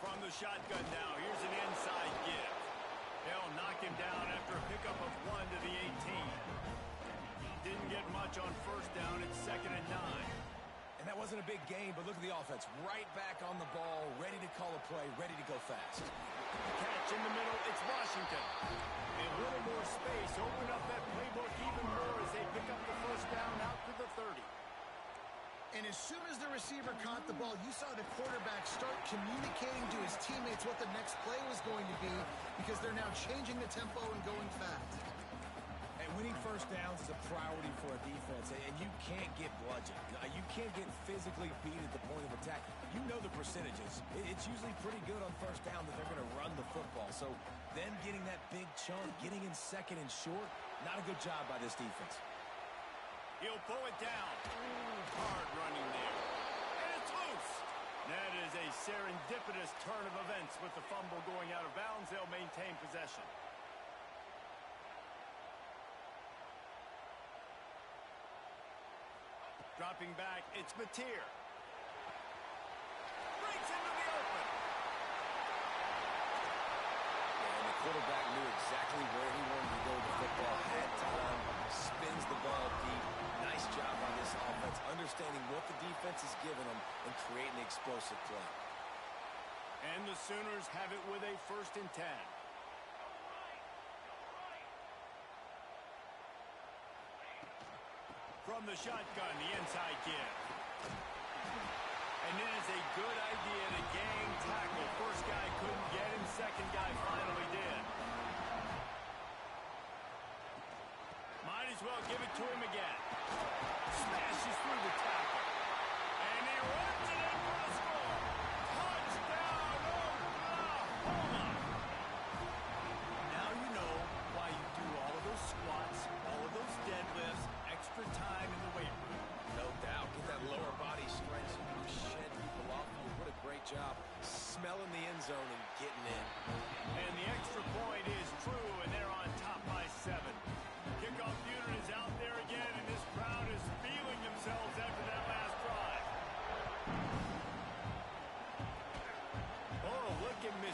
From the shotgun now, here's an inside give. They'll knock him down after a pickup of 1 to the 18. Didn't get much on first down. It's 2nd and 9. And that wasn't a big gain, but look at the offense. Right back on the ball, ready to call a play, ready to go fast. Catch in the middle, it's Washington. A little more space, open up that playbook even more as they pick up the first down out to the 30. And as soon as the receiver caught the ball, you saw the quarterback start communicating to his teammates what the next play was going to be because they're now changing the tempo and going fast. And winning first downs is a priority for a defense, and you can't get bludgeoned. You can't get physically beat at the point of attack. You know the percentages. It's usually pretty good on first down that they're going to run the football. So them getting that big chunk, getting in 2nd and short, not a good job by this defense. He'll pull it down. Hard running there. And it's loose. That is a serendipitous turn of events with the fumble going out of bounds. They'll maintain possession. Dropping back, it's Mateer. Breaks into the open. And the quarterback knew exactly where he wanted to go with the football. Had time, spins the ball deep. Nice job on this offense, understanding what the defense is giving them and creating the explosive play. And the Sooners have it with a 1st and 10. From the shotgun, the inside give. And it is a good idea to gang tackle. First guy couldn't get him, second guy finally did. Might as well give it to him again. Smashes through the tackle. And he runs it in for the score. Touchdown, Oklahoma! Now you know why you do all of those squats, all of those deadlifts, extra time in the weight room. No doubt. Get that lower body strength so you can shed people off you. What a great job smelling the end zone and getting in.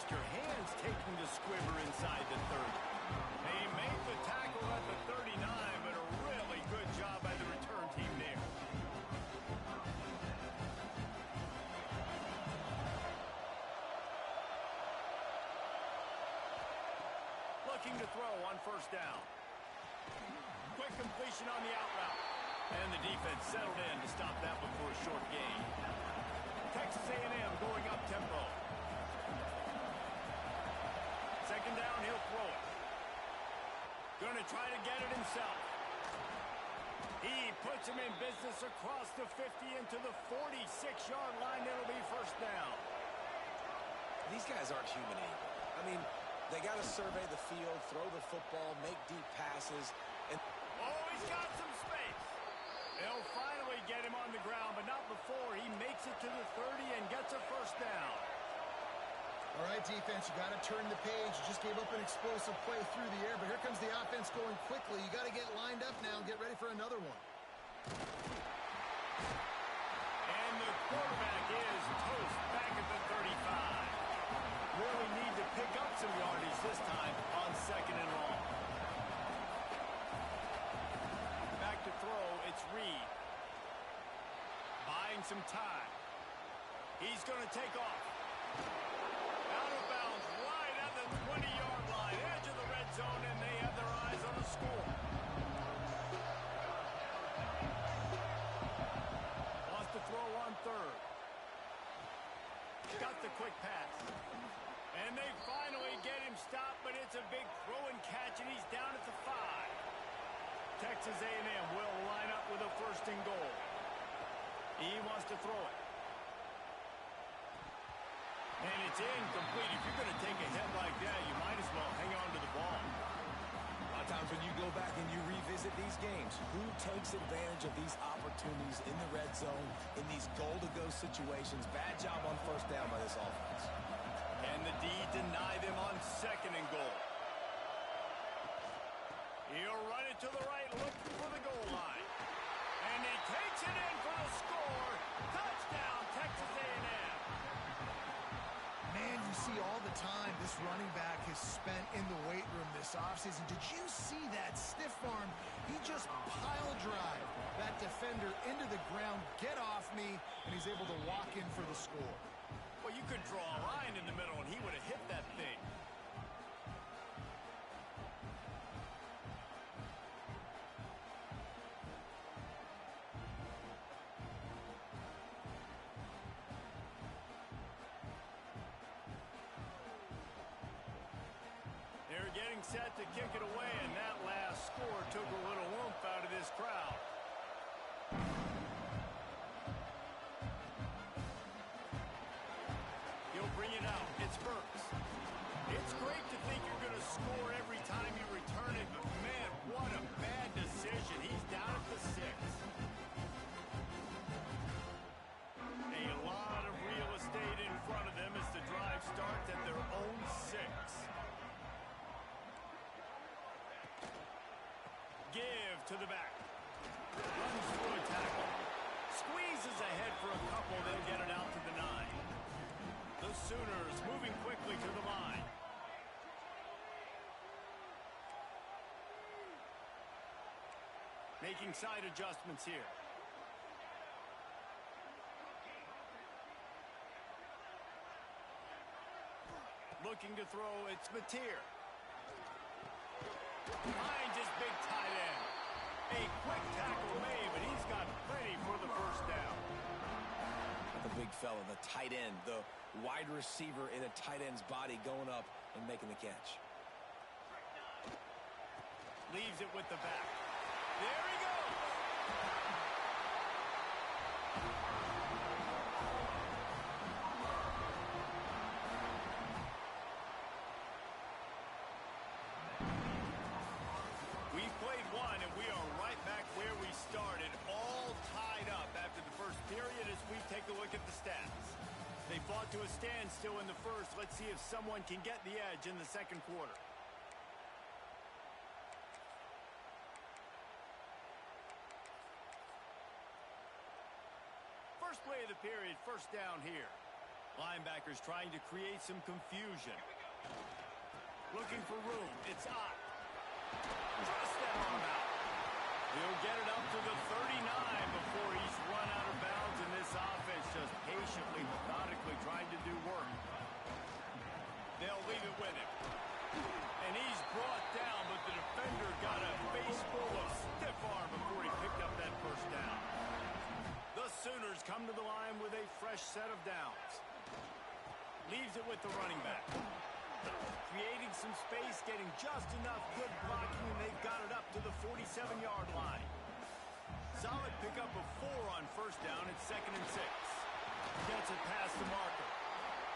noticed your hands taking the squiver inside the 30. They made the tackle at the 39, but a really good job by the return team there. Looking to throw on first down. Quick completion on the out route. And the defense settled in to stop that one for a short gain. Texas A&M going up tempo. Second down, he'll throw it. Going to try to get it himself. He puts him in business across the 50 into the 46-yard line. It'll be first down. These guys aren't human anymore. I mean, they got to survey the field, throw the football, make deep passes. And oh, he's got some space. They'll finally get him on the ground, but not before he makes it to the 30 and gets a first down. All right, defense, you got to turn the page. You just gave up an explosive play through the air, but here comes the offense going quickly. You got to get lined up now and get ready for another one. And the quarterback is toast back at the 35. Really need to pick up some yardage this time on second and long. Back to throw, it's Reed. Buying some time. He's going to take off. Out of bounds, right at the 20-yard line, edge of the red zone, and they have their eyes on the score. Wants to throw on third. Got the quick pass. And they finally get him stopped, but it's a big throw and catch, and he's down at the 5. Texas A&M will line up with a first and goal. He wants to throw it. And it's incomplete. If you're going to take a hit like that, you might as well hang on to the ball. a lot of times when you go back and you revisit these games, who takes advantage of these opportunities in the red zone, in these goal-to-go situations? Bad job on first down by this offense. And the D deny them on second and goal. He'll run it to the right, looking for the goal line. And he takes it in for the score. Touchdown, Texas A&M. Man, you see all the time this running back has spent in the weight room this offseason. Did you see that stiff arm? He just pile drive that defender into the ground, get off me, and he's able to walk in for the score. Well, you could draw a line in the middle, and he would have hit that thing. They're getting set to kick it away, and that last score took a little oomph out of this crowd. He'll bring it out. It's Burks. It's great to think you're going to score every time you return it, but man, what a bad decision. He's down at the 6. A lot of real estate in front of them as the drive starts at their own 6. Give to the back. Runs through a tackle. Squeezes ahead for a couple. They'll get it out to the 9. The Sooners moving quickly to the line. Making side adjustments here. Looking to throw, it's Mateer. Finds his big tight end. A quick tackle made, but he's got plenty for the first down. The big fella, the tight end, the wide receiver in a tight end's body going up and making the catch. Leaves it with the back. There he goes. We've played one, and we are right back where we started, all tied up after the first period as we take a look at the stats. They fought to a standstill in the first. Let's see if someone can get the edge in the second quarter. First play of the period, first down here. Linebackers trying to create some confusion. Looking for room. It's Ott. Trust that arm out. He'll get it up to the 39 before he's run out of bounds, and this offense just patiently, methodically trying to do work. They'll leave it with him. And he's brought down, but the defender got a face full of stiff arm before he picked up that first down. The Sooners come to the line with a fresh set of downs. Leaves it with the running back. Creating some space, getting just enough good blocking, and they've got it up to the 47-yard line. Solid pickup of 4 on first down. It's 2nd and 6. Gets it past the marker.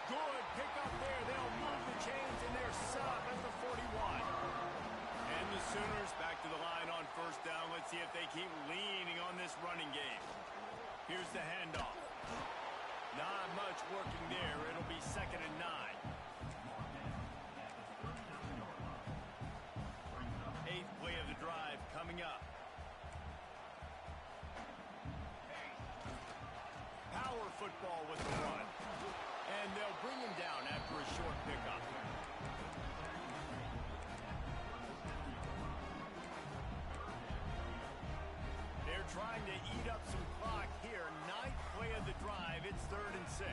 Good pickup there. They'll move the chains, and they're set up at the 41. And the Sooners back to the line on first down. Let's see if they keep leaning on this running game. Here's the handoff. Not much working there. It'll be 2nd and 9. 8th play of the drive coming up. Power football with the run. And they'll bring him down after a short pickup. They're trying to eat up some clock here. 9th play of the drive. It's 3rd and 6.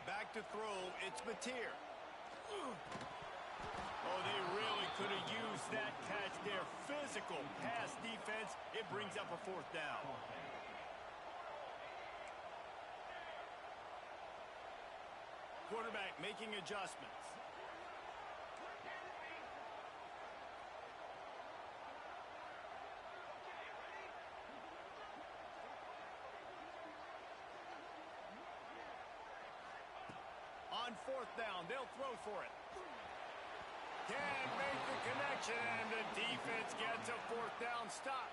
Back to throw. It's Mateer. Oh, they really could have used that catch there. Physical pass defense. It brings up a 4th down. Quarterback making adjustments. On 4th down, they'll throw for it. Can't make the connection, and the defense gets a 4th down stop.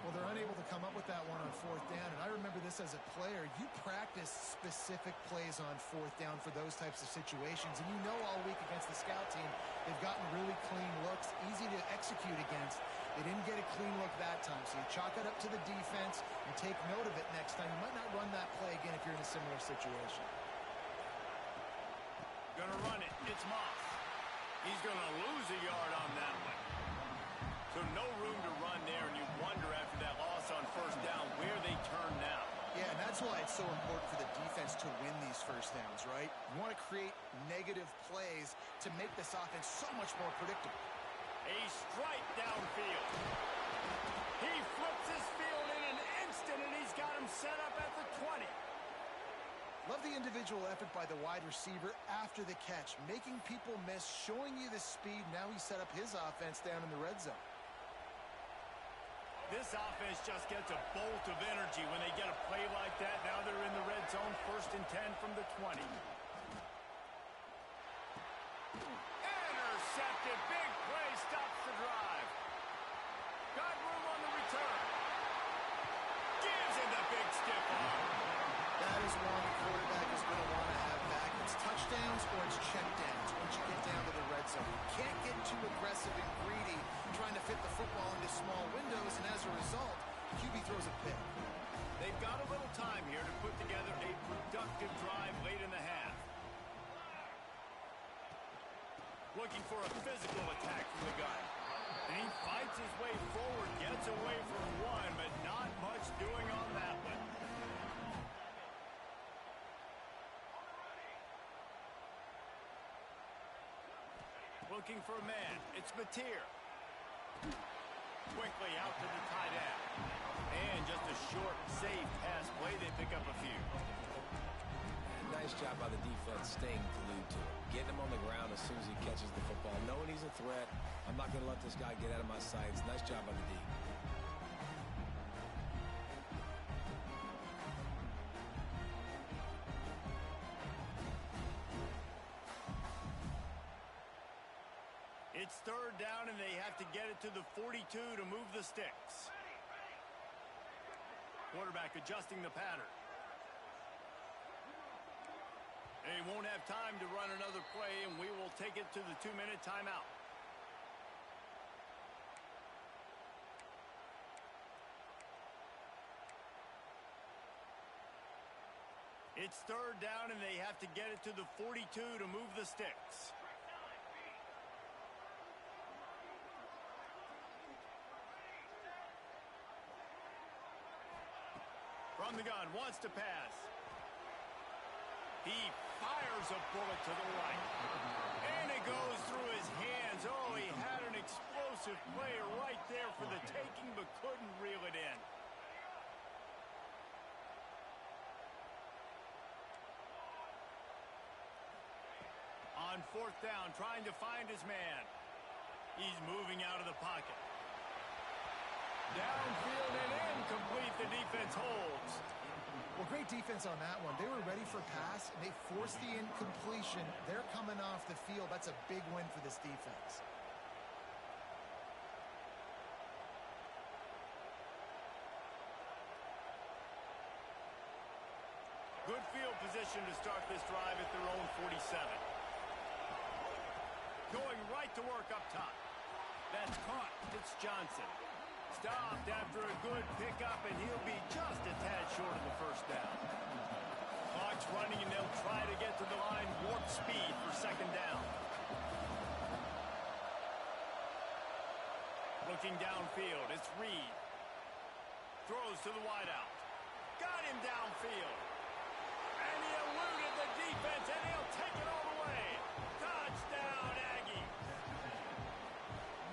Well, they're unable to come up with that one on 4th down, and I remember this as a player. You practice specific plays on 4th down for those types of situations, and you know all week against the scout team, they've gotten really clean looks, easy to execute against. They didn't get a clean look that time, so you chalk it up to the defense and take note of it next time. You might not run that play again if you're in a similar situation. Gonna run it. It's Moss. He's gonna lose a yard on that one. So no room to run there, and you wonder after that loss on first down where they turn now. Yeah, and that's why it's so important for the defense to win these first downs, right? You want to create negative plays to make this offense so much more predictable. A strike downfield. He flips his field in an instant, and he's got him set up at the 20. Love the individual effort by the wide receiver after the catch, making people miss, showing you the speed. Now he set up his offense down in the red zone. This offense just gets a bolt of energy when they get a play like that. Now they're in the red zone, 1st and 10 from the 20. Intercepted. Big play stops the drive. Got room on the return. Gives him the big stiff arm. That is one the quarterback is going to want to have back. It's touchdowns or it's checkdowns once you get down to the red zone. You can't get too aggressive and greedy trying to fit the football into small windows, and as a result, QB throws a pick. They've got a little time here to put together a productive drive late in the half. Looking for a physical attack from the gun. And he fights his way forward, gets away from one, but not much doing on that one. Looking for a man. It's Mateer. Quickly out to the tight end. And just a short, safe pass play. They pick up a few. And nice job by the defense staying glued to him. Getting him on the ground as soon as he catches the football. Knowing he's a threat. I'm not going to let this guy get out of my sights. Nice job by the D. It's 3rd down, and they have to get it to the 42 to move the sticks. Quarterback adjusting the pattern. They won't have time to run another play, and we will take it to the 2-minute timeout. It's third down, and they have to get it to the 42 to move the sticks. From the gun, wants to pass. He fires a bullet to the right. And it goes through his hands. Oh, he had an explosive play right there for the taking, but couldn't reel it in. On fourth down, trying to find his man. He's moving out of the pocket. Downfield and incomplete. The defense holds. Well, great defense on that one. They were ready for pass, and they forced the incompletion. They're coming off the field. That's a big win for this defense. Good field position to start this drive at their own 47. Going right to work up top. That's caught. It's Johnson. Stopped after a good pickup, and he'll be just a tad short of the first down. Clock's running, and they'll try to get to the line warp speed for second down. Looking downfield, it's Reed. Throws to the wideout. Got him downfield. And he eluded the defense, and he'll take it all the way. Touchdown, Aggie.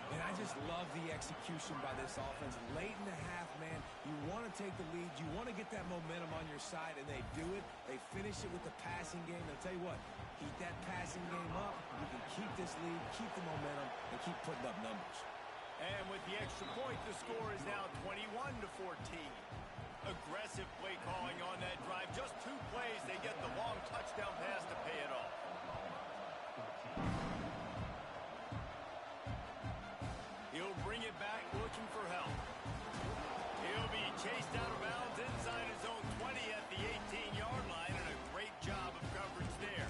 And I just love the execution by this offense. Late in the half, man, you want to take the lead. You want to get that momentum on your side, and they do it. They finish it with the passing game. I'll tell you what, keep that passing game up. You can keep this lead, keep the momentum, and keep putting up numbers. And with the extra point, the score is now 21-14. Aggressive play calling on that drive. Just 2 plays, they get the long touchdown pass to pay it off. He'll bring it back looking for help. He'll be chased out of bounds inside his own 20 at the 18-yard line, and a great job of coverage there.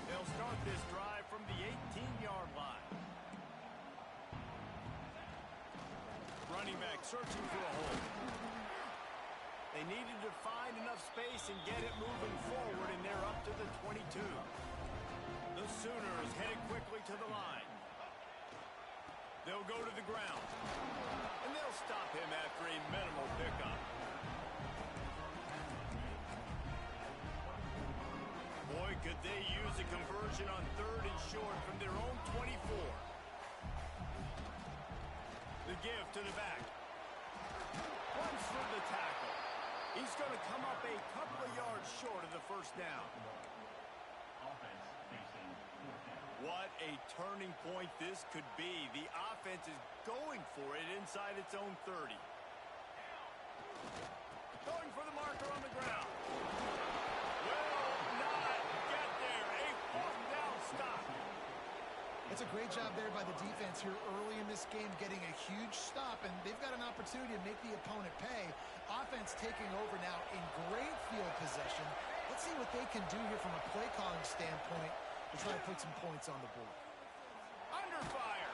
They'll start this drive from the 18-yard line. Running back searching for a hole. They needed to find enough space and get it moving forward, and they're up to the 22. The Sooners headed quickly to the line. They'll go to the ground. And they'll stop him after a minimal pickup. Boy, could they use a conversion on 3rd and short from their own 24. The give to the back. Runs through the tackle. He's going to come up a couple of yards short of the first down. What a turning point this could be. The offense is going for it inside its own 30. Going for the marker on the ground. Will not get there. A 4th down stop. It's a great job there by the defense here early in this game, getting a huge stop, and they've got an opportunity to make the opponent pay. Offense taking over now in great field possession. Let's see what they can do here from a play calling standpoint to try to put some points on the board. Under fire.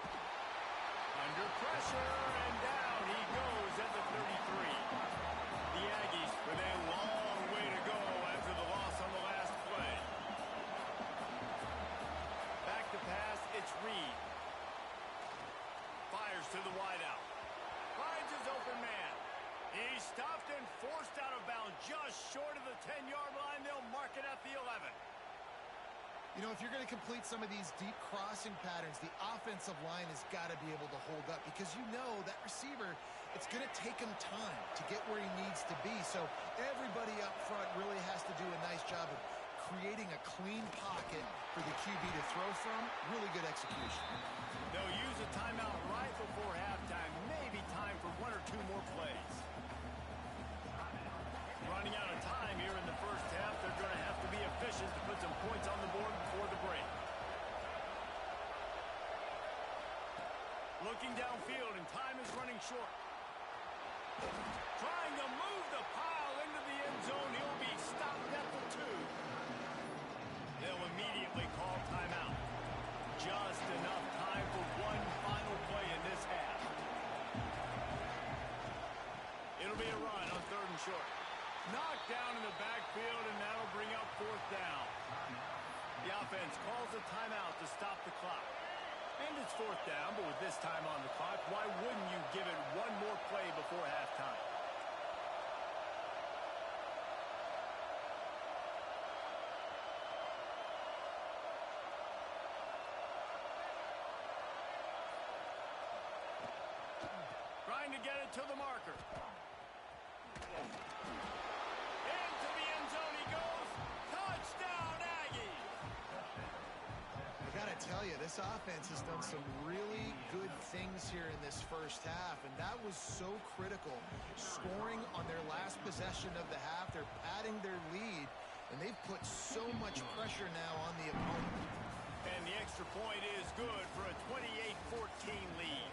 Under pressure, and down he goes at the 33. The Aggies with a long way to go after the loss on the last play. Back to pass, it's Reed. Fires to the wideout. Finds his open man. He's stopped and forced out of bounds just short of the 10-yard line. They'll mark it at the 11. You know, if you're going to complete some of these deep crossing patterns, the offensive line has got to be able to hold up, because you know that receiver, it's going to take him time to get where he needs to be. So everybody up front really has to do a nice job of creating a clean pocket for the QB to throw from. Really good execution. They'll use a timeout right before halftime. Maybe time for 1 or 2 more plays. Running out of time here in the first half. They're going to have to be efficient to put some points on the board before the break. Looking downfield, and time is running short. Trying to move the pile into the end zone. He'll be stopped at the 2. They'll immediately call timeout. Just enough time for one final play in this half. It'll be a run on 3rd and short. It's fourth down, but with this time on the clock, why wouldn't you give it one more play before halftime? Trying to get it to the marker. Into the end zone he goes. Touchdown, Aggies! I got to tell you, this offense has done some really good things here in this first half, and that was so critical. Scoring on their last possession of the half, they're padding their lead, and they've put so much pressure now on the opponent. And the extra point is good for a 28-14 lead.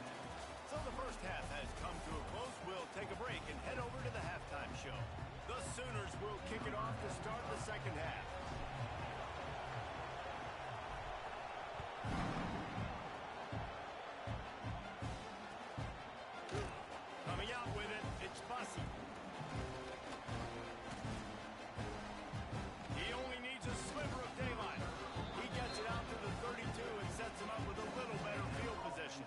So the first half has come to a close. We'll take a break and head over to the halftime show. The Sooners will kick it off to start the second half. Coming out with it, it's Bussey. He only needs a sliver of daylight. He gets it out to the 32 and sets him up with a little better field position.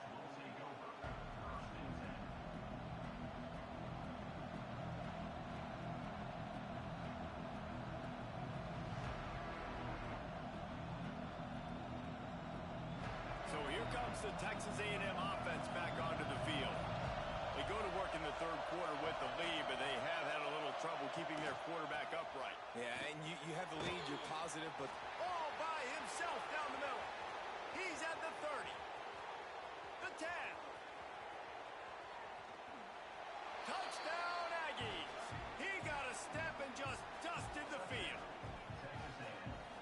Comes the Texas A&M offense back onto the field. They go to work in the third quarter with the lead, but they have had a little trouble keeping their quarterback upright. Yeah, and you have the lead, you're positive, but all by himself down the middle. He's at the 30. The 10. Touchdown, Aggies. He got a step and just dusted the field.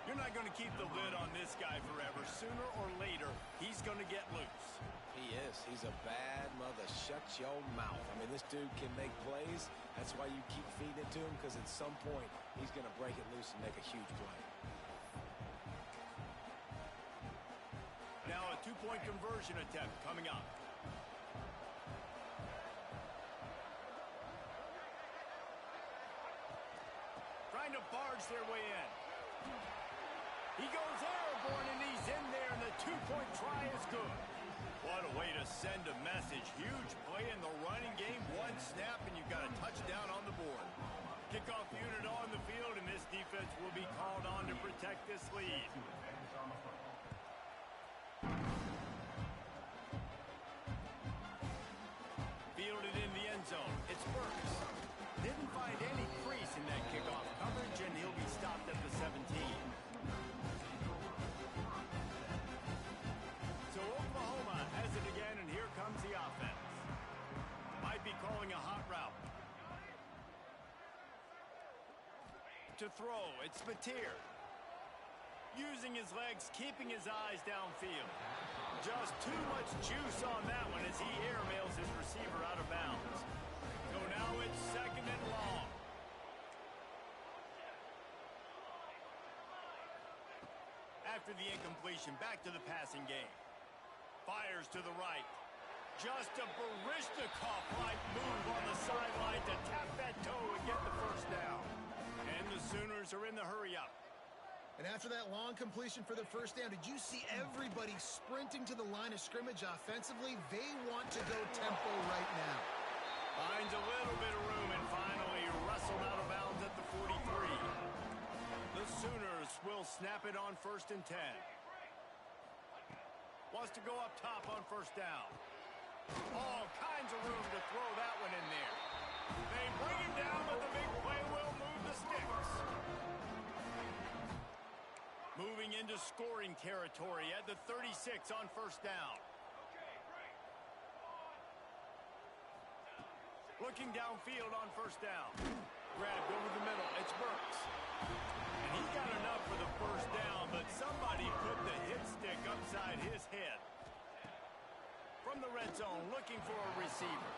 You're not going to keep the lid on this guy forever. Sooner or later, he's going to get loose. he is. He's a bad mother. Shut your mouth. I mean, this dude can make plays. That's why you keep feeding it to him, because at some point, he's going to break it loose and make a huge play. Now a two-point conversion attempt coming up. Trying to barge their way in. He goes airborne, and he's in there, and the two-point try is good. What a way to send a message. Huge play in the running game. One snap, and you've got a touchdown on the board. Kickoff unit on the field, and this defense will be called on to protect this lead. Fielded in the end zone. It's Burks. Didn't find any crease in that kickoff coverage, and he'll be stopped at the 17. So Oklahoma has it again, and here comes the offense. Might be calling a hot route. To throw, it's Mateer. Using his legs, keeping his eyes downfield. Just too much juice on that one as he airmails his receiver out of bounds. So now it's second and long. After the incompletion, back to the passing game. Fires to the right. Just a Baryshnikov-like move on the sideline to tap that toe and get the first down. And the Sooners are in the hurry-up. And after that long completion for the first down, did you see everybody sprinting to the line of scrimmage offensively? They want to go tempo right now. Finds a little bit of room and finally wrestled out of bounds at the 43. The Sooners will snap it on 1st and 10. Wants to go up top on first down. All kinds of room to throw that one in there. They bring him down, but the big play will move the sticks. Moving into scoring territory at the 36 on first down. Looking downfield on first down. Grabbed over the middle. It's Burks. And he got enough for the first down, but somebody put the hit stick upside his head. From the red zone, looking for a receiver.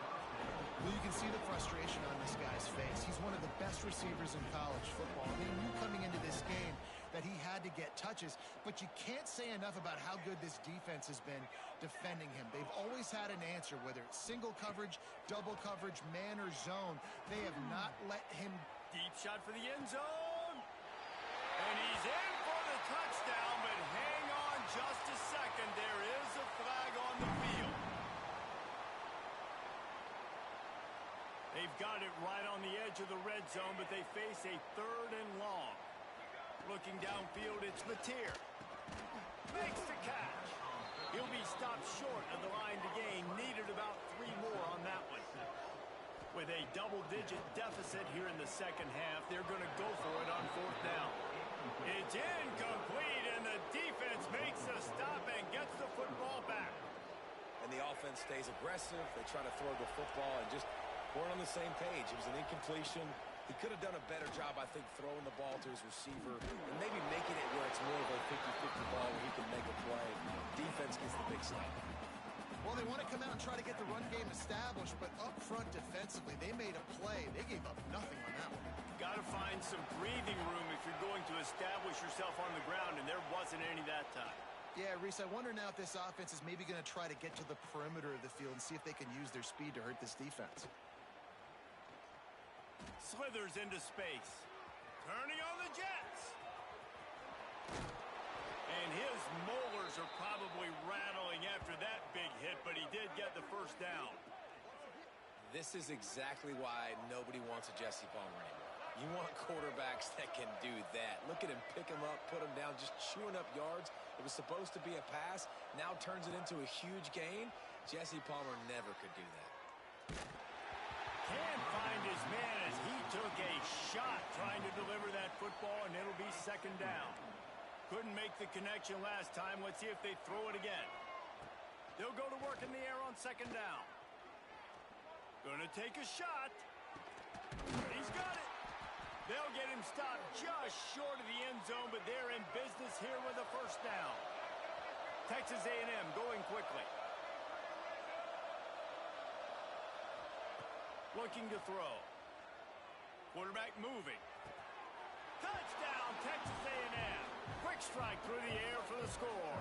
Well, you can see the frustration on this guy's face. He's one of the best receivers in college football. I mean, knew coming into this game that he had to get touches, but you can't say enough about how good this defense has been defending him. They've always had an answer, whether it's single coverage, double coverage, man or zone. They have not let him... Deep shot for the end zone. And he's in for the touchdown, but hang on just a second. There is a flag on the field. They've got it right on the edge of the red zone, but they face a 3rd and long. Looking downfield, it's Mateer. Makes the catch. He'll be stopped short of the line to gain. Needed about 3 more on that one. With a double-digit deficit here in the second half, they're going to go for it on 4th down. It's incomplete, and the defense makes a stop and gets the football back. And the offense stays aggressive. They try to throw the football and just weren't on the same page. It was an incompletion. He could have done a better job, I think, throwing the ball to his receiver and maybe making it where it's more of a 50-50 ball where he can make a play. Defense gets the big stop. Well, they want to come out and try to get the run game established, but up front defensively, they made a play. They gave up nothing on that one. Got to find some breathing room if you're going to establish yourself on the ground, and there wasn't any that time. Yeah, Reese, I wonder now if this offense is maybe going to try to get to the perimeter of the field and see if they can use their speed to hurt this defense. Slithers into space. Turning on the Jets. And his molars are probably rattling after that big hit, but he did get the first down. This is exactly why nobody wants a Jesse Palmer anymore. You want quarterbacks that can do that. Look at him, pick him up, put him down, just chewing up yards. It was supposed to be a pass, now turns it into a huge gain. Jesse Palmer never could do that. Can't find his man as he took a shot trying to deliver that football, and it'll be 2nd down. Couldn't make the connection last time. Let's see if they throw it again. They'll go to work in the air on 2nd down. Gonna take a shot. He's got it. They'll get him stopped just short of the end zone, but they're in business here with a 1st down. Texas A&M going quickly. Looking to throw. Quarterback moving. Touchdown, Texas A&M. Quick strike through the air for the score.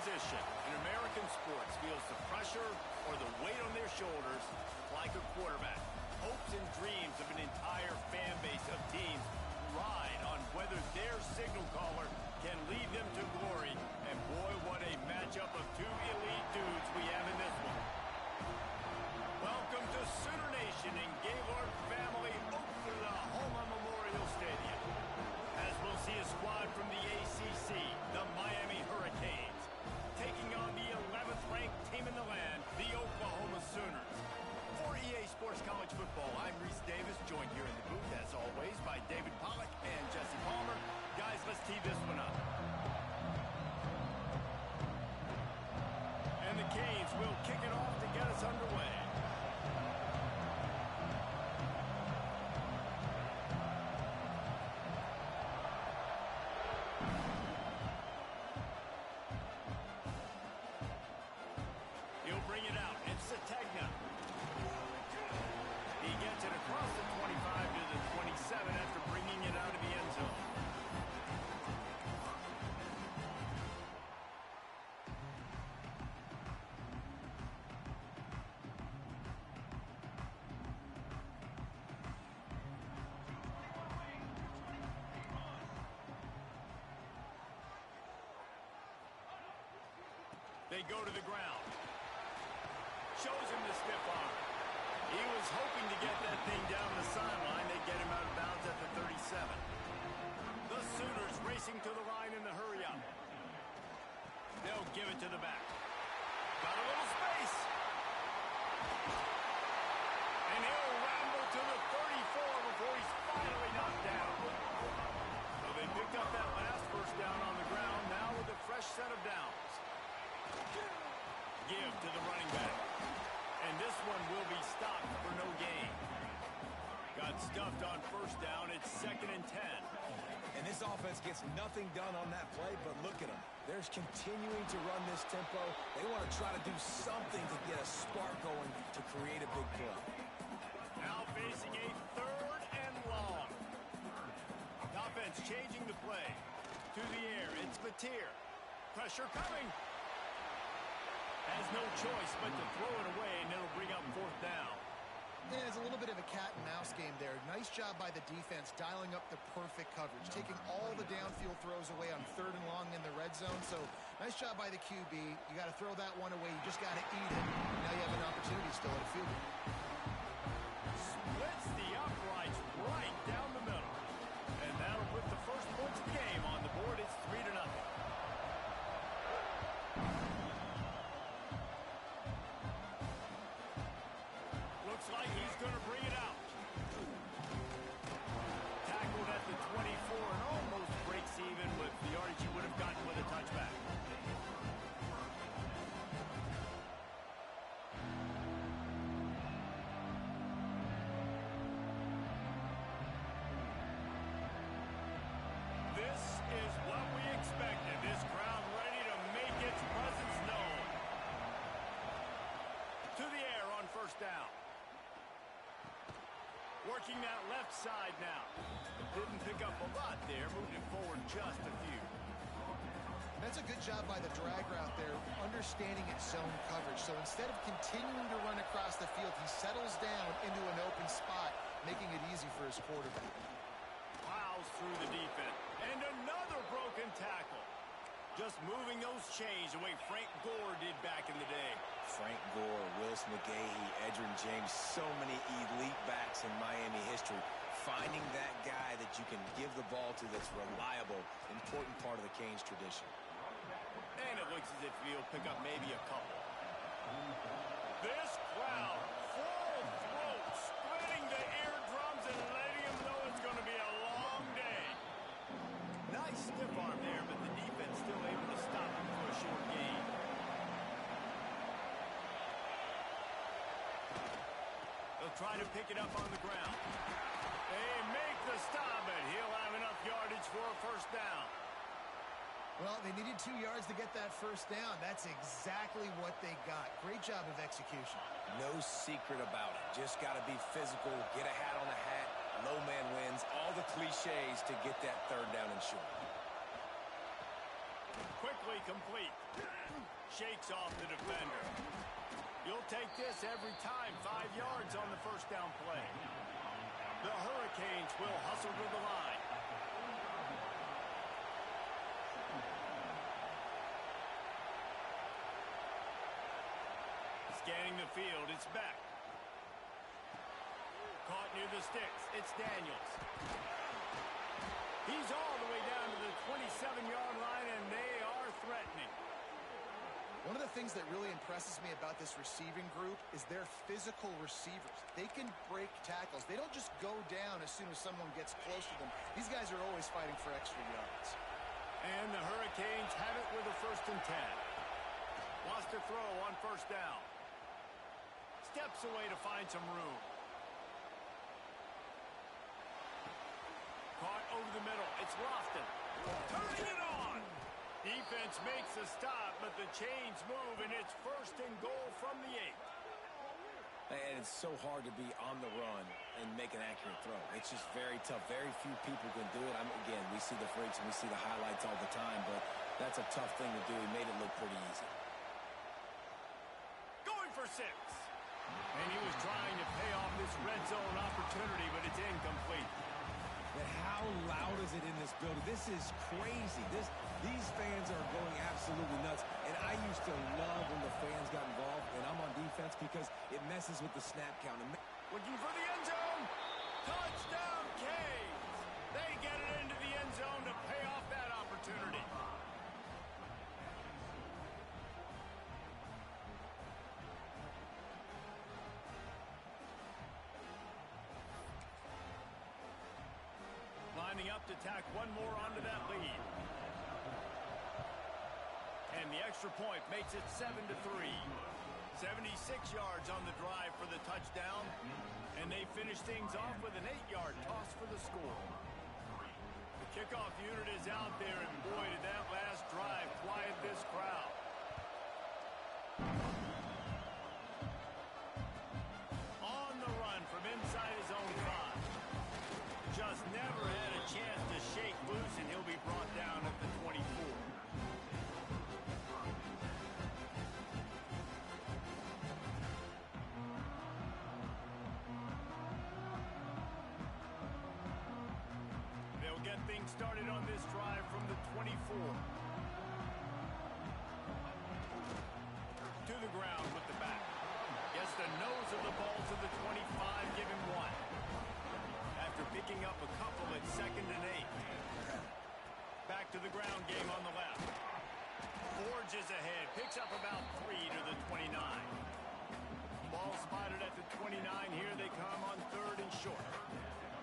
position in American sports feels the pressure or the weight on their shoulders like a quarterback. Hopes and dreams of an entire fan base of teams ride on whether their signal caller can lead them to glory. And boy, what a matchup of two elite dudes we have in this one. Welcome to Sooner Nation and Gaylord family Oklahoma Memorial Stadium. As we'll see a squad from the ACC, the Miami Hurricanes, taking on the 11th ranked team in the land, the Oklahoma Sooners. For EA Sports College Football, I'm Reese Davis, joined here in the booth, as always, by David Pollack and Jesse Palmer. Guys, let's tee this one up. And the Canes will kick it off to get us underway. He'll bring it out. It's Sategna. He gets it across the 25 to the 27 after bringing it out of the end zone. They go to the ground. Shows him the stiff arm. He was hoping to get that thing down the sideline. They get him out of bounds at the 37. The Sooners racing to the line in the hurry-up. They'll give it to the back. Got a little space. And he'll ramble to the 34 before he's finally knocked down. So they picked up that last first down on the ground, now with a fresh set of downs. Give to the running back. And this one will be stopped for no gain. Got stuffed on first down. It's 2nd and 10. And this offense gets nothing done on that play, but look at them. They're continuing to run this tempo. They want to try to do something to get a spark going to create a big play. Now facing a 3rd and long. Offense changing the play. To the air. It's Mateer. Pressure coming. Has no choice but to throw it away, and it'll bring up 4th down. Yeah, it's a little bit of a cat and mouse game there. Nice job by the defense dialing up the perfect coverage, taking all the downfield throws away on 3rd and long in the red zone. So nice job by the QB. You got to throw that one away. You just got to eat it. Now you have an opportunity still at a field goal. Splits the uprights right down the middle. And that'll put the first points of the game on the board. It's 3-0. Looks like he's going to bring it out. Tackled at the 24 and almost breaks even with the yardage he would have gotten with a touchback. This is what we expected. This crowd ready to make its presence known. To the air on first down. Working that left side now. Didn't pick up a lot there. Moved it forward just a few. That's a good job by the drag route there, understanding its zone coverage. So instead of continuing to run across the field, he settles down into an open spot, making it easy for his quarterback. Plows through the defense. And another broken tackle. Just moving those chains the way Frank Gore did back in the day. Frank Gore, Willis McGahee, Edgerrin James, so many elite backs in Miami history. Finding that guy that you can give the ball to that's reliable, important part of the Canes tradition. And it looks as if he'll pick up maybe a couple. This crowd, full throat, splitting the eardrums and letting them know it's going to be a long day. Nice stiff arm there, but the defense still able to stop him for a short gain. They'll try to pick it up on the ground. They make the stop, but he'll have enough yardage for a first down. Well, they needed 2 yards to get that first down. That's exactly what they got. Great job of execution. No secret about it. Just got to be physical, get a hat on a hat, low man wins, all the cliches to get that 3rd down and short. Quickly nearly complete. Shakes off the defender. You'll take this every time. 5 yards on the first down play. The Hurricanes will hustle to the line. Scanning the field, it's Beck. Caught near the sticks, it's Daniels. He's all the way down to the 27-yard line, and they are threatening. One of the things that really impresses me about this receiving group is their physical receivers. They can break tackles. They don't just go down as soon as someone gets close to them. These guys are always fighting for extra yards. And the Hurricanes have it with a 1st and 10. Wants to throw on first down. Steps away to find some room. Caught over the middle. It's Lofton. Turning it on. Defense makes a stop, but the chains move, and it's 1st and goal from the 8. And it's so hard to be on the run and make an accurate throw. It's just very tough. Very few people can do it. Again, we see the freaks and we see the highlights all the time, but that's a tough thing to do. He made it look pretty easy. Going for 6. And he was trying to pay off this red zone opportunity, but it's incomplete. But how loud is it in this building? This is crazy. These fans are going absolutely nuts. And I used to love when the fans got involved, and I'm on defense because it messes with the snap count. Looking for the end zone. Touchdown, Canes. They get it into the end zone to pay off that opportunity. Lining up to tack one more onto that lead. And the extra point makes it 7-3. 76 yards on the drive for the touchdown. And they finish things off with an 8-yard toss for the score. The kickoff unit is out there, and boy, did that last drive quiet this crowd. On the run from inside his own 5. Just never had a chance to shake loose, and he'll be brought down at the 24. They'll get things started on this drive from the 24. To the ground with the back. Gets the nose of the ball to the 25, give him 1. After picking up a couple at 2nd and 8. Back to the ground game on the left. Forges ahead, picks up about 3 to the 29. Ball spotted at the 29. Here they come on 3rd and short.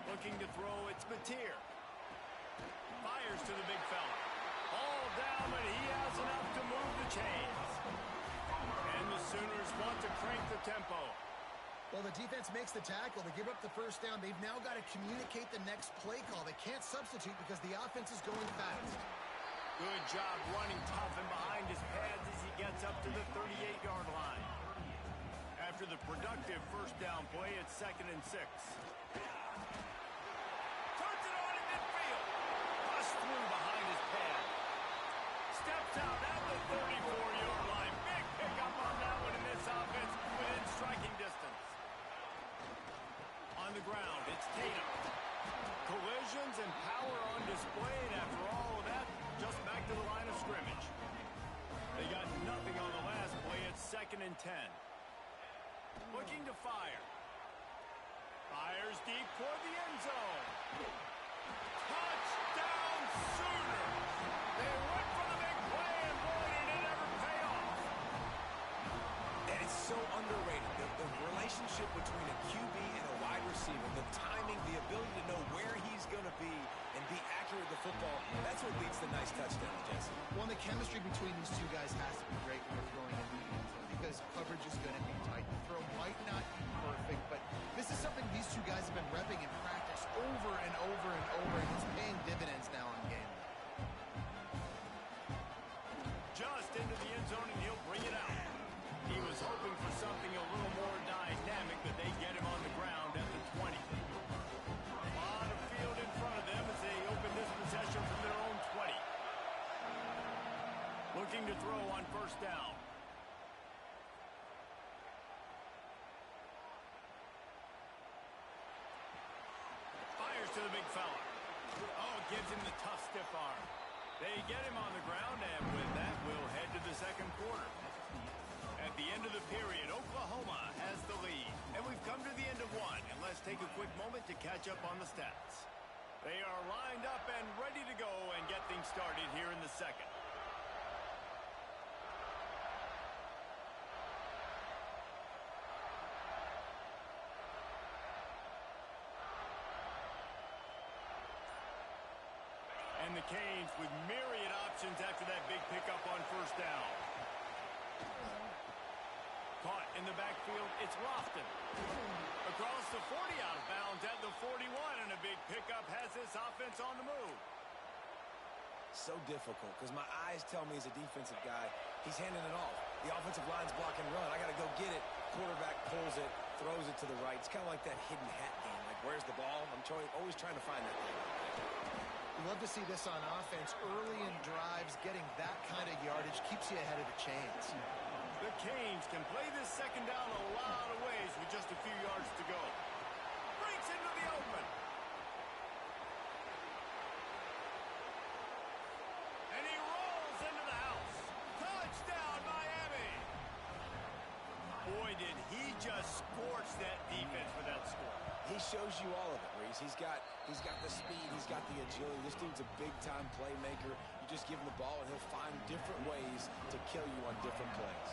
Looking to throw, it's Mateer. Fires to the big fella. All down, but he has enough to move the chains. And the Sooners want to crank the tempo. Well, the defense makes the tackle. They give up the first down. They've now got to communicate the next play call. They can't substitute because the offense is going fast. Good job running tough and behind his pads as he gets up to the 38-yard line. After the productive first down play, it's 2nd and 6. Turns it on in midfield. Bust through behind his pad. Steps out at the 34-yard line. Big pickup on that one in this offense within striking distance. On the ground, it's Tatum. Collisions and power on display, and after all of that, just back to the line of scrimmage. They got nothing on the last play. It's 2nd and 10. Looking to fire. Fires deep toward the end zone. Touchdown Sooners! They went for the big play, and boy, did it ever pay off. And it's so underrated. The relationship between a QB and a wide receiver, the timing, the ability to know where he's going to be and be accurate with the football, that's what leads to nice touchdowns, Jesse. Well, the chemistry between these two guys has to be great when they're throwing in the end zone because coverage is going to be tight. The throw might not be perfect, but this is something these two guys have been repping in practice over and over and over, and it's paying dividends now on game. Just into the end zone, and he'll bring it out. He was hoping for something a little more dynamic, but they get him on the ground at the 20. A lot of field in front of them as they open this possession from their own 20. gives him the tough stiff arm. They get him on the ground, and with that, we'll head to the second quarter. At the end of the period, Oklahoma has the lead. And we've come to the end of one, and let's take a quick moment to catch up on the stats. They are lined up and ready to go and get things started here in the second. And the Canes with myriad options after that big pickup on first down. Caught in the backfield, it's Lofton. Across the 40, out of bounds at the 41, and a big pickup has this offense on the move. So difficult, because my eyes tell me as a defensive guy, he's handing it off. The offensive line's block and run. I got to go get it. Quarterback pulls it, throws it to the right. It's kind of like that hidden hat game. Like, where's the ball? I'm always trying to find that thing. You love to see this on offense. Early in drives, getting that kind of yardage keeps you ahead of the chains. The Canes can play this second down a lot of ways with just a few yards to go. Breaks into the open. And he rolls into the house. Touchdown, Miami. Boy, did he just scorch that defense for that score. He shows you all of it, Reese. He's got the speed, he's got the agility. This dude's a big-time playmaker. You just give him the ball, and he'll find different ways to kill you on different plays.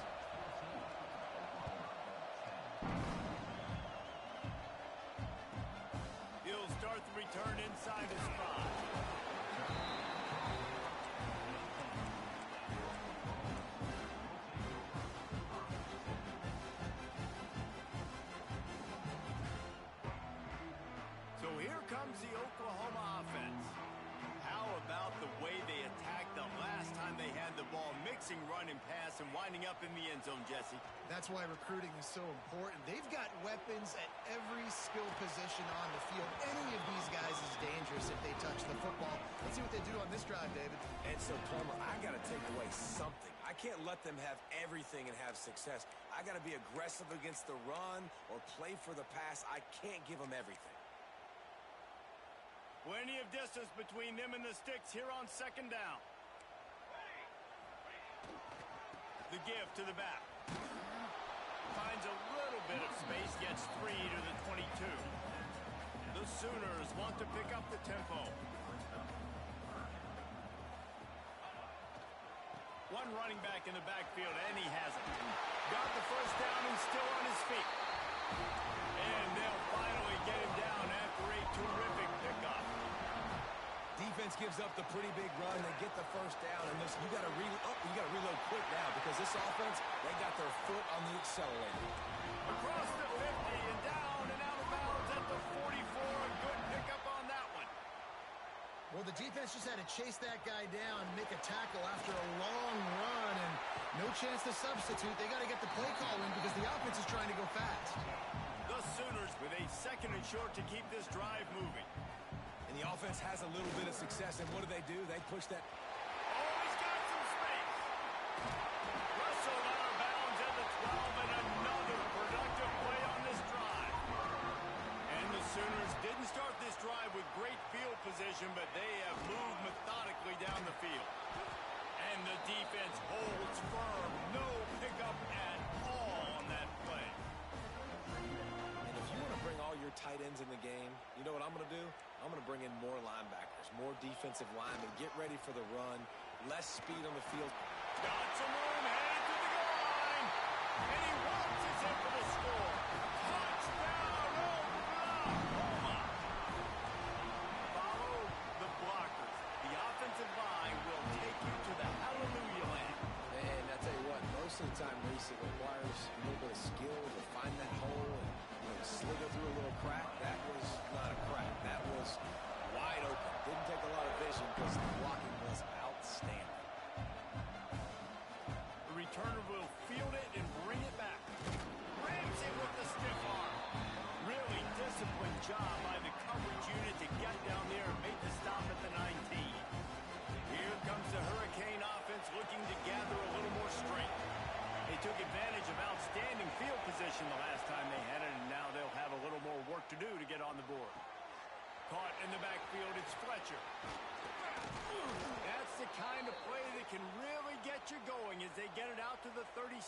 He'll start the return inside his 5. So here comes the Oklahoma offense. How about the way they attacked the last time they had the ball, mixing run and pass and winding up in the end zone, Jesse? That's why recruiting is so important. They've got weapons at every skill position on the field. Any of these guys is dangerous if they touch the football. Let's see what they do on this drive, David. And so, Plummer, I got to take away something. I can't let them have everything and have success. I got to be aggressive against the run or play for the pass. I can't give them everything. Plenty of distance between them and the sticks here on second down. The give to the back. Finds a little bit of space, gets 3 to the 22. The Sooners want to pick up the tempo. One running back in the backfield, and he has it. Got the first down and still on his feet. And they'll finally get him down after a terrific pickup. Defense gives up the pretty big run. They get the first down, and you got to reload quick now because this offense, they got their foot on the accelerator. Across the 50 and down and out of bounds at the 44. A good pickup on that one. Well, the defense just had to chase that guy down, make a tackle after a long run, and no chance to substitute. They got to get the play call in because the offense is trying to go fast. The Sooners with a second and short to keep this drive moving. And the offense has a little bit of success, and what do? They push that. Oh, he's got some space. Russell out of bounds at the 12, and another productive play on this drive. And the Sooners didn't start this drive with great field position, but they have moved methodically down the field. And the defense holds firm. No pickup at all on that play. And if you want to bring all your tight ends in the game, you know what I'm going to do? I'm going to bring in more linebackers, more defensive linemen, get ready for the run, less speed on the field. Got some room, headed to the goal line, and he launches in for the score. Touchdown, Oklahoma! Follow the blockers. The offensive line will take you to the hallelujah land. And I tell you what, most of the time, Reese, it requires a little bit of skill to find that hole and slither through a little crack. That was not a crack. That was wide open. Didn't take a lot of vision because the blocking was outstanding. The returner will field it and bring it back. Ramsey with the stiff arm. Really disciplined job by the coverage unit to get down there and make the stop at the 19. Here comes the Hurricane offense looking to gather a little more strength. They took advantage of outstanding field position kind of play that can really get you going as they get it out to the 36.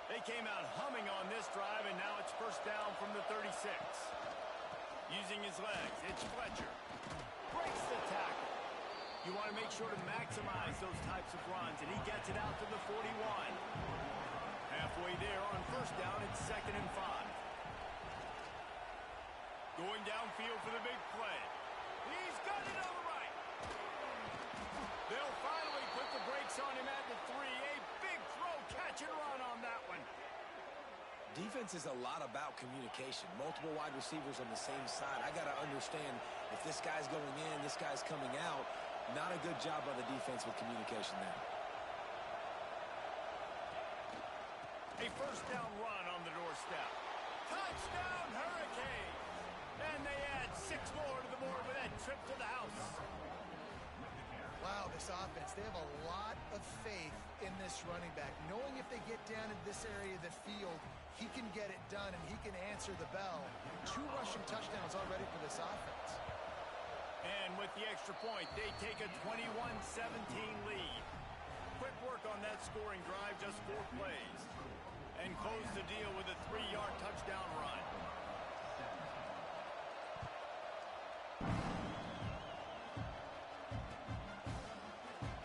They came out humming on this drive, and now it's first down from the 36. Using his legs, it's Fletcher. Breaks the tackle. You want to make sure to maximize those types of runs, and he gets it out to the 41. Halfway there on first down, it's 2nd and 5. Going downfield for the big play. He's got it on the right. They'll finally put the brakes on him at the 3. A big throw, catch and run on that one. Defense is a lot about communication. Multiple wide receivers on the same side. I got to understand if this guy's going in, this guy's coming out. Not a good job by the defense with communication there. A first down run on the doorstep. Touchdown, Hurricanes! And they add 6 more to the board with that trip to the house. Wow, this offense, they have a lot of faith in this running back. Knowing if they get down in this area of the field, he can get it done and he can answer the bell. 2 rushing touchdowns already for this offense. And with the extra point, they take a 21-17 lead. Quick work on that scoring drive, just 4 plays. And close the deal with a 3-yard touchdown run.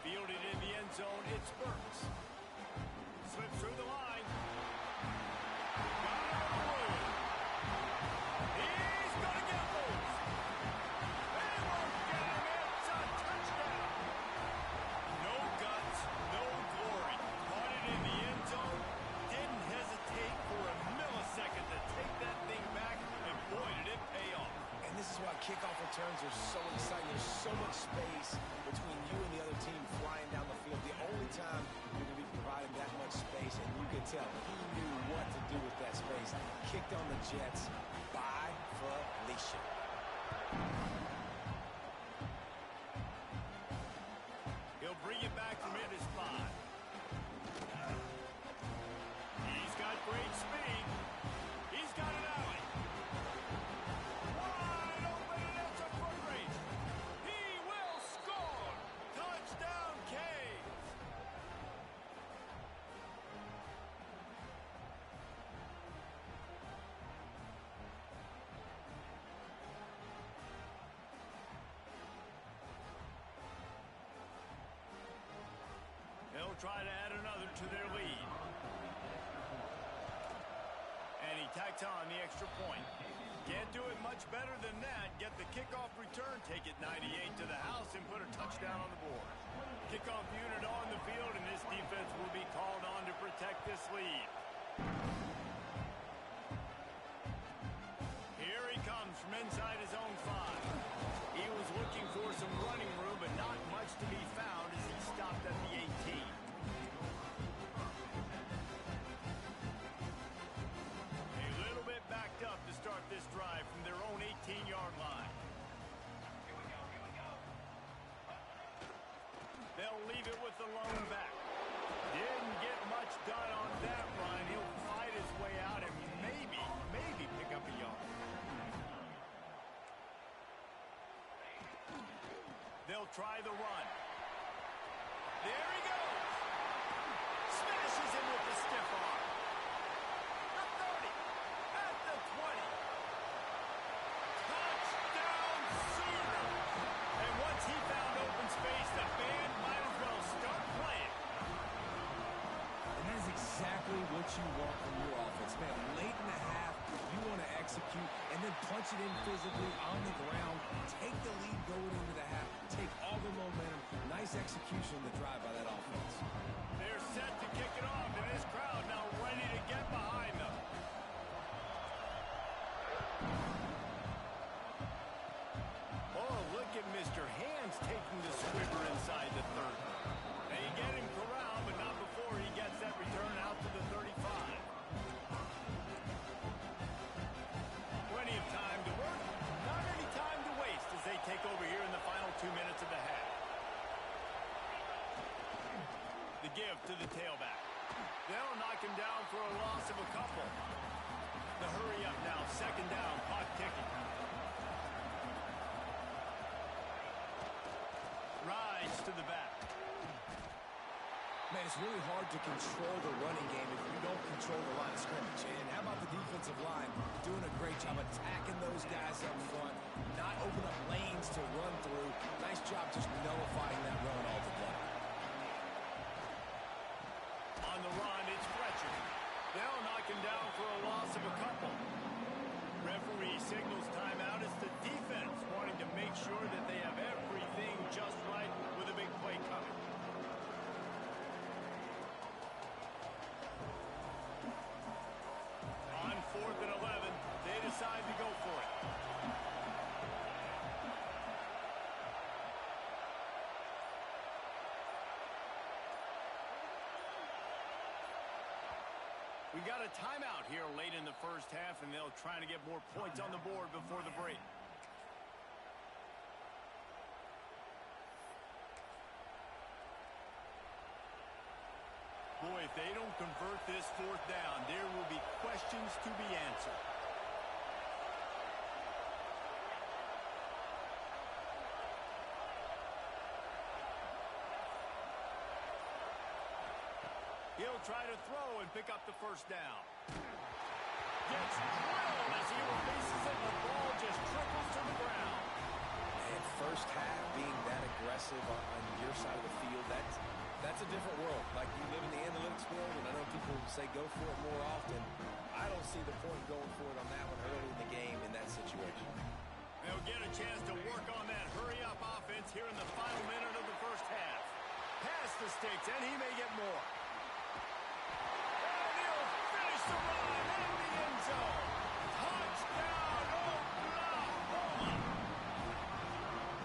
Fielded in the end zone, it's Burks. Slips through the line. Got it on the move. He's going to get loose. They won't get him. It's a touchdown. No guts, no glory. Caught it in the end zone. Didn't hesitate for a millisecond to take that thing back, and boy, did it pay off. And this is why kickoff returns are so exciting. There's so much space between you and the other team flying down the field. The only time you're going to be providing that much space, and you can tell he knew what to do with that space. Kicked on the Jets by Felicia. He'll bring it back from his spot. He's got great speed. He's got an alley. Wide open, and it's a foot race. He will score. Touchdown, Canes. They'll try to add another to their lead. And he tacks on the extra point. Can't do it much better than that. Get the kickoff return, take it 98 to the house, and put a touchdown on the board. Kickoff unit on the field, and this defense will be called on to protect this lead. Here he comes from inside his own 5. He was looking for some running room, but not much to be found as he stopped at the 18. Backed up to start this drive from their own 18-yard line. They'll leave it with the lone back. Didn't get much done on that run. He'll fight his way out and maybe pick up a yard. They'll try the run. There he goes. Smashes him with the stiff arm. 20. Touchdown, Sooner. And once he found open space, the band might as well start playing. And that is exactly what you want from your offense, man. Late in the half, you want to execute and then punch it in physically on the ground. Take the lead going into the half. Take all the momentum. Nice execution of the drive by that offense. They're set to kick it off, and this crowd now ready to get behind them. Look at Mr. Hands taking the squibber inside the 30. They get him corralled, but not before he gets that return out to the 35. Plenty of time to work, not any time to waste as they take over here in the final 2 minutes of the half. The give to the tailback. They'll knock him down for a loss of a couple. The hurry up now, 2nd down, clock ticking. Rides to the back. Man, it's really hard to control the running game if you don't control the line of scrimmage. And how about the defensive line doing a great job attacking those guys up front, not open up lanes to run through. Nice job just nullifying that run altogether. On the run, it's Fletcher. They'll knock him down for a loss of a couple. Referee signals timeout. It's the defense wanting to make sure that they have everything just right with a big play coming. On 4th and 11, they decide to go for it. We got a timeout here late in the first half, and they'll try to get more points on the board before the break. Boy, if they don't convert this 4th down, there will be questions to be answered. He'll try to throw and pick up the first down. Gets drilled as he releases it, the ball just trickles to the ground. And first half being that aggressive on your side of the field, that's a different world. Like, you live in the analytics world, and I know people say go for it more often. I don't see the point going for it on that one early in the game in that situation. They'll get a chance to work on that hurry-up offense here in the final minute of the first half. Past the sticks, and he may get more. And he'll finish the run in the end zone. Touchdown, Oklahoma!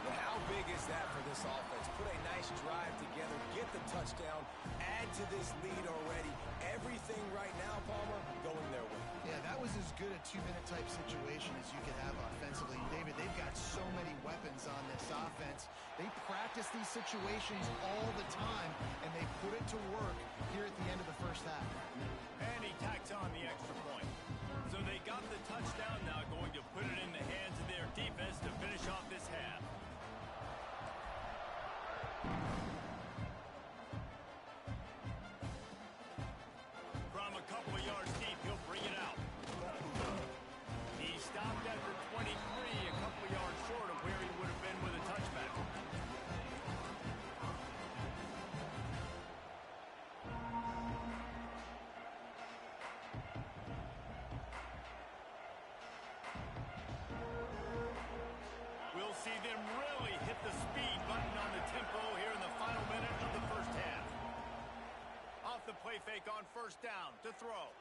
But how big is that for this offense? Put a nice drive together, get the touchdown, add to this lead already. Everything right now, Palmer, going their way. Yeah, that was as good a two-minute type situation as you could have offensively. David, they've got so many weapons on this offense. They practice these situations all the time, and they put it to work here at the end of the first half. And he tacks on the extra point. So they got the touchdown, now going to put it in the hands of their defense to finish off this half. From a couple of yards deep, he'll bring it out. He stopped at the 23, a couple of yards short of where he would have been with a touchback. We'll see them really hit the speed button on the tempo here in the final minute of the first half. Off the play fake on first down to throw.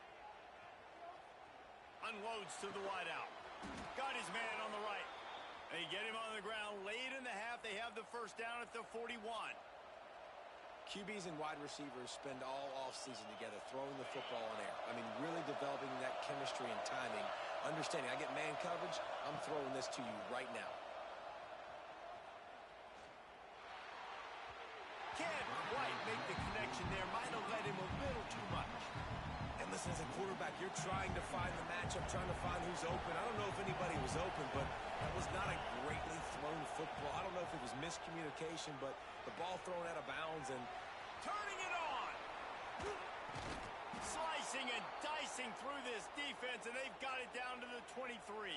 Unloads to the wideout. Got his man on the right. They get him on the ground late in the half. They have the first down at the 41. QBs and wide receivers spend all offseason together throwing the football in air. I mean, really developing that chemistry and timing. Understanding, I get man coverage, I'm throwing this to you right now. Can't quite make the connection there. Might have led him a little too much. And listen, as a quarterback, you're trying to find the matchup, trying to find who's open. I don't know if anybody was open, but that was not a greatly thrown football. I don't know if it was miscommunication, but the ball thrown out of bounds and Turning it on. Slicing and dicing through this defense, and they've got it down to the 23.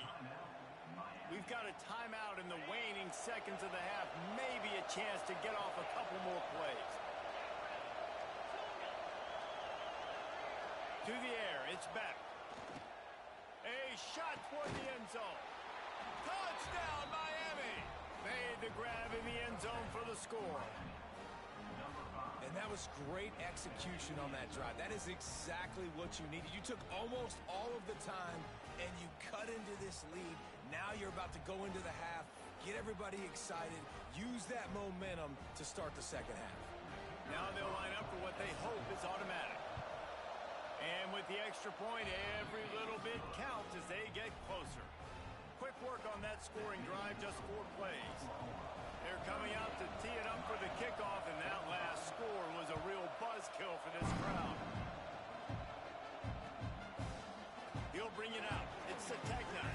We've got a timeout in the waning seconds of the half. Maybe a chance to get off a couple more plays. To the air, it's back. A shot toward the end zone. Touchdown, Miami! Made the grab in the end zone for the score. And that was great execution on that drive. That is exactly what you needed. You took almost all of the time, and you cut into this lead. Now you're about to go into the half, get everybody excited, use that momentum to start the second half. Now they'll line up for what they hope is automatic. And with the extra point, every little bit counts as they get closer. Quick work on that scoring drive, just 4 plays. They're coming out to tee it up for the kickoff, and that last score was a real buzzkill for this crowd. He'll bring it out. It's Sategna.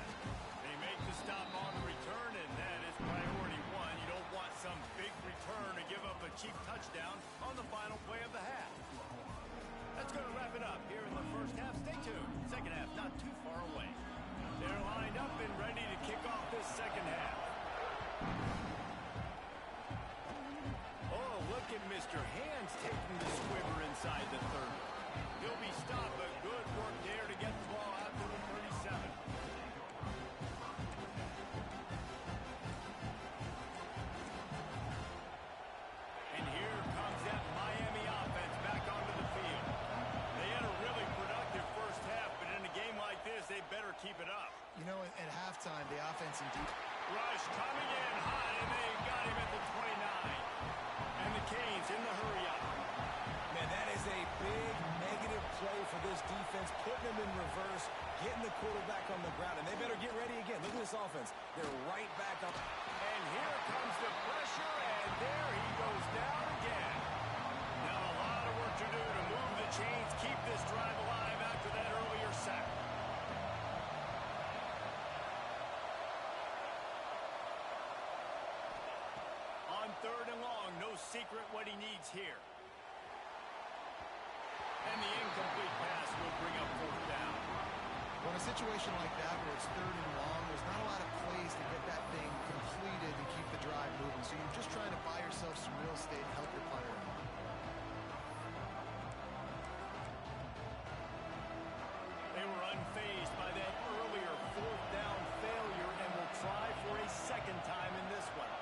They make the stop on the return, and that is priority 1. You don't want some big return to give up a cheap touchdown on the final play of the half. That's going to wrap it up here in the first half. Stay tuned. Second half not too far away. They're lined up and ready to kick off this second half. Oh, look at Mr. Hands taking the squibber inside the 30. He'll be stopped, but good work there to get the ball out to the 37. And here comes that Miami offense back onto the field. They had a really productive first half, but in a game like this, they better keep it up. You know, at halftime, the offense and defense. Rush coming in high, and they got him at the 29. And the Canes in the hurry-up. Man, that is a big negative play for this defense, putting them in reverse, getting the quarterback on the ground, and they better get ready again. Look at this offense. They're right back up. And here comes the pressure, and there he goes down again. Now a lot of work to do to move the chains, keep this drive alive after that earlier sack. On 3rd and long, no secret what he needs here. And the incomplete pass will bring up 4th down. Well, in a situation like that where it's 3rd and long, there's not a lot of plays to get that thing completed and keep the drive moving. So you're just trying to buy yourself some real estate and help your punter out. They were unfazed by that earlier 4th down failure and will try for a second time in this one.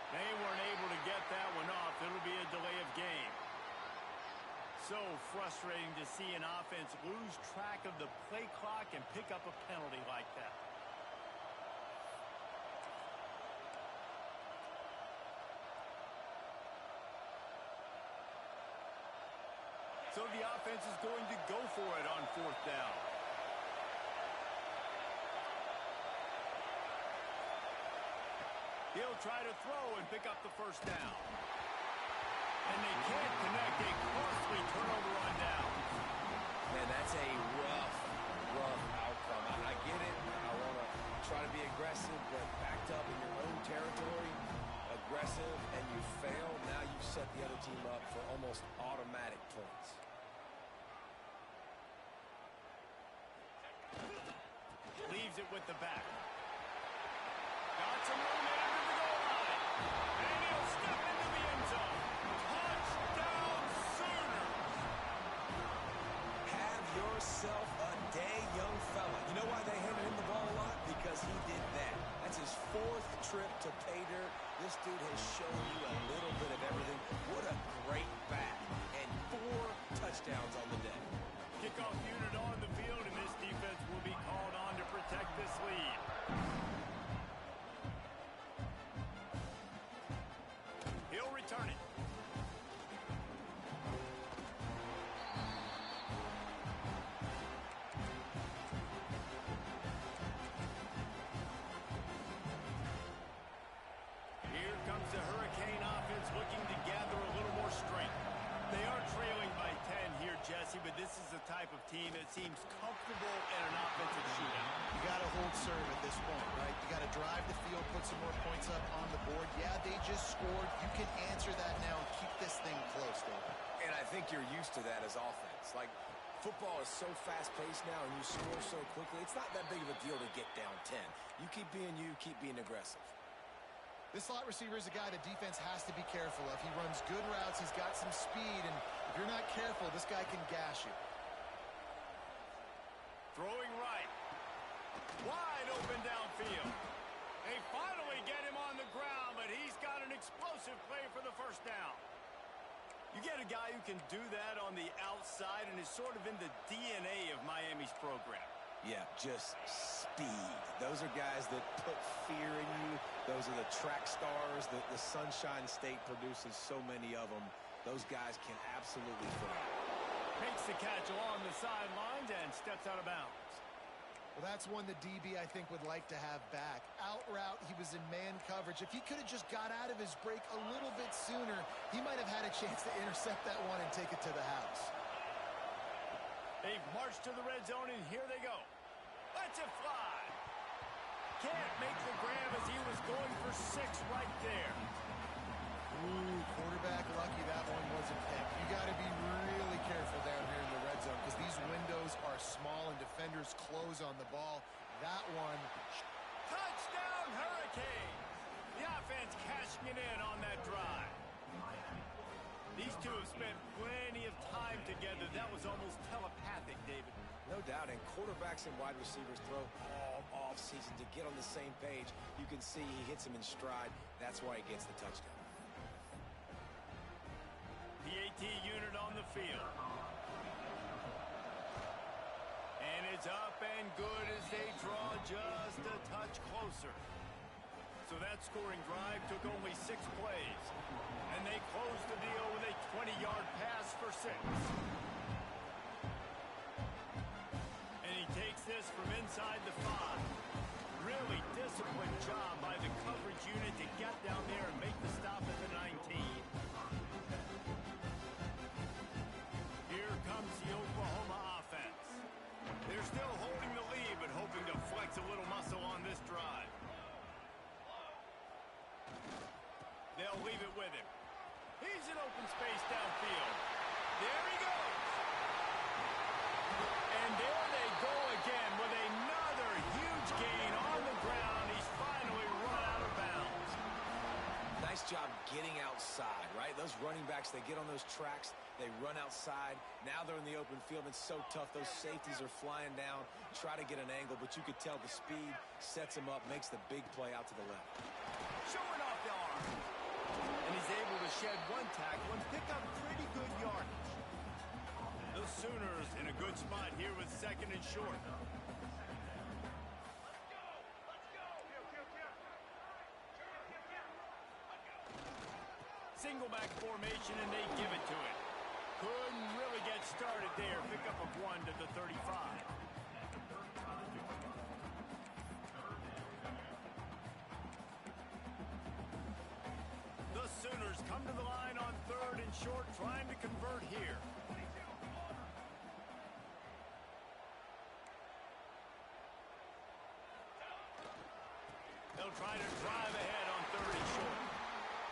They weren't able to get that one off. It'll be a delay of game. So frustrating to see an offense lose track of the play clock and pick up a penalty like that. So the offense is going to go for it on 4th down. He'll try to throw and pick up the 1st down. And they can't connect. A costly turnover on down. Man, that's a rough outcome. I get it. I want to try to be aggressive, but backed up in your own territory, aggressive, and you fail. Now you've set the other team up for almost automatic points. Leaves it with the back. Got some room under the goal line. And he'll step into the end zone. Touchdown Sooners! Have yourself a day, young fella. You know why they handed him the ball a lot? Because he did that. That's his 4th trip to pay dirt. This dude has shown you a little bit of everything. What a great back. And 4 touchdowns on the day. Kickoff unit on the field, and this defense will be called on to protect this lead. He'll return it. Here comes the Hurricane offense looking to gather a little more strength. They are trailing by 10 here, Jesse, but this is the type of team that seems comfortable in an offensive shootout. You got to hold serve at this point, right? You got to drive the field, put some more points up on the board. Yeah, they just scored. You can answer that now and keep this thing close, David. And I think you're used to that as offense. Like, football is so fast-paced now and you score so quickly, it's not that big of a deal to get down 10. You keep being you, keep being aggressive. This slot receiver is a guy the defense has to be careful of. He runs good routes, he's got some speed, and if you're not careful, this guy can gash you. Throwing right. Wide open downfield. They finally get him on the ground, but he's got an explosive play for the 1st down. You get a guy who can do that on the outside and is sort of in the DNA of Miami's program. Yeah, just speed. Those are guys that put fear in you. Those are the track stars. The Sunshine State produces so many of them. Those guys can absolutely fly. Makes the catch along the sidelines and steps out of bounds. Well, that's one the DB, I think, would like to have back. Out route, he was in man coverage. If he could have just got out of his break a little bit sooner, he might have had a chance to intercept that one and take it to the house. They've marched to the red zone, and here they go. Let's it fly. Can't make the grab as he was going for 6 right there. Ooh, quarterback lucky that one wasn't picked. You got to be really careful down here in the red zone because these windows are small and defenders close on the ball. That one. Touchdown, Hurricanes! The offense cashing it in on that drive. These two have spent plenty of time together. That was almost telepathic, David. No doubt, and quarterbacks and wide receivers throw all off-season to get on the same page. You can see he hits him in stride. That's why he gets the touchdown. The AT unit on the field. And it's up and good as they draw just a touch closer. So that scoring drive took only 6 plays. And they closed the deal with a 20-yard pass for 6. And he takes this from inside the 5. Really disciplined job by the coverage unit to get down there and make the stop at the 19. Here comes the Oklahoma offense. They're still holding the lead, but hoping to flex a little muscle on this drive. They'll leave it with him. He's in open space downfield. There he goes. And there they go again with another huge gain on the ground. He's finally run out of bounds. Nice job getting outside, right? Those running backs, they get on those tracks, they run outside. Now they're in the open field. It's so tough. Those safeties are flying down, try to get an angle, but you could tell the speed sets him up, makes the big play out to the left. Showing off the arm. And he's able to shed one tackle and pick up pretty good yardage. The Sooners in a good spot here with 2nd and short. Single back formation, and they give it to it. Couldn't really get started there. Pickup of 1 to the 35. The Sooners come to the line on 3rd and short, trying to convert here. They'll try to drive ahead on 3rd and short.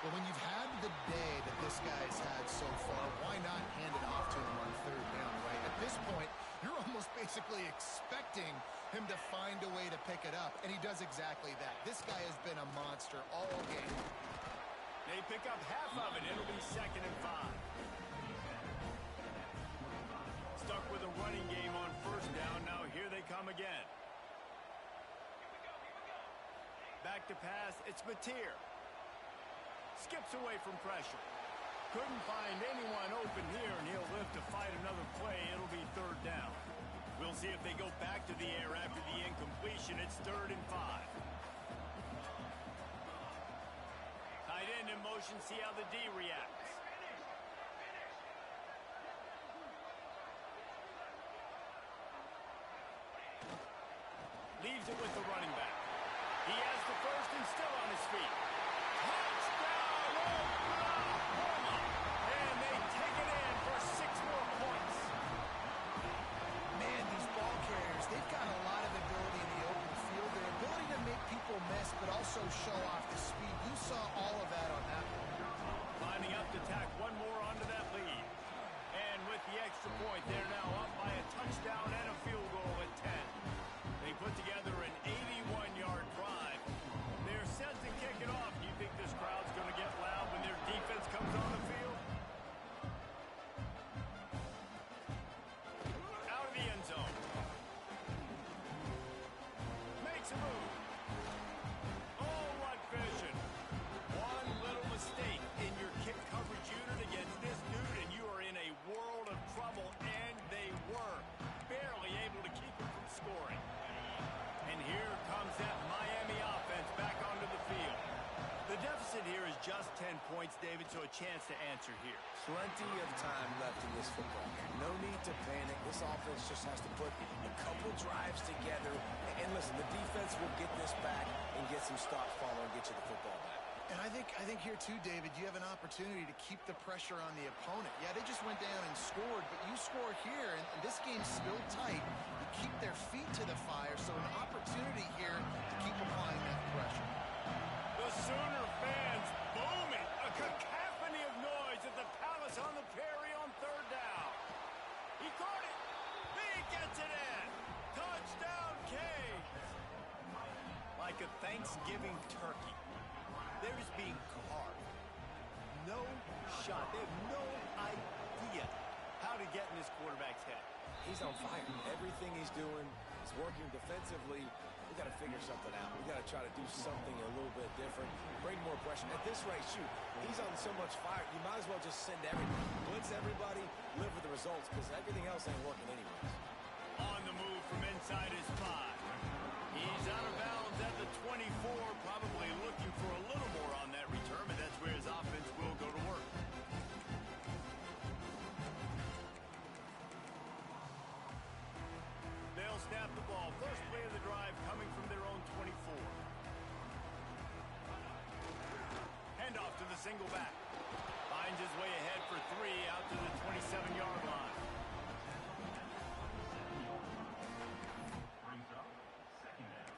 Well, when you've had the day that this guy's had so far, why not hand it off to him on 3rd down, right? At this point, you're almost basically expecting him to find a way to pick it up, and he does exactly that. This guy has been a monster all game. They pick up half of it. It'll be 2nd and 5. Stuck with a running game on 1st down. Now here they come again. Back to pass. It's Mateer. Skips away from pressure. Couldn't find anyone open here, and he'll live to fight another play. It'll be 3rd down. We'll see if they go back to the air after the incompletion. It's 3rd and 5. Tight end in motion, see how the D reacts. Leaves it with the running back. He has the 1st and still on his feet. Touchdown, Oklahoma! And they take it in for 6 more points. Man, these ball carriers, they've got a lot of ability in the open field. Their ability to make people miss, but also show off the speed. You saw all of that on that one. Lining up to tack one more onto that lead. And with the extra point, they're now up by a touchdown and a field goal at 10. They put together an 81-yard drive. They're set to kick it off. Do you think this crowd's going to get loud when they're deficit here is just 10 points, David, so a chance to answer here. Plenty of time left in this football game. No need to panic. This offense just has to put a couple drives together. And listen, the defense will get this back and get some stops following and get you the football back. And I think here too, David, you have an opportunity to keep the pressure on the opponent. Yeah, they just went down and scored, but you score here, and this game's still tight. You keep their feet to the fire, so an opportunity here to keep applying that pressure. The Sooner fans booming. A cacophony of noise at the Palace on the Prairie on third down. He caught it. He gets it in. Touchdown, Canes. Like a Thanksgiving turkey. They're just being carved. No shot. They have no idea how to get in this quarterback's head. He's on fire. Everything he's doing is working defensively. We got to figure something out. We got to try to do something a little bit different. Bring more pressure. At this rate, shoot, he's on so much fire. You might as well just send everybody. Blitz everybody, live with the results, because everything else ain't working anyways. On the move from inside his 5. He's out of bounds at the 24, probably looking for a little more on that return, but that's where his offense will go to work. They'll snap the ball. First play of the drive coming from their own 24. Handoff to the single back. Finds his way ahead for 3 out to the 27-yard line. Brings up second down.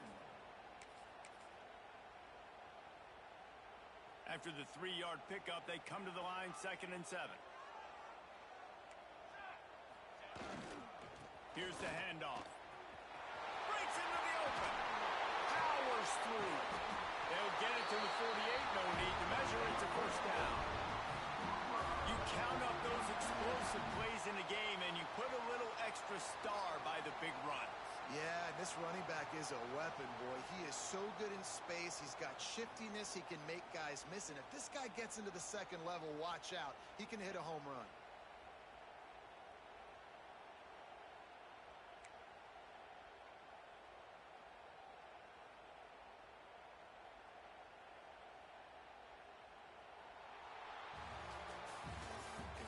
After the 3-yard pickup, they come to the line, 2nd and 7. Here's the handoff. Breaks into the open. Powers through. They'll get it to the 48. No need to measure. It's a first down. You count up those explosive plays in a game, and you put a little extra star by the big run. Yeah, this running back is a weapon, boy. He is so good in space. He's got shiftiness. He can make guys miss. And if this guy gets into the second level, watch out. He can hit a home run.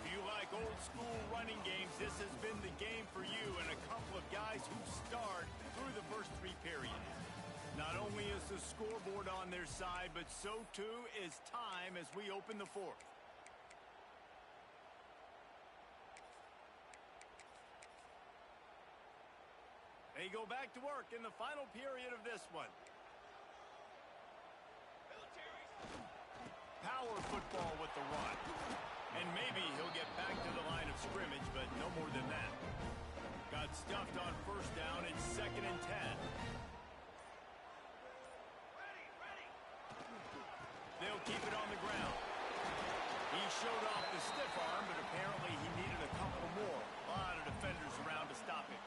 If you like old school running games, this has been the game for you and a couple of guys who starred through the first 3 periods. Not only is the scoreboard on their side, but so too is time as we open the 4th. They go back to work in the final period of this one. Power football with the run. And maybe he'll get back to the line of scrimmage, but no more than that. Got stuffed on first down. It's 2nd and 10. They'll keep it on the ground. He showed off the stiff arm, but apparently he needed a couple more. A lot of defenders around to stop it.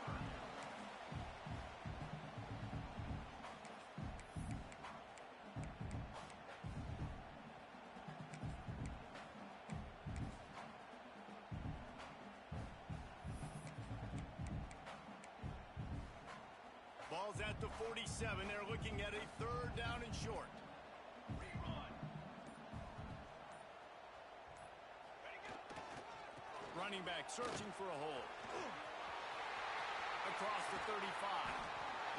Ball's at the 47. They're looking at a 3rd down and short. Running back searching for a hole. Across the 35.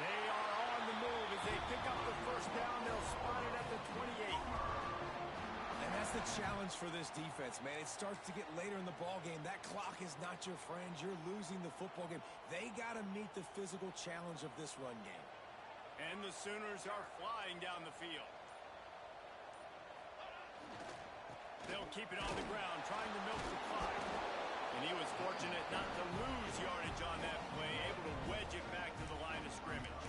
They are on the move as they pick up the first down. They'll spot it at the 28. And that's the challenge for this defense, man. It starts to get later in the ball game. That clock is not your friend. You're losing the football game. They got to meet the physical challenge of this run game. And the Sooners are flying down the field. They'll keep it on the ground, trying to milk the clock. And he was fortunate not to lose yardage on that play, able to wedge it back to the line of scrimmage.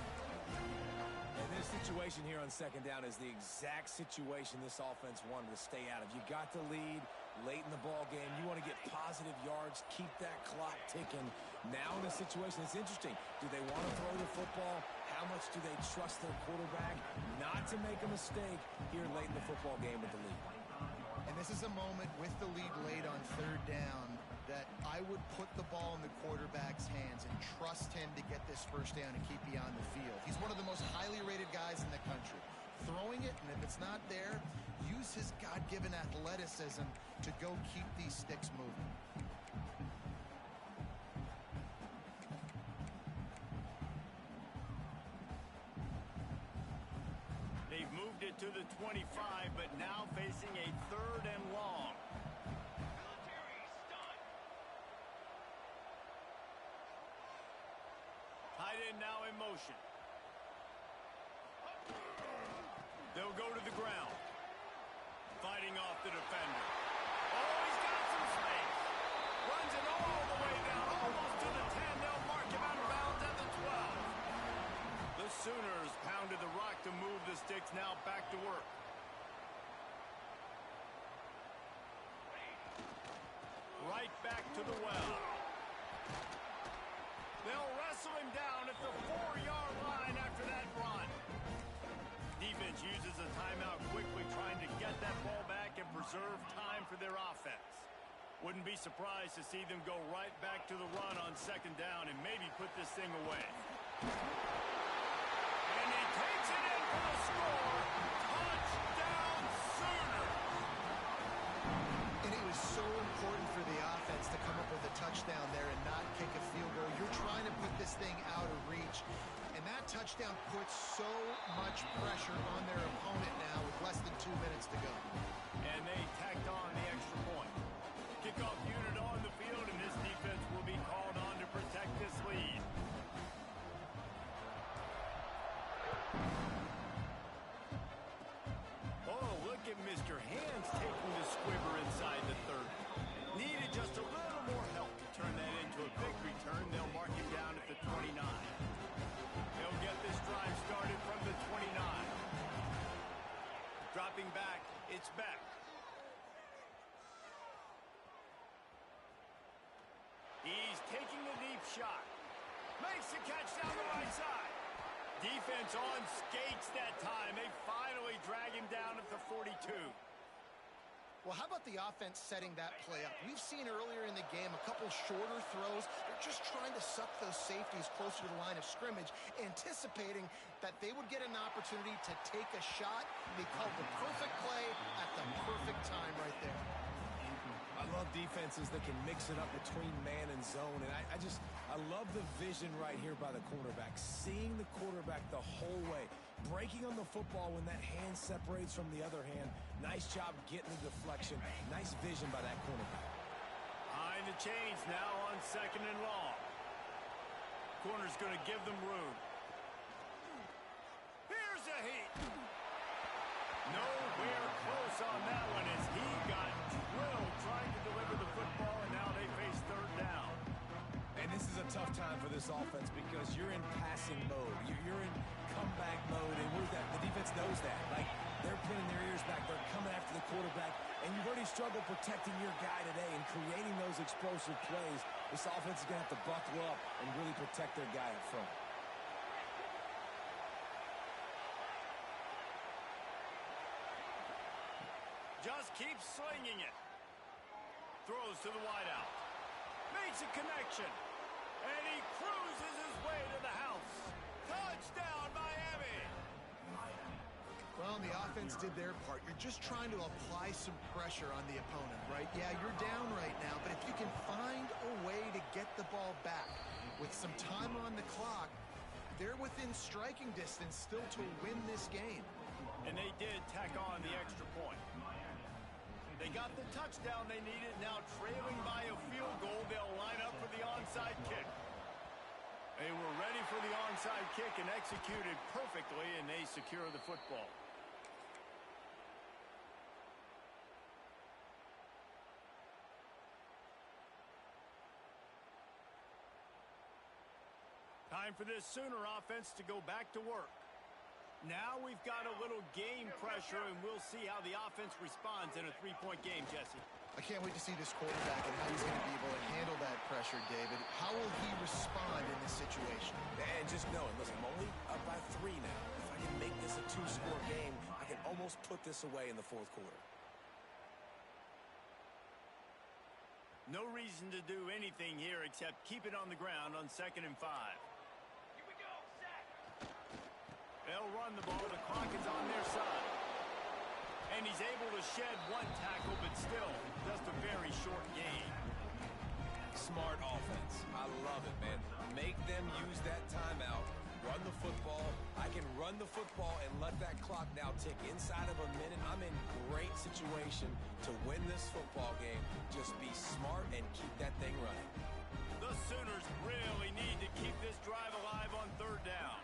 And this situation here on 2nd down is the exact situation this offense wanted to stay out of. You got the lead late in the ball game. You want to get positive yards, keep that clock ticking. Now in a situation, it's interesting. Do they want to throw the football? How much do they trust their quarterback not to make a mistake here late in the football game with the lead? And this is a moment with the lead late on 3rd down that I would put the ball in the quarterback's hands and trust him to get this first down and keep you on the field. He's one of the most highly rated guys in the country. Throwing it, and if it's not there, use his God-given athleticism to go keep these sticks moving. They've moved it to the 25, but now facing a 3rd and long. Tight end now in motion. They'll go to the ground. Fighting off the defender. Oh, he's got some space. Runs it all the way down, almost to the 10. They'll mark him out of bounds at the 12. The Sooners pounded the rock to move the sticks, now back to work. Right back to the well. They'll wrestle him down at the 4-yard line after that run. Defense uses a timeout quickly, trying to get that ball back and preserve time for their offense. Wouldn't be surprised to see them go right back to the run on 2nd down and maybe put this thing away. And he takes it in for the score. Touchdown, Sooners! And it was so important for the offense to come up with a touchdown there and not kick a field goal. You're trying to put this thing out of reach. And that touchdown puts so much pressure on their opponent now with less than 2 minutes to go. And they tacked on the extra point. Kickoff unit on the field, and this defense will be called on to protect this lead. Oh, look at Mr. Hands taking the squibber inside the 30. Needed just a little more help to turn that into a big return. They'll mark him down at the 29. They'll get this drive started from the 29. Dropping back, it's Beck. He's taking a deep shot. Makes the catch down the right side. Defense on skates that time. They finally drag him down at the 42. Well, how about the offense setting that play up? We've seen earlier in the game a couple shorter throws. They're just trying to suck those safeties closer to the line of scrimmage, anticipating that they would get an opportunity to take a shot. They called the perfect play at the perfect time right there. I love defenses that can mix it up between man and zone, and I love the vision right here by the quarterback, seeing the quarterback the whole way, breaking on the football when that hand separates from the other hand. Nice job getting the deflection. Nice vision by that cornerback. Behind the chains now on 2nd and long. Corner's going to give them room. Here's a heat. Nowhere close on that one as he got drilled trying to deliver the football, and now they face 3rd down. And this is a tough time for this offense because you're in passing mode. You're in comeback mode, and the defense knows that. Like, they're pinning their ears back. They're coming after the quarterback, and you've already struggled protecting your guy today and creating those explosive plays. This offense is going to have to buckle up and really protect their guy up front. Just keeps slinging it. Throws to the wideout. Makes a connection. And he cruises his way to the house. Touchdown, Miami! Well, the offense did their part. You're just trying to apply some pressure on the opponent, right? Yeah, you're down right now, but if you can find a way to get the ball back with some time on the clock, they're within striking distance still to win this game. And they did tack on the extra point. They got the touchdown they needed. Now trailing by a field goal, they'll line up for the onside kick. They were ready for the onside kick and executed perfectly, and they secure the football. Time for this Sooner offense to go back to work. Now we've got a little game pressure, and we'll see how the offense responds in a 3-point game, Jesse. I can't wait to see this quarterback and how he's going to be able to handle that pressure, David. How will he respond in this situation? And just knowing, listen, I'm only up by 3 now. If I can make this a 2-score game, I can almost put this away in the 4th quarter. No reason to do anything here except keep it on the ground on 2nd and 5. Here we go, set. They'll run the ball. The clock is on their side. And he's able to shed one tackle, but still just a very short gain. Smart offense. I love it, man. Make them use that timeout. Run the football. I can run the football and let that clock now tick inside of a minute. I'm in great situation to win this football game. Just be smart and keep that thing running. The Sooners really need to keep this drive alive on third down.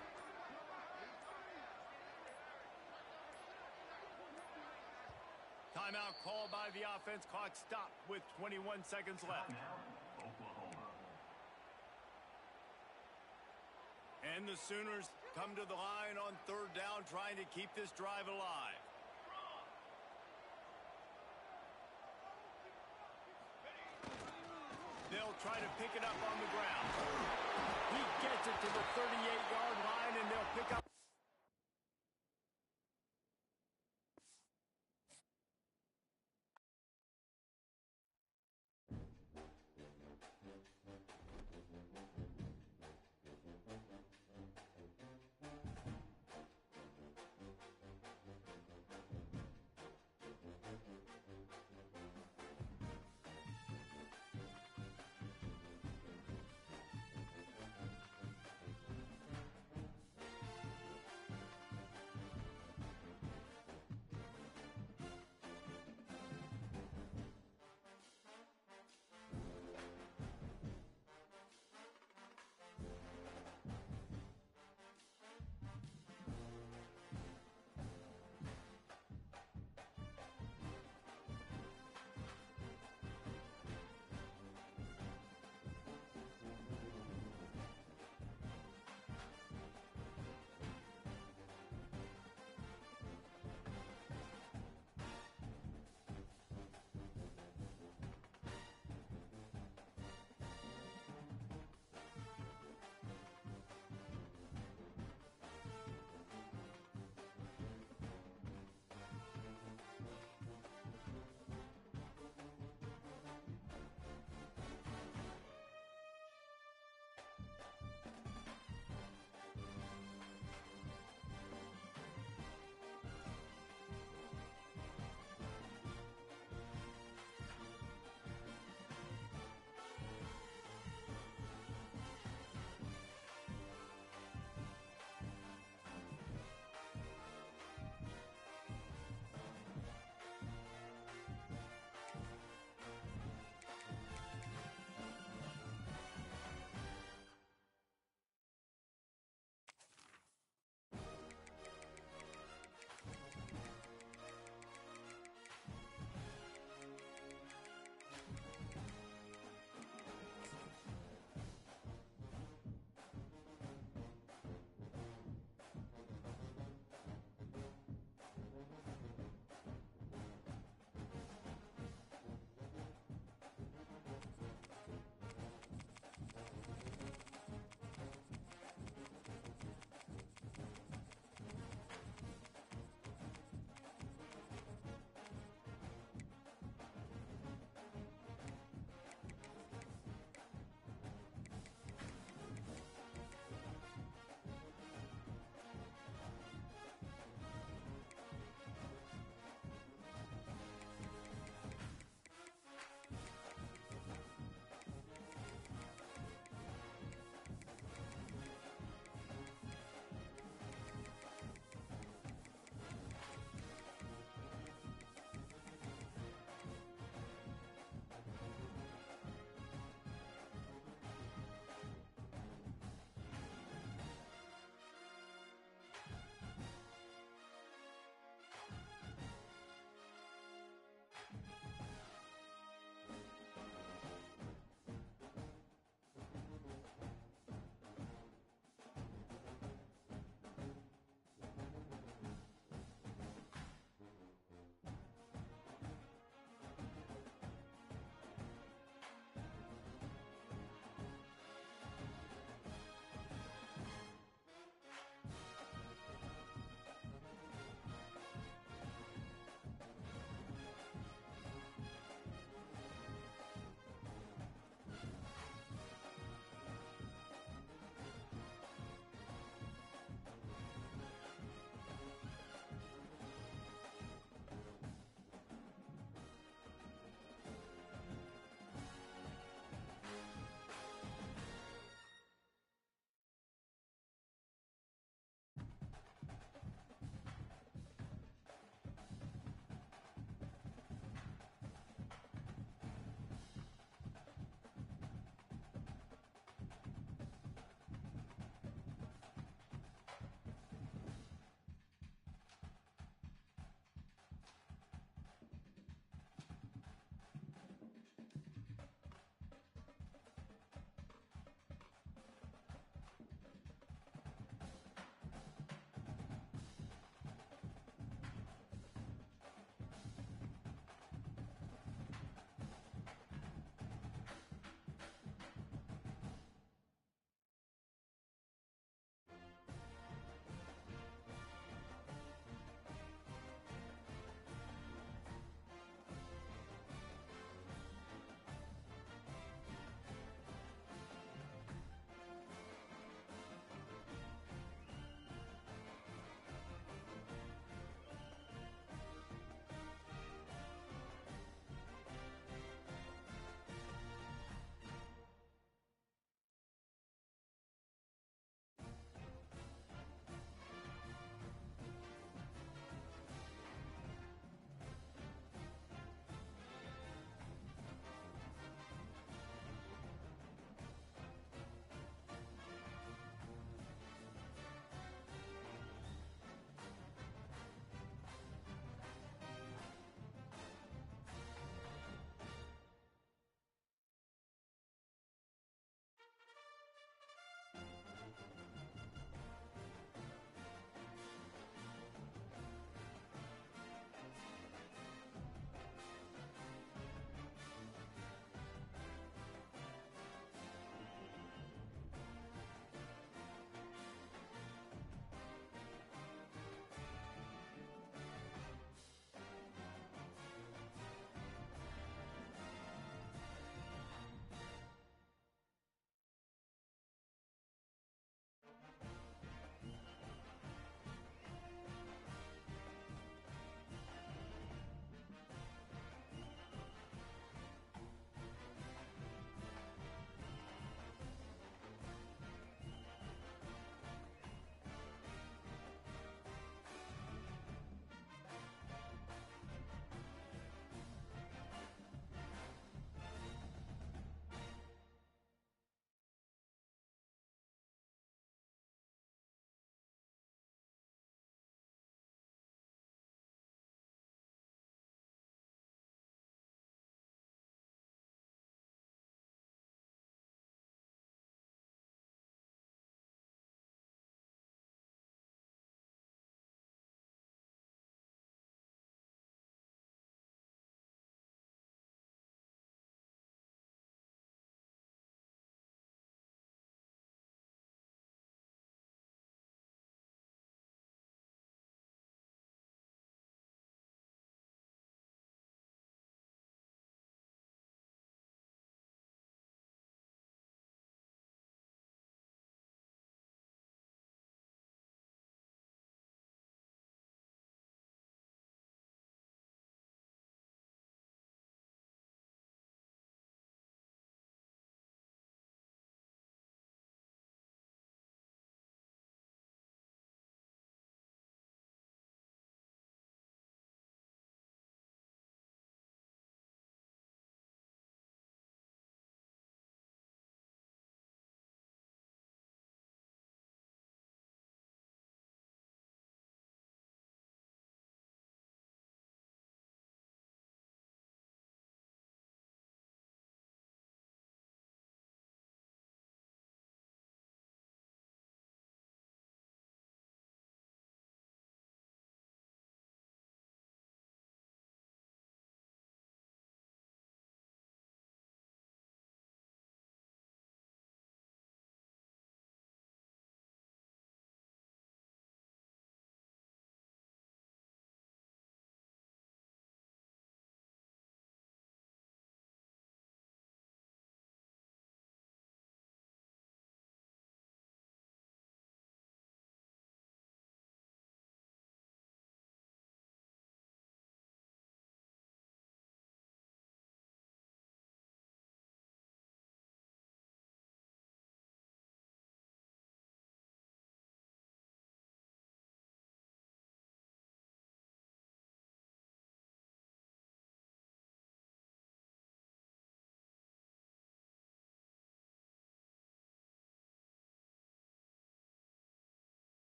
Timeout called by the offense. Clock stopped with 21 seconds left. Oklahoma. And the Sooners come to the line on third down, trying to keep this drive alive. They'll try to pick it up on the ground. He gets it to the 38-yard line, and they'll pick up.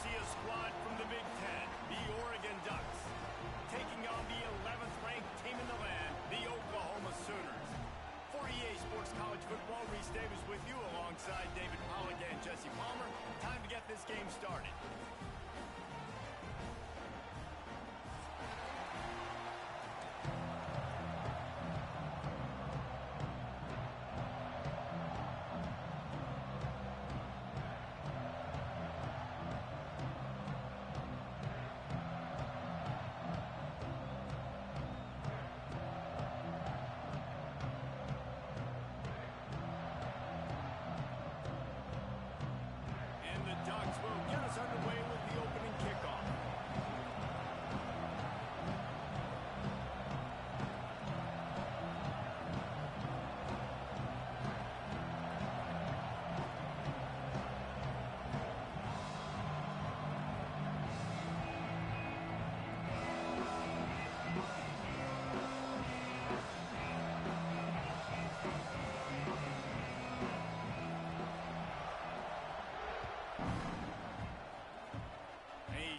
see a squad from the Big Ten, the Oregon Ducks, taking on the 11th ranked team in the land, the Oklahoma Sooners. For EA Sports College Football, Reese Davis with you alongside David Pollack and Jesse Palmer. Time to get this game started. Underway with the opening kickoff.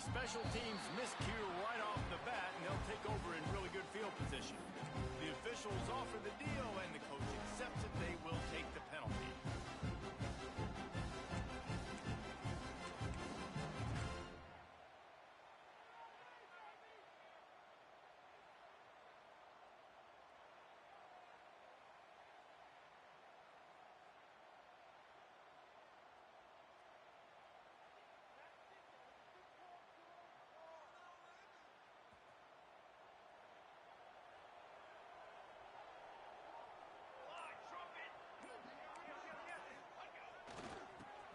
Special teams miscue right off the bat, and they'll take over in really good field position. The officials offer the deal, and the coach accepts it. They will take the penalty.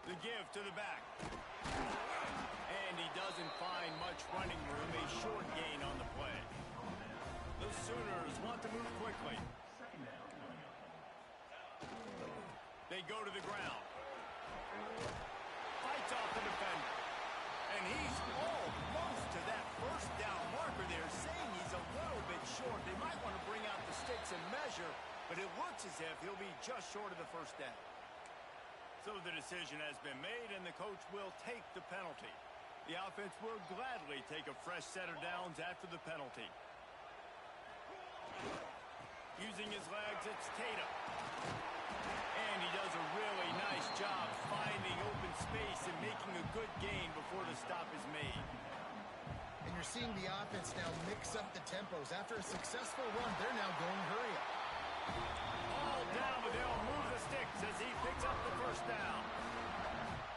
The give to the back. And he doesn't find much running room. A short gain on the play. The Sooners want to move quickly. They go to the ground. Fights off the defender. And he's almost to that first down marker there, saying he's a little bit short. They might want to bring out the sticks and measure, but it looks as if he'll be just short of the first down. So the decision has been made, and the coach will take the penalty. The offense will gladly take a fresh set of downs after the penalty. Using his legs, it's Tatum. And he does a really nice job finding open space and making a good gain before the stop is made. And you're seeing the offense now mix up the tempos. After a successful run, they're now going hurry up. All down, but they'll move the sticks as he picks up the first down.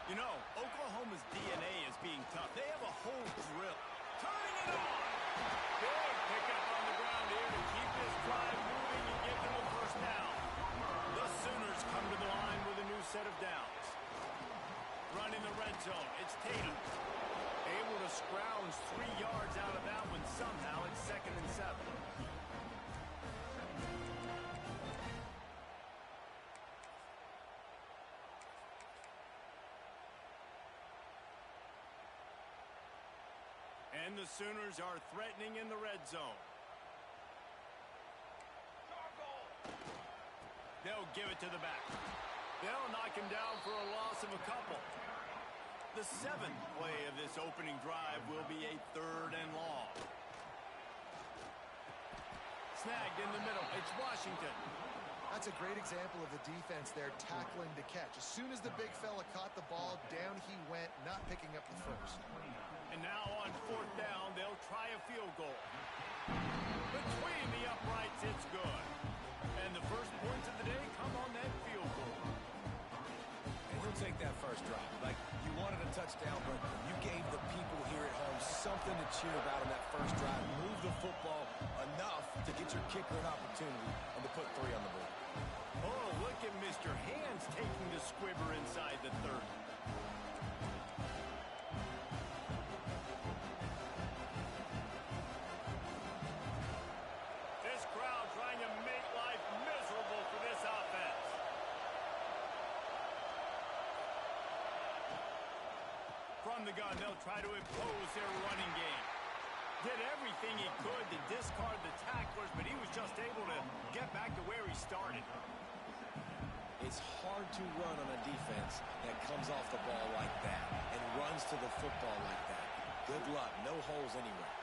You know, Oklahoma's DNA is being tough. They have a whole drill. Turning it on! Big pickup on the ground here to keep this drive moving and give them the first down. The Sooners come to the line with a new set of downs. Run in the red zone. It's Tatum. Able to scrounge 3 yards out of that one somehow. It's 2nd and 7. And the Sooners are threatening in the red zone. They'll give it to the back. They'll knock him down for a loss of a couple. The 7th play of this opening drive will be a 3rd and long. Snagged in the middle. It's Washington. That's a great example of the defense there tackling to catch. As soon as the big fella caught the ball, down he went, not picking up the first. And now on 4th down, they'll try a field goal. Between the uprights, it's good. And the first points of the day come on that field goal. And he'll take that first drive. Like, you wanted a touchdown, but you gave the people here at home something to cheer about on that first drive. Move the football enough to get your kicker an opportunity and to put 3 on the board. Oh, look at Mr. Hands taking the squibber inside the 30. This crowd trying to make life miserable for this offense. From the gun, they'll try to impose their running game. Did everything he could to discard the tacklers, but he was just able to get back to where he started. It's hard to run on a defense that comes off the ball like that and runs to the football like that. Good luck. No holes anywhere.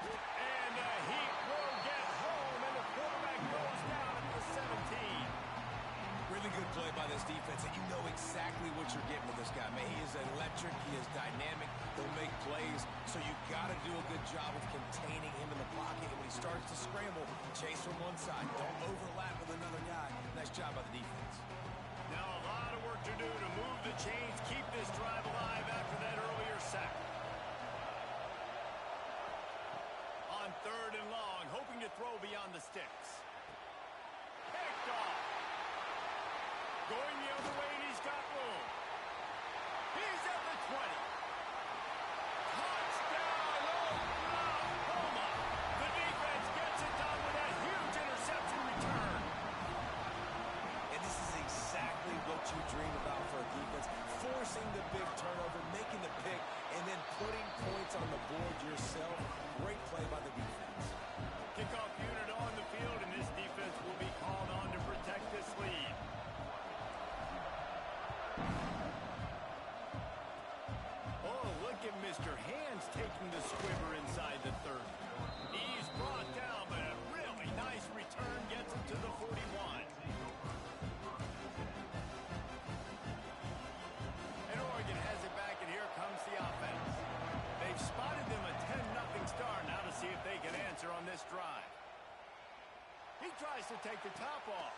And he will get home, and the quarterback goes down at the 17. Really good play by this defense, and you know exactly what you're getting with this guy. Man, he is electric. He is dynamic. He'll make plays, so you got to do a good job of containing him in the pocket. And when he starts to scramble, chase from one side. Don't overlap with another guy. Nice job by the defense. Now a lot of work to do to move the chains, keep this drive alive after that earlier sack. On 3rd and long, hoping to throw beyond the sticks. Picked off. Going the other way, and he's got room. He's at the 20. Touchdown, Oklahoma. The defense gets it done with that huge interception return. And this is exactly what you dream about for a defense. Forcing the big turnover, making the pick, and then putting points on the board yourself. Great play by the defense. Kickoff unit on the field, and this defense will be called on to protect this lead. Mr. Hands taking the squibber inside the 30. He's brought down, but a really nice return gets him to the 41. And Oregon has it back, and here comes the offense. They've spotted them a 10-0 start. Now to see if they can answer on this drive. He tries to take the top off.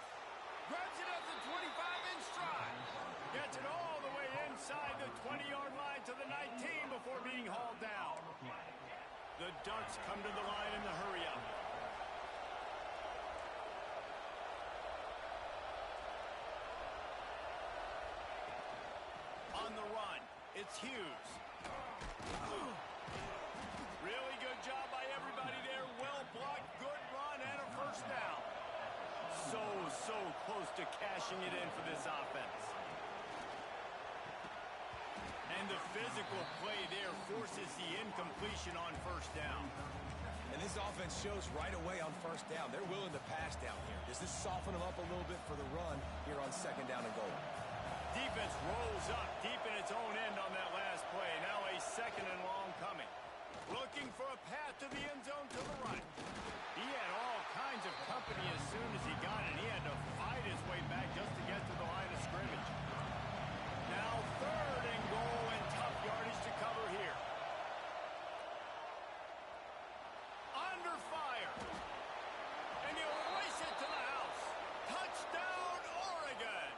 Grabs it at the 25-inch stride. Gets it all the way inside the 20-yard line to the 19 before being hauled down. The Ducks come to the line in the hurry-up. On the run, it's Hughes. Really good job by everybody there. Well blocked, good run, and a first down. So close to cashing it in for this offense. And the physical play there forces the incompletion on first down. And this offense shows right away on first down. They're willing to pass down here. Does this soften them up a little bit for the run here on 2nd down and goal? Defense rolls up deep in its own end on that last play. Now a 2nd and long coming. Looking for a path to the end zone to the right. He had all kinds of company as soon as he got it. He had to fight his way back just to get to the line of scrimmage. Now 3rd and goal, and tough yardage to cover here. Under fire. And he'll race it to the house. Touchdown, Oregon.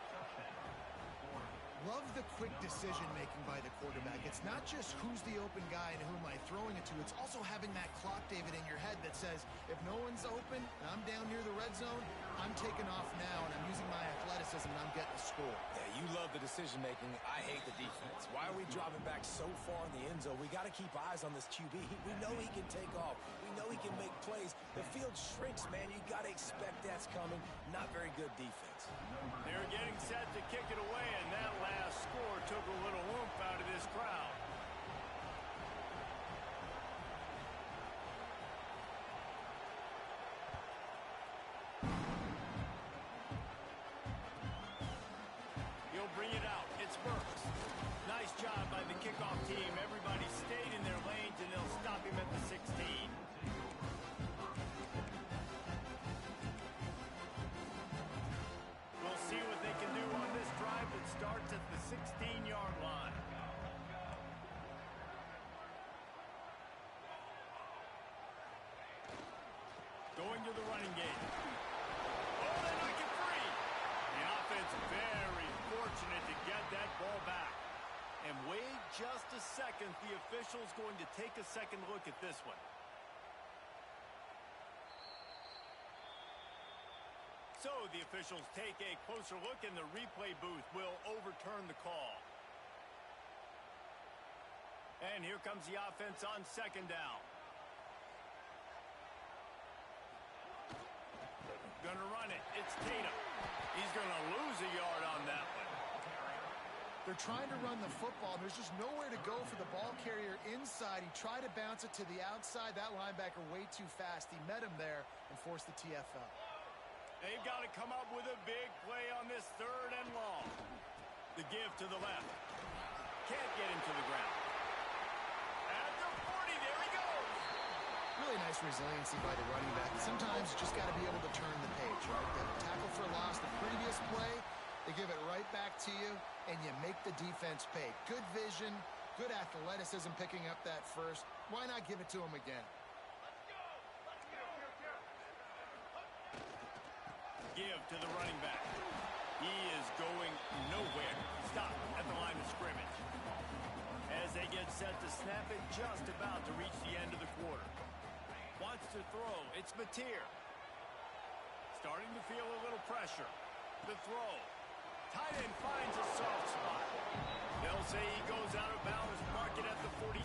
Love the quick decision-making by the quarterback. It's not just who's the open guy and who am I throwing it to. It's also having that clock, David, in your head that says, if no one's open and I'm down near the red zone, I'm taking off now and I'm using my athleticism and I'm getting a score. Yeah, you love the decision-making. I hate the defense. Why are we dropping back so far in the end zone? We got to keep eyes on this QB. We know he can take off. We know he can make plays. The field shrinks, man. You got to expect that's coming. Not very good defense. They're getting set to kick it away, and that last score took a little oomph out of this crowd. He'll bring it out. It's Burks. Nice job by the kickoff team. Everybody stayed in their lanes, and they'll stop him at the 16. See what they can do on this drive that starts at the 16-yard line. Going to the running game. Oh, they knock it free. The offense very fortunate to get that ball back. And wait just a second. The official's going to take a second look at this one. So the officials take a closer look, and the replay booth will overturn the call. And here comes the offense on 2nd down. Gonna run it. It's Tatum. He's gonna lose a yard on that one. They're trying to run the football, and there's just nowhere to go for the ball carrier inside. He tried to bounce it to the outside. That linebacker way too fast. He met him there and forced the TFL. They've got to come up with a big play on this 3rd and long. The give to the left. Can't get him to the ground. At the 40, there he goes. Really nice resiliency by the running back. Sometimes you just got to be able to turn the page, right? The tackle for loss the previous play, they give it right back to you, and you make the defense pay. Good vision, good athleticism picking up that first. Why not give it to him again? Give to the running back. He is going nowhere. Stop at the line of scrimmage. As they get set to snap it, just about to reach the end of the quarter. Wants to throw. It's Mateer. Starting to feel a little pressure. The throw. Tight end finds a soft spot. They'll say he goes out of bounds, mark it at the 46.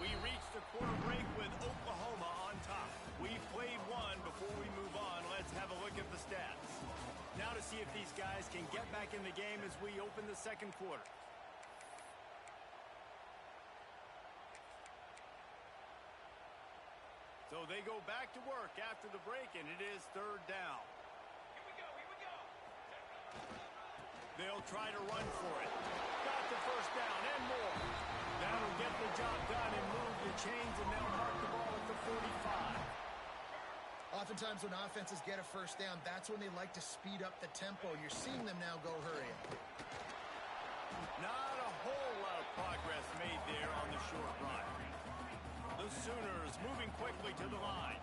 We reach the quarter break with Oklahoma on top. We've played one. Before we move on, let's have a look at the stats. Now to see if these guys can get back in the game as we open the 2nd quarter. So they go back to work after the break, and it is 3rd down. Here we go. They'll try to run for it. Got the 1st down and more. That'll get the job done and move the chains, and they'll mark the ball at the 45. Oftentimes when offenses get a 1st down, that's when they like to speed up the tempo. You're seeing them now go hurry up. Not a whole lot of progress made there on the short run. The Sooners moving quickly to the line.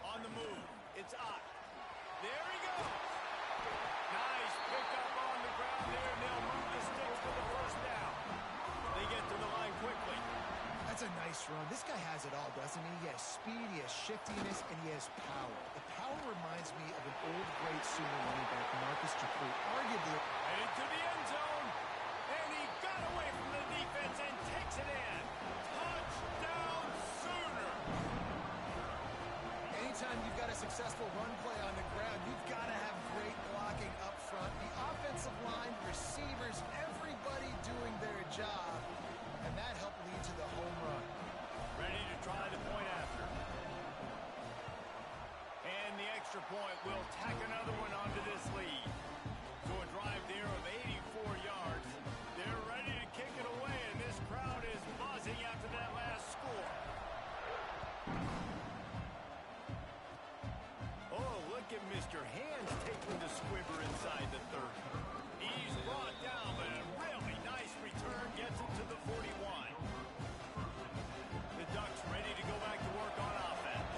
On the move, it's Ott. There he goes. Nice pickup on the ground there, and they'll move the sticks for the 1st down. They get to the line quickly. That's a nice run. This guy has it all, doesn't he? He has speed, he has shiftiness, and he has power. The power reminds me of an old great Sooner running back, Marcus Dupree. Arguably, Headed to the end zone, and he got away from the defense and takes it in. Touchdown, Sooner! anytime you've got a successful run play on the ground, you've got to have great blocking up front. The offensive line, receivers, everybody doing their job, and that helped lead to the home run. Ready to try the point after. And the extra point will tack another one onto this lead. So a drive there of 84 yards. They're ready to kick it away, and this crowd is buzzing after that last score. Oh, look at Mr. Hands taking the squibber inside the 30. He's brought down, but a really nice return gets him to the 41. The Ducks ready to go back to work on offense.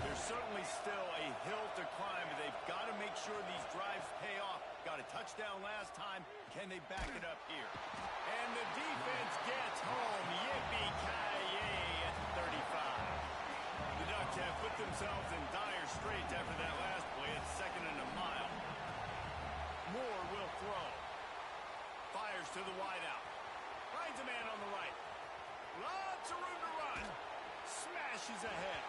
There's certainly still a hill to climb, but they've got to make sure these drives pay off. Got a touchdown last time. Can they back it up here? And the defense gets home. Yippee-ki-yay at 35. The Ducks have put themselves in dire straits after that last play. It's 2nd and a mile. Moore will throw. Fires to the wideout. Finds a man on the right. Lots of room to run. Smashes ahead.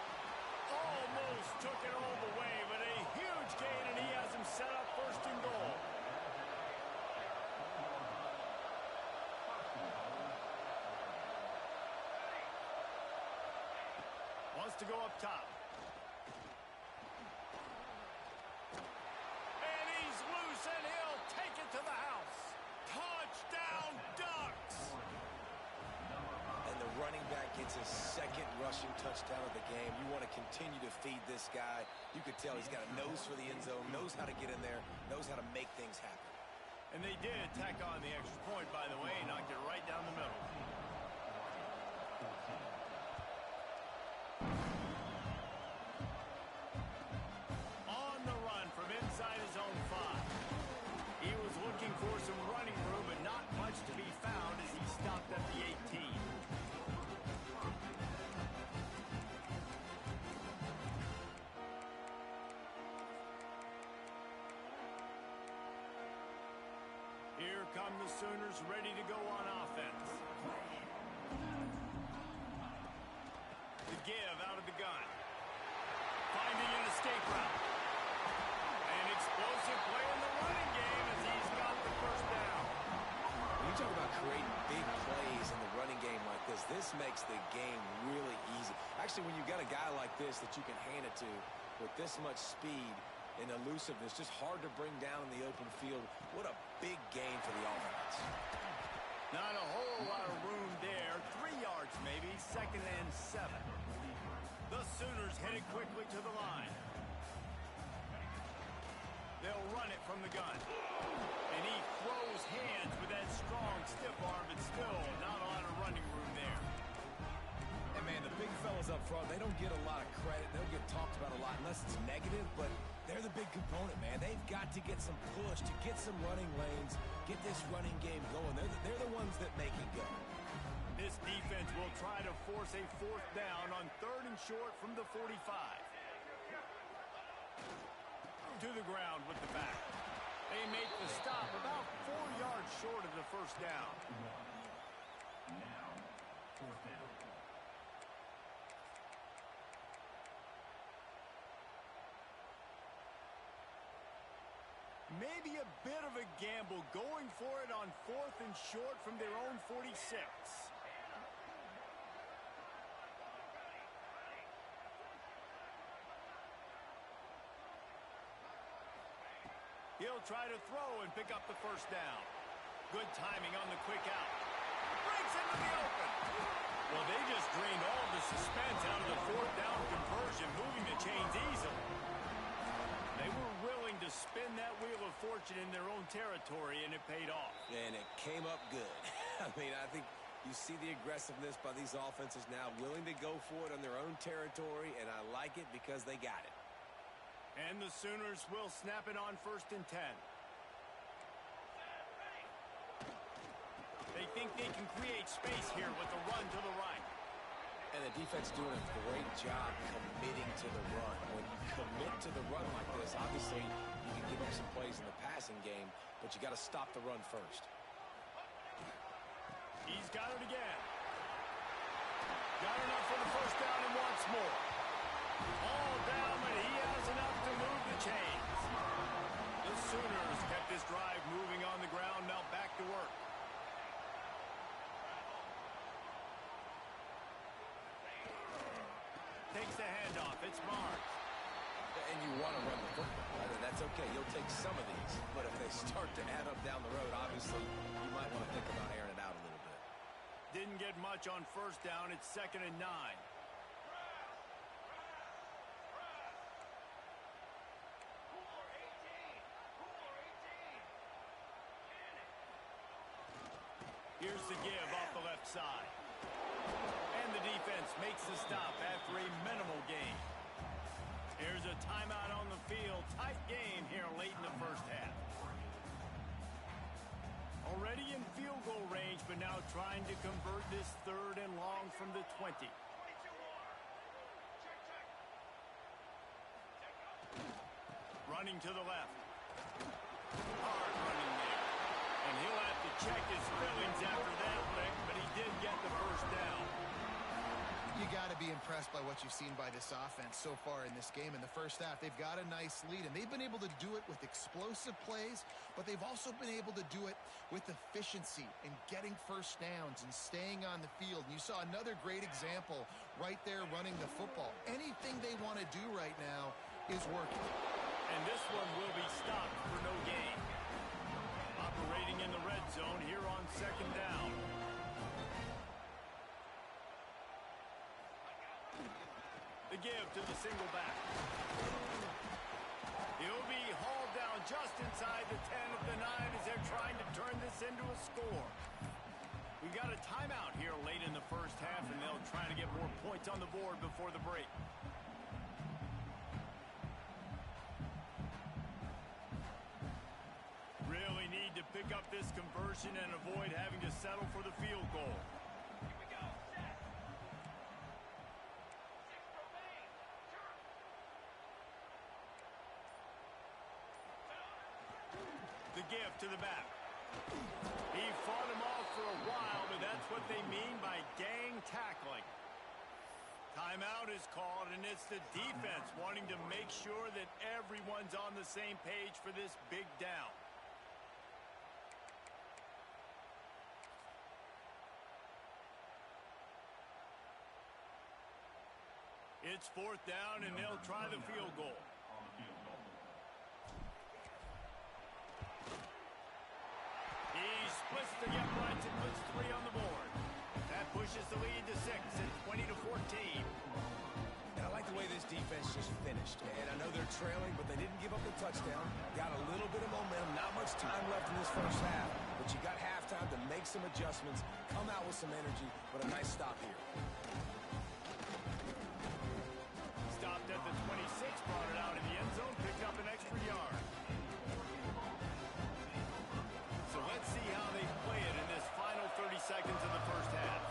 Almost took it all the way, but a huge gain, and he has him set up 1st and goal. Wants to go up top. And he's loose, and he'll take it to the house. Touchdown, Ducks! And the running back gets his 2nd rushing touchdown of the game. You want to continue to feed this guy. You could tell he's got a nose for the end zone, knows how to get in there, knows how to make things happen. And they did tack on the extra point, by the way, knocked it right down the middle. On the run from inside his own 5. He was looking for some running room, but not much to be found as he stopped at the 18. Here come the Sooners ready to go on offense. The give out of the gun. Finding this makes the game really easy. Actually, when you've got a guy like this that you can hand it to with this much speed and elusiveness, just hard to bring down in the open field. What a big gain for the offense. Not a whole lot of room there. 3 yards maybe, 2nd and 7. The Sooners headed quickly to the line. They'll run it from the gun. And he throws hands with that strong, stiff arm, but still not a lot of running room there. And, man, the big fellas up front, they don't get a lot of credit. They'll get talked about a lot unless it's negative, but they're the big component, man. They've got to get some push, to get some running lanes, get this running game going. They're the ones that make it go. This defense will try to force a 4th down on 3rd and short from the 45. To the ground with the back. They make the stop about 4 yards short of the 1st down. Now, 4th down. Maybe a bit of a gamble going for it on 4th and short from their own 46. He'll try to throw and pick up the 1st down. Good timing on the quick out. Breaks into the open. Well, they just drained all the suspense out of the 4th down conversion, moving the chains easily. They were willing to spin that wheel of fortune in their own territory, and it paid off. And it came up good. I mean, I think you see the aggressiveness by these offenses now, willing to go for it on their own territory, and I like it because they got it. And the Sooners will snap it on 1st and 10. They think they can create space here with the run to the right. And the defense doing a great job committing to the run. When you commit to the run like this, obviously you can give up some plays in the passing game, but you got to stop the run first. He's got it again. Got enough for the 1st down and wants more. All down, but he has enough to move the chains. The Sooners kept this drive moving on the ground, now back to work. Takes the handoff. It's Barnes. And you want to run the football, right? That's okay. You'll take some of these. But if they start to add up down the road, obviously, you might want to think about airing it out a little bit. Didn't get much on 1st down. It's 2nd and 9. Here's the give off the left side. And the defense makes the stop after a minimal gain. Here's a timeout on the field. Tight game here late in the 1st half. Already in field goal range, but now trying to convert this 3rd and long from the 20. Running to the left. Hard running there. And he'll have to check his feelings after that lick, but he did get the 1st down. You got to be impressed by what you've seen by this offense so far in this game. In the 1st half, they've got a nice lead, and they've been able to do it with explosive plays, but they've also been able to do it with efficiency and getting 1st downs and staying on the field. And you saw another great example right there running the football. Anything they want to do right now is working. And this one will be stopped for no gain. Operating in the red zone here on 2nd down. The give to the single back. He'll be hauled down just inside the 10 of the 9 as they're trying to turn this into a score. We got a timeout here late in the 1st half, and they'll try to get more points on the board before the break. Really need to pick up this conversion and avoid having to settle for the field goal. Here we go. Set. 6 remain. Turn. The give to the back. He fought him off for a while, but that's what they mean by gang tackling. Timeout is called, and it's the defense wanting to make sure that everyone's on the same page for this big down. It's 4th down, and they'll try the field goal. He splits the uprights and puts 3 on the board. That pushes the lead to 6 at 20-14. And I like the way this defense just finished. And I know they're trailing, but they didn't give up the touchdown. Got a little bit of momentum. Not much time left in this first half. But you got halftime to make some adjustments, come out with some energy, but a nice stop here. Stopped at the 26, brought it out in the end zone, picked up an extra yard. So let's see how they play it in this final 30 seconds of the first half.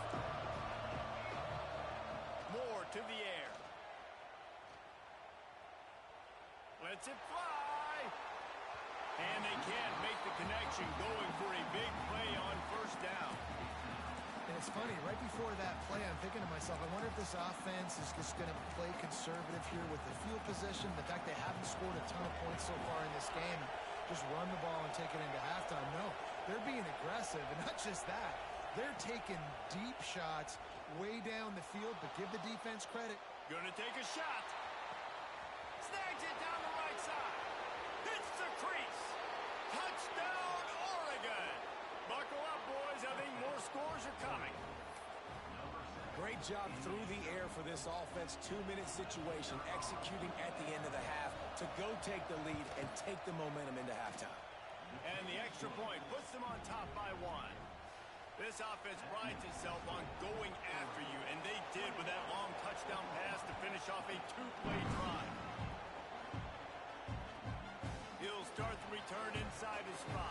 Moore to the air. Lets it fly. And they can't make the connection, going for a big play on 1st down. And it's funny, right before that play, I'm thinking to myself, I wonder if this offense is just going to play conservative here with the field position, the fact they haven't scored a ton of points so far in this game, just run the ball and take it into halftime. No, they're being aggressive, and not just that. They're taking deep shots way down the field, but give the defense credit. Gonna take a shot. Snags it down the right side. Hits the crease. Touchdown, Oregon. Buckle up, boys. I think more scores are coming. Great job through the air for this offense. 2-minute situation, executing at the end of the half to go take the lead and take the momentum into halftime. And the extra point puts them on top by 1. This offense prides itself on going after you, and they did with that long touchdown pass to finish off a 2-play drive. He'll start the return inside his 5.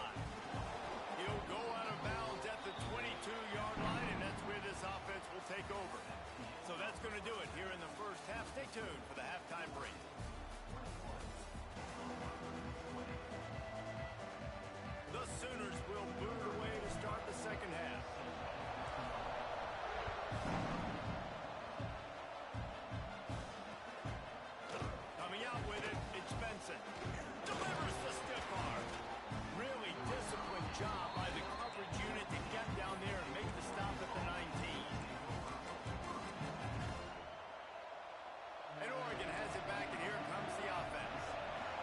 He'll go out of bounds at the 22-yard line, and that's where this offense will take over. So that's going to do it here in the first half. Stay tuned for the halftime break. The Sooners will boot away to start the second half. Coming out with it, it's Benson. Delivers the stiff arm. Really disciplined job by the coverage unit to get down there and make the stop at the 19. And Oregon has it back, and here comes the offense.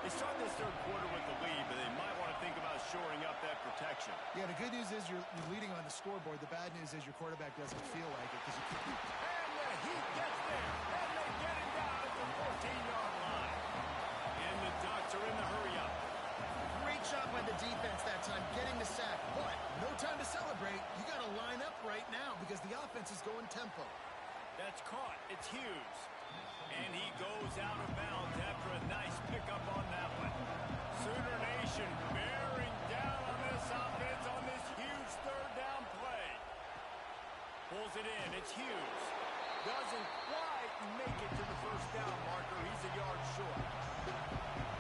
They start this third quarter with the lead, but they might want to think about shoring up that protection. Yeah, the good news is you're leading on the scoreboard. The bad news is your quarterback doesn't feel like it because you keep... And the Heat gets there, and they get him down at the 14-yard line. And the Ducks are in the hurry-up. Great job by the defense that time, getting the sack. But no time to celebrate. You got to line up right now because the offense is going tempo. That's caught. It's Hughes. And he goes out of bounds after a nice pickup on that one. Sooner Nation bearing down on this offense on this huge 3rd down play. Pulls it in. It's Hughes. Doesn't quite make it to the 1st down marker. He's a yard short.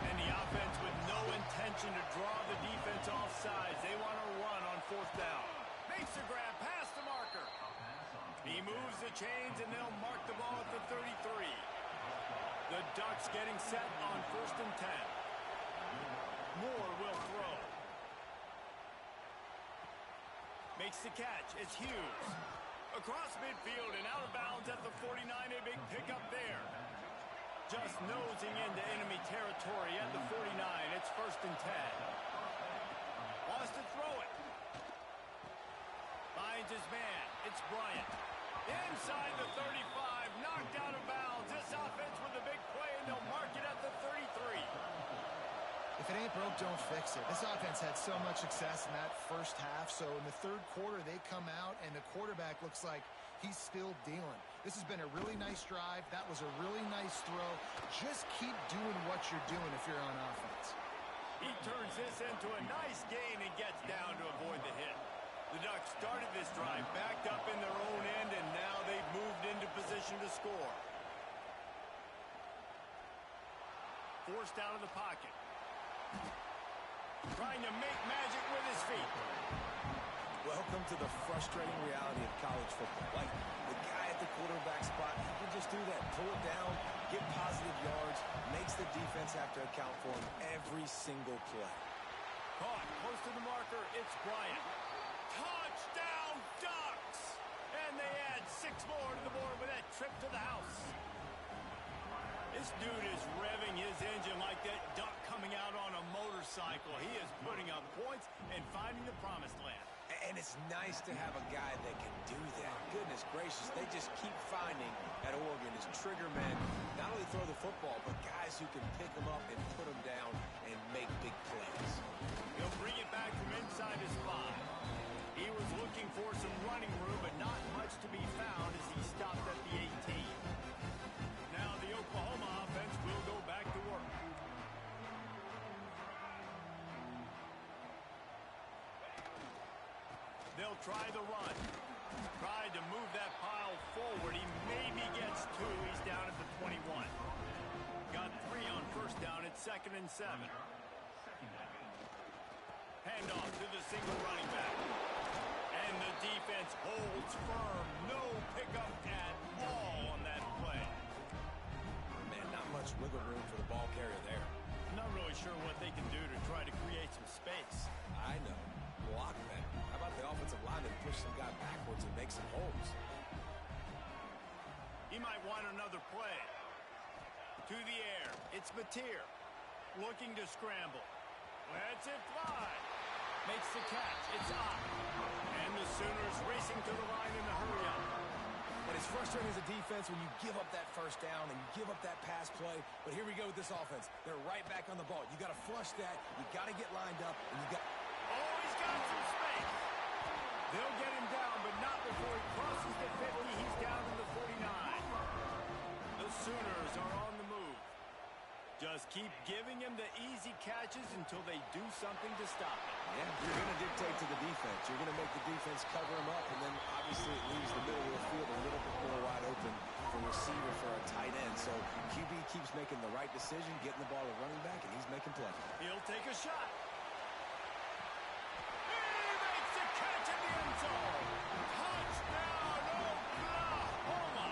And the offense with no intention to draw the defense off sides. They want to run on 4th down. Makes the grab past the marker. He moves the chains, and they'll mark the ball at the 33. The Ducks getting set on 1st and 10. Moore will throw. Makes the catch. It's Hughes. Across midfield and out of bounds at the 49. A big pickup there. Just nosing into enemy territory at the 49. It's 1st and 10. Wants to throw it. Finds his man. It's Bryant. Inside the 35, knocked out of bounds. This offense with a big play, and they'll mark it at the 33. If it ain't broke, don't fix it. This offense had so much success in that first half, so in the third quarter, they come out, and the quarterback looks like he's still dealing. This has been a really nice drive. That was a really nice throw. Just keep doing what you're doing if you're on offense. He turns this into a nice gain and gets down to avoid the hit. The Ducks started this drive, backed up in their own end, and now they've moved into position to score. Forced out of the pocket. Trying to make magic with his feet. Welcome to the frustrating reality of college football. Like, the guy at the quarterback spot, he can just do that. Pull it down, get positive yards, makes the defense have to account for him every single play. Caught close to the marker, it's Bryant. Touchdown, Ducks! And they add 6 more to the board with that trip to the house. This dude is revving his engine like that duck coming out on a motorcycle. He is putting up points and finding the promised land. And it's nice to have a guy that can do that. Goodness gracious, they just keep finding at Oregon is trigger men, not only throw the football, but guys who can pick them up and put them down and make big plays. He'll bring it back from inside his 5. He was looking for some running room, but not much to be found as he stopped at the 18. Now the Oklahoma offense will go back to work. They'll try the run. Tried to move that pile forward. He maybe gets 2. He's down at the 21. Got 3 on first down at 2nd and 7. Handoff to the single running back. And the defense holds firm. No pickup at all on that play. Man, not much wiggle room for the ball carrier there. Not really sure what they can do to try to create some space. I know. Block better. How about the offensive lineman push some guy backwards and make some holes? He might want another play. To the air. It's Mateer. Looking to scramble. Lets it fly. Makes the catch. It's up. And the Sooners racing to the line in a hurry-up. And it's frustrating as a defense when you give up that first down and you give up that pass play. But here we go with this offense. They're right back on the ball. You got to flush that. You got to get lined up, and you got. Oh, he's got some space. They'll get him down, but not before he crosses the 50. He's down to the 49. The Sooners are on the move. Just keep giving him the easy catches until they do something to stop it. Yeah, you're going to dictate to the defense. You're going to make the defense cover him up, and then obviously it leaves the middle of the field a little bit more wide open for receiver for a tight end. So QB keeps making the right decision, getting the ball to running back, and he's making plays. He'll take a shot. He makes a catch in the end zone. Touchdown, Oklahoma.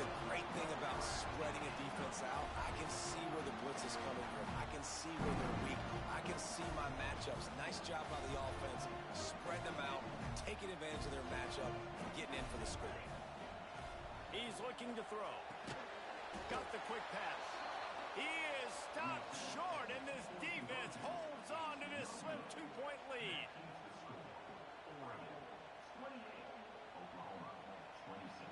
The great thing about spreading a defense out, I can see where the blitz is coming from. I can see where they're weak. I can see my matchups. Nice job by the offense, spreading them out, taking advantage of their matchup, and getting in for the score. He's looking to throw. Got the quick pass. He is stopped short, and this defense holds on to this slim 2-point lead. Oregon 28, Oklahoma 26.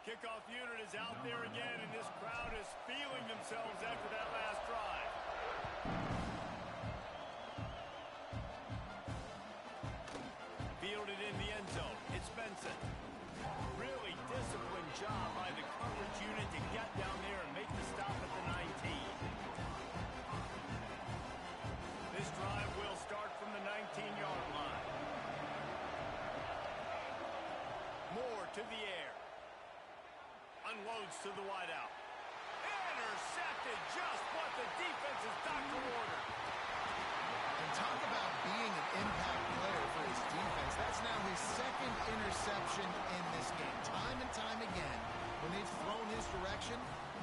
Kickoff unit is out there again, and this crowd is feeling themselves after that last drive. Fielded in the end zone. It's Benson. Really disciplined job by the coverage unit to get down there and make the stop at the 19. This drive will start from the 19-yard line. Moore to the air. Unloads to the wideout. Intercepted, just what the defense's doctor ordered. And talk about being an impact player for his defense. That's now his second interception in this game. Time and time again, when they've thrown his direction,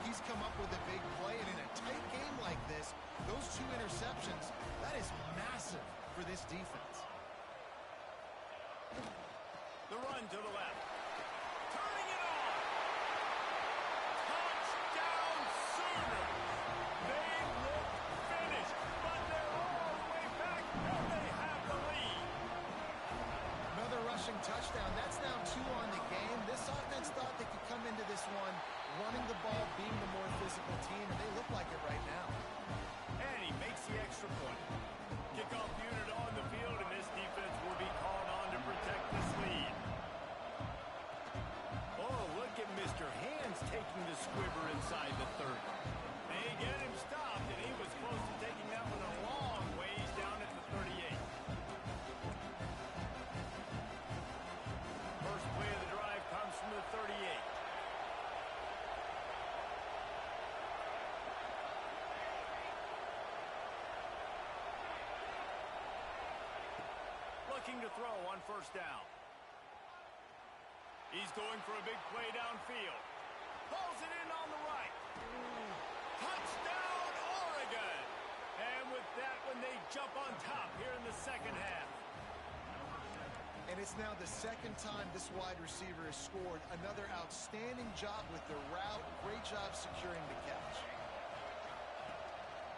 he's come up with a big play. And in a tight game like this, those 2 interceptions, that is massive for this defense. The run to the left. Turning it on. Touchdown Sooners. They look finished, but they're all the way back, and they have the lead. Another rushing touchdown. That's now 2 on the game. This offense thought they could come into this one running the ball, being the more physical team, and they look like it right now. And he makes the extra point. Kickoff unit on the field, and this defense will be called on to protect this lead. Oh, look at Mr. Hands taking the squibber inside the 30. They get him stopped, and he was close to taking that one a long ways down at the 38. First play of the drive comes from the 38. Looking to throw on first down. He's going for a big play downfield. Pulls it in on the right. Touchdown, Oregon! And with that one, they jump on top here in the second half. And it's now the second time this wide receiver has scored. Another outstanding job with the route. Great job securing the catch.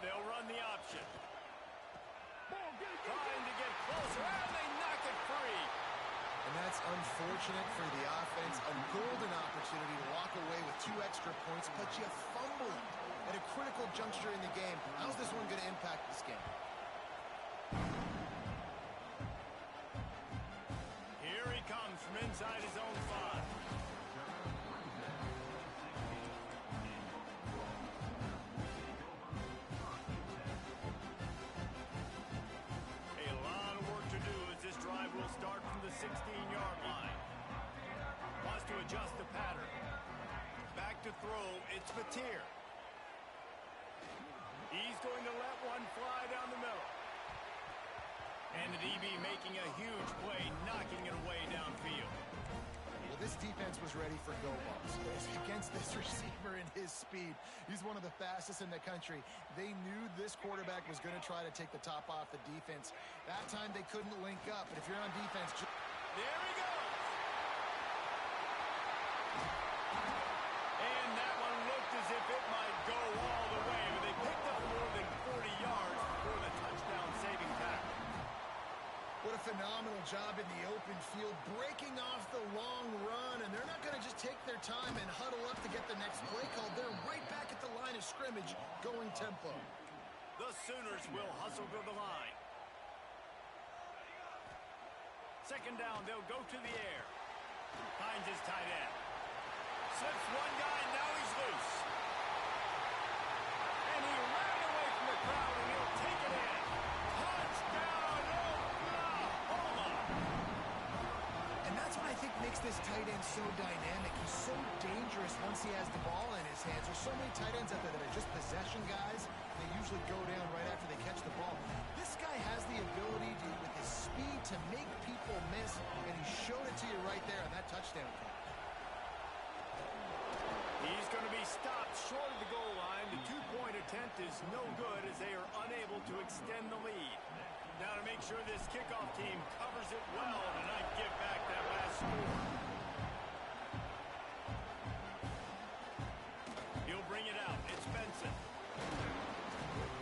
They'll run the option. Trying to get closer, and they knock it free. And that's unfortunate for the offense. A golden opportunity to walk away with 2 extra points, but you fumbled at a critical juncture in the game. How's this one going to impact this game? Here he comes from inside his own 5. This drive will start from the 16-yard line. Wants to adjust the pattern. Back to throw, it's Mateer. He's going to let one fly down the middle. And the DB making a huge play, knocking it away downfield. Well, this defense was ready for go balls. Against this receiver and his speed, he's one of the fastest in the country. They knew this quarterback was going to try to take the top off the defense. That time they couldn't link up, but if you're on defense... There he goes! And that one looked as if it might go all the way, but they picked up more than 40 yards for the touchdown-saving tackle. What a phenomenal job in the open field, breaking off the long run, and they're not going to just take their time and huddle up to get the next play called. They're right back at the line of scrimmage, going tempo. The Sooners will hustle to the line. Second down, they'll go to the air. Finds his tight end. Slips one guy, now he's loose. And he ran away from the crowd, and he'll take it in. Touchdown, Oklahoma! And that's what I think makes this tight end so dynamic. He's so dangerous once he has the ball in his hands. There's so many tight ends out there that are just possession guys. They usually go down right after they catch the ball. This guy has the ability to, with his speed, to make people miss, and he showed it to you right there on that touchdown catch. He's going to be stopped short of the goal line. The 2-point attempt is no good as they are unable to extend the lead. Now to make sure this kickoff team covers it well to not give back that last score. He'll bring it out. It's Benson.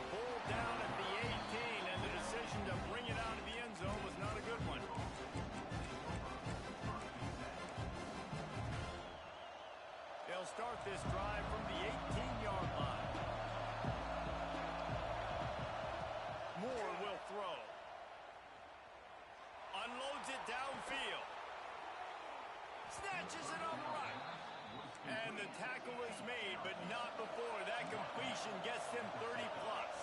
Pulled down at the 18, and the decision to bring it out of the end zone was not a good one. They'll start this drive from the 18-yard line. Moore will throw. Unloads it downfield. Snatches it on the right. And the tackle is made, but not before that completion gets them 30-plus.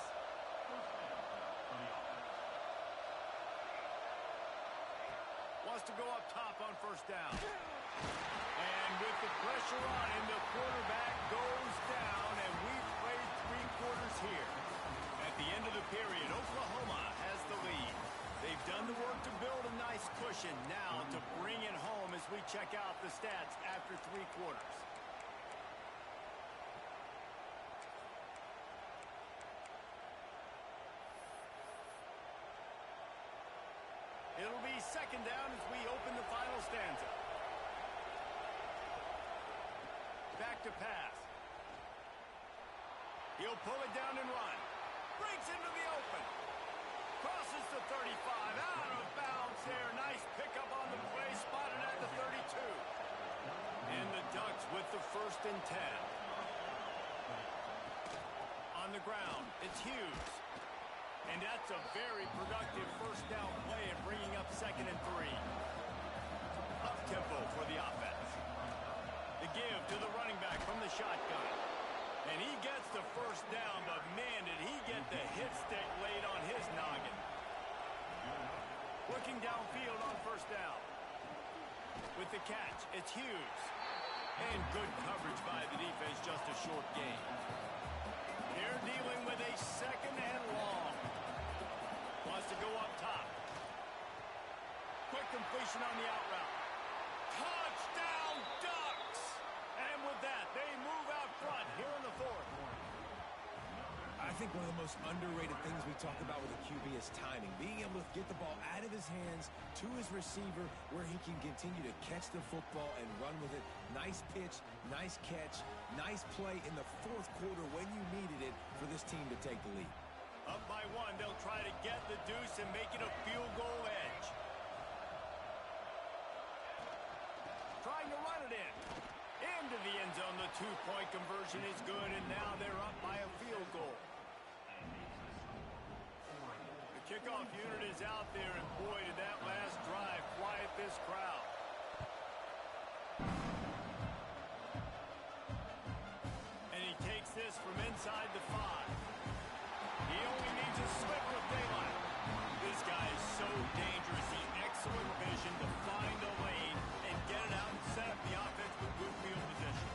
Wants to go up top on first down. And with the pressure on him, the quarterback goes down, and we've played 3 quarters here. At the end of the period, Oklahoma has the lead. They've done the work to build a nice cushion. Now to bring it home as we check out the stats after 3 quarters. It'll be second down as we open the final stanza. Back to pass. He'll pull it down and run. Breaks into the open. Crosses the 35. Out of bounds there. Nice pickup on the play. Spotted at the 32. And the Ducks with the 1st and 10. On the ground, it's Hughes. And that's a very productive first down play and bringing up 2nd and 3. Up-tempo for the offense. The give to the running back from the shotgun. And he gets the first down, but man, did he get the hit stick laid on his noggin. Looking downfield on first down. With the catch, it's Hughes. And good coverage by the defense, just a short gain. They're dealing with a 2nd and long. Wants to go up top. Quick completion on the out route. Touchdown, Ducks! And with that, they move out front here in the 4th. I think one of the most underrated things we talk about with a QB is timing. Being able to get the ball out of his hands to his receiver where he can continue to catch the football and run with it. Nice pitch, nice catch, nice play in the fourth quarter when you needed it for this team to take the lead. Up by one, they'll try to get the deuce and make it a field goal edge. Trying to run it in. Into the end zone, the two-point conversion is good, and now they're up by a field goal. The kickoff unit is out there, and boy, did that last drive quiet this crowd. And he takes this from inside the 5. He only needs a sliver of daylight. This guy is so dangerous. He's excellent vision to find a lane and get it out and set up the offense with good field position.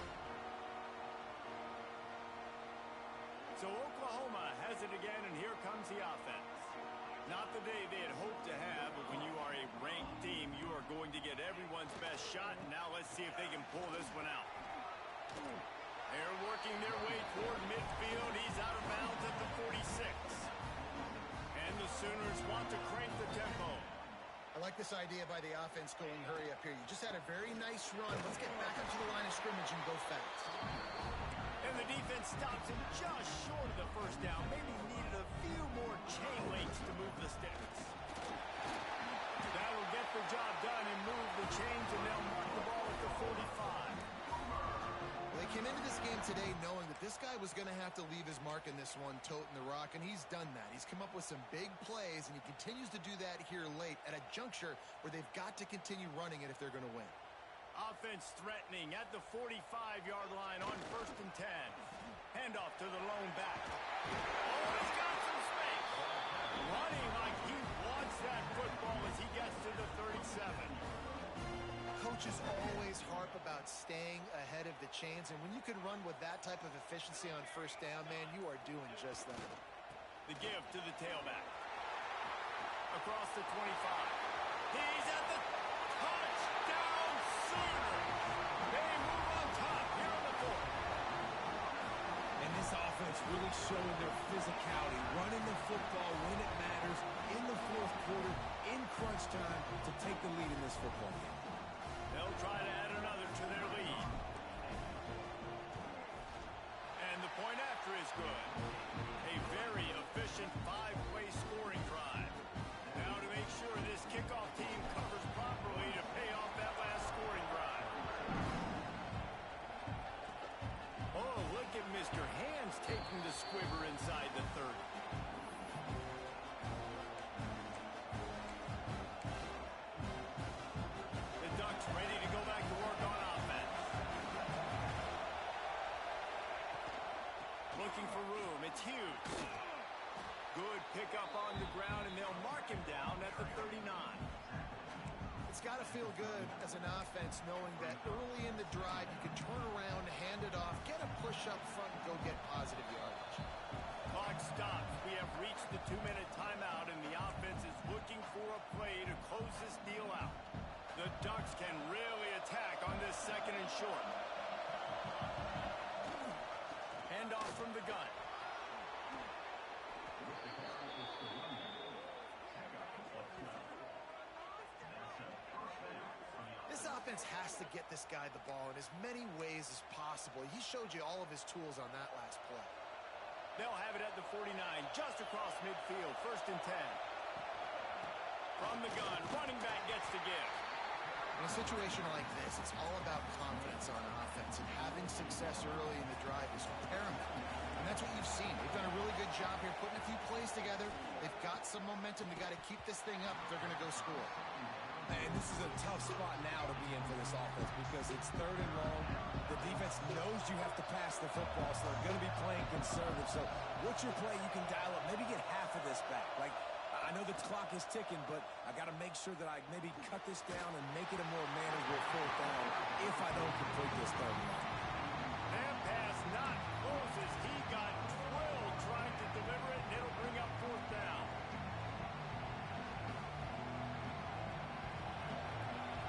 So Oklahoma has it again, and here comes the offense. Not the day they had hoped to have, but when you are a ranked team, you are going to get everyone's best shot, and now let's see if they can pull this one out. They're working their way toward midfield. He's out of bounds at the 46. And the Sooners want to crank the tempo. I like this idea by the offense going hurry up here. You just had a very nice run. Let's get back up to the line of scrimmage and go fast. And the defense stops him just short of the first down. Maybe needed a few more chain links to move the sticks. That will get the job done and move the chains, and they'll mark the ball at the 45. They came into this game today knowing that this guy was going to have to leave his mark in this one, toting the rock, and he's done that. He's come up with some big plays, and he continues to do that here late at a juncture where they've got to continue running it if they're going to win. Offense threatening at the 45-yard line on 1st and 10. Handoff to the lone back. Oh, he's got some space. Running like he wants that football as he gets to the 37. Coaches always harp about staying ahead of the chains, and when you can run with that type of efficiency on first down, man, you are doing just that. The give to the tailback. Across the 25. He's at the touchdown Sooners. They move on top here on the 4th. And this offense really showing their physicality, running the football when it matters, in the fourth quarter, in crunch time, to take the lead in this football game. They'll try to add another to their lead. And the point after is good. A very efficient 5-play scoring drive. Now to make sure this kickoff team covers properly to pay off that last scoring drive. Oh, look at Mr. Hands taking the squibber inside the 30. Ready to go back to work on offense. Looking for room. It's Hughes. Good pickup on the ground, and they'll mark him down at the 39. It's got to feel good as an offense knowing that early in the drive you can turn around, hand it off, get a push up front, and go get positive yardage. Clock stops. We have reached the 2-minute timeout, and the offense is looking for a play to close this deal out. The Ducks can really attack on this 2nd and short. Handoff from the gun. This offense has to get this guy the ball in as many ways as possible. He showed you all of his tools on that last play. They'll have it at the 49, just across midfield, 1st and 10. From the gun, running back gets to give. In a situation like this, it's all about confidence on offense, and having success early in the drive is paramount. And that's what you've seen. They've done a really good job here putting a few plays together. They've got some momentum. They've got to keep this thing up if they're going to go score. And this is a tough spot now to be in for this offense because it's 3rd and long. The defense knows you have to pass the football, so they're going to be playing conservative. So what's your play you can dial up? Maybe get half of this back. Like, I know the clock is ticking, but I got to make sure that I maybe cut this down and make it a more manageable 4th down if I don't complete this 3rd and long. That pass not close as he got drilled trying to deliver it, and it'll bring up 4th down.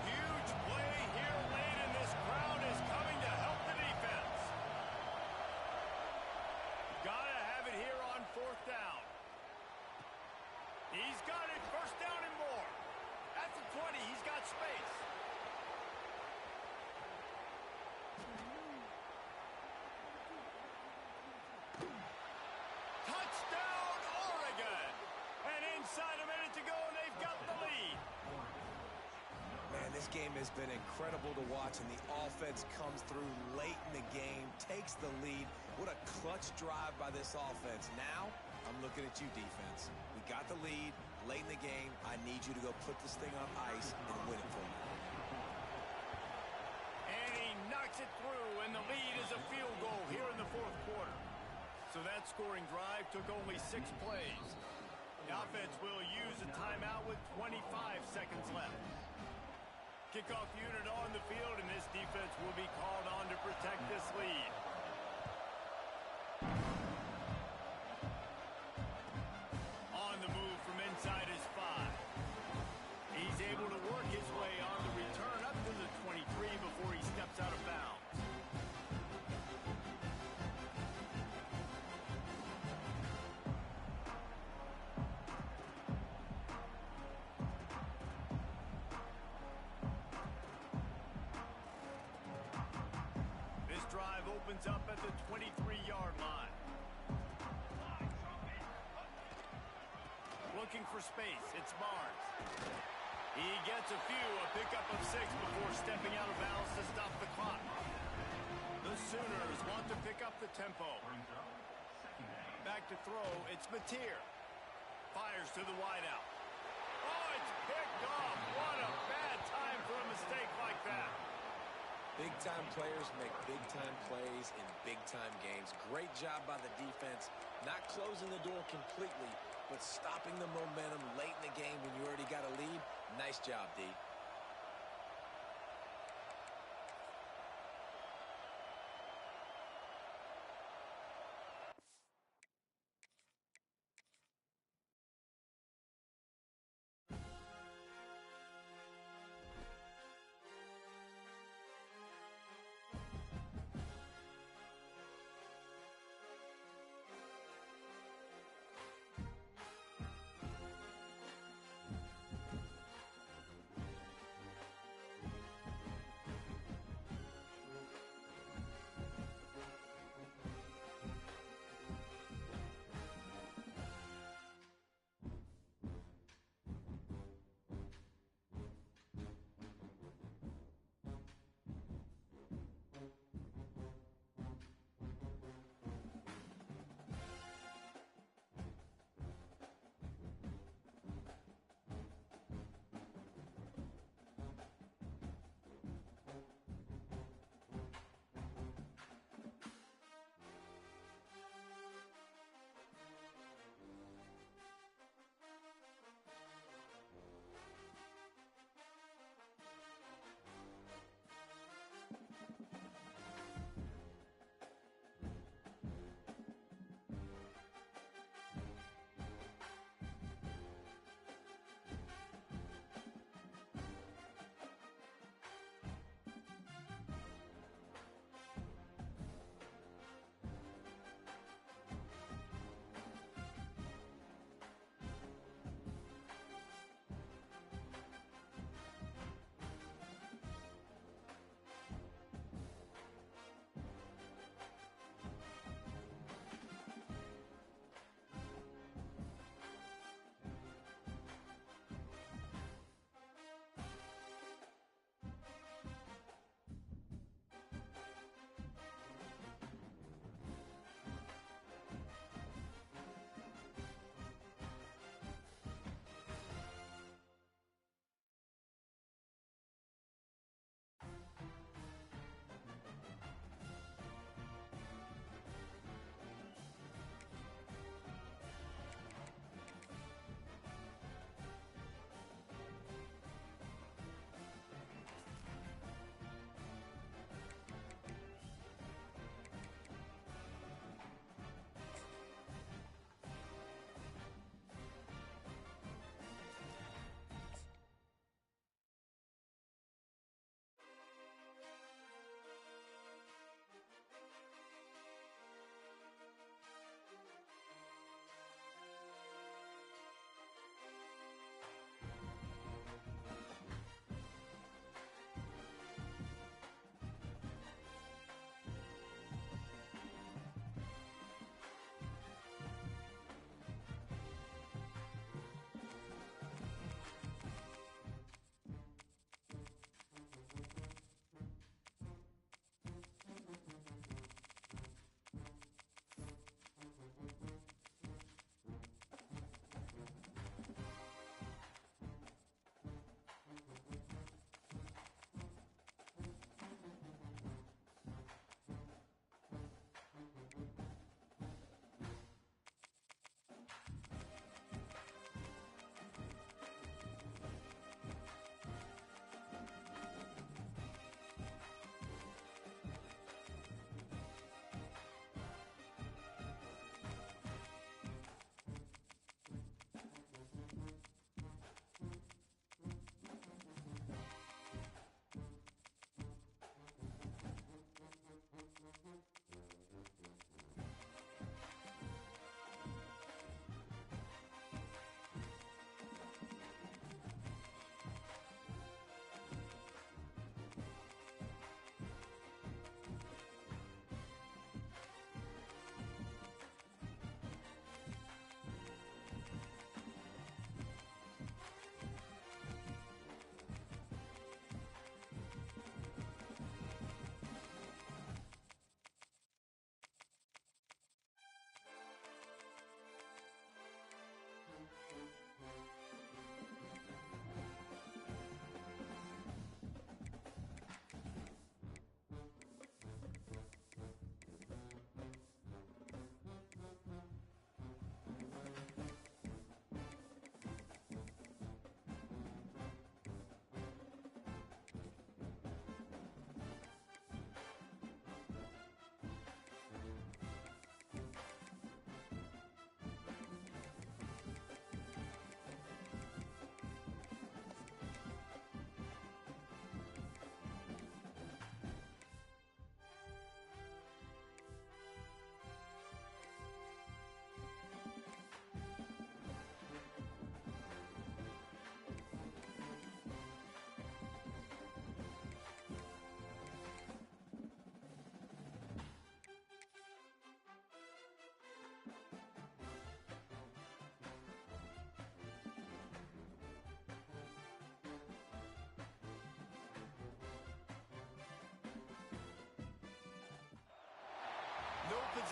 Huge play here late, and this crowd is coming to help the defense. Gotta have it here on got space. Touchdown, Oregon! And inside a minute to go, and they've got the lead. Man, this game has been incredible to watch, and the offense comes through late in the game, takes the lead. What a clutch drive by this offense. Now, I'm looking at you, defense. We got the lead late in the game. I need you to go put this thing on ice and win it for me. And he knocks it through, and the lead is a field goal here in the fourth quarter. So that scoring drive took only 6 plays. The offense will use a timeout with 25 seconds left. Kickoff unit on the field, and this defense will be called on to protect this lead. On the move from inside his 5. He's able to work his way on the return up to the 23 before he steps out of bounds. Drive opens up at the 23-yard line. Looking for space, it's Barnes. He gets a pickup of 6 before stepping out of bounds to stop the clock. The Sooners want to pick up the tempo. Back to throw, it's Mateer. Fires to the wideout. Oh, it's picked off. What a bad time for a mistake like that. Big-time players make big-time plays in big-time games. Great job by the defense, not closing the door completely, but stopping the momentum late in the game when you already got a lead. Nice job, D.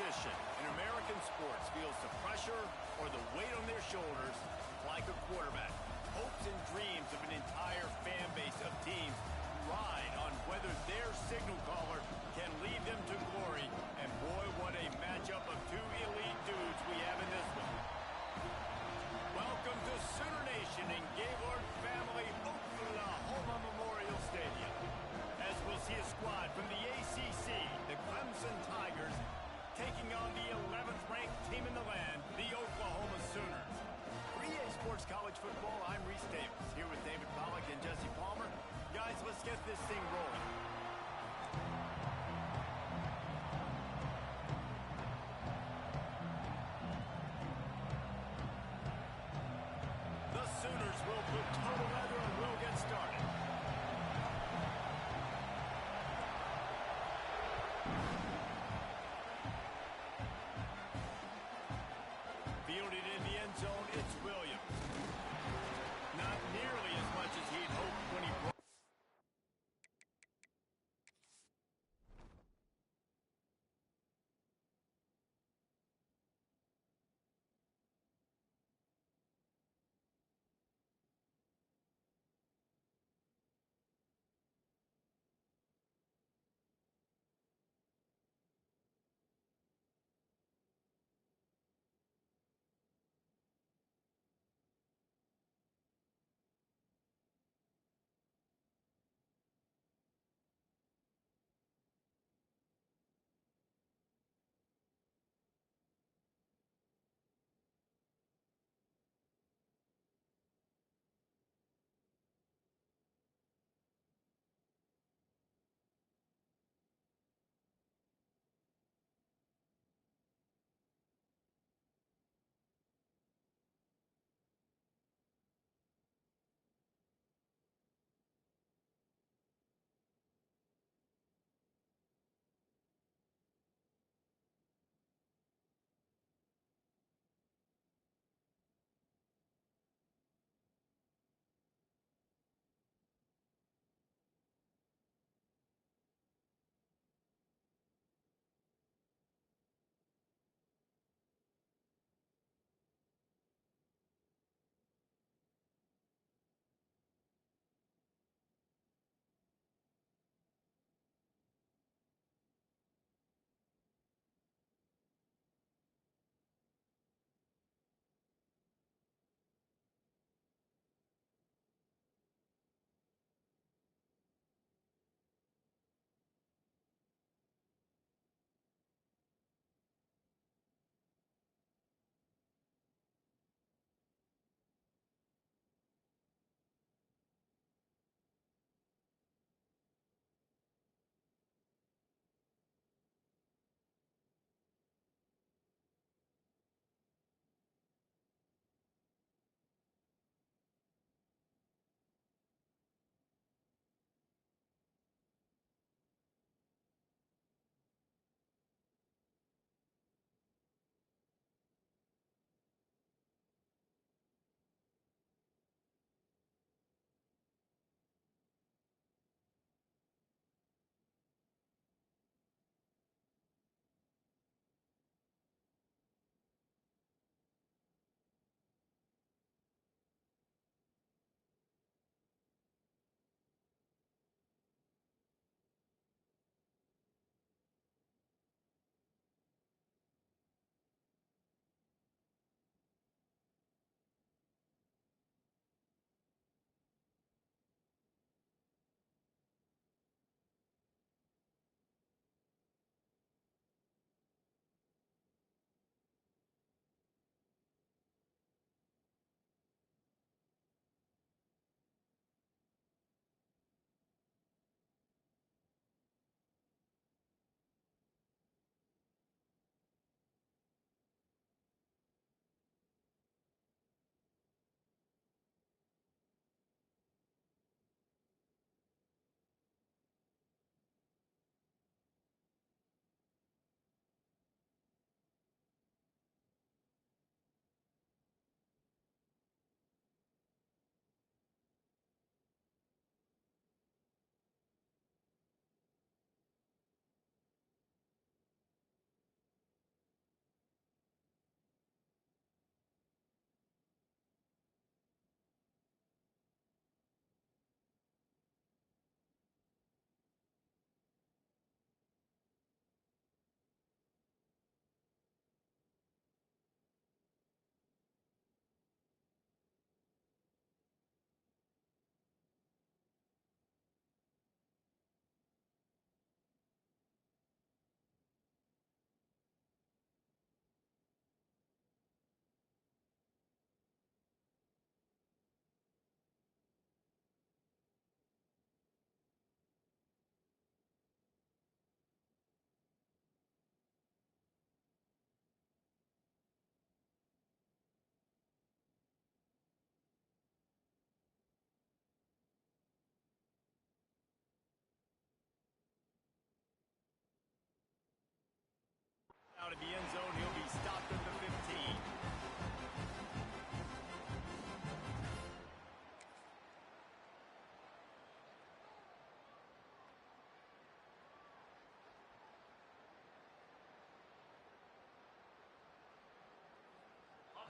position in American sports feels the pressure or the weight on their shoulders like a quarterback. Hopes and dreams of an entire fan base of teams ride on whether their signal caller can lead them to glory. And boy, what a matchup of two elite dudes we have in this one. Welcome to Sooner Nation in Gaylord Family Oklahoma Memorial Stadium. As we'll see a squad from the ACC, the Clemson Tigers, taking on the 11th ranked team in the land, the Oklahoma Sooners. For EA Sports College Football, I'm Reese Davis, here with David Pollack and Jesse Palmer. Guys, let's get this thing rolling. The Sooners will put total leather and we'll get started. Fielded in the end zone, it's Williams. Not nearly as much as he'd hoped when he brought.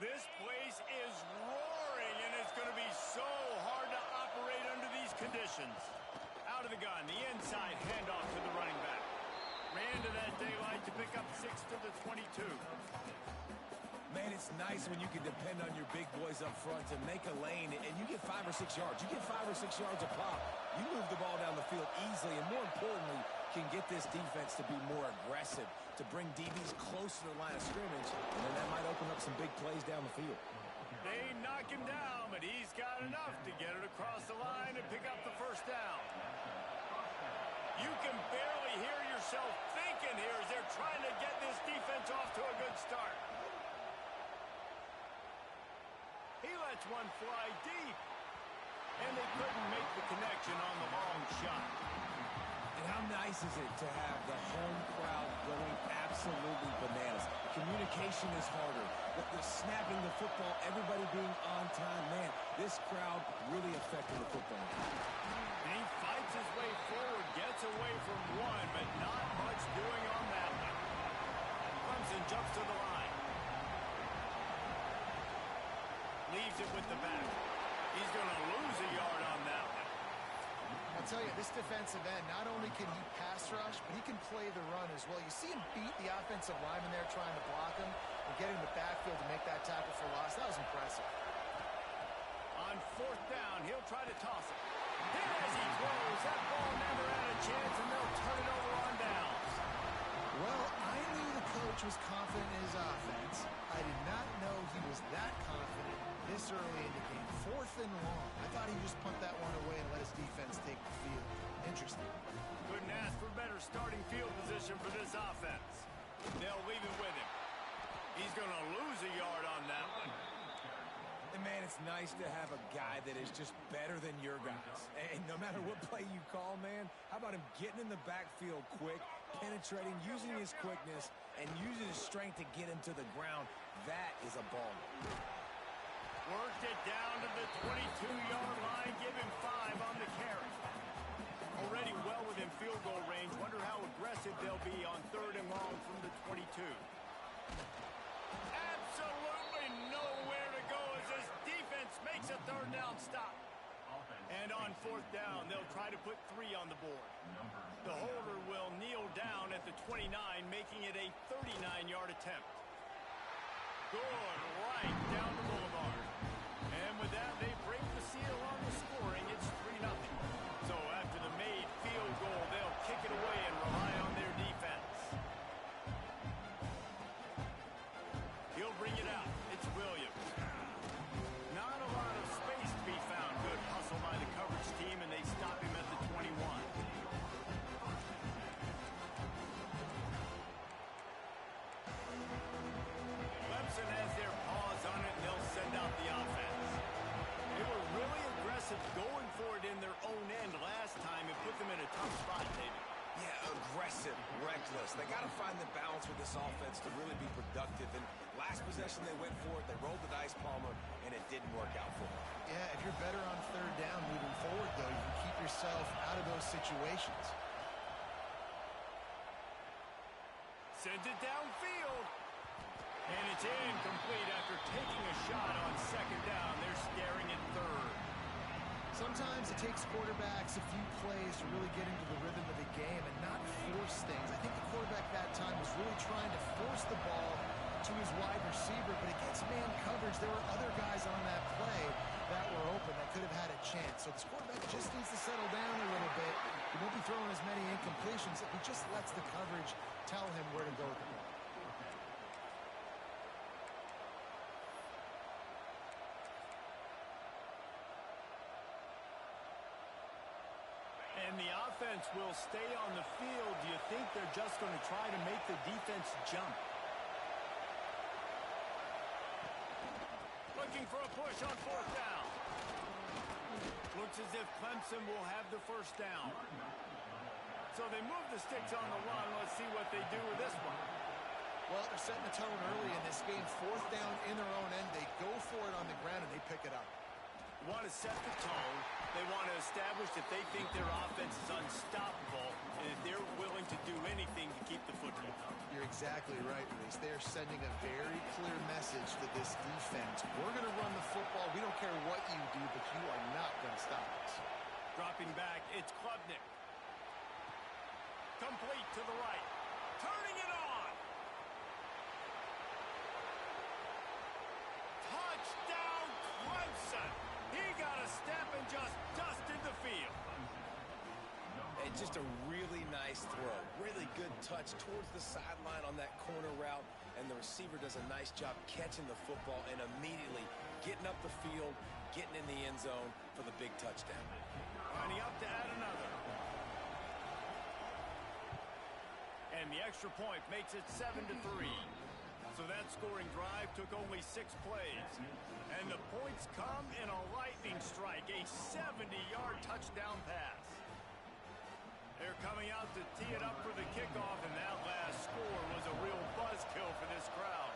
This place is roaring, and it's going to be so hard to operate under these conditions. Out of the gun, the inside handoff to the running back. Ran to that daylight to pick up 6 to the 22. Man, it's nice when you can depend on your big boys up front to make a lane, and you get 5 or 6 yards. You get 5 or 6 yards a pop. You move the ball down the field easily, and more importantly, can get this defense to be more aggressive, to bring DBs close to the line of scrimmage, and then that might open up some big plays down the field. They knock him down, but he's got enough to get it across the line and pick up the first down. You can barely hear yourself thinking here as they're trying to get this defense off to a good start. He lets one fly deep, and they couldn't make the connection on the long shot. And how nice is it to have the home crowd going absolutely bananas? Communication is harder. The snapping the football, everybody being on time. Man, this crowd really affected the football. And he fights his way forward, gets away from one, but not much doing on that one. Clemson jumps to the line. Leaves it with the back. He's going to lose a yard on that one. I'll tell you, this defensive end, not only can he pass rush, but he can play the run as well. You see him beat the offensive lineman there trying to block him and getting the backfield to make that tackle for loss. That was impressive. On 4th down, he'll try to toss it. Here as he throws, that ball never had a chance, and they'll turn it over on downs. Well, I knew the coach was confident in his offense. I did not know he was that confident this early in the game. 4th and long. I thought he'd just punt that one away and let his defense take the field. Interesting. Couldn't ask for better starting field position for this offense. They'll leave it with him. He's going to lose a yard on that one. And man, it's nice to have a guy that is just better than your guys. And no matter what play you call, man, how about him getting in the backfield quick, penetrating, using his quickness, and using his strength to get him to the ground? That is a ball. Worked it down to the 22-yard line, give him 5 on the carry. Already well within field goal range. Wonder how aggressive they'll be on 3rd and long from the 22. Absolutely nowhere to go as this defense makes a 3rd down stop. And on 4th down, they'll try to put 3 on the board. The holder will kneel down at the 29, making it a 39-yard attempt. Good right down the boulevard. And with that, they break the seal on the scoring. It's 3-0. So after the made field goal, they'll kick it away and rely on their defense. He'll bring it out. It's Williams. Not a lot of space to be found. Good hustle by the coverage team, and they stop him at the 21. Clemson has their paws on it, and they'll send out the offense. They were really aggressive going for it in their own end last time and put them in a tough spot, David. Yeah, aggressive, reckless. They got to find the balance with this offense to really be productive. And last possession they went for it, they rolled the dice, Palmer, and it didn't work out for them. Yeah, if you're better on 3rd down moving forward, though, you can keep yourself out of those situations. Sends it downfield. And it's incomplete after taking a shot on 2nd down. They're staring at 3rd. Sometimes it takes quarterbacks a few plays to really get into the rhythm of the game and not force things. I think the quarterback that time was really trying to force the ball to his wide receiver, but against man coverage, there were other guys on that play that were open that could have had a chance. So this quarterback just needs to settle down a little bit. He won't be throwing as many incompletions if he just lets the coverage tell him where to go with the ball. And the offense will stay on the field. Do you think they're just going to try to make the defense jump? Looking for a push on 4th down. Looks as if Clemson will have the 1st down. So they move the sticks on the run. Let's see what they do with this one. Well, they're setting the tone early in this game. 4th down in their own end. They go for it on the ground, and they pick it up. Want to set the tone. They want to establish that they think their offense is unstoppable, and if they're willing going to do anything to keep the football. You're exactly right, Reese. They're sending a very clear message to this defense. We're going to run the football. We don't care what you do, but you are not going to stop us. Dropping back, it's Klubnik. Complete to the right. Turning it on. Touchdown, Clemson. He got a step and just dusted the field. And just a really nice throw. Really good touch towards the sideline on that corner route. And the receiver does a nice job catching the football and immediately getting up the field, getting in the end zone for the big touchdown. Lining up to add another. And the extra point makes it 7-3. So that scoring drive took only 6 plays. And the points come in a lightning strike, a 70-yard touchdown pass. They're coming out to tee it up for the kickoff, and that last score was a real buzzkill for this crowd.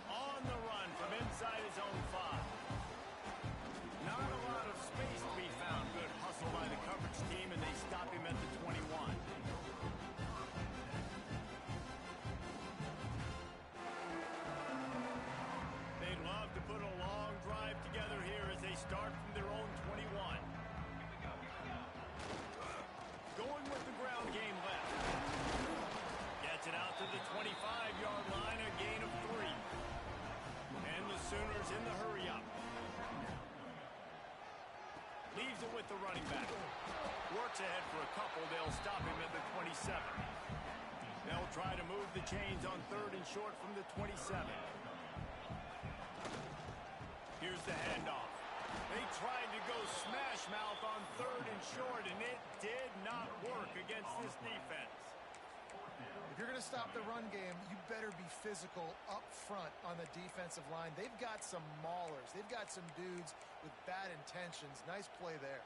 On the run from inside his own 5. Not a lot of space to be found. Good hustle by the coverage team, and they stop him at the 21. They'd love to put a long drive together here as they start from their own 21. Going with the ground game left. Gets it out to the 25-yard line, a gain of 3. And the Sooners in the hurry-up. Leaves it with the running back. Works ahead for a couple. They'll stop him at the 27. They'll try to move the chains on 3rd and short from the 27. Here's the handoff. They tried to go smash mouth on 3rd and short, and it did not work against this defense. If you're going to stop the run game, you better be physical up front on the defensive line. They've got some maulers. They've got some dudes with bad intentions. Nice play there.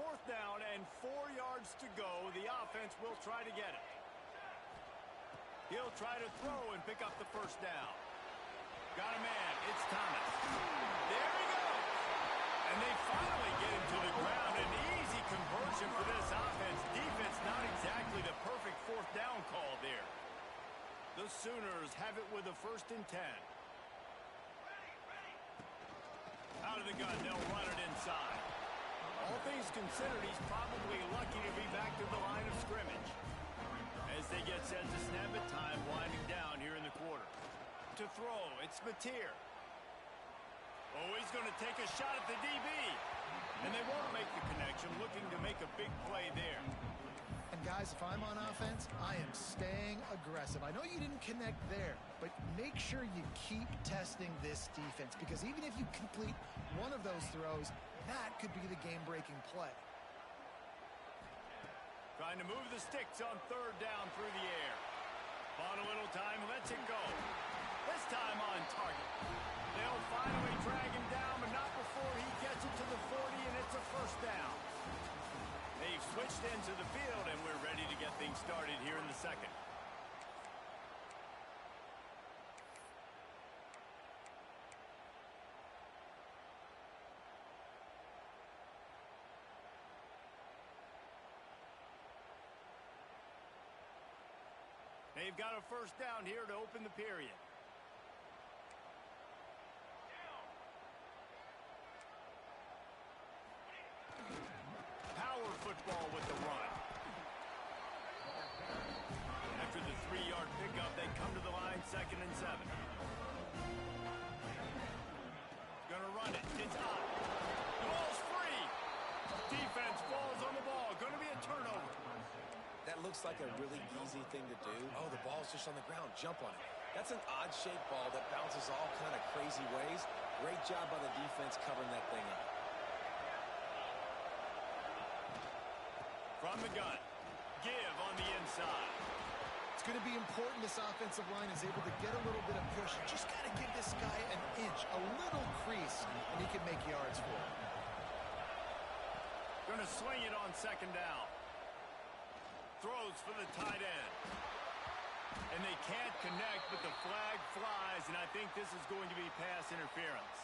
4th down and 4 yards to go. The offense will try to get it. He'll try to throw and pick up the 1st down. Got a man. It's Thomas. There he goes. And they finally get him to the ground. An easy conversion for this offense. Defense not exactly the perfect 4th down call there. The Sooners have it with a 1st and 10. Out of the gun, they'll run it inside. All things considered, he's probably lucky to be back to the line of scrimmage. As they get set to snap it, time winding down here in the quarter. To throw, it's Mateer. Oh, he's going to take a shot at the DB. And they won't make the connection, looking to make a big play there. And guys, if I'm on offense, I am staying aggressive. I know you didn't connect there, but make sure you keep testing this defense, because even if you complete one of those throws, that could be the game-breaking play. Trying to move the sticks on 3rd down through the air. On a little time, lets it go. This time on target. They'll finally drag him down, but not before he gets it to the 40, and it's a 1st down. They've switched into the field, and we're ready to get things started here in the 2nd. They've got a 1st down here to open the period. Power football with the run. After the 3-yard pickup, they come to the line 2nd and 7. Gonna run it. It's up. The ball's free. Defense falls on the ball. Gonna be a turnover. That looks like a really easy thing to do. Oh, the ball's just on the ground. Jump on it. That's an odd-shaped ball that bounces all kind of crazy ways. Great job by the defense covering that thing up. From the gun. Give on the inside. It's going to be important this offensive line is able to get a little bit of push. You just got to give this guy an inch, a little crease, and he can make yards for it. Going to swing it on 2nd down. Throws for the tight end. And they can't connect, but the flag flies, and I think this is going to be pass interference.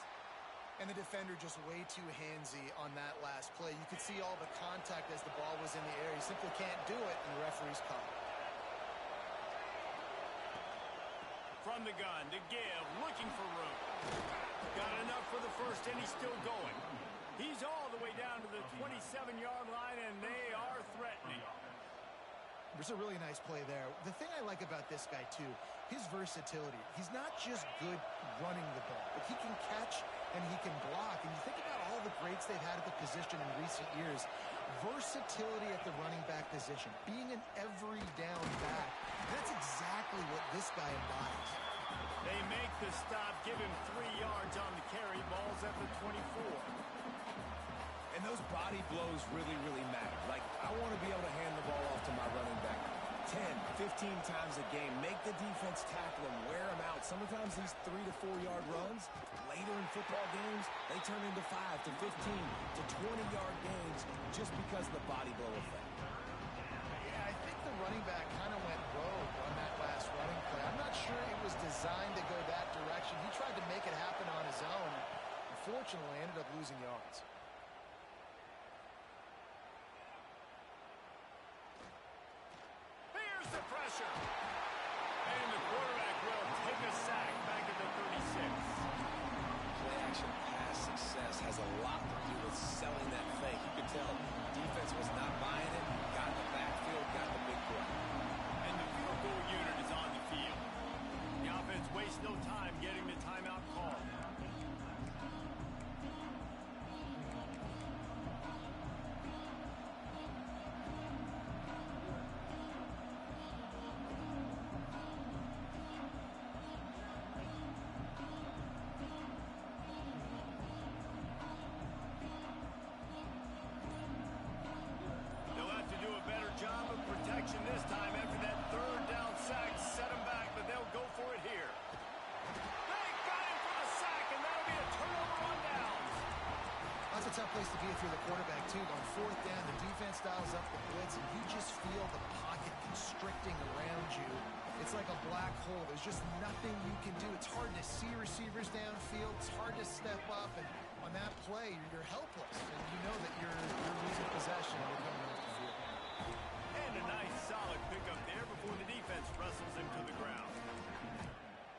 And the defender just way too handsy on that last play. You could see all the contact as the ball was in the air. He simply can't do it, and the referee's caught it. From the gun to give, looking for room. Got enough for the first, and he's still going. He's all the way down to the 27-yard line, and they are threatening. There's a really nice play there. The thing I like about this guy, too, his versatility. He's not just good running the ball, but he can catch and he can block. And you think about all the greats they've had at the position in recent years. Versatility at the running back position, being an every down back. That's exactly what this guy embodies. They make the stop, give him 3 yards on the carry. Ball's at the 24. And those body blows really, really matter. Like, I want to be able to hand the ball off to my running back 10, 15 times a game. Make the defense tackle him, wear him out. Sometimes these 3 to 4 yard runs, later in football games, they turn into 5 to 15 to 20-yard gains just because of the body blow effect. Yeah, I think the running back kind of went rogue on that last running play. I'm not sure it was designed to go that direction. He tried to make it happen on his own. Unfortunately, ended up losing yards. Pressure. And the quarterback will take a sack back at the 36. Play-action pass success has a lot to do with selling that fake. You could tell defense was not buying it, got in the backfield, got the big play. And the field goal unit is on the field. The offense wastes no time getting the timeout call. Job of protection this time after that third down sack. Set him back, but they'll go for it here. They got him for the sack, and that'll be a turnover on downs. That's a tough place to be if you're the quarterback, too. On 4th down, the defense dials up the blitz, and you just feel the pocket constricting around you. It's like a black hole. There's just nothing you can do. It's hard to see receivers downfield. It's hard to step up, and on that play, you're helpless. And you know that you're losing possession and you're coming off the field. And a nice solid pickup there before the defense wrestles him to the ground.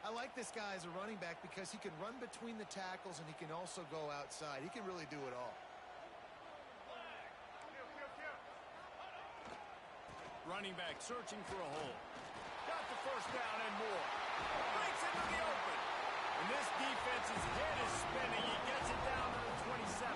I like this guy as a running back because he can run between the tackles and he can also go outside. He can really do it all. Running back searching for a hole. Got the first down and more. Breaks into the open. And this defense's head is spinning. He gets it down to the 27.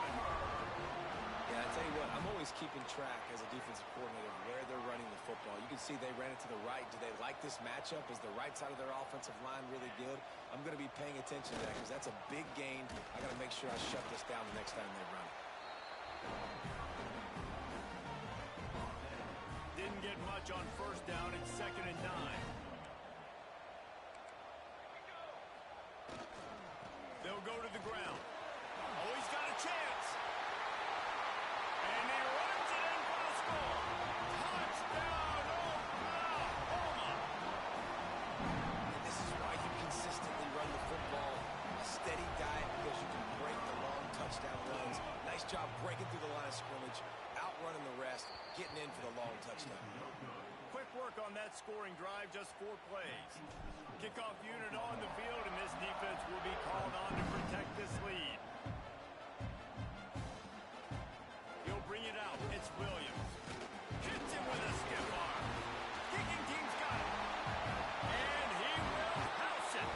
Yeah, I tell you what, I'm always keeping track as a defensive coordinator of where they're running the football. You can see they ran it to the right. Do they like this matchup? Is the right side of their offensive line really good? I'm going to be paying attention to that because that's a big gain. I got to make sure I shut this down the next time they run it. Didn't get much on first down. It's 2nd and 9. They'll go to the ground. Oh, he's got a chance. And he runs it in for the score. Touchdown, Oklahoma. And this is why you consistently run the football. A steady diet because you can break the long touchdown runs. Nice job breaking through the line of scrimmage, outrunning the rest, getting in for the long touchdown. Quick work on that scoring drive, just 4 plays. Kickoff unit on the field, and this defense will be called on to protect this lead. He'll bring it out. It's Williams. Hits him with a stiff arm. Kicking team's got it. And he will house it.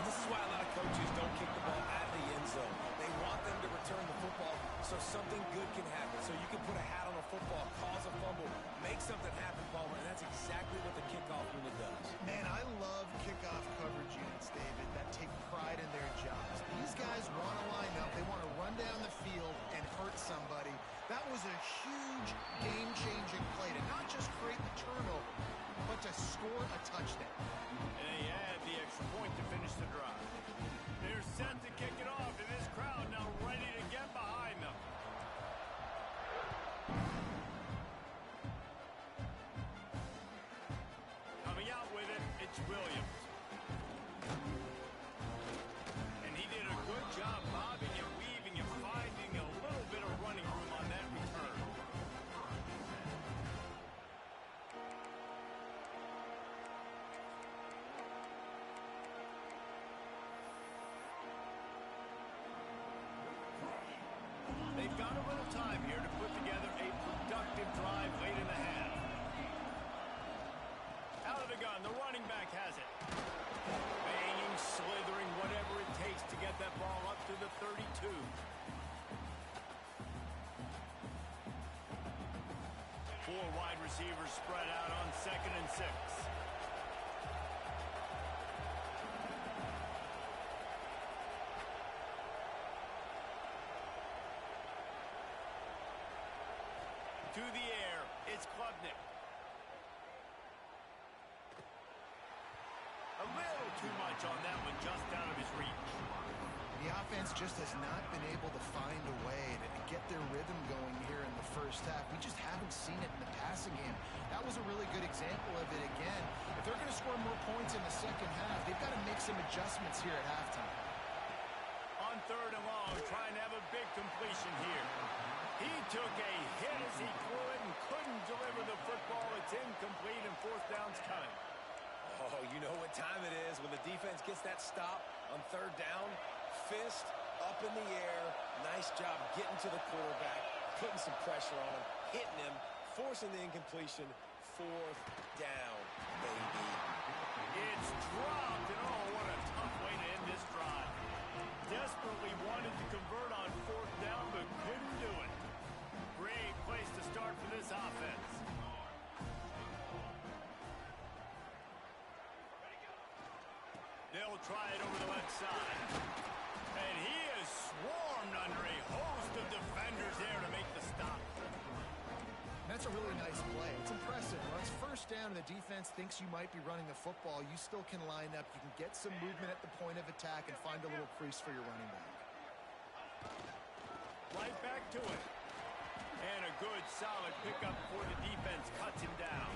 And this is why a lot of coaches don't kick the ball out of the end zone. They want them to return the football so something good can happen. So you can put a hat on a football, cause a fumble, make something happen, Palmer, and that's exactly what the kickoff unit does. Man, I love kickoff coverage units, David, that take pride in their jobs. These guys want to line up. They want to run down the field and hurt somebody. That was a huge game-changing play to not just create the turnover, but to score a touchdown. And they add the extra point to finish the drive. They're set to kick it off, and this crowd now ready to get behind them. It's Williams. And he did a good job bobbing and weaving and finding a little bit of running room on that return. They've got a little time here to put together a productive drive late in the half. Out of the gun, the running back has it. Banging, slithering, whatever it takes to get that ball up to the 32. Four wide receivers spread out on 2nd and 6. To the air, it's Klubnik. A little too much on that one, just out of his reach. The offense just has not been able to find a way to get their rhythm going here in the first half. We just haven't seen it in the passing game. That was a really good example of it again. If they're going to score more points in the second half, they've got to make some adjustments here at halftime. On 3rd and long, trying to have a big completion here. He took a hit as he could and couldn't deliver the football. It's incomplete and 4th down's coming. Oh, you know what time it is when the defense gets that stop on 3rd down. Fist up in the air. Nice job getting to the quarterback, putting some pressure on him, hitting him, forcing the incompletion. 4th down, baby. It's dropped, and oh, what a tough way to end this drive. Desperately wanted to convert on 4th down, but couldn't do it. Great place to start for this offense. They'll try it over the left side. And he is swarmed under a host of defenders there to make the stop. That's a really nice play. It's impressive. When it's 1st down and the defense thinks you might be running the football, you still can line up. You can get some movement at the point of attack and find a little crease for your running back. Right back to it. And a good, solid pickup before the defense cuts him down.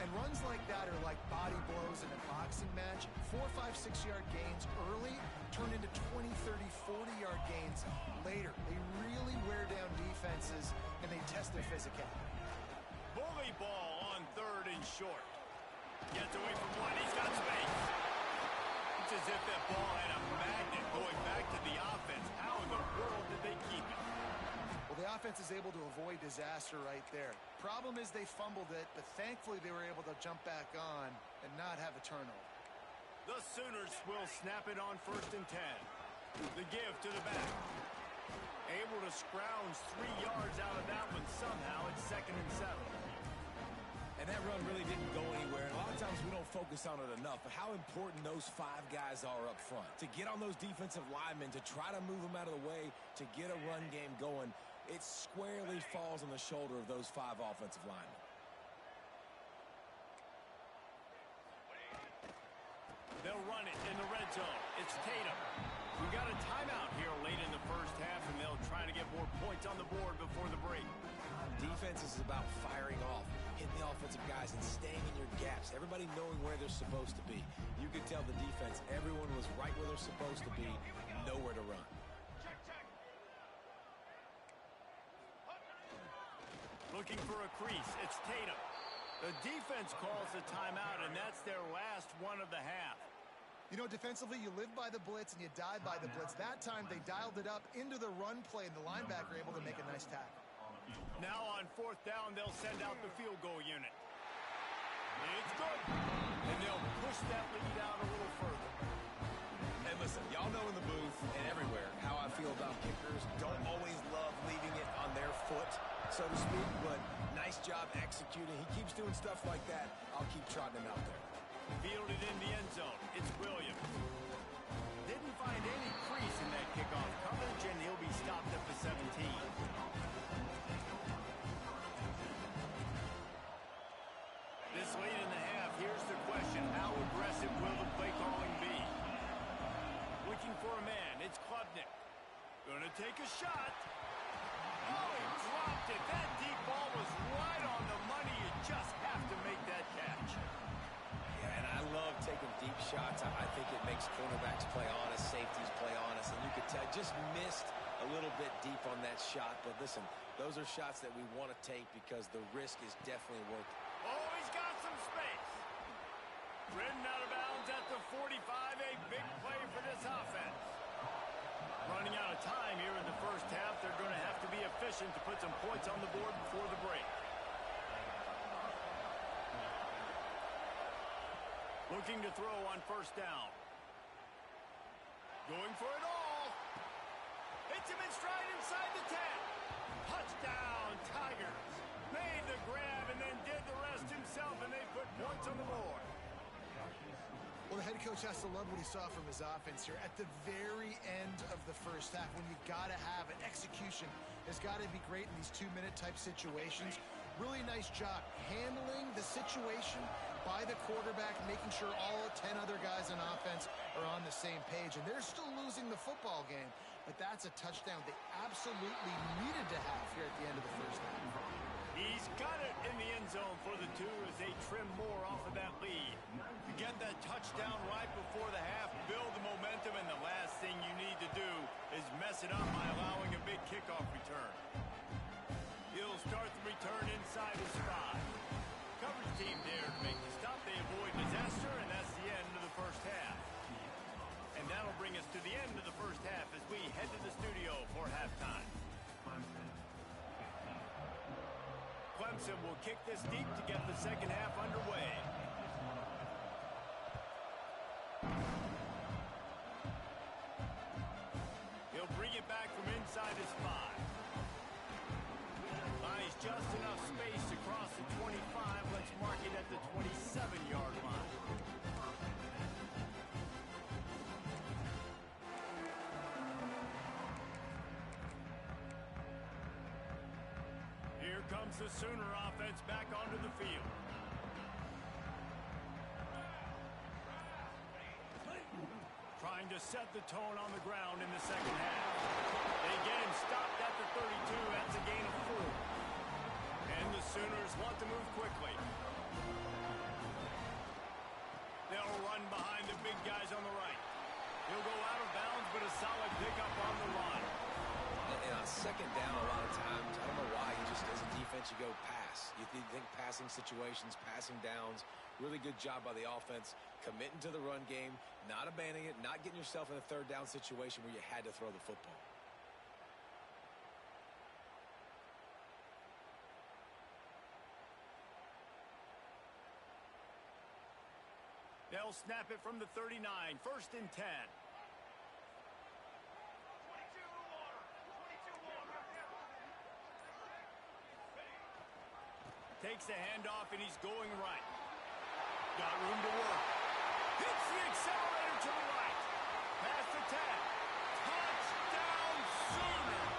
And runs like that are like body blows in a boxing match. 4, 5, 6-yard gains early turn into 20, 30, 40-yard gains later. They really wear down defenses, and they test their physicality. Bully ball on 3rd and short. Gets away from one. He's got space. It's as if that ball had a magnet going back to the offense. How in the world did they keep it? Well, the offense is able to avoid disaster right there. Problem is they fumbled it, but thankfully they were able to jump back on and not have a turnover. The Sooners will snap it on 1st and 10. The give to the back. Able to scrounge 3 yards out of that one somehow. It's 2nd and 7. And that run really didn't go anywhere. And a lot of times we don't focus on it enough, but how important those 5 guys are up front. To get on those defensive linemen, to try to move them out of the way, to get a run game going, it squarely falls on the shoulder of those 5 offensive linemen. They'll run it in the red zone. It's Tatum. We got a timeout here late in the first half, and they'll try to get more points on the board before the break. Defense is about firing off, hitting the offensive guys, and staying in your gaps. Everybody knowing where they're supposed to be. You could tell the defense, everyone was right where they're supposed to be, nowhere to run. Looking for a crease. It's Tatum. The defense calls a timeout, and that's their last one of the half. You know, defensively, you live by the blitz and you die by the blitz. That time, they dialed it up into the run play, and the linebacker able to make a nice tackle. Now on 4th down, they'll send out the field goal unit. It's good. And they'll push that lead out a little further. And listen, y'all know in the booth and everywhere how I feel about kickers. Don't always love leaving it on their foot, so to speak, but nice job executing. He keeps doing stuff like that. I'll keep trotting him out there. Fielded in the end zone. It's Williams. Didn't find any crease in that kickoff coverage, and he'll be stopped at the 17. This late in the half, here's the question. How aggressive will the play calling be? Looking for a man. It's Klubnik. Gonna take a shot. Oh, he dropped it. That deep ball was right on the money. You just have to make that catch. And I love taking deep shots. I think it makes cornerbacks play honest, safeties play honest, and you could tell just missed a little bit deep on that shot. But listen, those are shots that we want to take because the risk is definitely worth it. Oh, he's got some space. Ridden out of bounds at the 45, a big play for this offense. Running out of time here in the first half. They're going to have to be efficient to put some points on the board before the break. Looking to throw on first down. Going for it all. Hits him in stride inside the 10. Touchdown, Tigers. Made the grab and then did the rest himself, and they put points on the board. Well, the head coach has to love what he saw from his offense here. At the very end of the first half, when you've got to have an execution, has got to be great in these 2-minute type situations. Really nice job handling the situation by the quarterback, making sure all 10 other guys on offense are on the same page. And they're still losing the football game, but that's a touchdown they absolutely needed to have here at the end of the first half. He's got it in the end zone for the 2 as they trim more off of that lead. You get that touchdown right before the half, build the momentum, and the last thing you need to do is mess it up by allowing a big kickoff return. He'll start the return inside his 5. Coverage team there to make the stop. They avoid disaster, and that's the end of the first half. And that'll bring us to the end of the first half as we head to the studio for halftime. Clemson will kick this deep to get the second half underway. He'll bring it back from inside his 5. Buys just enough space to cross the 25. Let's mark it at the 27-yard line. Here comes the Sooner offense back onto the field. Trying to set the tone on the ground in the second half. They get him stopped at the 32. That's a gain of 4. And the Sooners want to move quickly. They'll run behind the big guys on the right. He'll go out of bounds, but a solid pickup on the run. And on second down, a lot of times, I don't know why, you just, as a defense, you go pass. You think passing situations, passing downs. Really good job by the offense, committing to the run game, not abandoning it, not getting yourself in a third down situation where you had to throw the football. They'll snap it from the 39, 1st and 10. Takes the handoff, and he's going right. Got room to work. Hits the accelerator to the right. Past the 10. Touchdown, Sooners!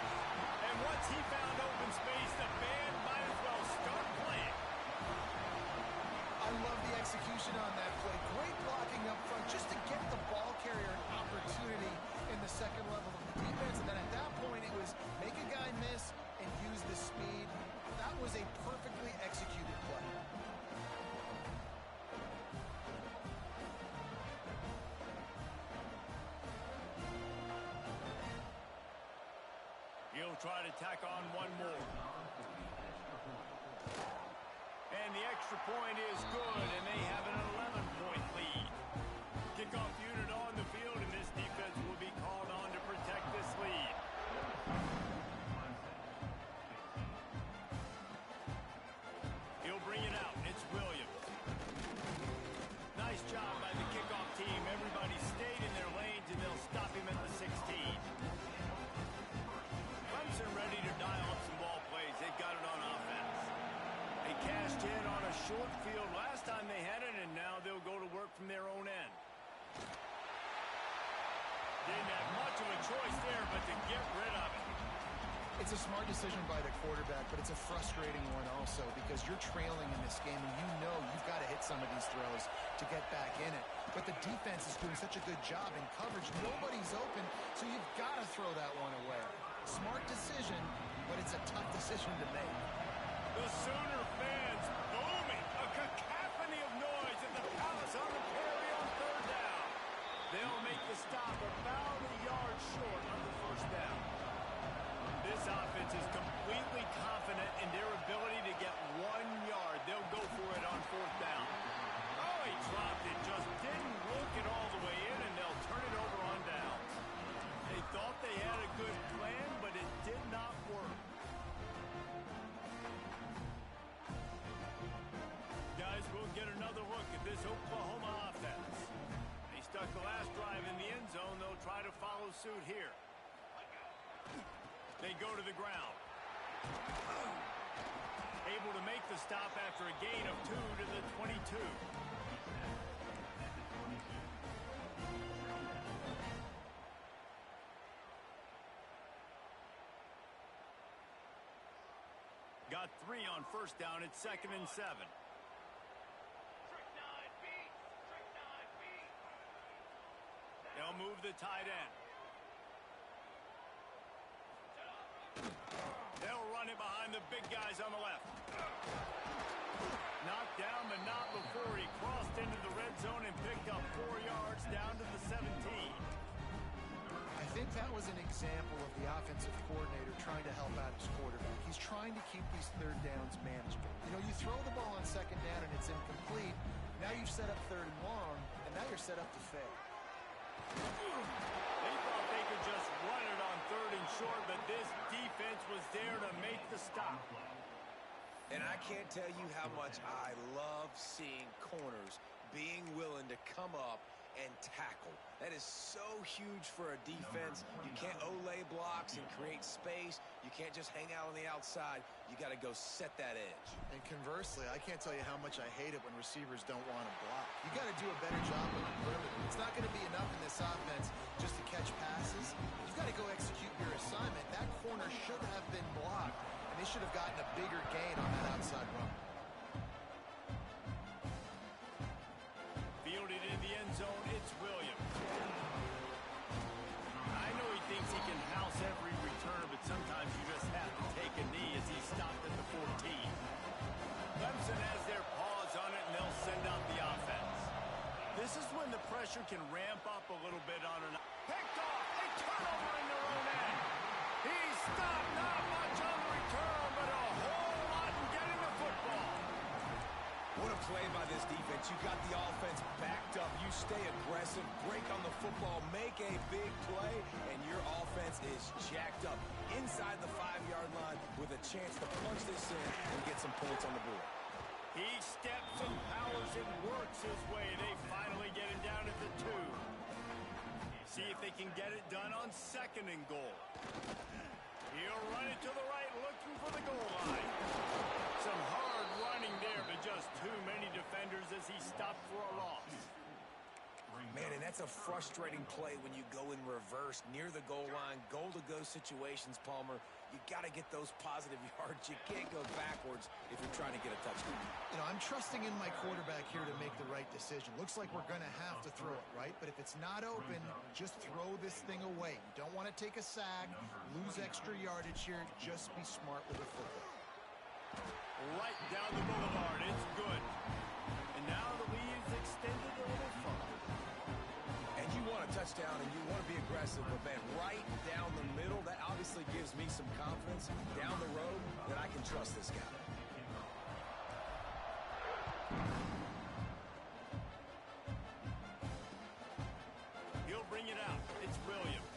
And once he found open space, the band might as well start playing. I love the execution on that play. Great blocking up front just to get the ball carrier an opportunity in the second level of the defense. And then at that point, it was make a guy miss and use the speed. That was a perfectly executed play. He'll try to tack on one more. And the extra point is good, and they have an 11-point lead. Kickoff unit on the field, and this defense will be called on to protect this lead. He'll bring it out. It's Williams. Nice job by the kickoff team. Everybody stayed in their lanes, and they'll stop him at the 16. Clemson ready to dial up some ball plays. They've got it on offense. They cashed in on a short field last time they had it, and now they'll go to work from their own end. Didn't have much of a choice there, but to get rid of it. It's a smart decision by the quarterback, but it's a frustrating one also because you're trailing in this game and you know you've got to hit some of these throws to get back in it. But the defense is doing such a good job in coverage. Nobody's open, so you've got to throw that one away. Smart decision, but it's a tough decision to make. The Sooner fans booming, a cacophony of noise at the Palace stop about a yard short of the first down. This offense is completely confident in their ability to get 1 yard. They'll go for it on fourth down. Oh, he dropped it. Just didn't look it all the way in, and they'll turn it over on downs. They thought they had a good plan, but it did not work. Guys, we'll get another look at this Oklahoma offense. They stuck the last drive in the end zone. They'll try to follow suit here. They go to the ground. Able to make the stop after a gain of 2 to the 22. Got 3 on first down. It's 2nd and 7. They'll move the tight end. They'll run it behind the big guys on the left. Knocked down, but not before he crossed into the red zone and picked up 4 yards down to the 17. I think that was an example of the offensive coordinator trying to help out his quarterback. He's trying to keep these third downs manageable. You know, you throw the ball on second down and it's incomplete. Now you've set up 3rd and long, and now you're set up to fail. They thought they could just run it on 3rd and short, but this defense was there to make the stop. And I can't tell you how much I love seeing corners being willing to come up and tackle. That is so huge for a defense. You can't olay blocks and create space. You can't just hang out on the outside. You got to go set that edge. And conversely, I can't tell you how much I hate it when receivers don't want to block. You got to do a better job on the perimeter. It's not going to be enough in this offense just to catch passes. You've got to go execute your assignment. That corner should have been blocked, and they should have gotten a bigger gain on that outside run. Fielded in the end zone, it's Williams. I know he thinks he can house every return, but sometimes you just have to take a knee as he stopped at the 14. Clemson has their paws on it, and they'll send out the offense. This is when the pressure can ramp up a little bit on an... Picked off! A turnover in their own end! He stopped, not much on the return, but a whole lot in getting the football. What a play by this defense. You got the offense backed up. You stay aggressive, break on the football, make a big play, and your offense is jacked up inside the 5-yard line with a chance to punch this in and get some points on the board. He steps and powers and works his way. They finally get him down at the 2. See if they can get it done on 2nd and goal. He'll run it to the right, looking for the goal line. Some hard running there, but just too many defenders as he stopped for a loss. Man, and that's a frustrating play when you go in reverse near the goal line, goal-to-go situations, Palmer. You got to get those positive yards. You can't go backwards if you're trying to get a touchdown. You know, I'm trusting in my quarterback here to make the right decision. Looks like we're going to have to throw it, right? But if it's not open, just throw this thing away. You don't want to take a sack, lose extra yardage here. Just be smart with the football. Right down the boulevard. It's good. And now the lead is extended a little further. And you want a touchdown and you want to be aggressive, but man, right down the middle, that obviously gives me some confidence down the road that I can trust this guy. He'll bring it out. It's Williams.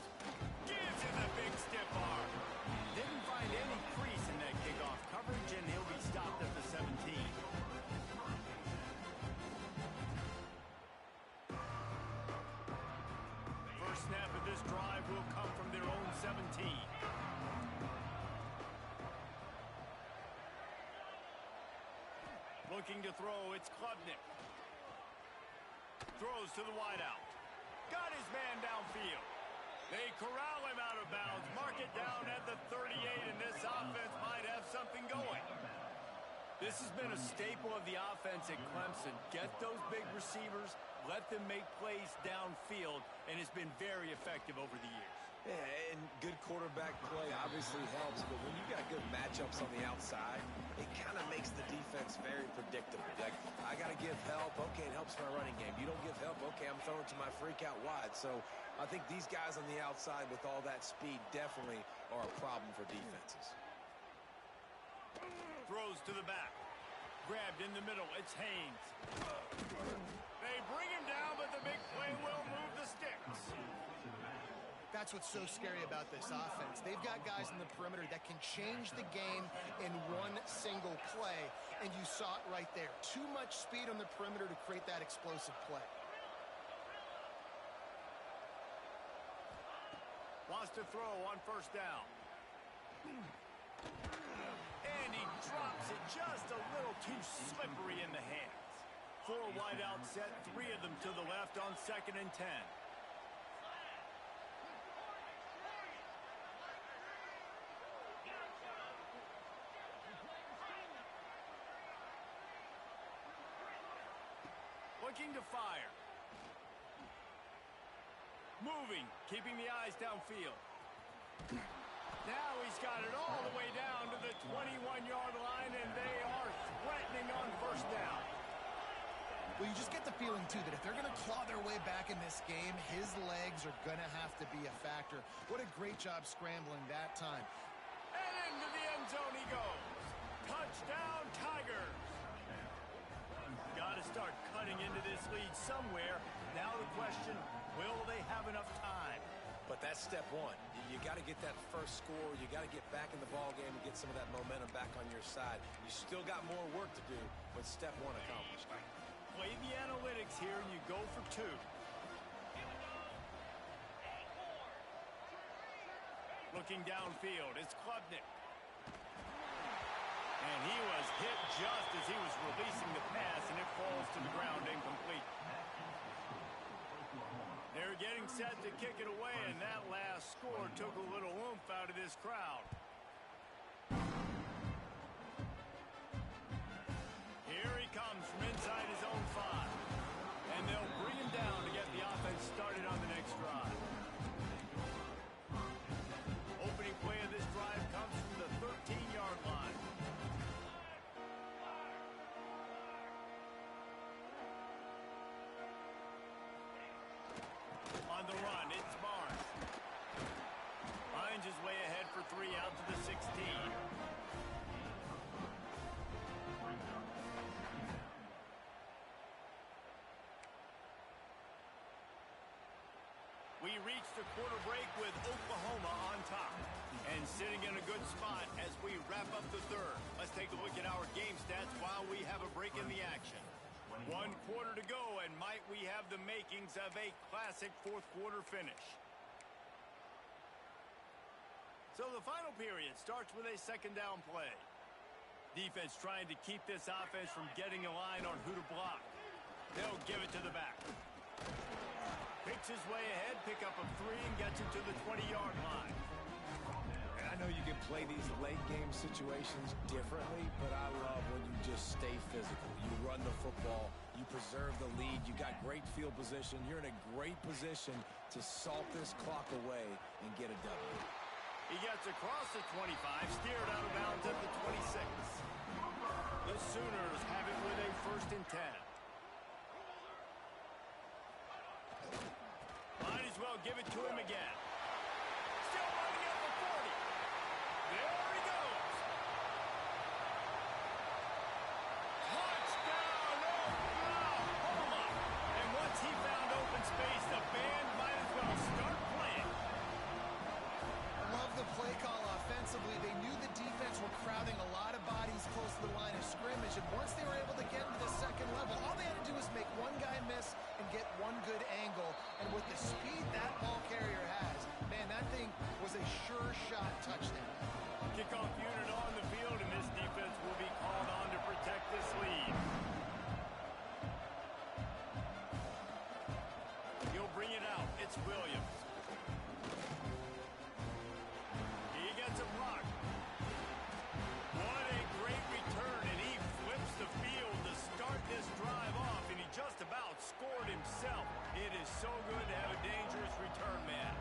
Gives him the big stiff arm. Didn't find any crease in that kickoff coverage, and he'll be stopped at the 17. Snap of this drive will come from their own 17. Looking to throw, it's Klubnik. Throws to the wideout. Got his man downfield. They corral him out of bounds. Mark it down at the 38, and this offense might have something going. This has been a staple of the offense at Clemson. Get those big receivers, let them make plays downfield, and it's been very effective over the years. Yeah, and good quarterback play obviously helps, but when you got good matchups on the outside, it kind of makes the defense very predictable. Like, I got to give help. Okay, it helps my running game. You don't give help. Okay, I'm throwing to my freak out wide. So I think these guys on the outside with all that speed definitely are a problem for defenses. Throws to the back. Grabbed in the middle. It's Haynes. They bring him down, but the big play will move the sticks. That's what's so scary about this offense. They've got guys in the perimeter that can change the game in one single play, and you saw it right there. Too much speed on the perimeter to create that explosive play. Wants to throw on first down. And he drops it just a little too slippery in the hands. 4 wide out set, 3 of them to the left on 2nd and 10. Looking to fire. Moving, keeping the eyes downfield. Now he's got it all the way down to the 21-yard line, and they are threatening on first down. Well, you just get the feeling, too, that if they're going to claw their way back in this game, his legs are going to have to be a factor. What a great job scrambling that time. And into the end zone he goes. Touchdown, Tigers. Got to start cutting into this lead somewhere. Now the question, will they have enough time? But that's step one. You got to get that first score. You got to get back in the ball game and get some of that momentum back on your side. You still got more work to do, but step one accomplished. Play the analytics here, and you go for 2. Looking downfield, it's Klubnik. And he was hit just as he was releasing the pass, and it falls to the ground incomplete. They're getting set to kick it away, and that last score took a little oomph out of this crowd. Here he comes from inside his own 5. And they'll bring him down to get the offense started on the next drive. Opening play of this drive comes from the 13-yard line. On the run, it's Barnes. Finds his way ahead for 3 out to the 16. We reached the quarter break with Oklahoma on top. And sitting in a good spot as we wrap up the third. Let's take a look at our game stats while we have a break in the action. 1 quarter to go, and might we have the makings of a classic fourth-quarter finish. So the final period starts with a second-down play. Defense trying to keep this offense from getting a line on who to block. They'll give it to the back. Picks his way ahead, pick up a 3, and gets him to the 20-yard line. And I know you can play these late-game situations differently, but I love when you just stay physical. You run the football, you preserve the lead, you got great field position. You're in a great position to salt this clock away and get a W. He gets across the 25, steered out of bounds at the 26. The Sooners have it with a 1st and 10. Might as well give it to him again. Still running at the 40. There he goes. Touchdown, Oklahoma. And once he found open space, the band might as well start playing. I love the play call offensively. They knew the defense were crowding a lot of bodies close to the line of scrimmage, and once they were able to get into the second level, all they had to do was make one guy miss and get one good angle. And with the speed that ball carrier has, man, that thing was a sure shot touchdown. Kickoff unit on the field, and this defense will be called on to protect this lead. He'll bring it out. It's Williams. He gets a block. What a great return, and he flips the field to start this drive off, and he just about scored himself. It is so good to have a dangerous return man.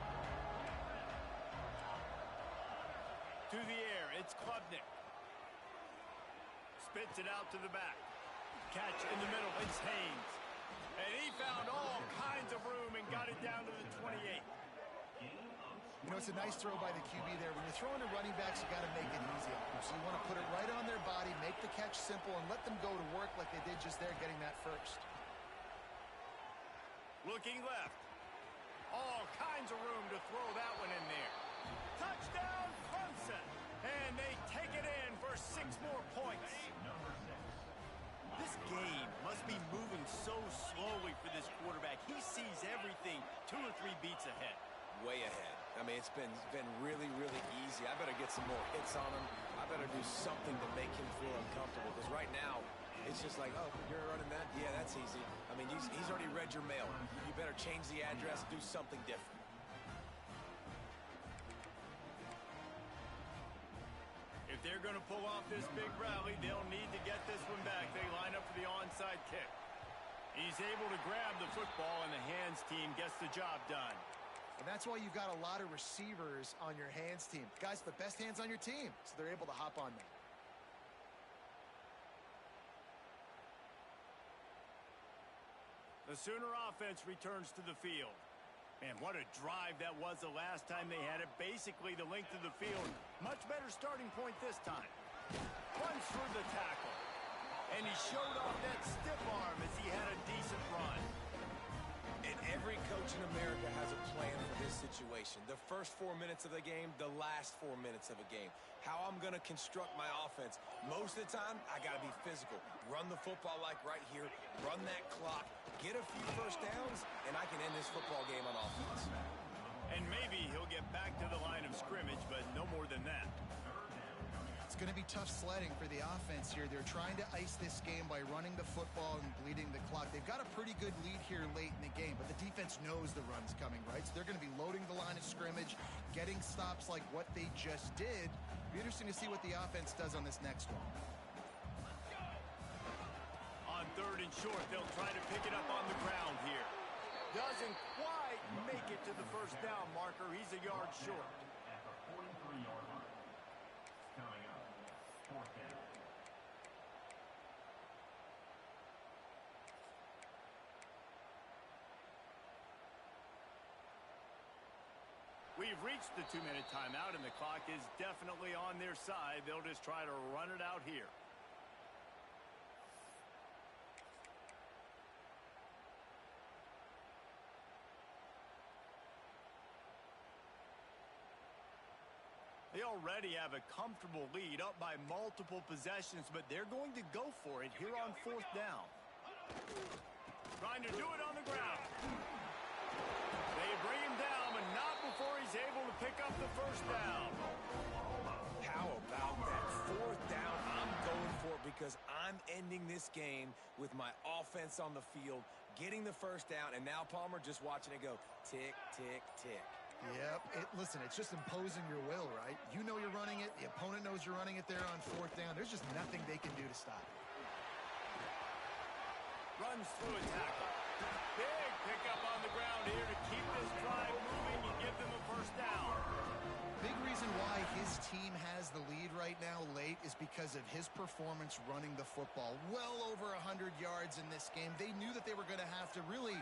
To the air, it's Klubnik. Spits it out to the back. Catch in the middle, it's Haynes. And he found all kinds of room and got it down to the 28. You know, it's a nice throw by the QB there. When you're throwing to running backs, you got to make it easy on them. So you want to put it right on their body, make the catch simple, and let them go to work like they did just there, getting that first. Looking left. All kinds of room to throw that one in there. Touchdown, Clemson. And they take it in for 6 more points. This game must be moving so slowly for this quarterback. He sees everything 2 or 3 beats ahead. Way ahead. I mean, it's been really, really easy. I better get some more hits on him. I better do something to make him feel uncomfortable, because right now, it's just like, oh, you're running that? Yeah, that's easy. I mean, he's already read your mail. You better change the address, do something different. If they're going to pull off this big rally, they'll need to get this one back. They line up for the onside kick. He's able to grab the football, and the hands team gets the job done. And that's why you've got a lot of receivers on your hands team. Guys, the best hands on your team, so they're able to hop on them. The Sooner offense returns to the field. Man, what a drive that was the last time they had it. Basically the length of the field. Much better starting point this time. Runs through the tackle. And he showed off that stiff arm as he had a decent run. And every coach in America has a plan for this situation. The first 4 minutes of the game, the last 4 minutes of a game. How I'm going to construct my offense. Most of the time, I got to be physical. Run the football like right here. Run that clock. Get a few first downs, and I can end this football game on offense. And maybe he'll get back to the line of scrimmage, but no more than that. It's going to be tough sledding for the offense here. They're trying to ice this game by running the football and bleeding the clock. They've got a pretty good lead here late in the game, but the defense knows the run's coming, right? So they're going to be loading the line of scrimmage, getting stops like what they just did. It'll be interesting to see what the offense does on this next one. On 3rd and short, they'll try to pick it up on the ground here. Doesn't quite make it to the first down marker. He's a yard short. At the 43-yard line. Coming up, 4th down. We've reached the 2-minute timeout, and the clock is definitely on their side. They'll just try to run it out here. They already have a comfortable lead, up by multiple possessions, but they're going to go for it here on 4th down. Trying to do it on the ground. They bring him down, but not before he's able to pick up the first down. How about that? 4th down, I'm going for it because I'm ending this game with my offense on the field, getting the first down, and now Palmer just watching it go tick, tick, tick. Yep. Listen, it's just imposing your will, right? You know you're running it. The opponent knows you're running it there on 4th down. There's just nothing they can do to stop it. Runs through a tackle. Big pickup on the ground here to keep this drive moving and give them a first down. Big reason why his team has the lead right now late is because of his performance running the football. Well over 100 yards in this game. They knew that they were going to have to really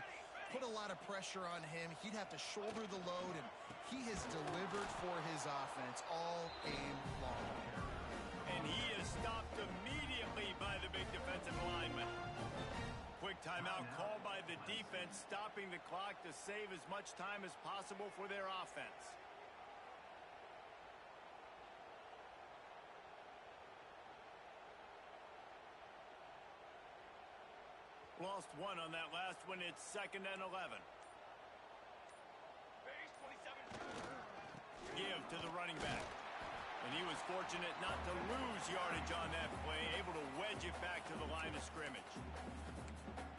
put a lot of pressure on him. He'd have to shoulder the load, and he has delivered for his offense all game long. And he is stopped immediately by the big defensive lineman. Quick timeout called by the defense, stopping the clock to save as much time as possible for their offense. Lost one on that last one. It's 2nd and 11. Give to the running back. And he was fortunate not to lose yardage on that play, able to wedge it back to the line of scrimmage.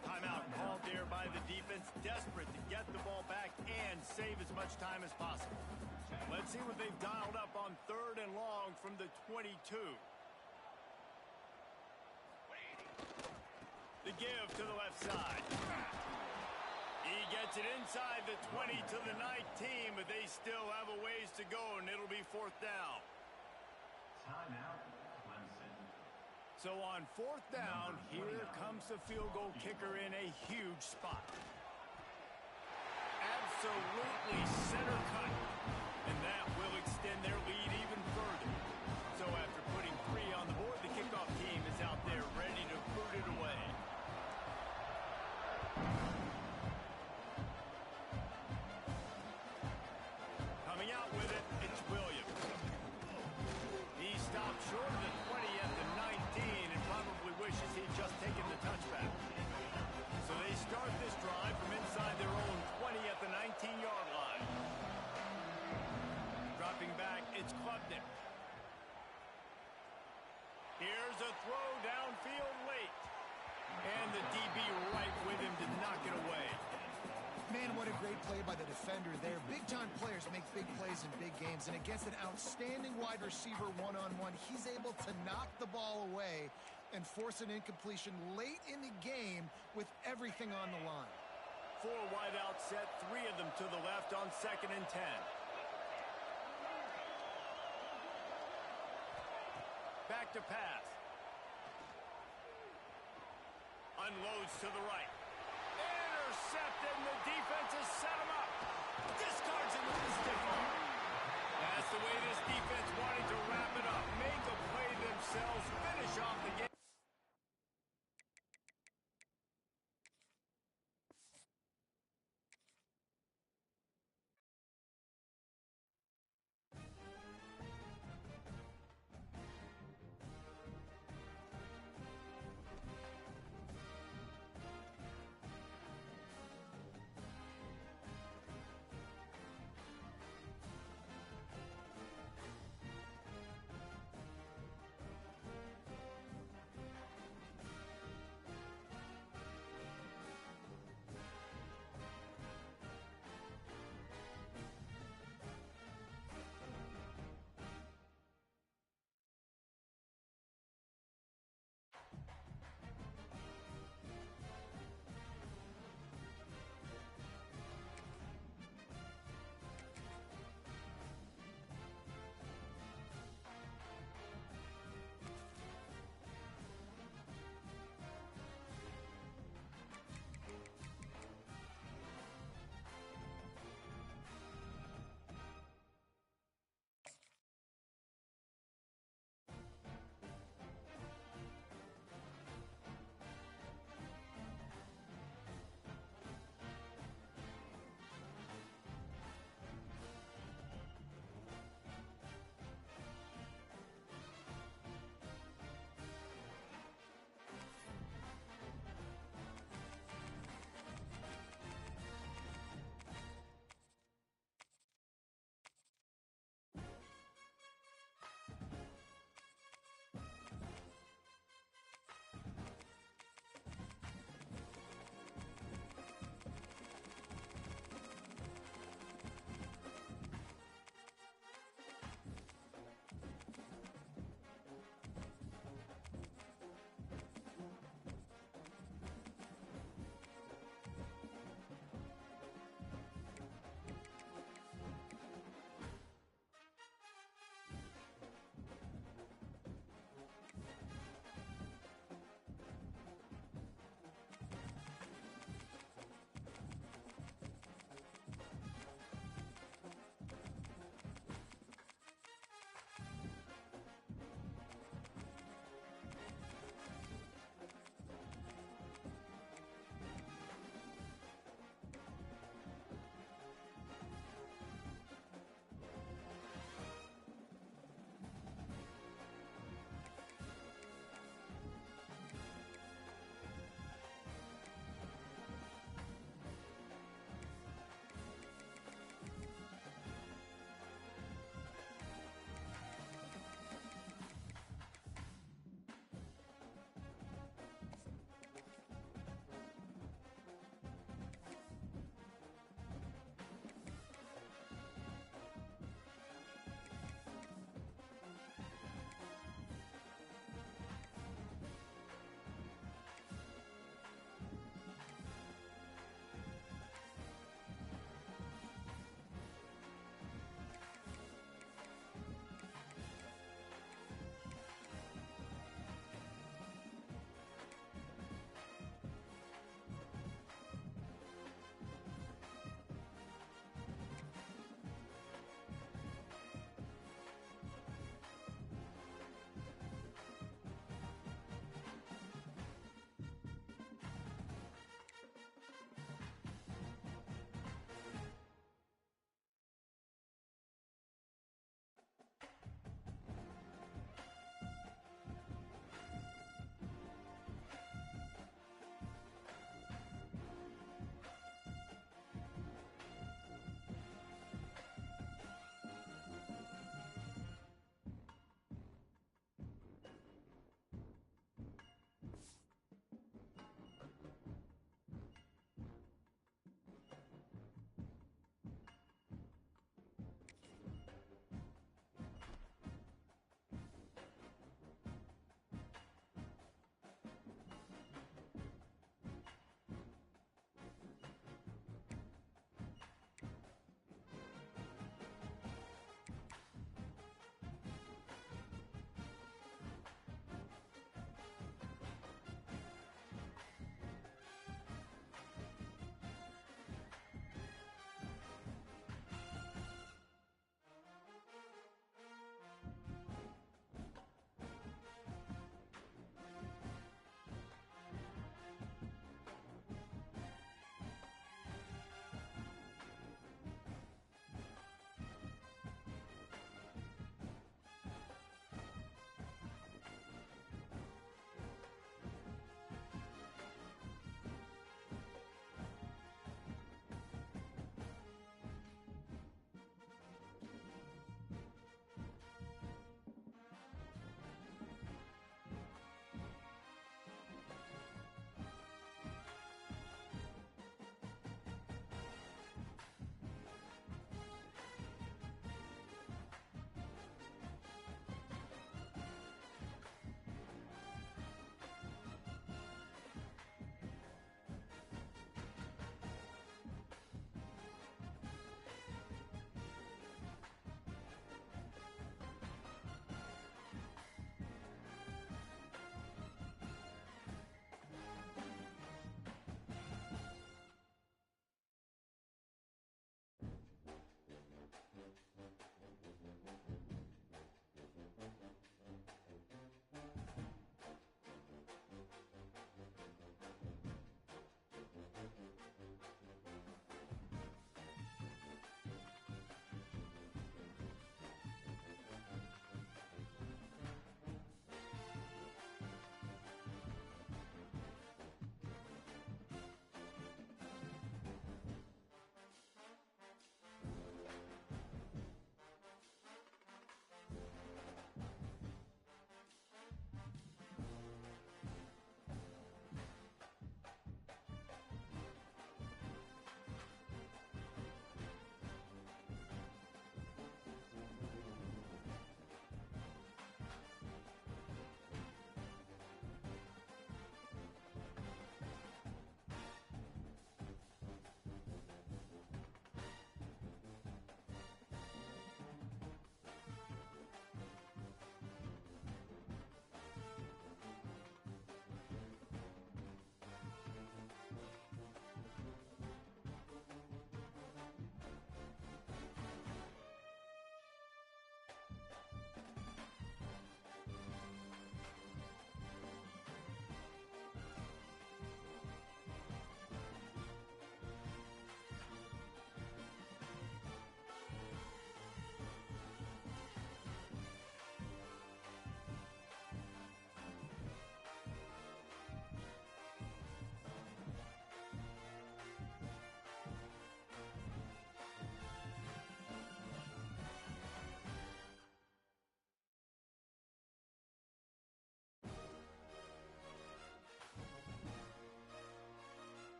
Timeout called there by the defense, desperate to get the ball back and save as much time as possible. Let's see what they've dialed up on 3rd and long from the 22. The give to the left side. He gets it inside the 20 to the 19, but they still have a ways to go, and it'll be 4th down. Timeout, Clemson. So on fourth down, here comes the field goal kicker in a huge spot. Absolutely center cut. And that will extend their lead even further. So after putting 3 on the board, the kickoff team is out there ready to boot it away. Coming out with it, it's Williams. He stopped short of the 20 at the 19 and probably wishes he'd just taken the touchback. So they start this drive from inside their own 20 at the 19-yard line. Dropping back, it's Klubnik. Here's a throw downfield late. And the DB right with him to knock it away. Man, what a great play by the defender there. Big-time players make big plays in big games, and against an outstanding wide receiver one-on-one, he's able to knock the ball away and force an incompletion late in the game with everything on the line. 4 wideouts set, 3 of them to the left on 2nd and 10. Back to pass. Unloads to the right. Intercepted, and the defense has set him up. Discards him with the stiff arm. That's the way this defense wanted to wrap it up. Make a play themselves, finish off the game.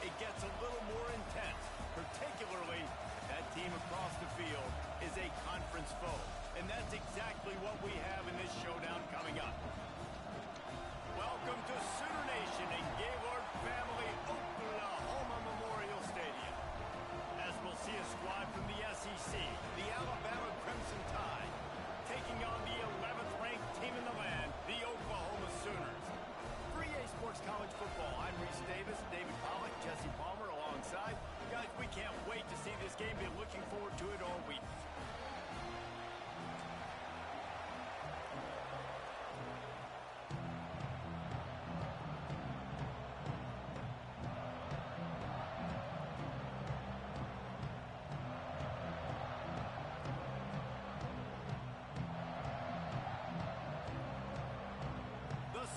it gets a little more intense, particularly if that team across the field is a conference foe. And that's exactly what we have in this showdown coming up. Welcome to Sooner Nation and Gaylord Family Oklahoma Memorial Stadium. As we'll see a squad from the SEC, the Alabama Crimson Tide, taking on the 11th-ranked team in the land, the Oklahoma Sooners. For EA Sports College Football, I'm Reese Davis, David Pollack, Jesse Palmer alongside. Guys, we can't wait to see this game. Been looking forward to it all week.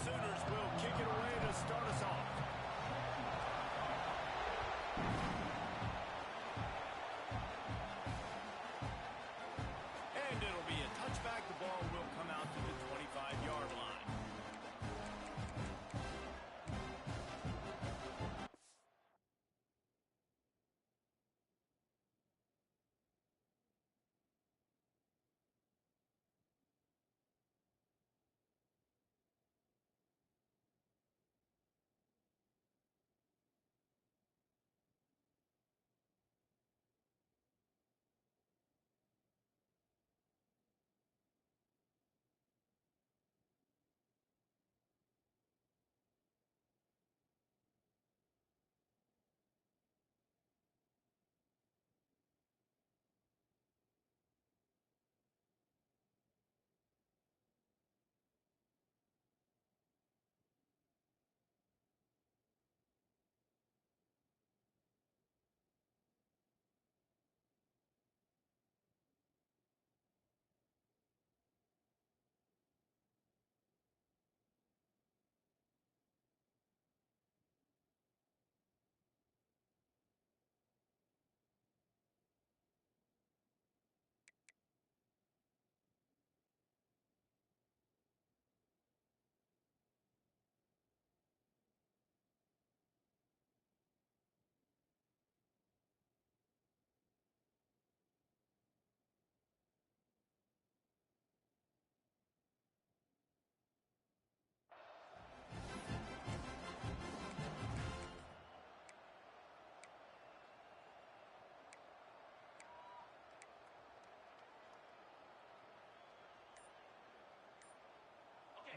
Sooners will kick it away to start us off. And it'll be a touchback. The ball will come out to the 25-yard line.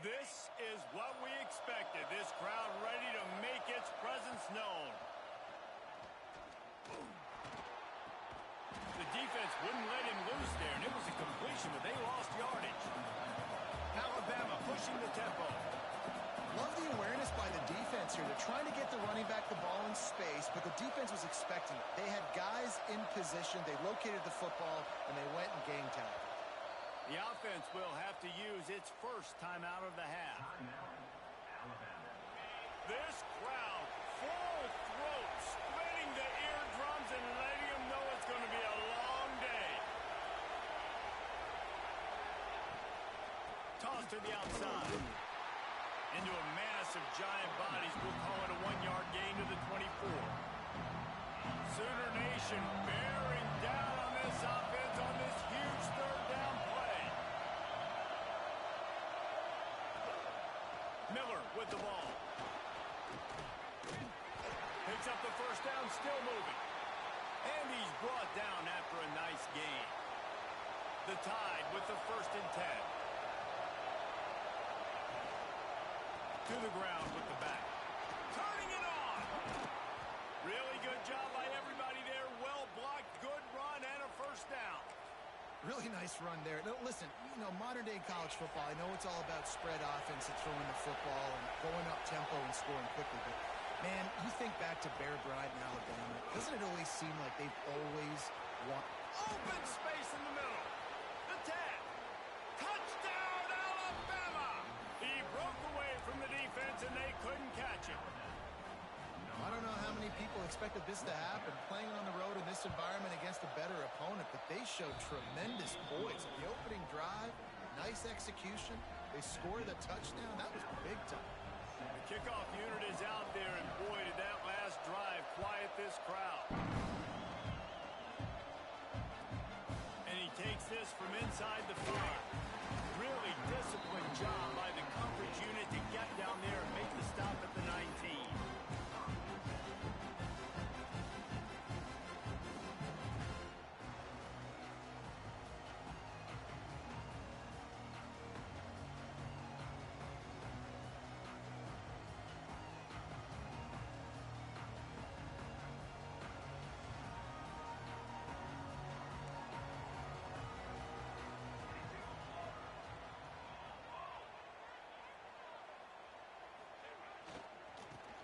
This is what we expected. This crowd ready to make its presence known. The defense wouldn't let him loose there, and it was a completion, but they lost yardage. Alabama pushing the tempo. Love the awareness by the defense here. They're trying to get the running back the ball in space, but the defense was expecting it. They had guys in position. They located the football, and they went and gang tagged. The offense will have to use its first timeout of the half. This crowd, full throat, splitting the eardrums and letting them know it's going to be a long day. Toss to the outside. Into a mass of giant bodies. We'll call it a 1-yard gain to the 24. Sooner Nation bearing down on this offense on this huge third down play. Miller with the ball. Picks up the first down, still moving. And he's brought down after a nice gain. The Tide with the 1st and 10. To the ground with the back. Turning it on. Really good job by everybody there. Well blocked, good run, and a first down. Really nice run there. No, listen, modern-day college football, I know it's all about spread offense and throwing the football and going up tempo and scoring quickly, but, man, you think back to Bear Bryant in Alabama, doesn't it always seem like they've always won? Open space in the middle. The tag. Touchdown, Alabama! He broke away from the defense, and they couldn't catch him. I don't know how many people expected this to happen, playing on the road in this environment against a better opponent, but they showed tremendous poise. The opening drive, nice execution. They scored a touchdown. That was big time. The kickoff unit is out there, and boy, did that last drive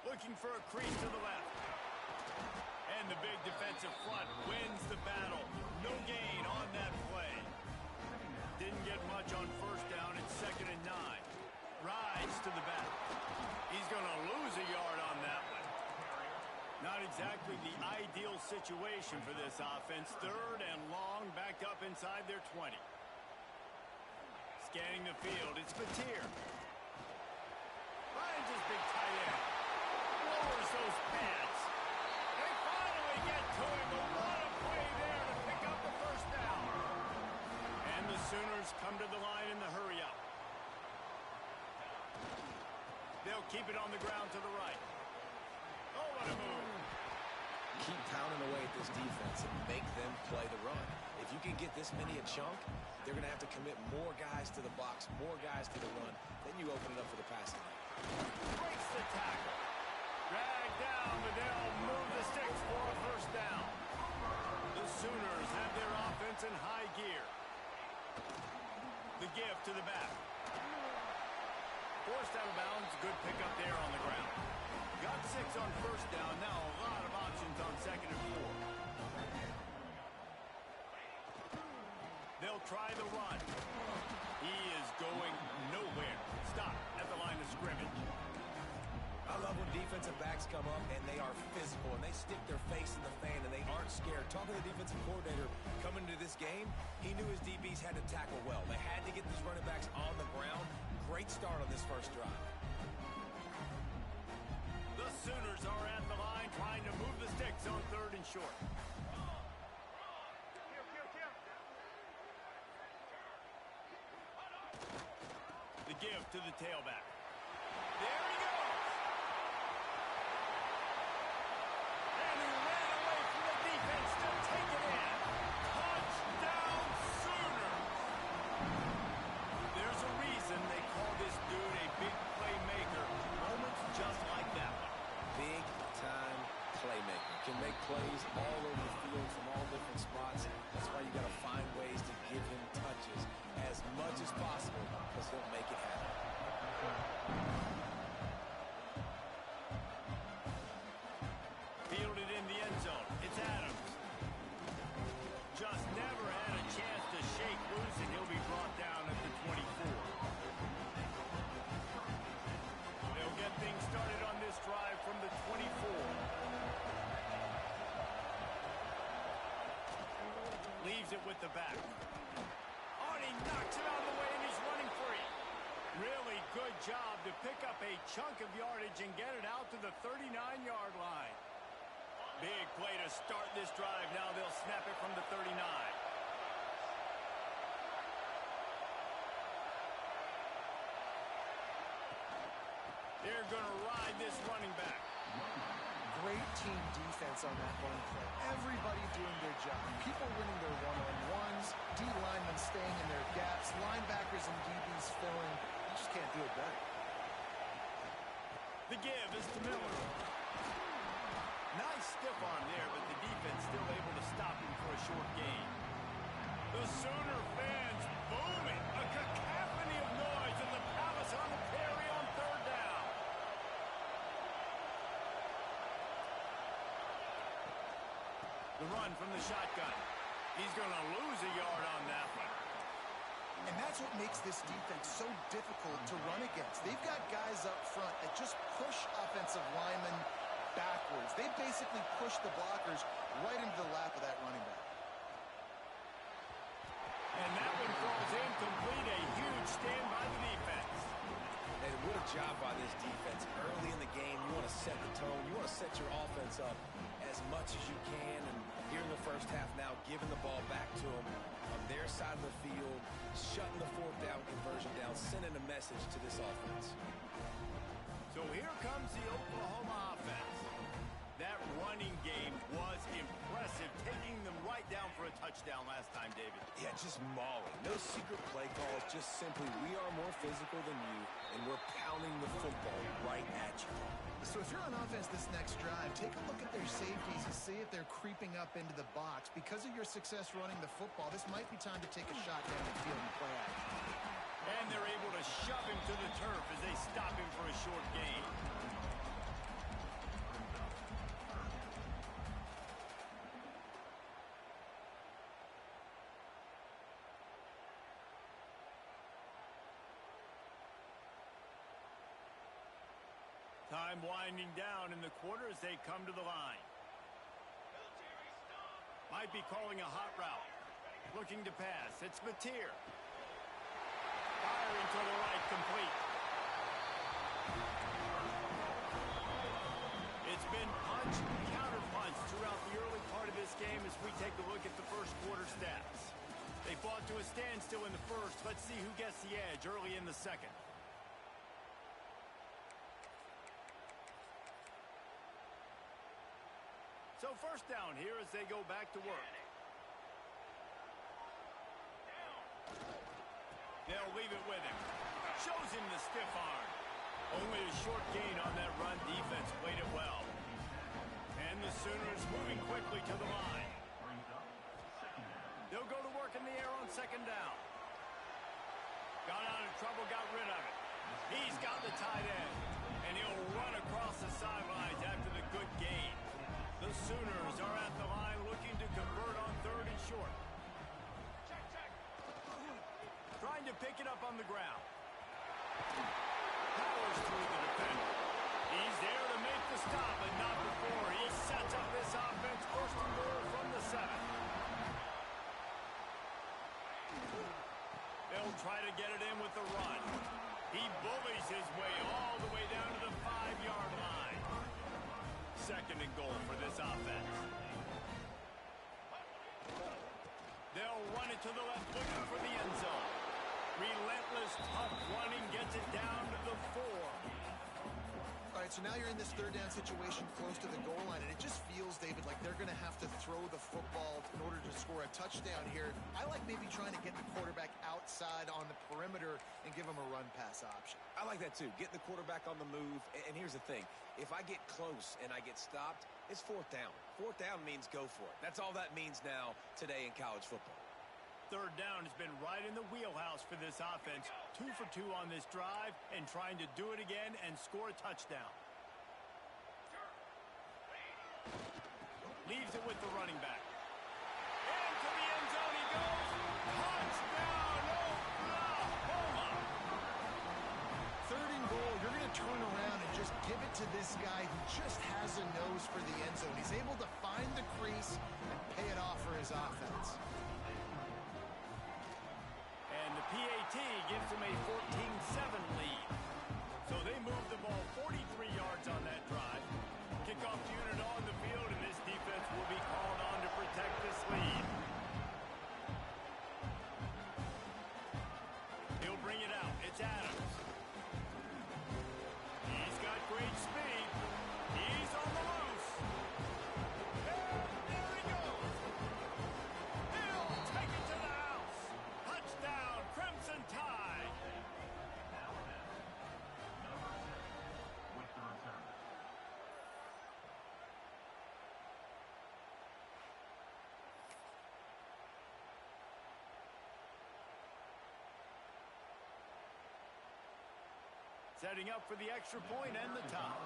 Looking for a crease to the left. And the big defensive front wins the battle. No gain on that play. Didn't get much on first down. It's 2nd and 9. Rides to the back. He's going to lose a yard on that one. Not exactly the ideal situation for this offense. 3rd and long, backed up inside their 20. Scanning the field, it's Mateer. Finds his big tight end. Lowers those pads. They finally get to him, but what a play there to pick up the first down. And the Sooners come to the line in the hurry-up. They'll keep it on the ground to the right. Oh, what a move. Keep pounding away at this defense and make them play the run. If you can get this many a chunk, they're going to have to commit more guys to the box, more guys to the run. Then you open it up for the passing game. Breaks the tackle. Dragged down, but they'll move the sticks for a first down. The Sooners have their offense in high gear. The give to the back. Forced out of bounds. Good pickup there on the ground. Got 6 on first down. Now a lot of options on 2nd and 4. They'll try the run. He is going nowhere. Stop at the line of scrimmage. I love when defensive backs come up and they are physical and they stick their face in the fan and they aren't scared. Talking to the defensive coordinator coming into this game, he knew his DBs had to tackle well. They had to get these running backs on the ground. Great start on this first drive. The Sooners are at the line trying to move the sticks on 3rd and short. The give to the tailback. There he goes. And he ran away from the defense to take it in. Touchdown Sooners. There's a reason they call this dude a big playmaker. Moments just like that one. Big-time playmaker. Can make plays all over the field from all different spots. That's why you got to find ways to give him touches as much as possible because he'll make it happen. Fielded in the end zone. It's Adams. Just never had a chance to shake loose, and he'll be brought down at the 24. They'll get things started on this drive from the 24. Leaves it with the back. Oh, and he knocks it out of the way, and he's running free. Really good job to pick up a chunk of yardage and get it out to the 39-yard line. Big play to start this drive. Now they'll snap it from the 39. They're going to ride this running back. Great team defense on that one play. Everybody doing their job. People winning their one-on-ones. D linemen staying in their gaps. Linebackers and DBs filling. You just can't do it better. The give is to Miller. Nice stiff arm there, but the defense still able to stop him for a short gain. The Sooner fans booming. A cacophony of noise in the Palace on the Prairie on 3rd down. The run from the shotgun. He's going to lose a yard on that one. And that's what makes this defense so difficult to run against. They've got guys up front that just push offensive linemen backwards. They basically push the blockers right into the lap of that running back. And that one falls incomplete. A huge stand by the defense. And what a job by this defense. Early in the game, you want to set the tone. You want to set your offense up as much as you can. And here in the first half now, giving the ball back to them on their side of the field, shutting the 4th down conversion down, sending a message to this offense. So here comes the Oklahoma offense. That running game was impressive, taking them right down for a touchdown last time, David. Yeah, just mauling. No secret play calls, just simply we are more physical than you, and we're pounding the football right at you. So if you're on offense this next drive, take a look at their safeties and see if they're creeping up into the box. Because of your success running the football, this might be time to take a shot down the field and play action. And they're able to shove him to the turf as they stop him for a short gain. Time winding down in the quarter as they come to the line. Might be calling a hot route. Looking to pass. It's Mateer. Firing to the right, complete. It's been punch, counter-punch throughout the early part of this game as we take a look at the first quarter stats. They fought to a standstill in the first. Let's see who gets the edge early in the second. So first down here as they go back to work. They'll leave it with him. Shows him the stiff arm. Only a short gain on that run. Defense played it well. And the Sooners moving quickly to the line. They'll go to work in the air on second down. Got out of trouble, got rid of it. He's got the tight end. And he'll run across the sidelines after the good gain. The Sooners are at the line looking to convert on third and short. Trying to pick it up on the ground. Powers through the defender. He's there to make the stop, but not before. He sets up this offense first and goal from the 7. They'll try to get it in with the run. He bullies his way all the way down to the 5-yard line. Second and goal for this offense. They'll run it to the left, looking for the end zone. Relentless, tough running gets it down to the 4. All right, so now you're in this third down situation close to the goal line, and it just feels, David, like they're going to have to throw the football in order to score a touchdown here. I like maybe trying to get the quarterback outside on the perimeter and give him a run-pass option. I like that too. Getting the quarterback on the move. And here's the thing. If I get close and I get stopped, it's fourth down. Fourth down means go for it. That's all that means now today in college football. Third down has been right in the wheelhouse for this offense. 2 for 2 on this drive and trying to do it again and score a touchdown. Leaves it with the running back. Into the end zone he goes. Touchdown, Oklahoma! Third and goal, you're going to turn around and just give it to this guy who just has a nose for the end zone. He's able to find the crease and pay it off for his offense. And the PAT gives them a 14-7 lead. So they move the ball 43 yards on that drive. Kickoff unit on the field, and this defense will be called on to protect this lead. He'll bring it out. It's Adams. He's got great speed. He's on the loose. And there he goes. He'll take it to the house. Touchdown, Crimson Tide. With the return. Setting up for the extra point and the top.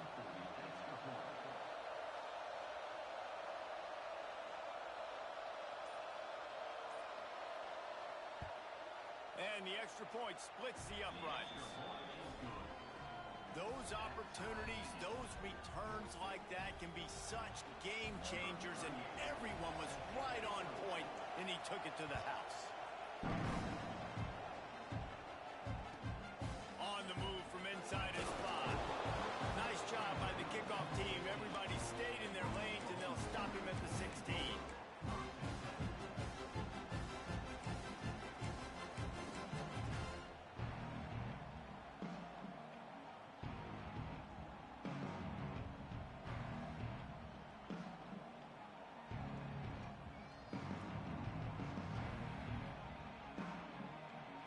And the extra point splits the uprights. Those opportunities, those returns like that can be such game changers, and everyone was right on point, and he took it to the house. On the move from inside his 5. Nice job by the kickoff team. Everybody stayed in their lanes, and they'll stop him at the 16.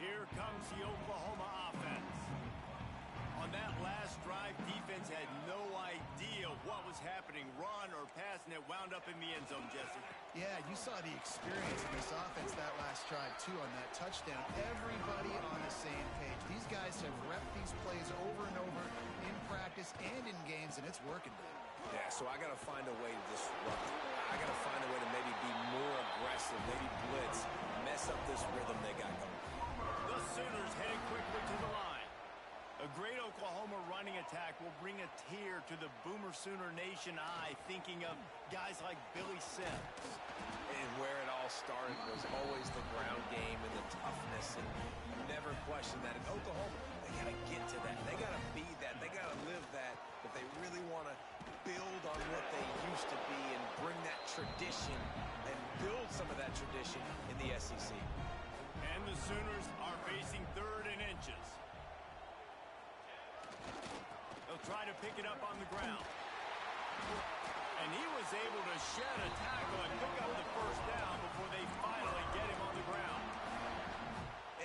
Here comes the Oklahoma offense. On that last drive, defense had no idea what was happening, run or pass, and it wound up in the end zone, Jesse. Yeah, you saw the experience of this offense that last drive, too, on that touchdown. Everybody on the same page. These guys have repped these plays over and over in practice and in games, and it's working, dude. Yeah, so I got to find a way to disrupt it. I got to find a way to maybe be more aggressive, maybe blitz, mess up this rhythm they got going. The Sooners heading quickly to the line. A A great Oklahoma running attack will bring a tear to the Boomer Sooner Nation eye, thinking of guys like Billy Sims. And where it all started was always the ground game and the toughness, and you never question that. In Oklahoma, they got to get to that. They got to be that. They got to live that if they really want to build on what they used to be and bring that tradition and build some of that tradition in the SEC. And the Sooners are facing 3rd and inches. They'll try to pick it up on the ground. And he was able to shed a tackle and pick up the first down before they finally get him on the ground.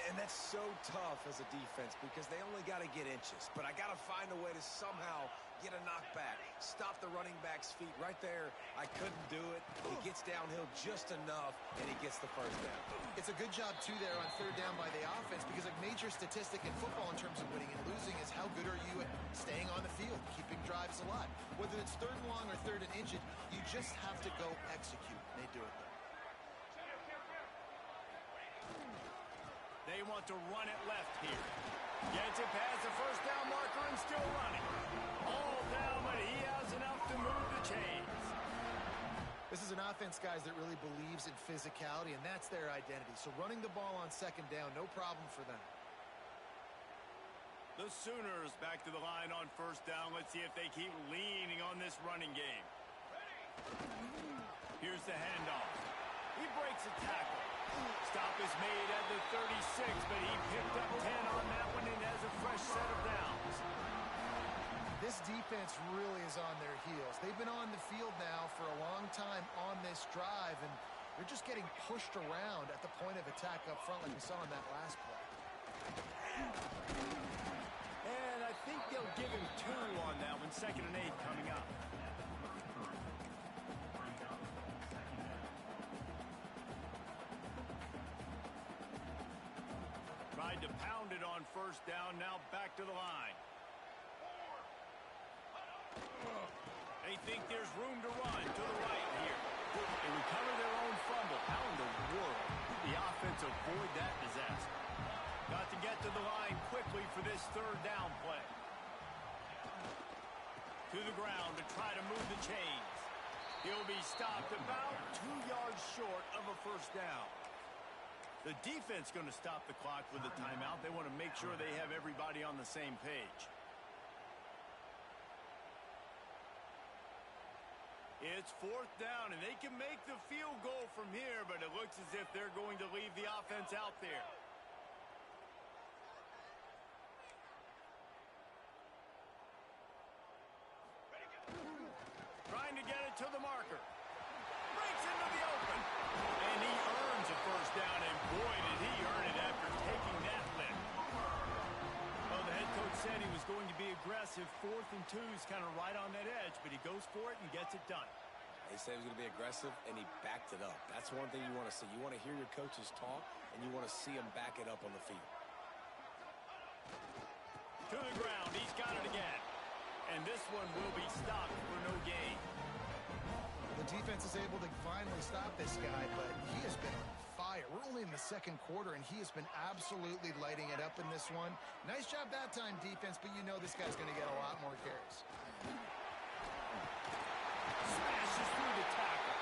And that's so tough as a defense because they only got to get inches. But I got to find a way to somehow get a knockback, stop the running back's feet right there. I couldn't do it. He gets downhill just enough, and he gets the first down. It's a good job, too, there on 3rd down by the offense because a major statistic in football in terms of winning and losing is how good are you at staying on the field, keeping drives alive. Whether it's 3rd and long or 3rd and inches, you just have to go execute. They do it there. They want to run it left here. Gets it past the first down marker and still running. All down, but he has enough to move the chains. This is an offense, guys, that really believes in physicality, and that's their identity. So running the ball on 2nd down, no problem for them. The Sooners back to the line on 1st down. Let's see if they keep leaning on this running game. Here's the handoff. He breaks a tackle. Stop is made at the 36, but he picked up 10 on that one and has a fresh set of downs. This defense really is on their heels. They've been on the field now for a long time on this drive, and they're just getting pushed around at the point of attack up front like we saw in that last play. And I think they'll give him 2 on that one, 2nd and 8 coming up. Tried to pound it on 1st down, now back to the line. They think there's room to run to the right here. They recover their own fumble. How in the world did the offense avoid that disaster? Got to get to the line quickly for this 3rd down play. To the ground to try to move the chains. He'll be stopped about 2 yards short of a 1st down. The defense going to stop the clock with a timeout. They want to make sure they have everybody on the same page. It's 4th down, and they can make the field goal from here, but it looks as if they're going to leave the offense out there. Trying to get it to the marker. Breaks into the open. And he earns a 1st down, and boy, did he earn it after taking that lift. Well, the head coach said he was going to be aggressive. 4th and 2 is kind of right on that edge, but he goes for it and gets it done. He said he was going to be aggressive, and he backed it up. That's one thing you want to see. You want to hear your coaches talk, and you want to see them back it up on the field. To the ground. He's got it again. And this one will be stopped for no gain. The defense is able to finally stop this guy, but he has been on fire. We're only in the 2nd quarter, and he has been absolutely lighting it up in this one. Nice job that time, defense, but you know this guy's going to get a lot more carries. Smashes through the tackle.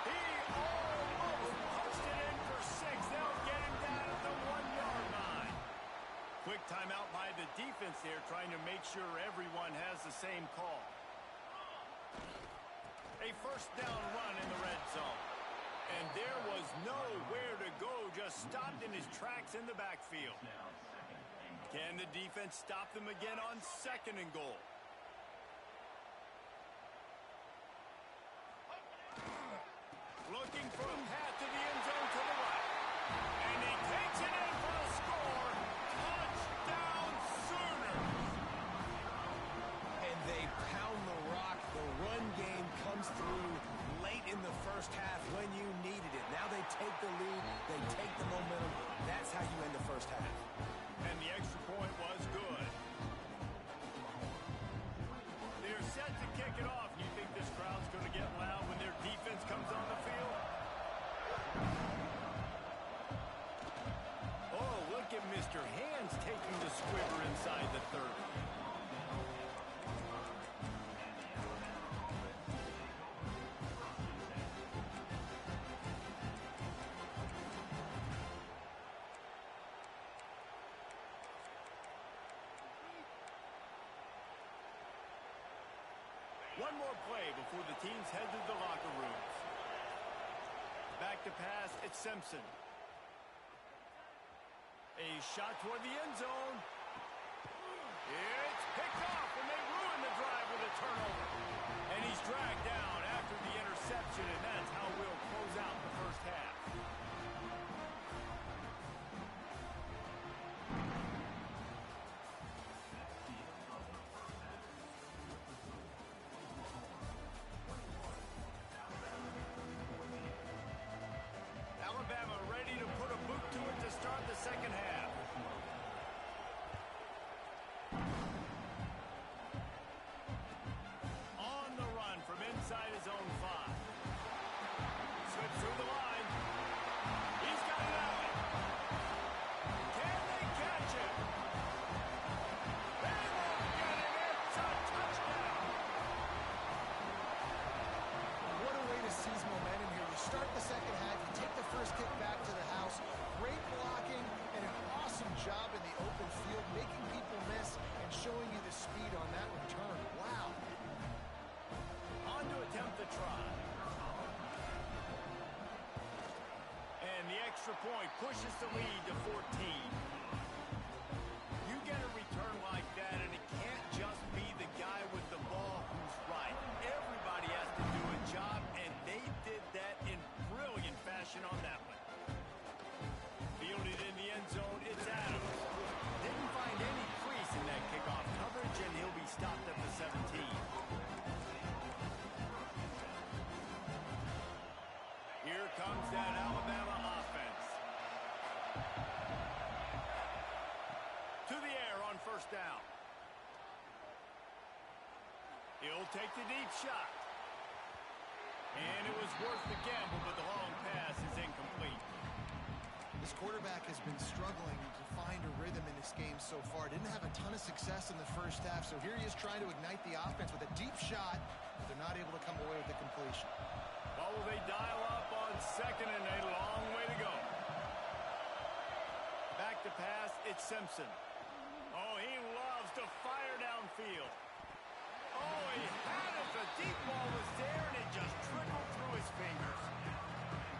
He almost punched it in for 6. They'll get him down at the 1-yard line. Quick timeout by the defense there, trying to make sure everyone has the same call. A 1st down run in the red zone. And there was nowhere to go, just stopped in his tracks in the backfield. Can the defense stop them again on 2nd and goal? Looking for a path to the end zone to the right. And he takes it in for a score. Touchdown Sooners! And they pound the rock. The run game comes through late in the 1st half when you needed it. Now they take the lead. They take the momentum. That's how you end the 1st half. And the extra point was good. One more play before the teams head to the locker rooms. Back to pass, it's Simpson. A shot toward the end zone. It's picked off, and they ruin the drive with a turnover. And he's dragged down after the interception, and that's how we'll close out the first half. Alabama ready to put a boot to it to start the second half. On the run from inside his own 5. Slips through the line. He's got it out. Can they catch him? They won't get him. It's a touchdown. What a way to seize momentum here. You start the second half, you take the first kick back to the house. Great blocking and an awesome job in the open field, making people miss and showing you the speed on that return. Wow. On to attempt the try. And the extra point pushes the lead to 14. You get a return like that, and it can't just be the guy with the ball who's right. Everybody has to do a job, and they did that in brilliant fashion on that one. Fielded in the end zone, it's Adams. Didn't find any crease in that kickoff coverage, and he'll be stopped at the 17. Here comes that Alabama offense. To the air on first down. He'll take the deep shot. And it was worth the gamble, but the long pass is incomplete. This quarterback has been struggling to find a rhythm in this game so far. Didn't have a ton of success in the first half, so here he is trying to ignite the offense with a deep shot, but they're not able to come away with the completion. Well, will they dial up on second and a long way to go? Back to pass, it's Simpson. Oh, he loves to fire downfield. Oh, he had it. The deep ball was there, and it just trickled through his fingers.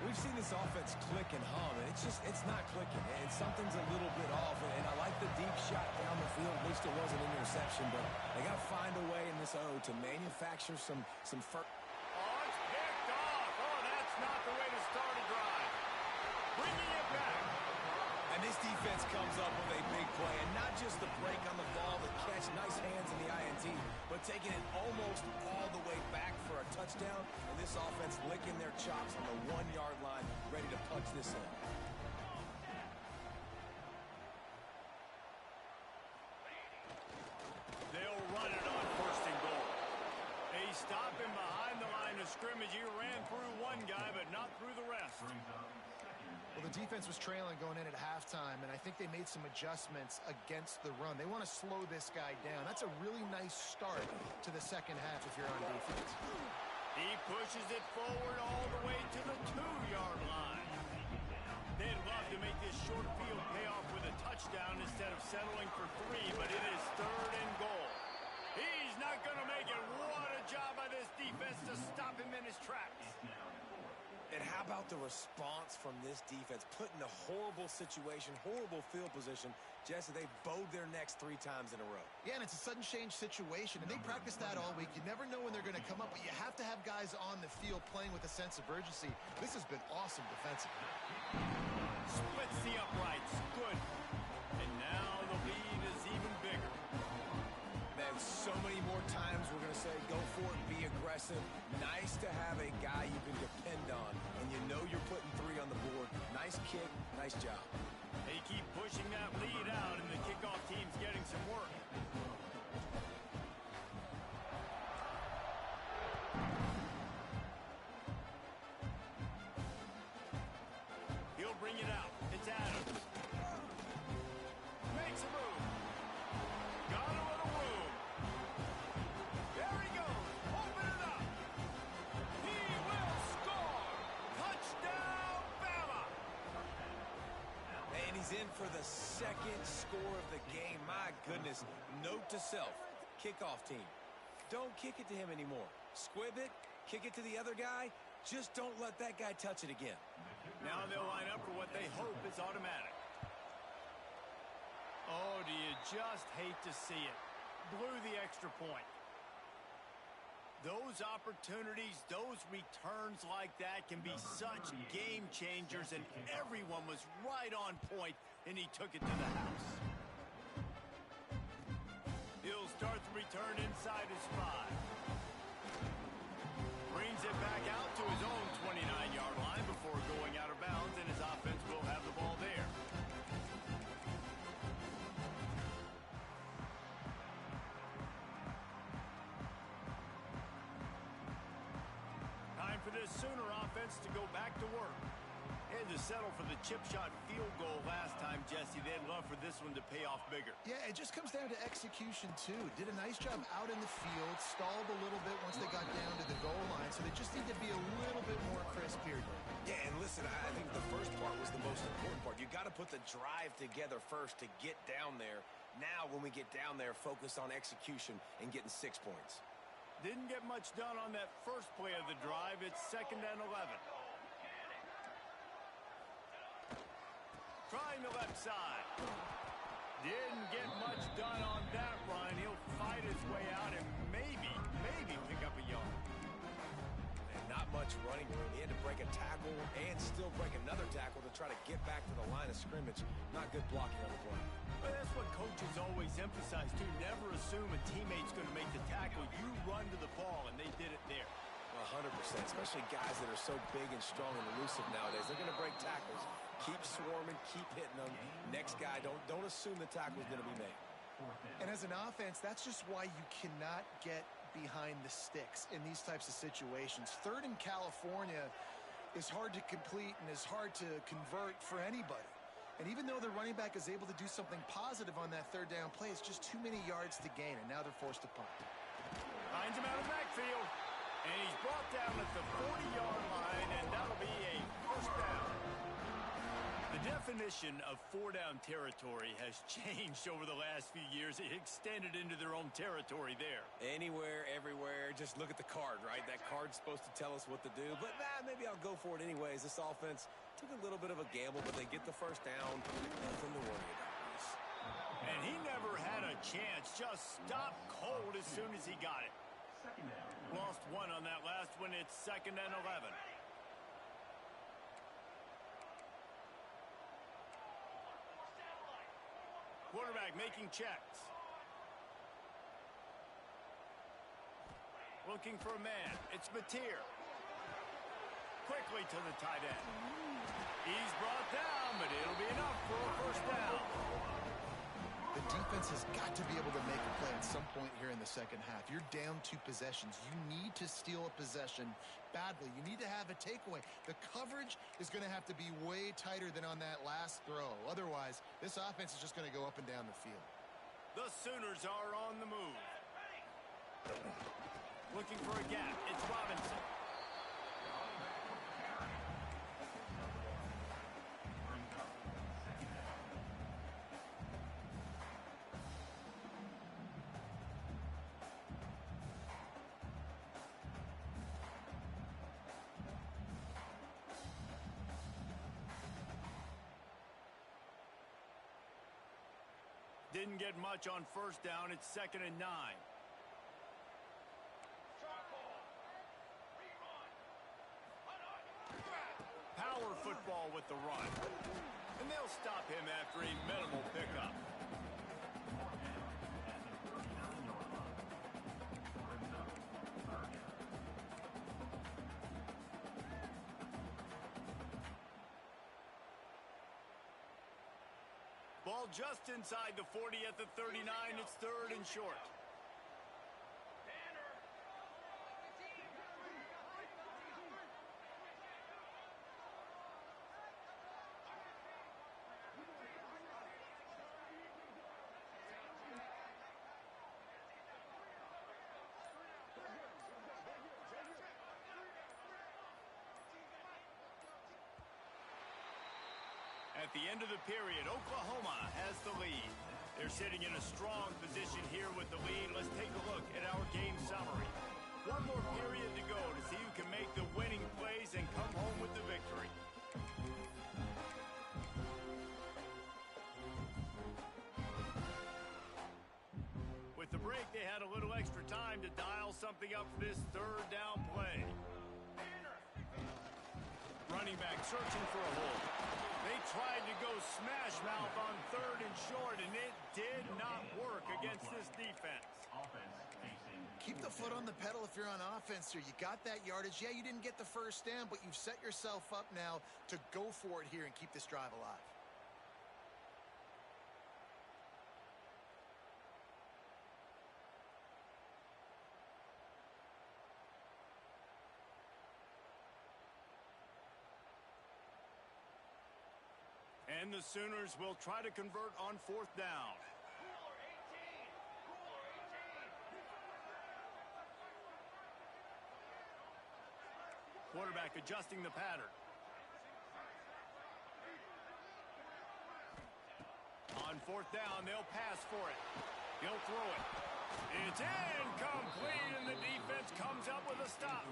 We've seen this offense click and hum, and it's not clicking, and something's a little bit off. And I like the deep shot down the field. At least it wasn't an interception, but they got to find a way in this O to manufacture some first. Oh, it's picked off. Oh, that's not the way to start a drive. Bringing it back. And this defense comes up with a big play, and not just the break on the ball, the catch, nice hands in the INT, but taking it almost all the way back for a touchdown, and this offense licking their chops on the 1-yard line, ready to punch this in. They'll run it on first and goal. They stop him behind the line of scrimmage. He ran through one guy, but not through the rest. Well, the defense was trailing going in at halftime, and I think they made some adjustments against the run. They want to slow this guy down. That's a really nice start to the second half if you're on defense. He pushes it forward all the way to the 2-yard line. They'd love to make this short field pay off with a touchdown instead of settling for 3, but it is third and goal. He's not going to make it. What a job by this defense to stop him in his tracks. And how about the response from this defense? Put in a horrible situation, horrible field position. Jesse, they bowed their necks 3 times in a row. Yeah, and it's a sudden change situation, and they practice that all week. You never know when they're going to come up, but you have to have guys on the field playing with a sense of urgency. This has been awesome defensively. Splits the uprights. Good. And now the lead is even bigger. Man, so many more times we're going to say, go for it, be aggressive. Nice to have a guy you can depend on, and you know you're putting 3 on the board. Nice kick, nice job. They keep pushing that lead out, and the kickoff team's getting some work. He'll bring it out. It's Adams. Makes a move. Got a little room. There he goes. Open it up. He will score. Touchdown, Bama. And he's in for the second score of the game. My goodness. Note to self, kickoff team, don't kick it to him anymore. Squib it, kick it to the other guy. Just don't let that guy touch it again. Now they'll line up for what they hope is automatic. Oh, do you just hate to see it? Blew the extra point. Those opportunities, those returns like that can be such game changers, and everyone was right on point, and he took it to the house. He'll start the return inside his 5. Brings it back out to his own 29-yard line before going out of bounds, and his offense will have the ball there. Time for this Sooner offense to go back to work. They had to settle for the chip shot field goal last time, Jesse. They'd love for this one to pay off bigger. Yeah, it just comes down to execution, too. Did a nice job out in the field, stalled a little bit once they got down to the goal line, so they just need to be a little bit more crisp here. Yeah, and listen, I think the first part was the most important part. You got to put the drive together first to get down there. Now, when we get down there, focus on execution and getting 6 points. Didn't get much done on that first play of the drive. It's 2nd and 11. Trying the left side. Didn't get much done on that run. He'll fight his way out and maybe pick up a yard. And not much running room. He had to break a tackle and still break another tackle to try to get back to the line of scrimmage. Not good blocking on the play. Well, that's what coaches always emphasize, too. Never assume a teammate's going to make the tackle. You run to the ball, and they did it there. 100%, especially guys that are so big and strong and elusive nowadays. They're going to break tackles. Keep swarming, keep hitting them. Next guy, don't assume the tackle is going to be made. And as an offense, that's just why you cannot get behind the sticks in these types of situations. 3rd in California is hard to complete and is hard to convert for anybody. And even though the running back is able to do something positive on that 3rd down play, it's just too many yards to gain, and now they're forced to punt. Finds him out of the backfield. And he's brought down at the 40-yard line, and that'll be a 1st down. The definition of 4-down territory has changed over the last few years. It extended into their own territory there. Anywhere, everywhere, just look at the card, right? That card's supposed to tell us what to do, but maybe I'll go for it anyways. This offense took a little bit of a gamble, but they get the 1st down. Nothing to worry about. And he never had a chance. Just stopped cold as soon as he got it. Lost 1 on that last one. It's 2nd and 11. Quarterback making checks. Looking for a man. It's Mateer. Quickly to the tight end. He's brought down, but it'll be enough for a 1st down. The defense has got to be able to make a play at some point here in the second half. You're down 2 possessions. You need to steal a possession badly. You need to have a takeaway. The coverage is going to have to be way tighter than on that last throw. Otherwise, this offense is just going to go up and down the field. The Sooners are on the move. Looking for a gap. It's Robinson. Didn't get much on 1st down. It's 2nd and 9. Power football with the run. And they'll stop him after a minimal pickup. Ball just inside the 40 at the 39. It's 3rd and short. At the end of the period, Oklahoma has the lead. They're sitting in a strong position here with the lead. Let's take a look at our game summary. One more period to go to see who can make the winning plays and come home with the victory. With the break, they had a little extra time to dial something up for this third down play. Running back searching for a hole. They tried to go smash mouth on 3rd and short, and it did not work against this defense. Keep the foot on the pedal if you're on offense here. You got that yardage. Yeah, you didn't get the first down, but you've set yourself up now to go for it here and keep this drive alive. And the Sooners will try to convert on 4th down. Quarterback adjusting the pattern. On 4th down, they'll pass for it. He'll throw it. It's incomplete, and the defense comes up with a stop.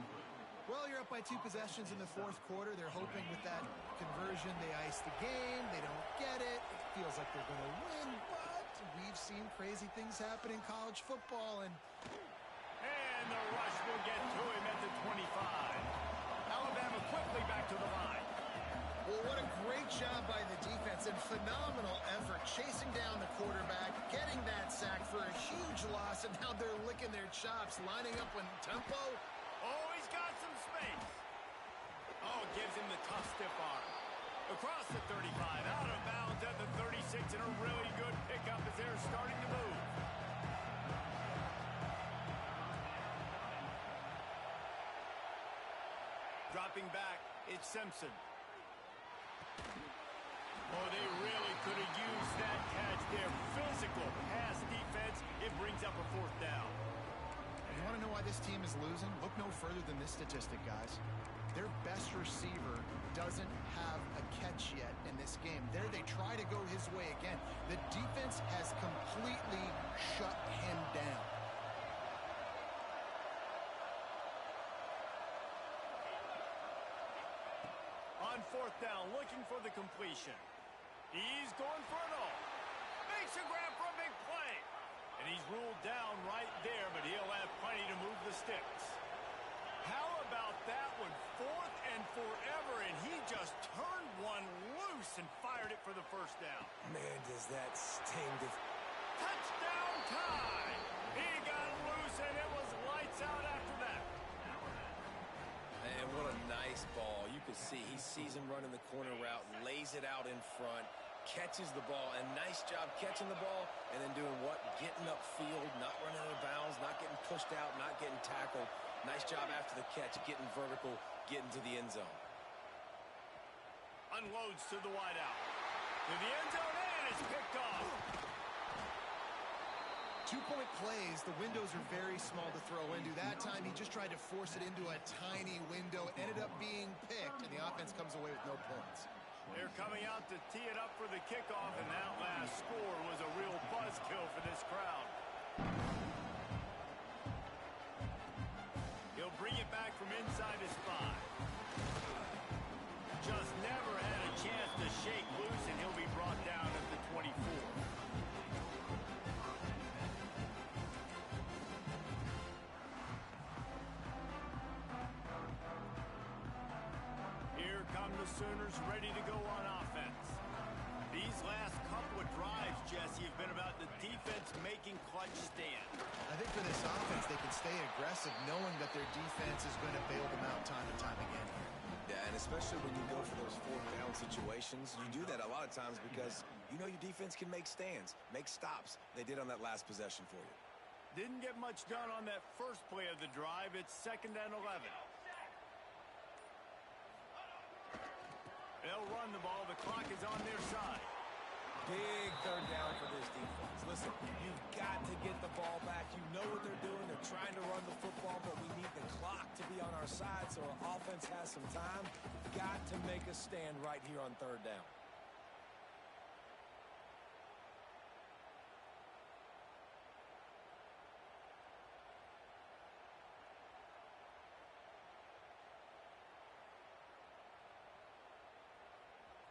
Well, you're up by 2 possessions in the 4th quarter. They're hoping with that conversion they ice the game. They don't get it. It feels like they're going to win, but we've seen crazy things happen in college football. And the rush will get to him at the 25. Alabama quickly back to the line. Well, what a great job by the defense and phenomenal effort chasing down the quarterback, getting that sack for a huge loss, and now they're licking their chops, lining up with tempo. Oh, he's got some space. Oh, gives him the tough stiff arm. Across the 35, out of bounds at the 36, and a really good pickup as they're starting to move. Dropping back, it's Simpson. Oh, they really could have used that catch there. Physical pass defense. It brings up a 4th down. You want to know why this team is losing? Look no further than this statistic, guys. Their best receiver doesn't have a catch yet in this game. There they try to go his way again. The defense has completely shut him down. On 4th down, looking for the completion. He's going for it all. Makes a grab for a big play. And he's ruled down right there, but he'll have plenty to move the sticks. How about that one? 4th and forever, and he just turned one loose and fired it for the 1st down. Man, does that sting. Touchdown time! He got loose, and it was lights out after that. Man, what a nice ball. You can see he sees him running the corner route, lays it out in front, catches the ball, and nice job catching the ball and then doing what? Getting upfield, not running out of bounds, not getting pushed out, not getting tackled. Nice job after the catch, getting vertical, getting to the end zone. Unloads to the wideout. To the end zone, and it's picked off. 2-point plays, the windows are very small to throw into. That time, he just tried to force it into a tiny window. It ended up being picked, and the offense comes away with no points. They're coming out to tee it up for the kickoff, and that last score was a real buzzkill for this crowd. He'll bring it back from inside his 5. Just never had a chance to shake loose, and he'll be brought down at the 24. Here come the Sooners ready to go on offense. These last couple of drives, Jesse, have been about the defense making clutch stands. I think for this offense, they can stay aggressive knowing that their defense is going to bail them out time and time again. Yeah, and especially when you go for those 4th down situations, you do that a lot of times because you know your defense can make stands, make stops. They did on that last possession for you. Didn't get much done on that first play of the drive. It's 2nd and 11. They'll run the ball. The clock is on their side. Big 3rd down for this defense. Listen, you've got to get the ball back. You know what they're doing. They're trying to run the football, but we need the clock to be on our side so our offense has some time. Got to make a stand right here on 3rd down.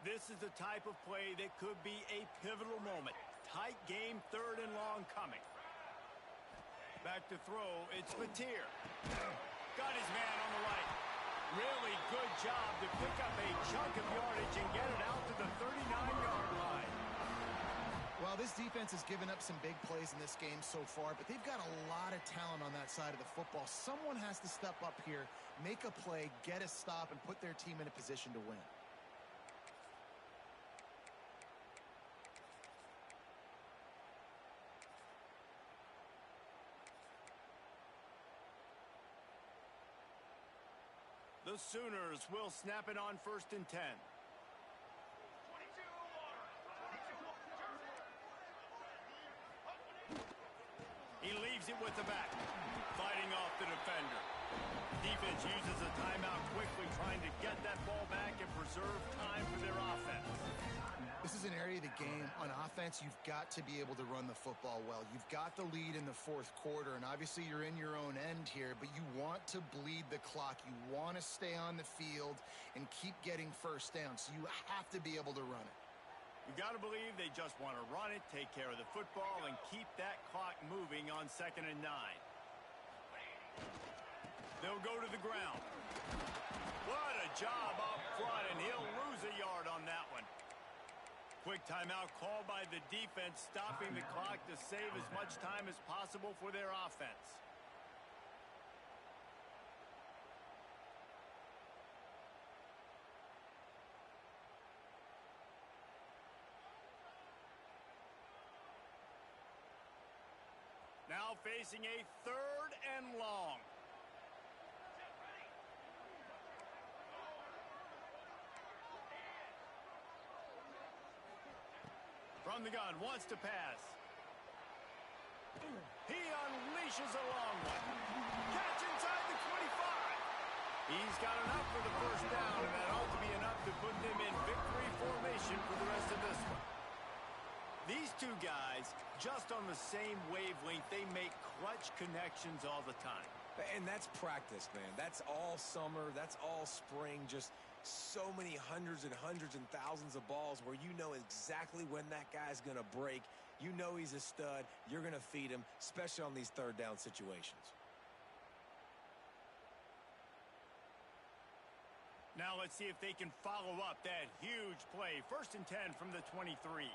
This is the type of play that could be a pivotal moment. Tight game, 3rd and long coming. Back to throw, it's Mateer. Got his man on the right. Really good job to pick up a chunk of yardage and get it out to the 39-yard line. Well, this defense has given up some big plays in this game so far, but they've got a lot of talent on that side of the football. Someone has to step up here, make a play, get a stop, and put their team in a position to win. The Sooners will snap it on 1st and 10. 22 He leaves it with the back, fighting off the defender. Defense uses a timeout quickly, trying to get that ball back and preserve time for their offense. This is an area of the game. On offense, you've got to be able to run the football well. You've got the lead in the 4th quarter, and obviously you're in your own end here, but you want to bleed the clock. You want to stay on the field and keep getting first down, so you have to be able to run it. You got to believe they just want to run it, take care of the football, and keep that clock moving on 2nd and 9. They'll go to the ground. What a job up front, and he'll lose a yard on that one. Quick timeout called by the defense, stopping the clock to save as much time as possible for their offense. Now facing a 3rd and long. From the gun, wants to pass. He unleashes a long one. Catch inside the 25. He's got enough for the 1st down, and that ought to be enough to put them in victory formation for the rest of this one. These two guys, just on the same wavelength, they make clutch connections all the time. And that's practice, man. That's all summer. That's all spring. Just so many hundreds and thousands of balls where you know exactly when that guy's going to break. You know he's a stud. You're going to feed him, especially on these 3rd down situations. Now let's see if they can follow up that huge play. 1st and 10 from the 23.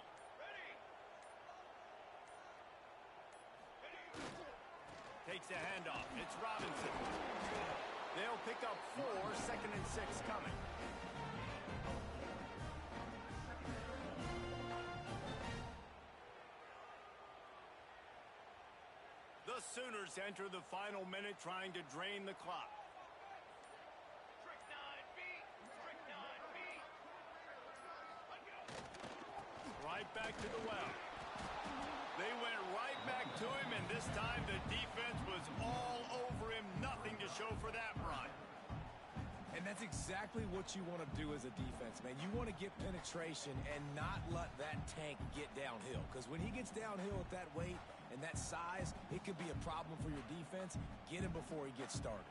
Takes a handoff. It's Robinson. They'll pick up 4, 2nd and 6 coming. The Sooners enter the final minute trying to drain the clock. Right back to the well. They went right back to him, and this time the defense was all over him. Nothing to show for that run. And that's exactly what you want to do as a defense, man. You want to get penetration and not let that tank get downhill. Because when he gets downhill at that weight and that size, it could be a problem for your defense. Get him before he gets started.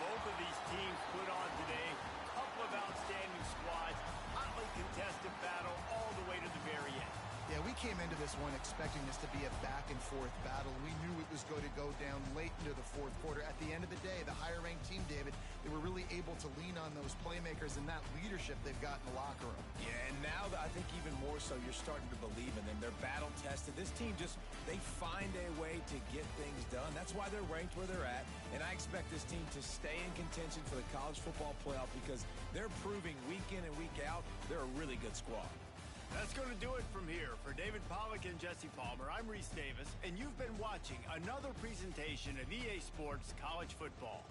Both of these teams put on today. Couple of outstanding squads. Hotly contested battle all the way to the very end. Yeah, we came into this one expecting this to be a back-and-forth battle. We knew it was going to go down late into the 4th quarter. At the end of the day, the higher-ranked team, David, they were really able to lean on those playmakers and that leadership they've got in the locker room. Yeah, and now I think even more so, you're starting to believe in them. They're battle-tested. This team they find a way to get things done. That's why they're ranked where they're at. And I expect this team to stay in contention for the college football playoff because they're proving week in and week out they're a really good squad. That's going to do it from here. For David Pollack and Jesse Palmer, I'm Reese Davis, and you've been watching another presentation of EA Sports College Football.